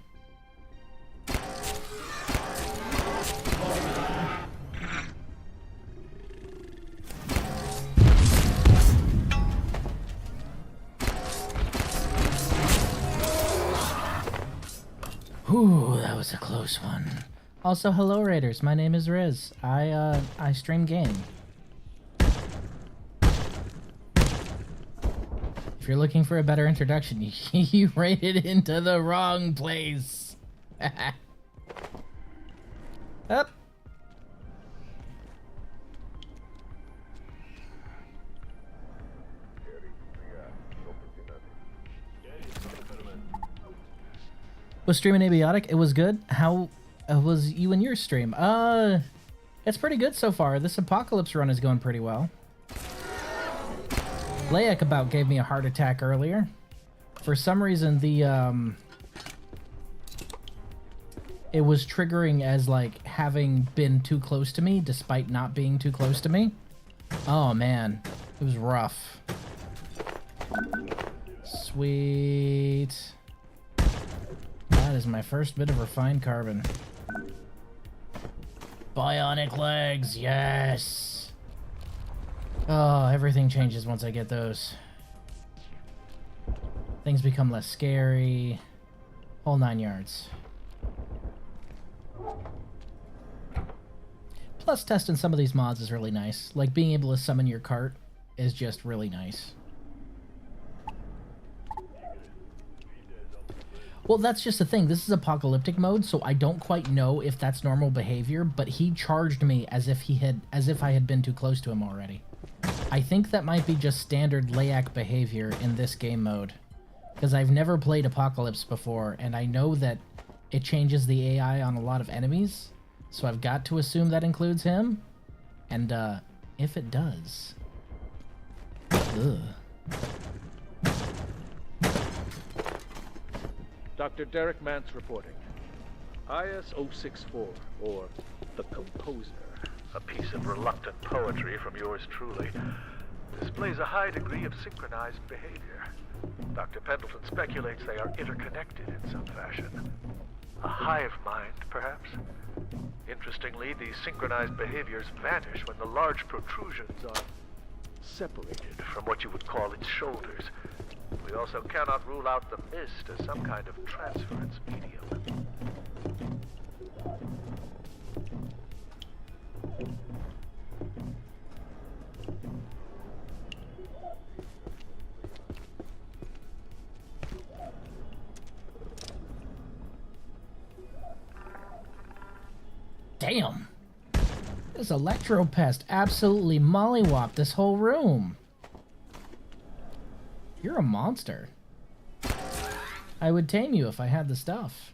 Ooh, that was a close one. Also, hello Raiders, my name is Riz. I stream game. If you're looking for a better introduction, you raided into the wrong place. Up. Was streaming abiotic? It was good. How was you and your stream? It's pretty good so far. This apocalypse run is going pretty well. Layak about gave me a heart attack earlier. For some reason, it was triggering as like having been too close to me, despite not being too close to me. Oh man, it was rough. Sweet. That is my first bit of refined carbon. Bionic legs, yes. Oh, everything changes once I get those. Things become less scary. Whole 9 yards. Plus, testing some of these mods is really nice. Like, being able to summon your cart is just really nice. Well, that's just the thing. This is apocalyptic mode, so I don't quite know if that's normal behavior, but he charged me as if I had been too close to him already. I think that might be just standard Layak behavior in this game mode. Because I've never played Apocalypse before, and I know that it changes the AI on a lot of enemies, so I've got to assume that includes him. And, if it does... Ugh. Dr. Derek Mance reporting. IS-064, or The Composer, a piece of reluctant poetry from yours truly, displays a high degree of synchronized behavior. Dr. Pendleton speculates they are interconnected in some fashion. A hive mind, perhaps? Interestingly, these synchronized behaviors vanish when the large protrusions are separated from what you would call its shoulders. We also cannot rule out the mist as some kind of transference medium. Damn! This electro-pest absolutely mollywopped this whole room. You're a monster. I would tame you if I had the stuff.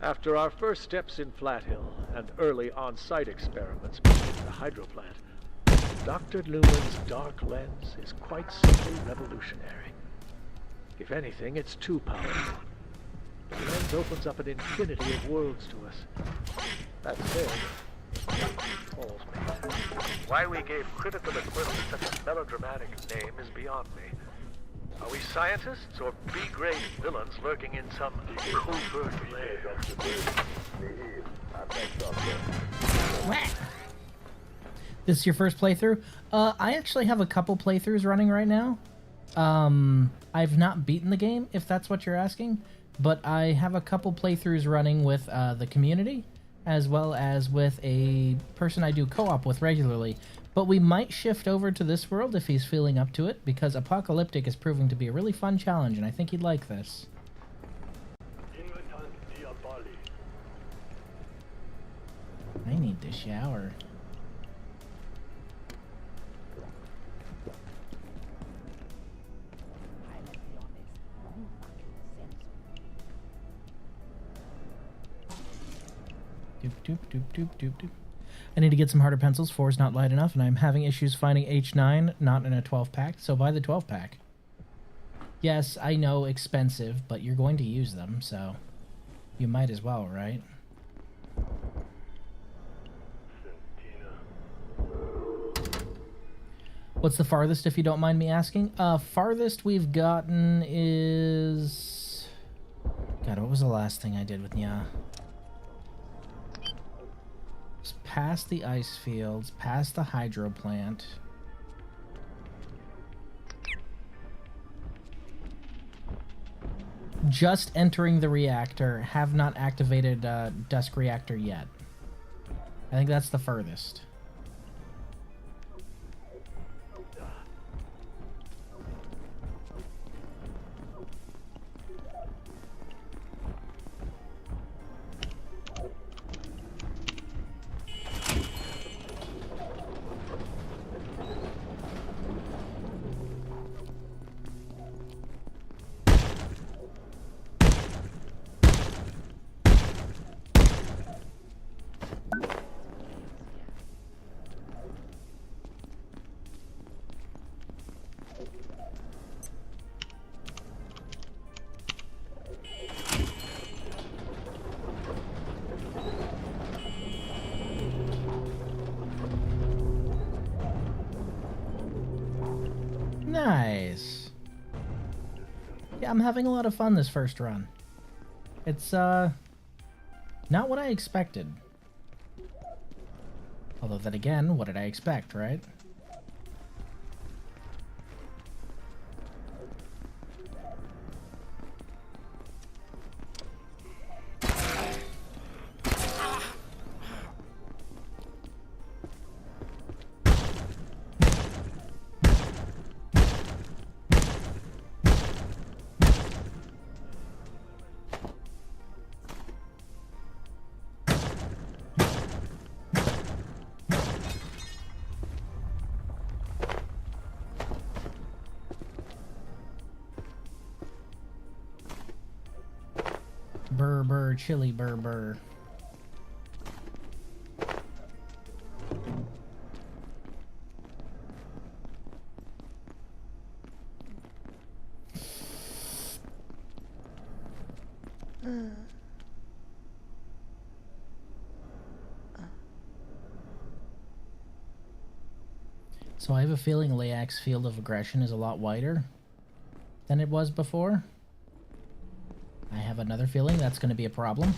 After our first steps in Flathill and early on-site experiments beneath the hydro plant, Dr. Lumen's dark lens is quite simply revolutionary. If anything, it's too powerful. The lens opens up an infinity of worlds to us. That said, it calls me. Why we gave critical equipment such a melodramatic name is beyond me. Are we scientists or B-grade villains lurking in some covert lair? This is your first playthrough? I actually have a couple playthroughs running right now. I've not beaten the game, if that's what you're asking, but I have a couple playthroughs running with the community, as well as with a person I do co-op with regularly. But we might shift over to this world if he's feeling up to it, because Apocalyptic is proving to be a really fun challenge, and I think he'd like this. I need to shower. Doop, doop, doop, doop, doop, doop. I need to get some harder pencils. 4 is not light enough, and I'm having issues finding H9 not in a 12-pack, so buy the 12-pack. Yes, I know, expensive, but you're going to use them, so you might as well, right? What's the farthest, if you don't mind me asking? Farthest we've gotten is... God, what was the last thing I did with Nya? It's past the ice fields, past the hydro plant. Just entering the reactor, have not activated Dusk Reactor yet. I think that's the furthest. Nice. Yeah, I'm having a lot of fun this first run. It's, not what I expected. Although then again, what did I expect, right? Burr, chili burr. So I have a feeling Layak's field of aggression is a lot wider than it was before. I have another feeling that's going to be a problem.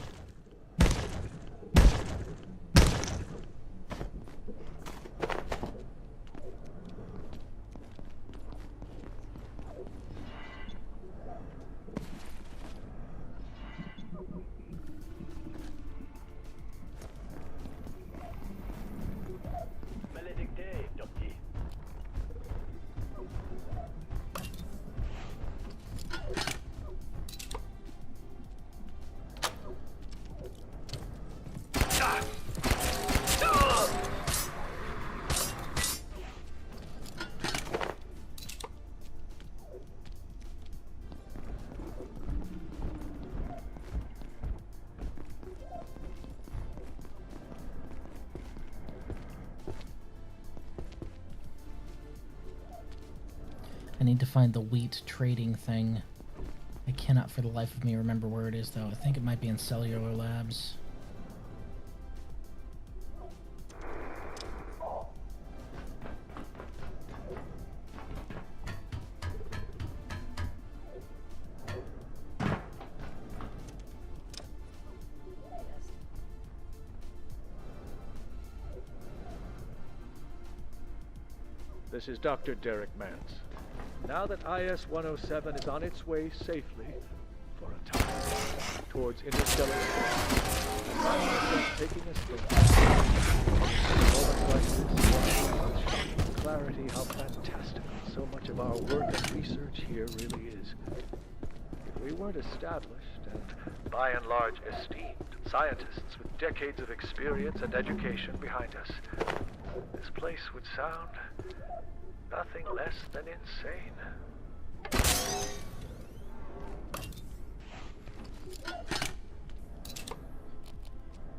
I need to find the wheat trading thing. I cannot for the life of me remember where it is, though. I think it might be in Cellular Labs. This is Dr. Derek Mance. Now that IS-107 is on its way safely, for a time, towards interstellar space, I'm taking a step. Moments like this show with clarity how fantastical so much of our work and research here really is. If we weren't established and, by and large, esteemed scientists with decades of experience and education behind us, this place would sound nothing less than insane.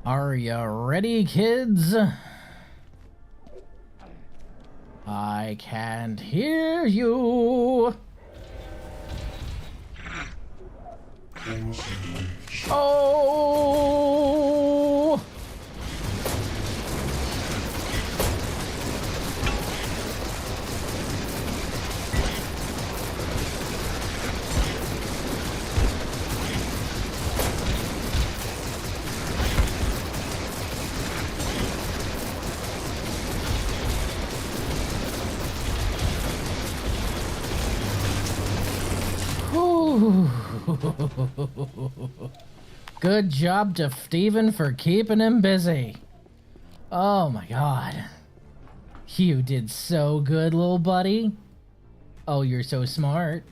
Are you ready, kids? I can't hear you. Oh! Good job to Steven for keeping him busy. Oh my god. You did so good, little buddy. Oh, you're so smart.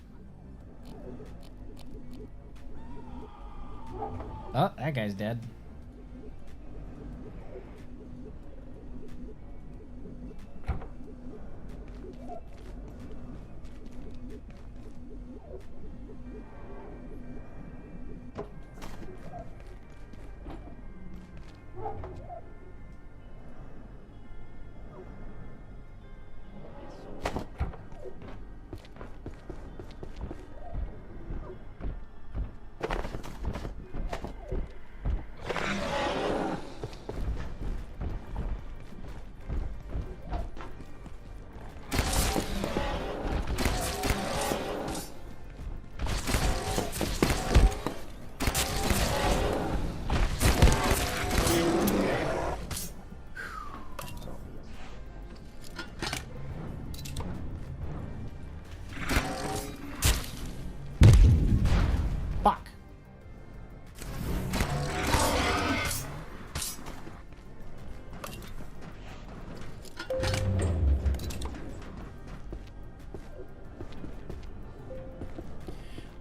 Oh, that guy's dead.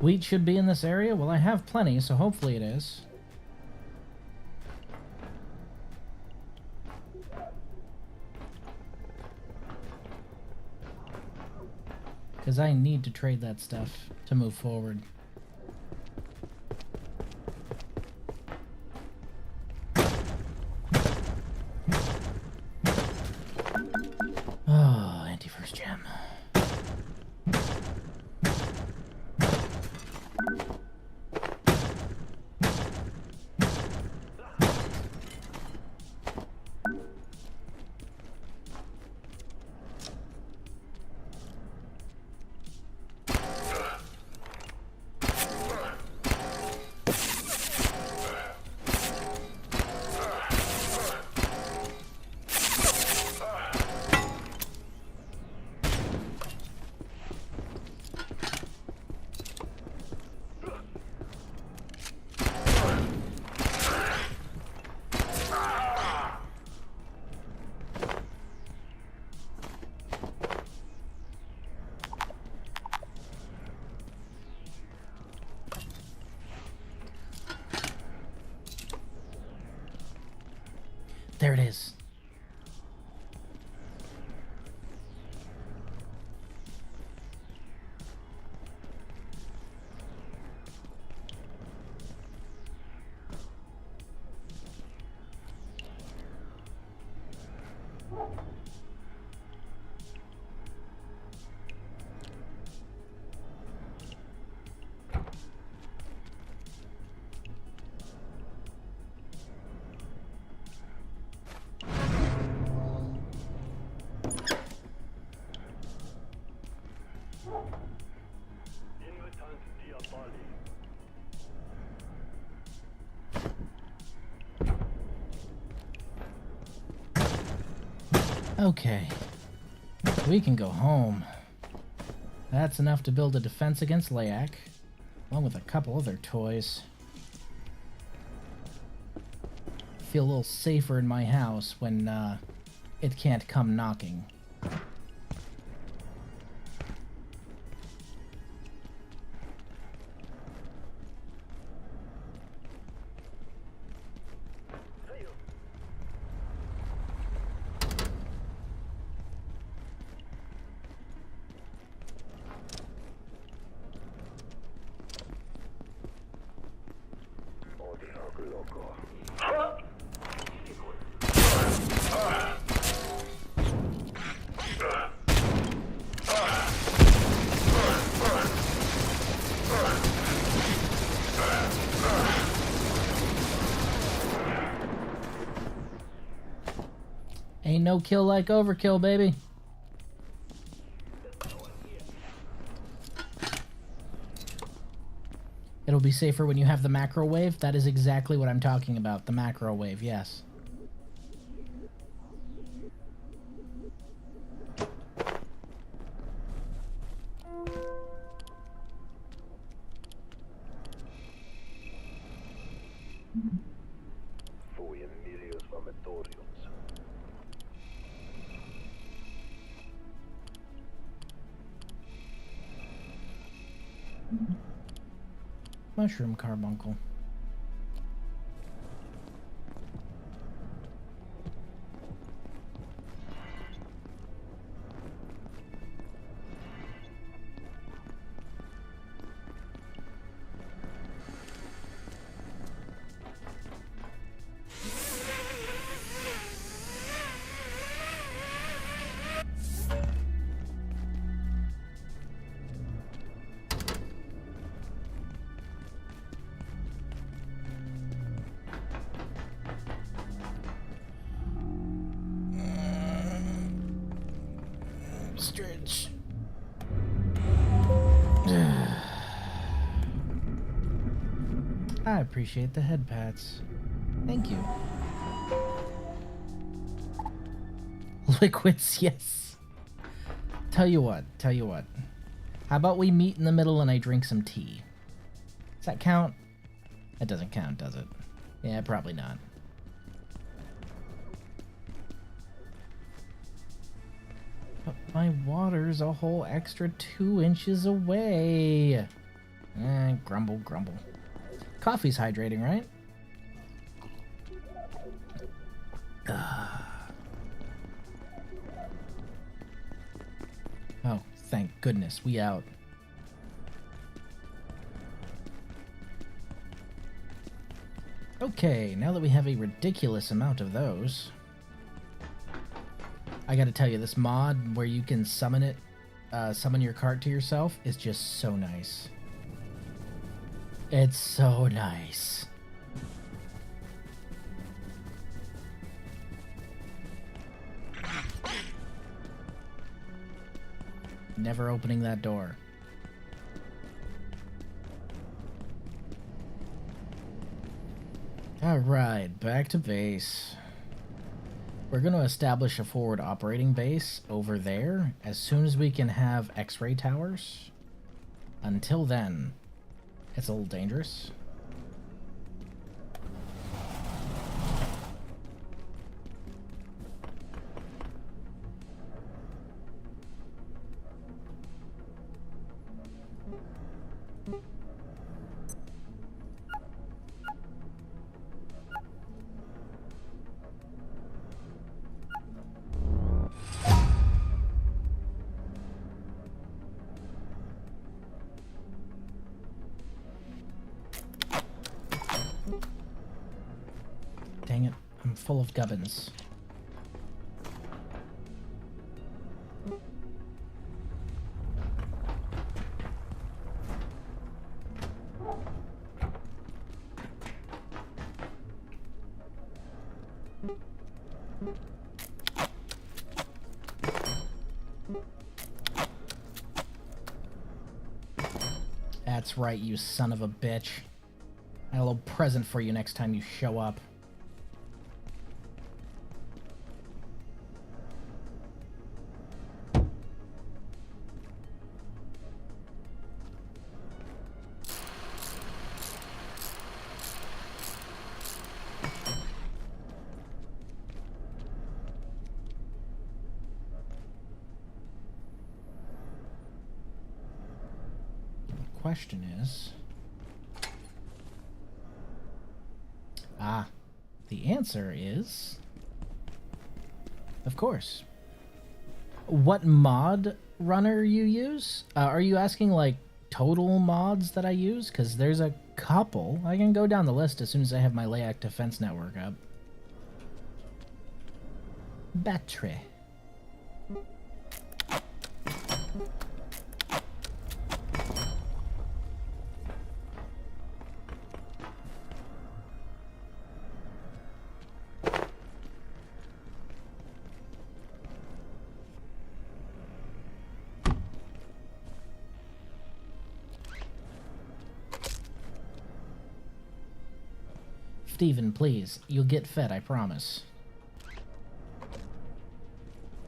Wheat should be in this area? Well, I have plenty, so hopefully it is. Because I need to trade that stuff to move forward. Oh, anti-first gem. There it is. Okay. We can go home. That's enough to build a defense against Layak, along with a couple other toys. Feel a little safer in my house when it can't come knocking. Ain't no kill like overkill, baby. It'll be safer when you have the macro wave. That is exactly what I'm talking about. The macro wave, yes. Mushroom carbuncle. Stretch. I appreciate the head pats. Thank you. Liquids, yes. Tell you what. How about we meet in the middle and I drink some tea? Does that count? That doesn't count, does it? Yeah, probably not. But my water's a whole extra 2 inches away. Grumble, grumble. Coffee's hydrating, right? Oh, thank goodness, we out. Okay, now that we have a ridiculous amount of those, I gotta tell you, this mod where you can summon your cart to yourself is just so nice. It's so nice. Never opening that door. Alright, back to base. We're going to establish a forward operating base over there as soon as we can have X-ray towers. Until then, it's a little dangerous. Dang it, I'm full of gubbins. That's right, you son of a bitch. I got a little present for you next time you show up. Question is, the answer is, of course. What mod runner you use? Are you asking like total mods that I use? Because there's a couple. I can go down the list as soon as I have my LAAC defense network up. Battery. Steven, please. You'll get fed, I promise.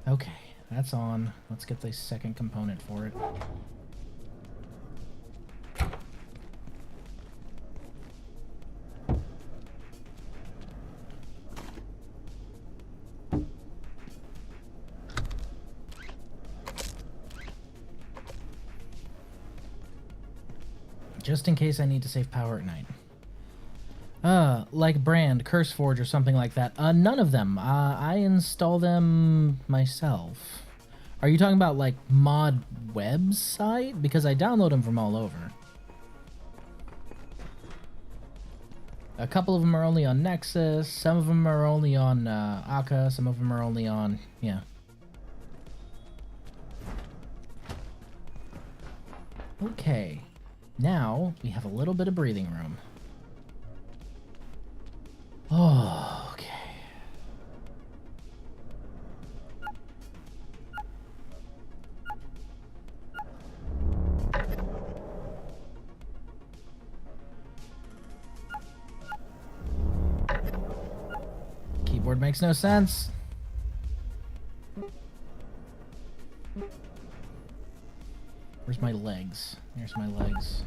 Okay, that's on. Let's get the second component for it. Just in case I need to save power at night. Like Brand, CurseForge, or something like that. None of them. I install them myself. Are you talking about, like, mod website? Because I download them from all over. A couple of them are only on Nexus, some of them are only on, Akka, some of them are only on, yeah. Okay. Now, we have a little bit of breathing room. Oh, okay. Keyboard makes no sense. Where's my legs? Here's my legs.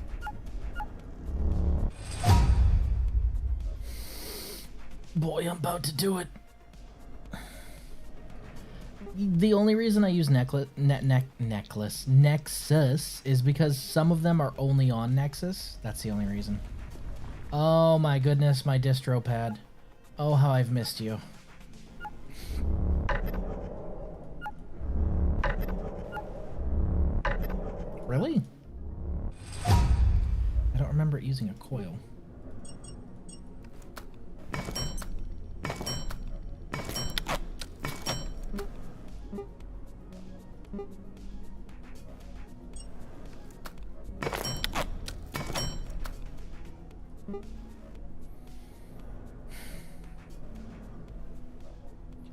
Boy, I'm about to do it. The only reason I use Nexus is because some of them are only on Nexus. That's the only reason. Oh my goodness, my distro pad. Oh, how I've missed you. Really? I don't remember it using a coil.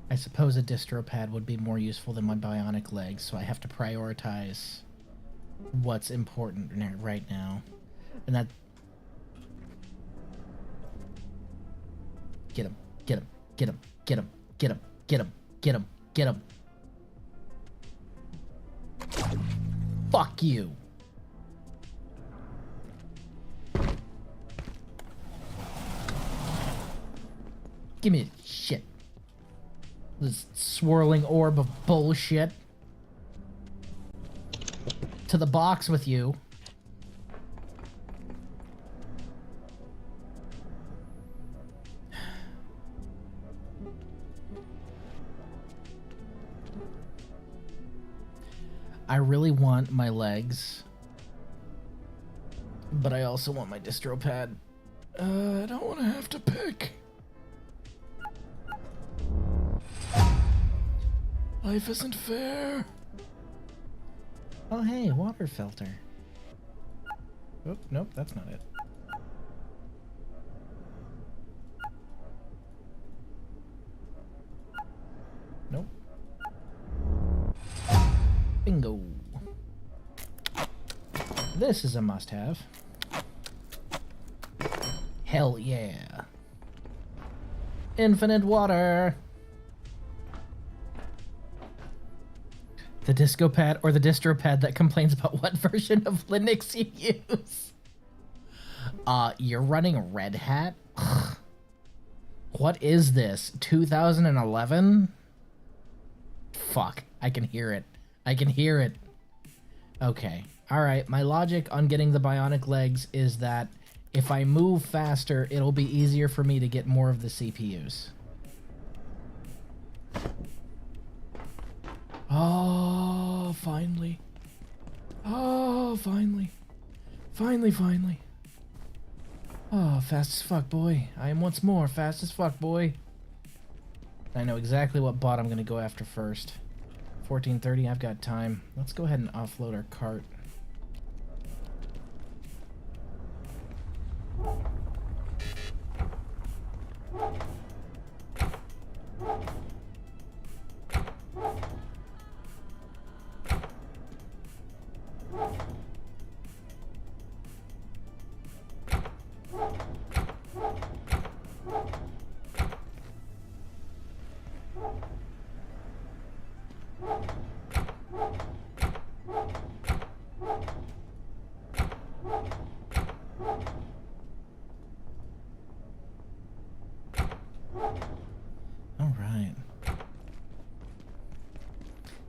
I suppose a distro pad would be more useful than my bionic legs, so I have to prioritize what's important right now. And that... Get him, get him, get him, get him, get him, get him, get him, get him. Fuck you. Give me shit. This swirling orb of bullshit. To the box with you. I really want my legs, but I also want my distro pad. I don't want to have to pick. Life isn't fair. Oh, hey, water filter. Oh, nope, that's not it. Nope. Bingo. This is a must-have. Hell yeah. Infinite water. The disco pad or the distro pad that complains about what version of Linux you use. You're running Red Hat? What is this? 2011? Fuck, I can hear it. I can hear it. Okay. Alright, my logic on getting the bionic legs is that if I move faster, it'll be easier for me to get more of the CPUs. Oh, finally. Oh, finally. Finally. Oh, fast as fuck, boy. I am once more fast as fuck, boy. I know exactly what bot I'm gonna go after first. 14:30, I've got time. Let's go ahead and offload our cart.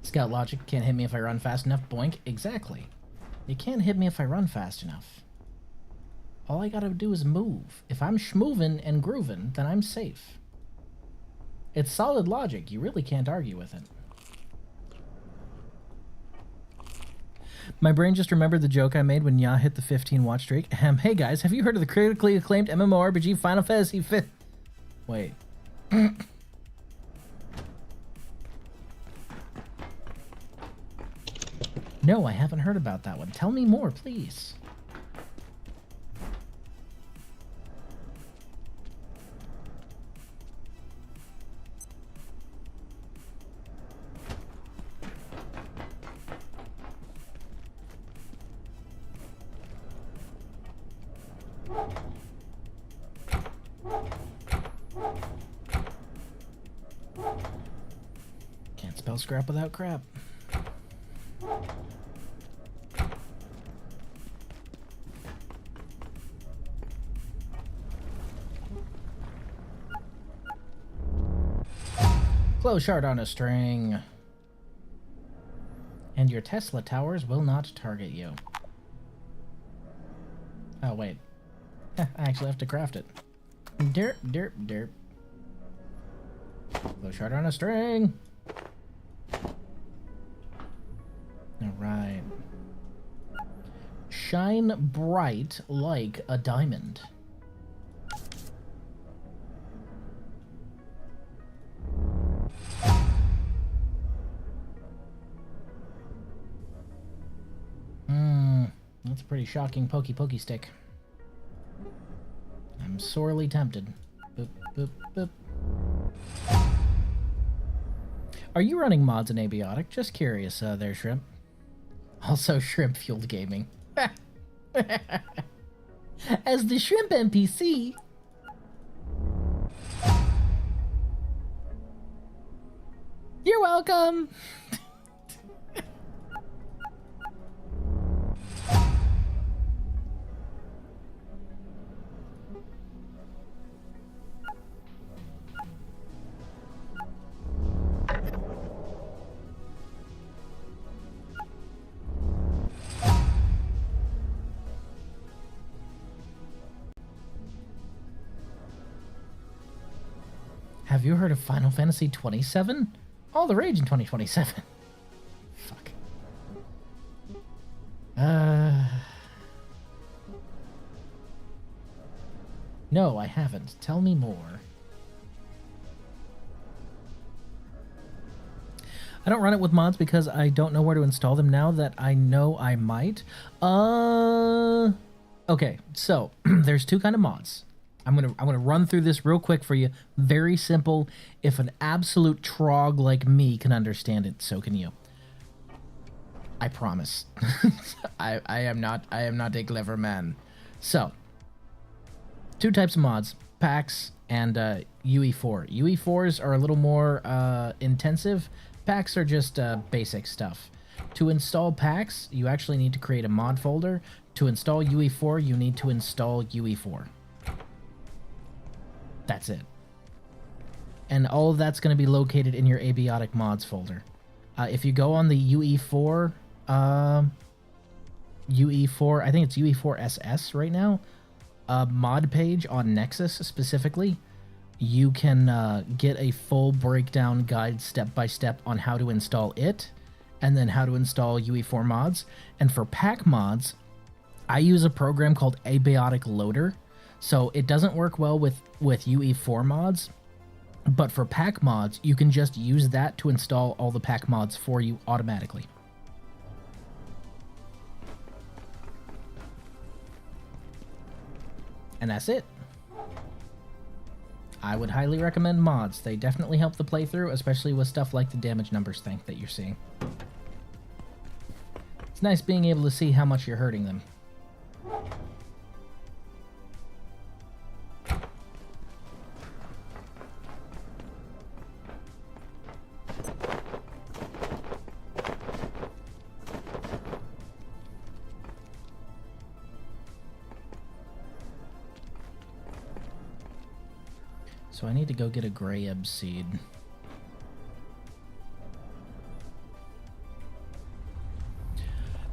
Scout logic can't hit me if I run fast enough. Boink. Exactly. You can't hit me if I run fast enough. All I gotta do is move. If I'm schmoovin' and groovin', then I'm safe. It's solid logic. You really can't argue with it. My brain just remembered the joke I made when Ya hit the 15 watch streak. Hey guys, have you heard of the critically acclaimed MMORPG Final Fantasy V? Wait. No, I haven't heard about that one. Tell me more, please. Can't spell scrap without crap. Close shard on a string. And your Tesla towers will not target you. Oh, wait. I actually have to craft it. Derp, derp, derp. Blow shard on a string. Alright. Shine bright like a diamond. That's a pretty shocking pokey stick. I'm sorely tempted. Boop, boop, boop. Are you running mods in Abiotic? Just curious, there, Shrimp. Also, Shrimp-fueled gaming. As the Shrimp NPC... You're welcome! Have you heard of Final Fantasy 27? All the rage in 2027. Fuck. No, I haven't. Tell me more. I don't run it with mods because I don't know where to install them now that I know I might. Okay, so there's two kind of mods. I'm gonna run through this real quick for you. Very simple. If an absolute trog like me can understand it, so can you. I promise. I am not a clever man. So, two types of mods: packs and UE4. UE4s are a little more intensive. Packs are just basic stuff. To install packs, you actually need to create a mod folder. To install UE4, you need to install UE4. That's it. And all of that's going to be located in your Abiotic mods folder. If you go on the UE4, I think it's UE4SS right now, mod page on Nexus specifically, you can get a full breakdown guide step-by-step on how to install it, and then how to install UE4 mods. And for pack mods, I use a program called Abiotic Loader. So it doesn't work well with UE4 mods, but for pack mods, you can just use that to install all the pack mods for you automatically. And that's it. I would highly recommend mods. They definitely help the playthrough, especially with stuff like the damage numbers thing that you're seeing. It's nice being able to see how much you're hurting them. So I need to go get a Grayeb seed.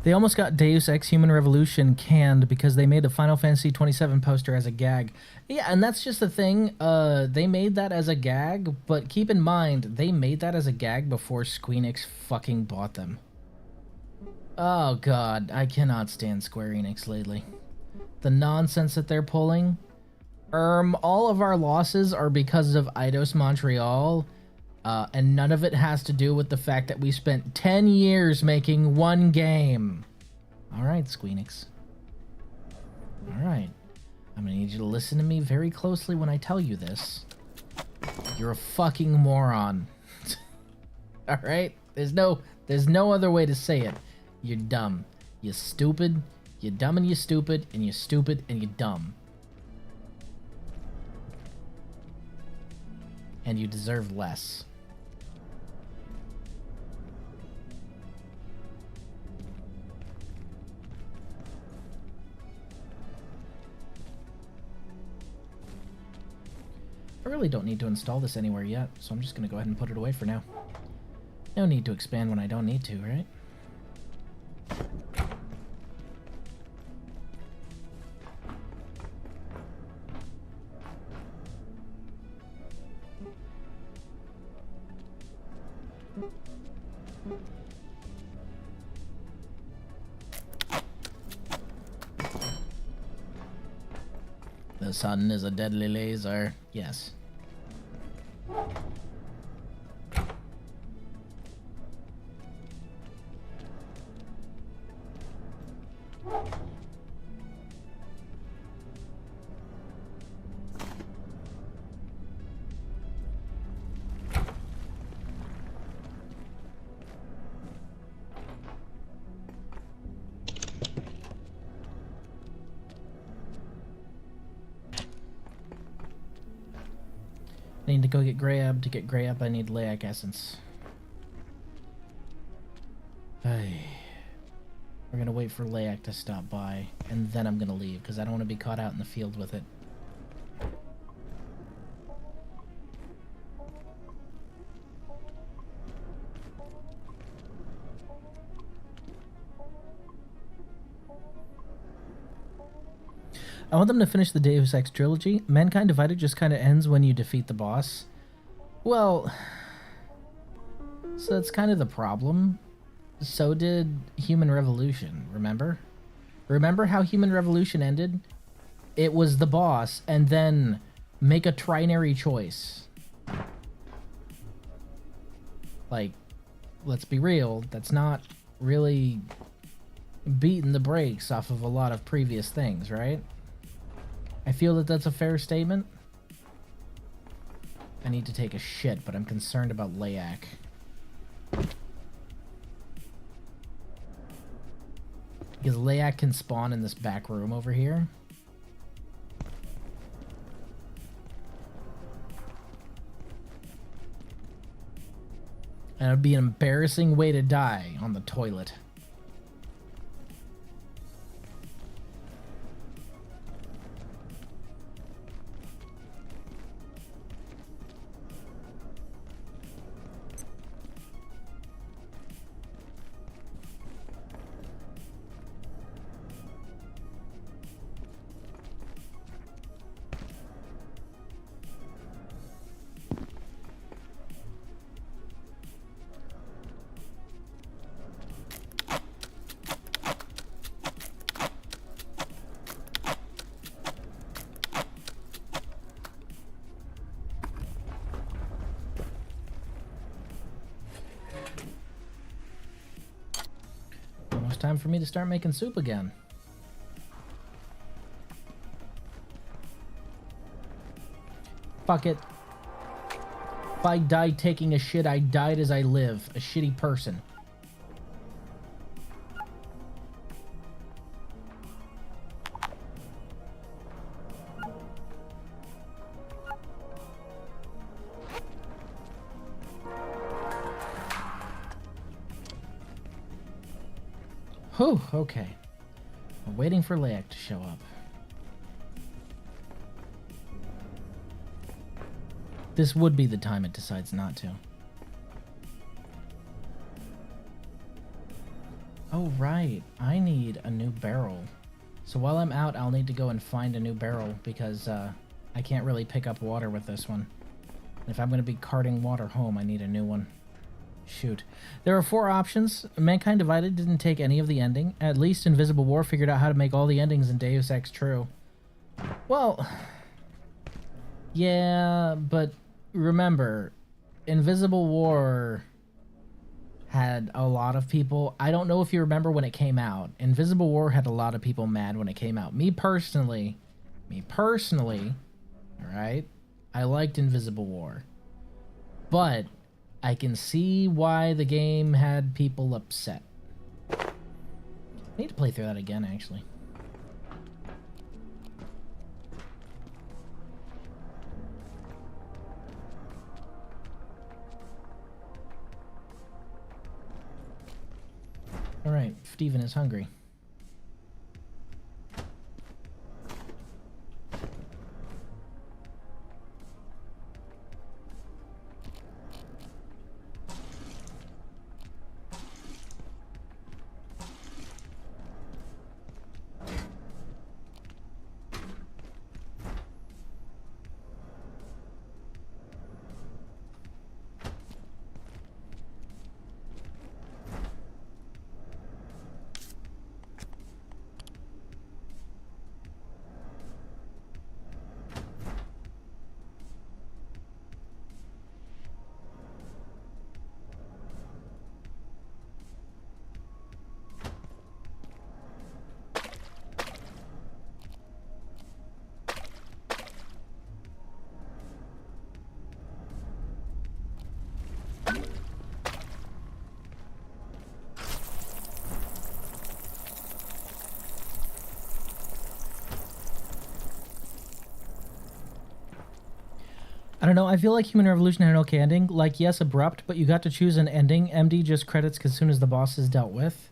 They almost got Deus Ex Human Revolution canned because they made the Final Fantasy 27 poster as a gag. Yeah, and that's just the thing. They made that as a gag, but keep in mind, they made that as a gag before Squeenix fucking bought them. Oh god, I cannot stand Square Enix lately. The nonsense that they're pulling. All of our losses are because of Eidos Montreal, and none of it has to do with the fact that we spent 10 years making one game. Alright, Squeenix. Alright. I'm gonna need you to listen to me very closely when I tell you this. You're a fucking moron. Alright? There's no other way to say it. You're dumb. You're stupid. You're dumb and you're stupid, and you're stupid and you're dumb. And you deserve less. I really don't need to install this anywhere yet, so I'm just going to go ahead and put it away for now. No need to expand when I don't need to, right? The sun is a deadly laser. Yes. I need to go get Grab. To get Grab, I need Layak Essence. Hey. We're gonna wait for Layak to stop by, and then I'm gonna leave, because I don't want to be caught out in the field with it. I want them to finish the Deus Ex trilogy. Mankind Divided just kind of ends when you defeat the boss. Well, so that's kind of the problem. So did Human Revolution, remember? Remember how Human Revolution ended? It was the boss, and then make a trinary choice. Like, let's be real, that's not really beating the brakes off of a lot of previous things, right? I feel that that's a fair statement. I need to take a shit, but I'm concerned about Layak. Because Layak can spawn in this back room over here. And it would be an embarrassing way to die on the toilet. Time for me to start making soup again. Fuck it. If I died taking a shit, I died as I live. A shitty person. Whew, okay. I'm waiting for Layak to show up. This would be the time it decides not to. Oh, right. I need a new barrel. So while I'm out, I'll need to go and find a new barrel because I can't really pick up water with this one. And if I'm going to be carting water home, I need a new one. Shoot. There are 4 options. Mankind Divided didn't take any of the ending. At least Invisible War figured out how to make all the endings in Deus Ex true. Well, yeah, but remember, Invisible War had a lot of people. I don't know if you remember when it came out. Invisible War had a lot of people mad when it came out. Me personally, alright, I liked Invisible War. But I can see why the game had people upset. I need to play through that again, actually. Alright, Steven is hungry. I don't know. I feel like Human Revolution had an okay ending. Like, yes, abrupt, but you got to choose an ending. MD just credits as soon as the boss is dealt with.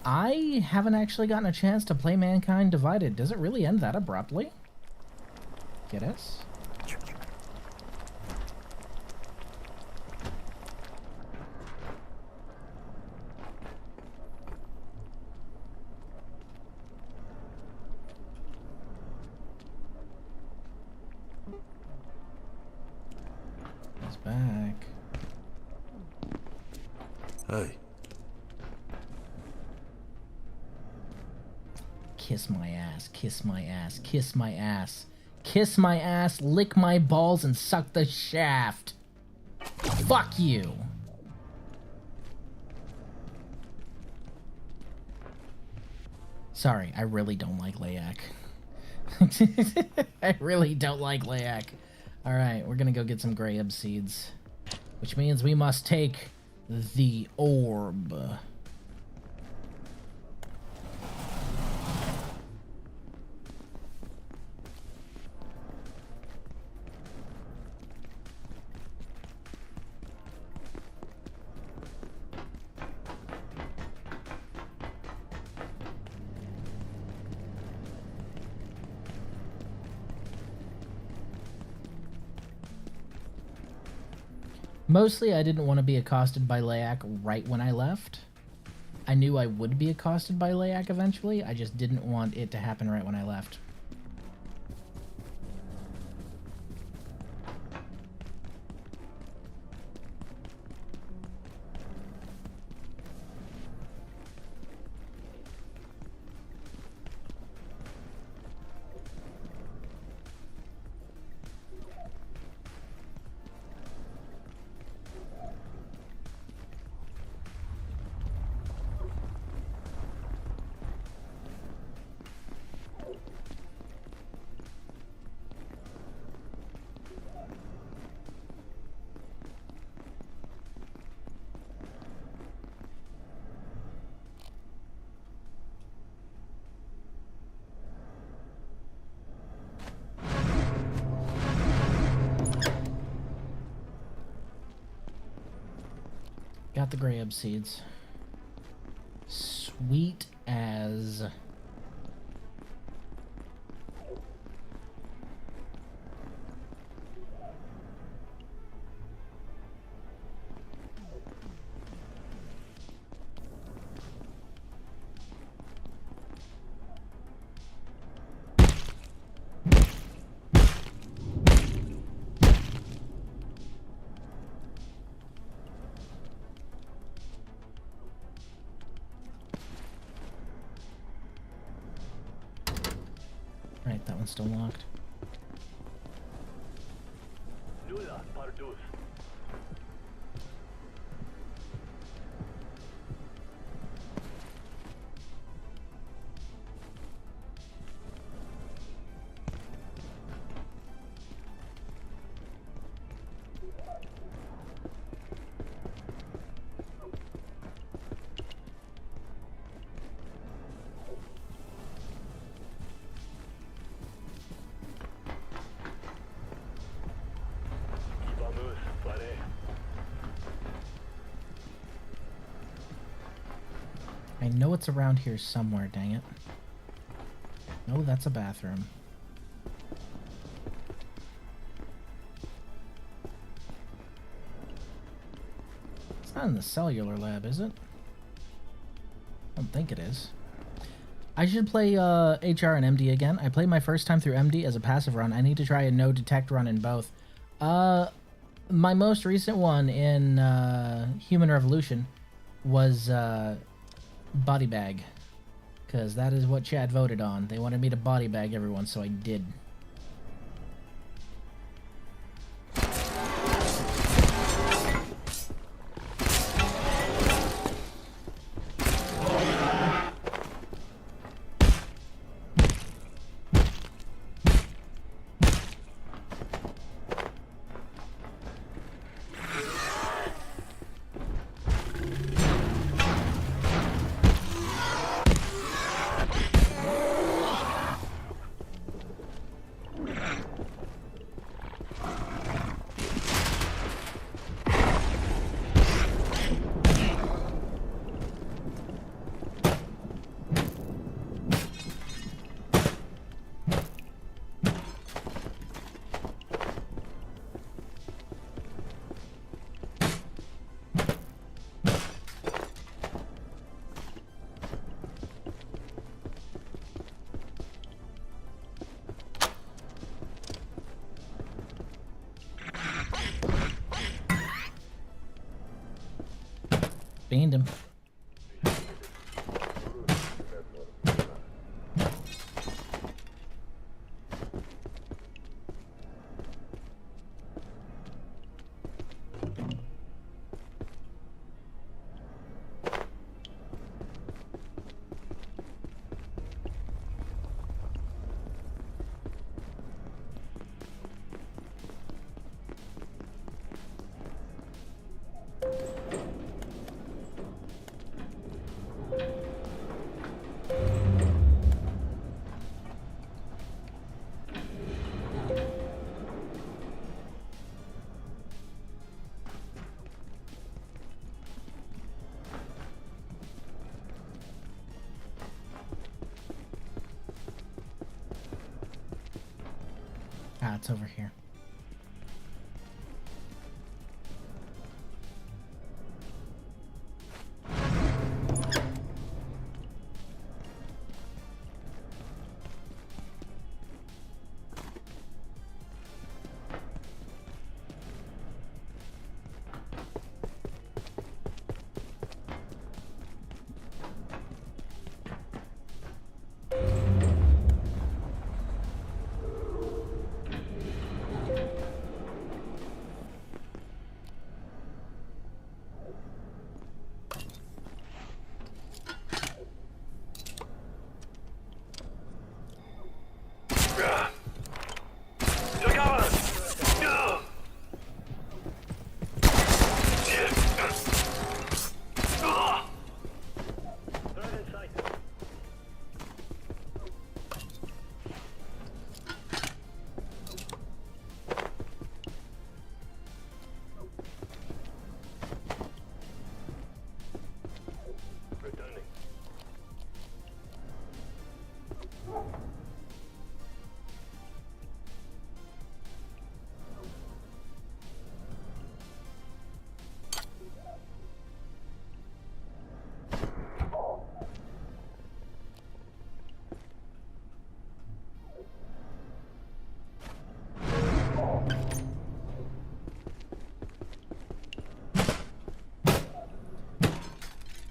I haven't actually gotten a chance to play Mankind Divided. Does it really end that abruptly? Get us? He's back. Hey. Kiss my ass, kiss my ass, kiss my ass. Kiss my ass, lick my balls, and suck the shaft. Fuck you. Sorry, I really don't like Layak. I really don't like Layak. Alright, we're gonna go get some Graham seeds. Which means we must take the orb. Mostly, I didn't want to be accosted by Layak right when I left. I knew I would be accosted by Layak eventually. I just didn't want it to happen right when I left. Got the Graham seeds. Sweet as... Right, that one's still locked. Nulla pardus. I know it's around here somewhere, dang it. No, that's a bathroom. It's not in the cellular lab, is it? I don't think it is. I should play HR and MD again. I played my first time through MD as a passive run. I need to try a no detect run in both. My most recent one in Human Revolution was body bag, because that is what Chad voted on. They wanted me to body bag everyone, so I did. Beamed him. Ah, it's over here.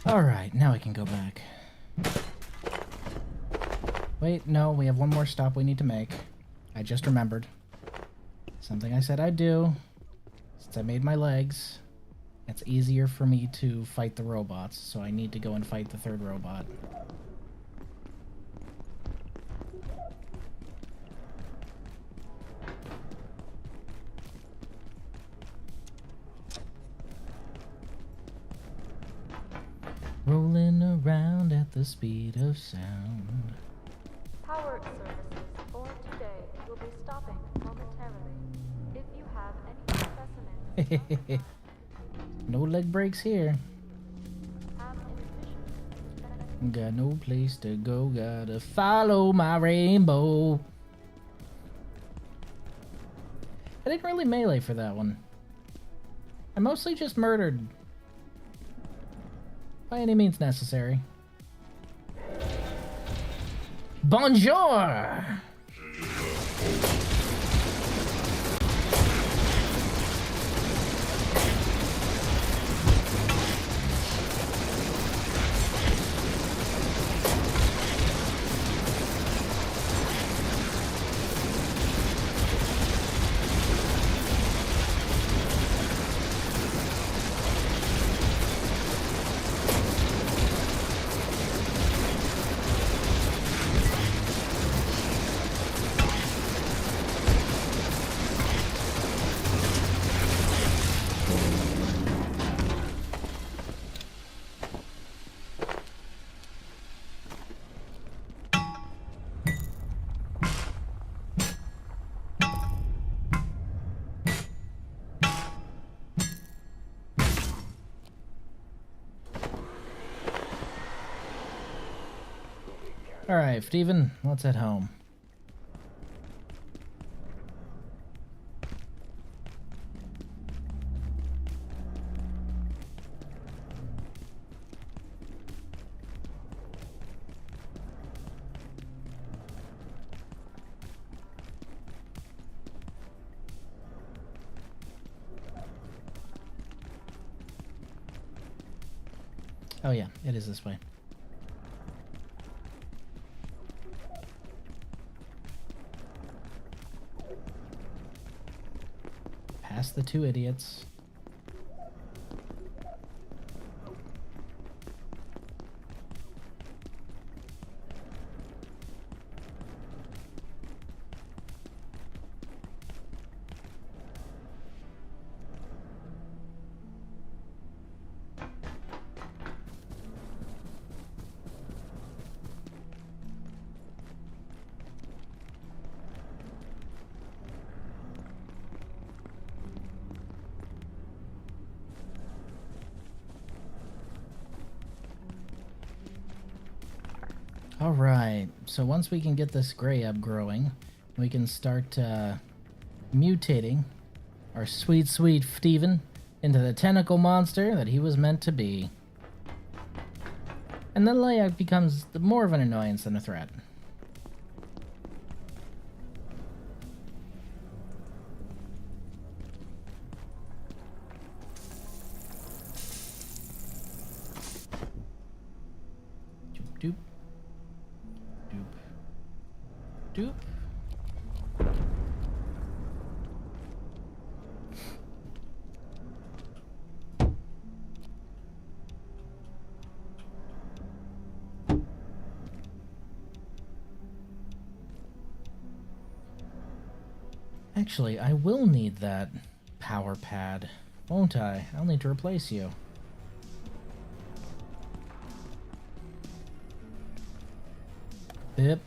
Alright, now we can go back. Wait, no, we have one more stop we need to make. I just remembered. Something I said I'd do. Since I made my legs, it's easier for me to fight the robots, so I need to go and fight the third robot. Rolling around at the speed of sound. Power services for today will be stopping momentarily. If you have any specimens, No leg breaks here. Got no place to go, gotta follow my rainbow. I didn't really melee for that one. I mostly just murdered. By any means necessary. Bonjour! Alright, Steven, let's head home. Oh yeah, it is this way. Past the two idiots. Alright, so once we can get this gray up growing, we can start mutating our sweet Steven into the tentacle monster that he was meant to be. And then Leia becomes more of an annoyance than a threat. Doop. Doop. Doop. Actually, I will need that power pad, won't I? I'll need to replace you. Yep.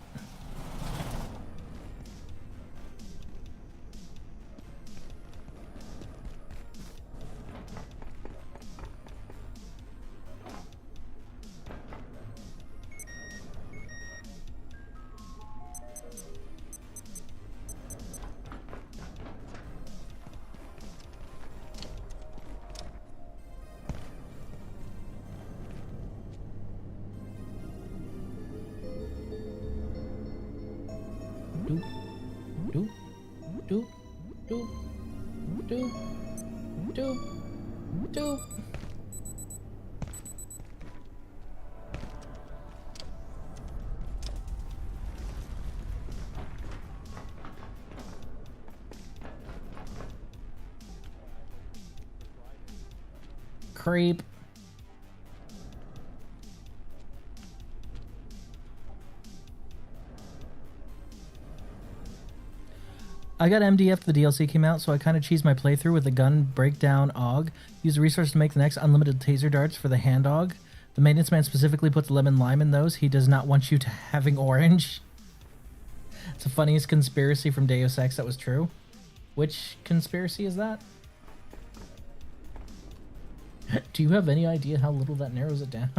Doop, doop, doop, doop, doop, doop, doop. Creep. I got MDF, the DLC came out, so I kind of cheesed my playthrough with the gun breakdown AUG. Use the resource to make the next unlimited taser darts for the hand AUG. The maintenance man specifically puts lemon lime in those. He does not want you to having orange. It's the funniest conspiracy from Deus Ex that was true. Which conspiracy is that? Do you have any idea how little that narrows it down?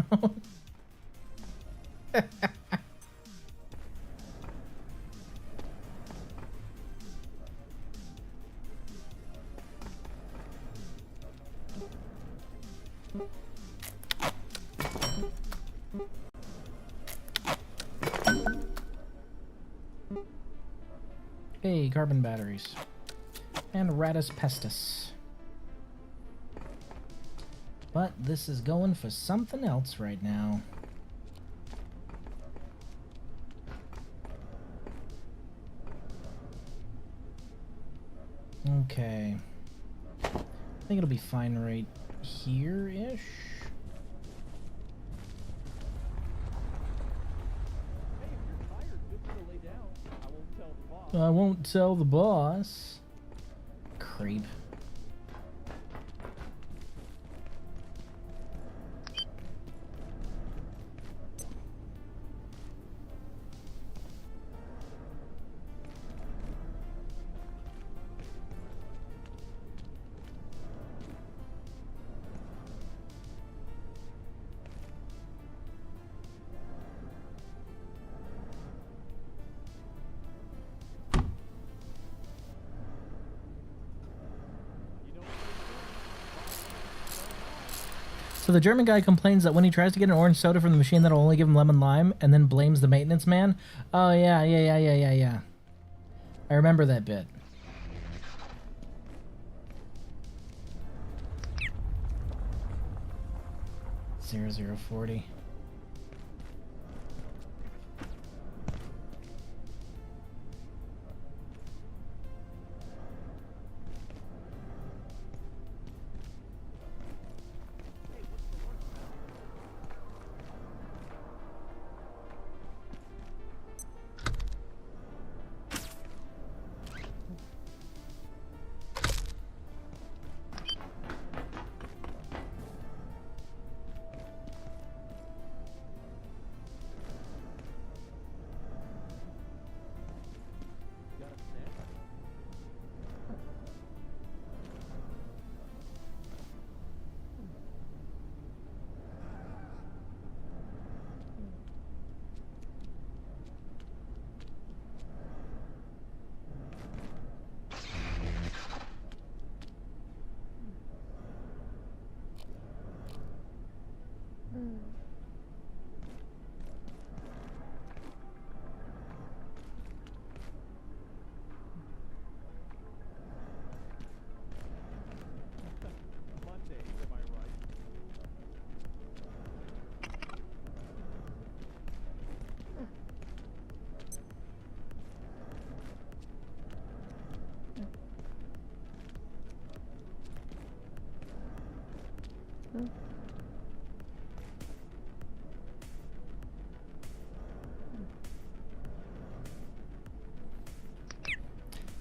Hey, carbon batteries. And Radis pestis. But this is going for something else right now. Okay. I think it'll be fine right here-ish. I won't tell the boss. Creep. So the German guy complains that when he tries to get an orange soda from the machine that'll only give him lemon lime, and then blames the maintenance man. Oh yeah. I remember that bit. 0040.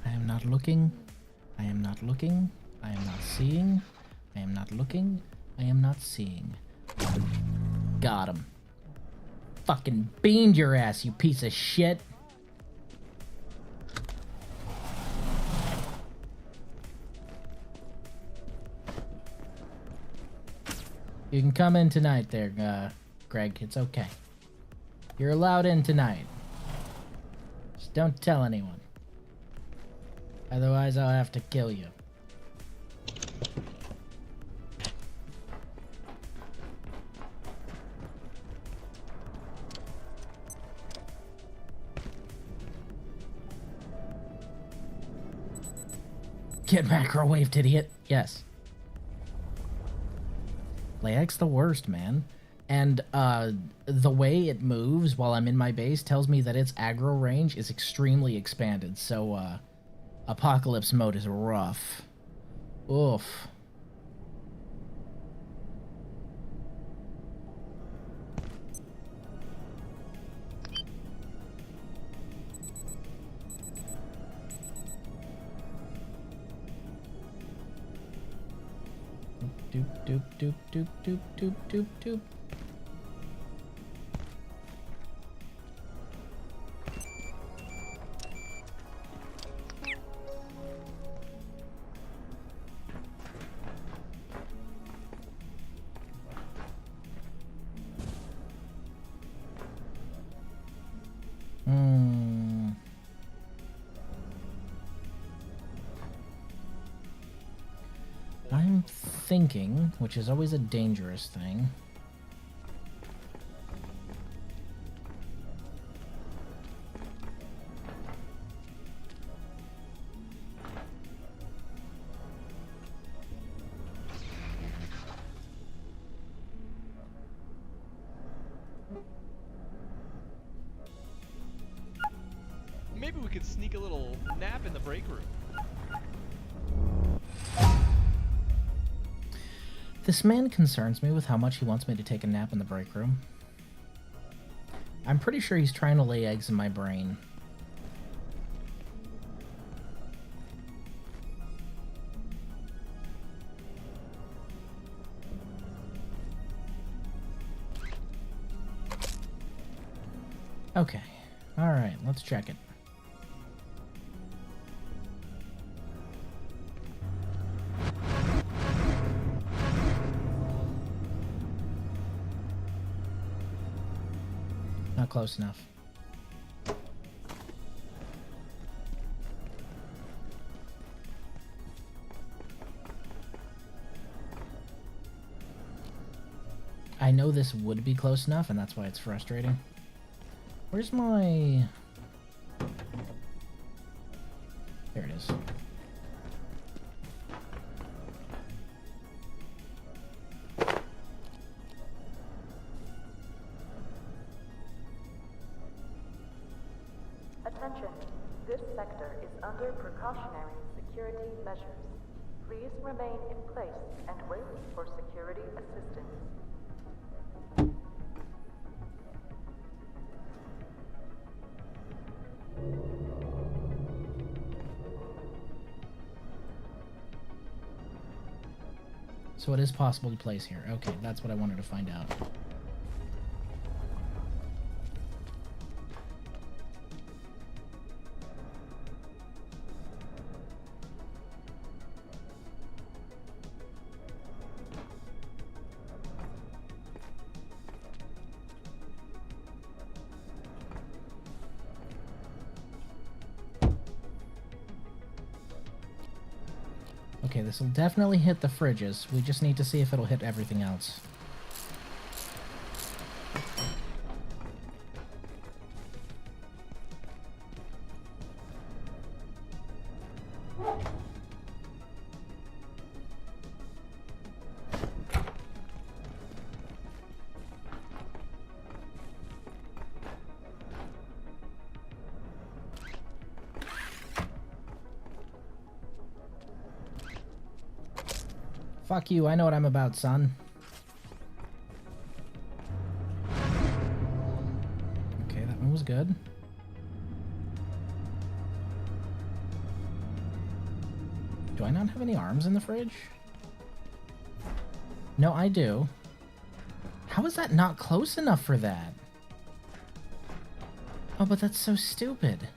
I am not looking. I am not looking. I am not seeing. I am not looking. I am not seeing. Got him. Fucking beamed your ass, you piece of shit. You can come in tonight there, Greg. It's okay. You're allowed in tonight. Just don't tell anyone. Otherwise, I'll have to kill you. Get microwaved, idiot. Yes. LAX the worst, man. And the way it moves while I'm in my base tells me that its aggro range is extremely expanded. So, Apocalypse mode is rough. Oof. Doop doop doop doop doop doop doop doop. I'm thinking, which is always a dangerous thing. Maybe we could sneak a little nap in the break room. This man concerns me with how much he wants me to take a nap in the break room. I'm pretty sure he's trying to lay eggs in my brain. Okay. Alright, let's check it. Not close enough. I know this would be close enough, and that's why it's frustrating. Where's my... There it is. Attention, this sector is under precautionary security measures. Please remain in place and wait for security assistance. So it is possible to place here. Okay, that's what I wanted to find out. Okay, this will definitely hit the fridges. We just need to see if it'll hit everything else. Fuck you, I know what I'm about, son. Okay, that one was good. Do I not have any arms in the fridge? No, I do. How is that not close enough for that? Oh, but that's so stupid.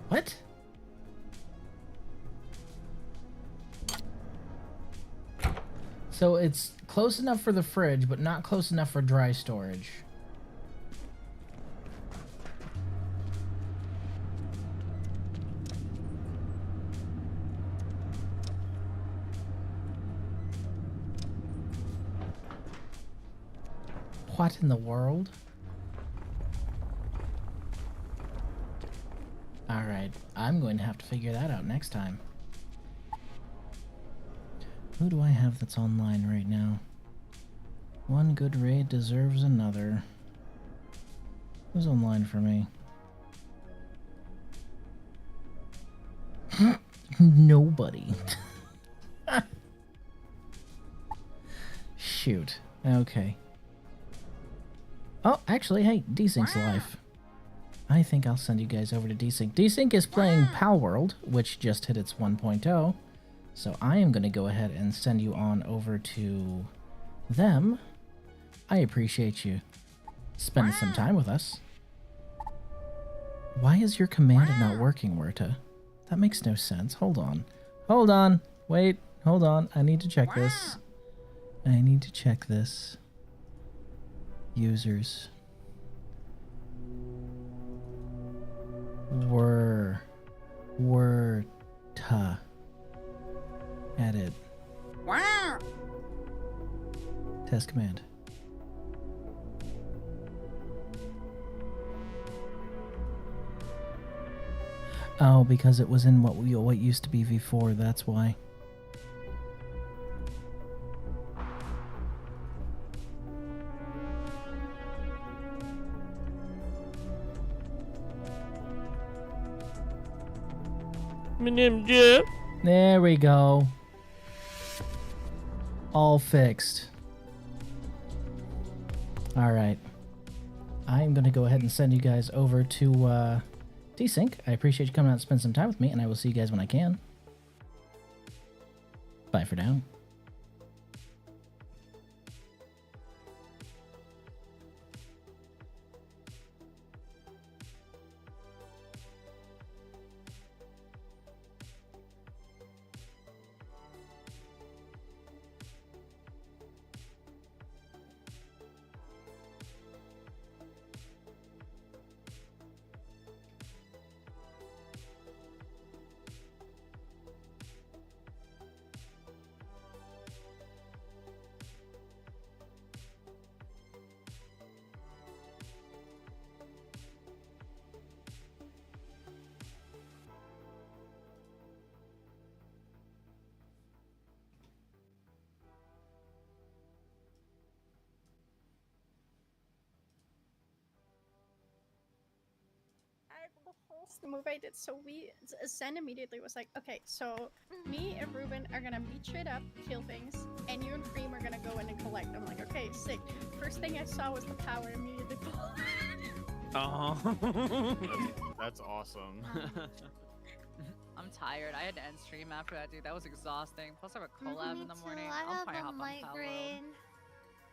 What? So it's close enough for the fridge, but not close enough for dry storage. What in the world? Alright, I'm going to have to figure that out next time. Who do I have that's online right now? One good raid deserves another. Who's online for me? Nobody. Shoot. Okay. Oh, actually, hey, Desync's live. I think I'll send you guys over to Desync. Desync is playing Pal World, which just hit its 1.0. So I am going to go ahead and send you on over to them. I appreciate you spending some time with us. Why is your command not working, Werta? That makes no sense. Hold on. Hold on. Wait. Hold on. I need to check this. I need to check this. Users. Werta. Edit. Test command. Oh, because it was in what used to be V4, that's why. There we go. All fixed. Alright. I'm going to go ahead and send you guys over to T-Sync, I appreciate you coming out and spend some time with me, and I will see you guys when I can. Bye for now. The move I did, so Zen immediately was like, okay, so me and Ruben are gonna beat shit up, kill things, and you and Freem are gonna go in and collect. I'm like, okay, sick. First thing I saw was the power immediately. Oh, that's awesome. I'm tired. I had to end stream after that, dude. That was exhausting. Plus, I have a collab in the morning. I'll probably hop on Palo.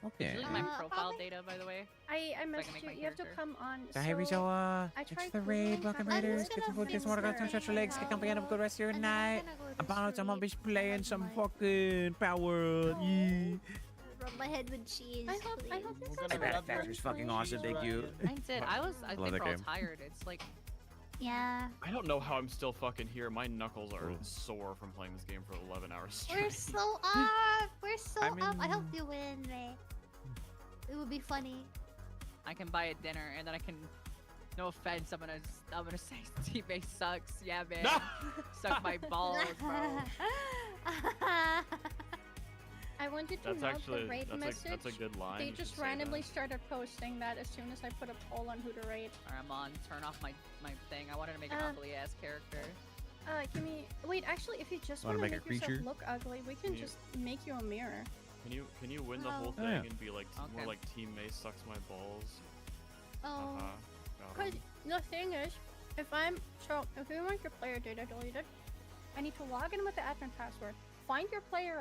Okay. Usually my profile data, by the way. I so messaged you. You have to come on. Hey, Rizawa. I Thanks tried for the raid. Welcome, Raiders. Get some food, get some water, Finster. go stretch your legs, get comfy, and have a good rest of your night. I'm gonna be playing some fucking Power. Yeah. Rub my head with cheese. I hope this Hey, that factory's fucking awesome. Thank you. I did. I think love that we're all game. tired. It's like... Yeah. I don't know how I'm still fucking here. My knuckles are sore from playing this game for 11 hours straight. We're so up. We're so up. I hope you win, Ray. It would be funny. I can buy a dinner and then I can... No offense, I'm gonna say teammate sucks. Yeah, man. No! Suck my balls, bro. I want you to That's note actually the raid message. that's a good line. They You should just say randomly started posting that as soon as I put a poll on who to raid. Alright, I'm on. Turn off my thing. I wanted to make an ugly ass character. Give me. Wait, actually, if you just Wanna want to make a make yourself creature? look ugly, we can just make you a mirror. Can you win the whole Oh. thing Yeah. and be like more Okay. like Team May sucks my balls? Oh. Got Because 'em. the thing is, if we want your player data deleted, I need to log in with the admin password, find your player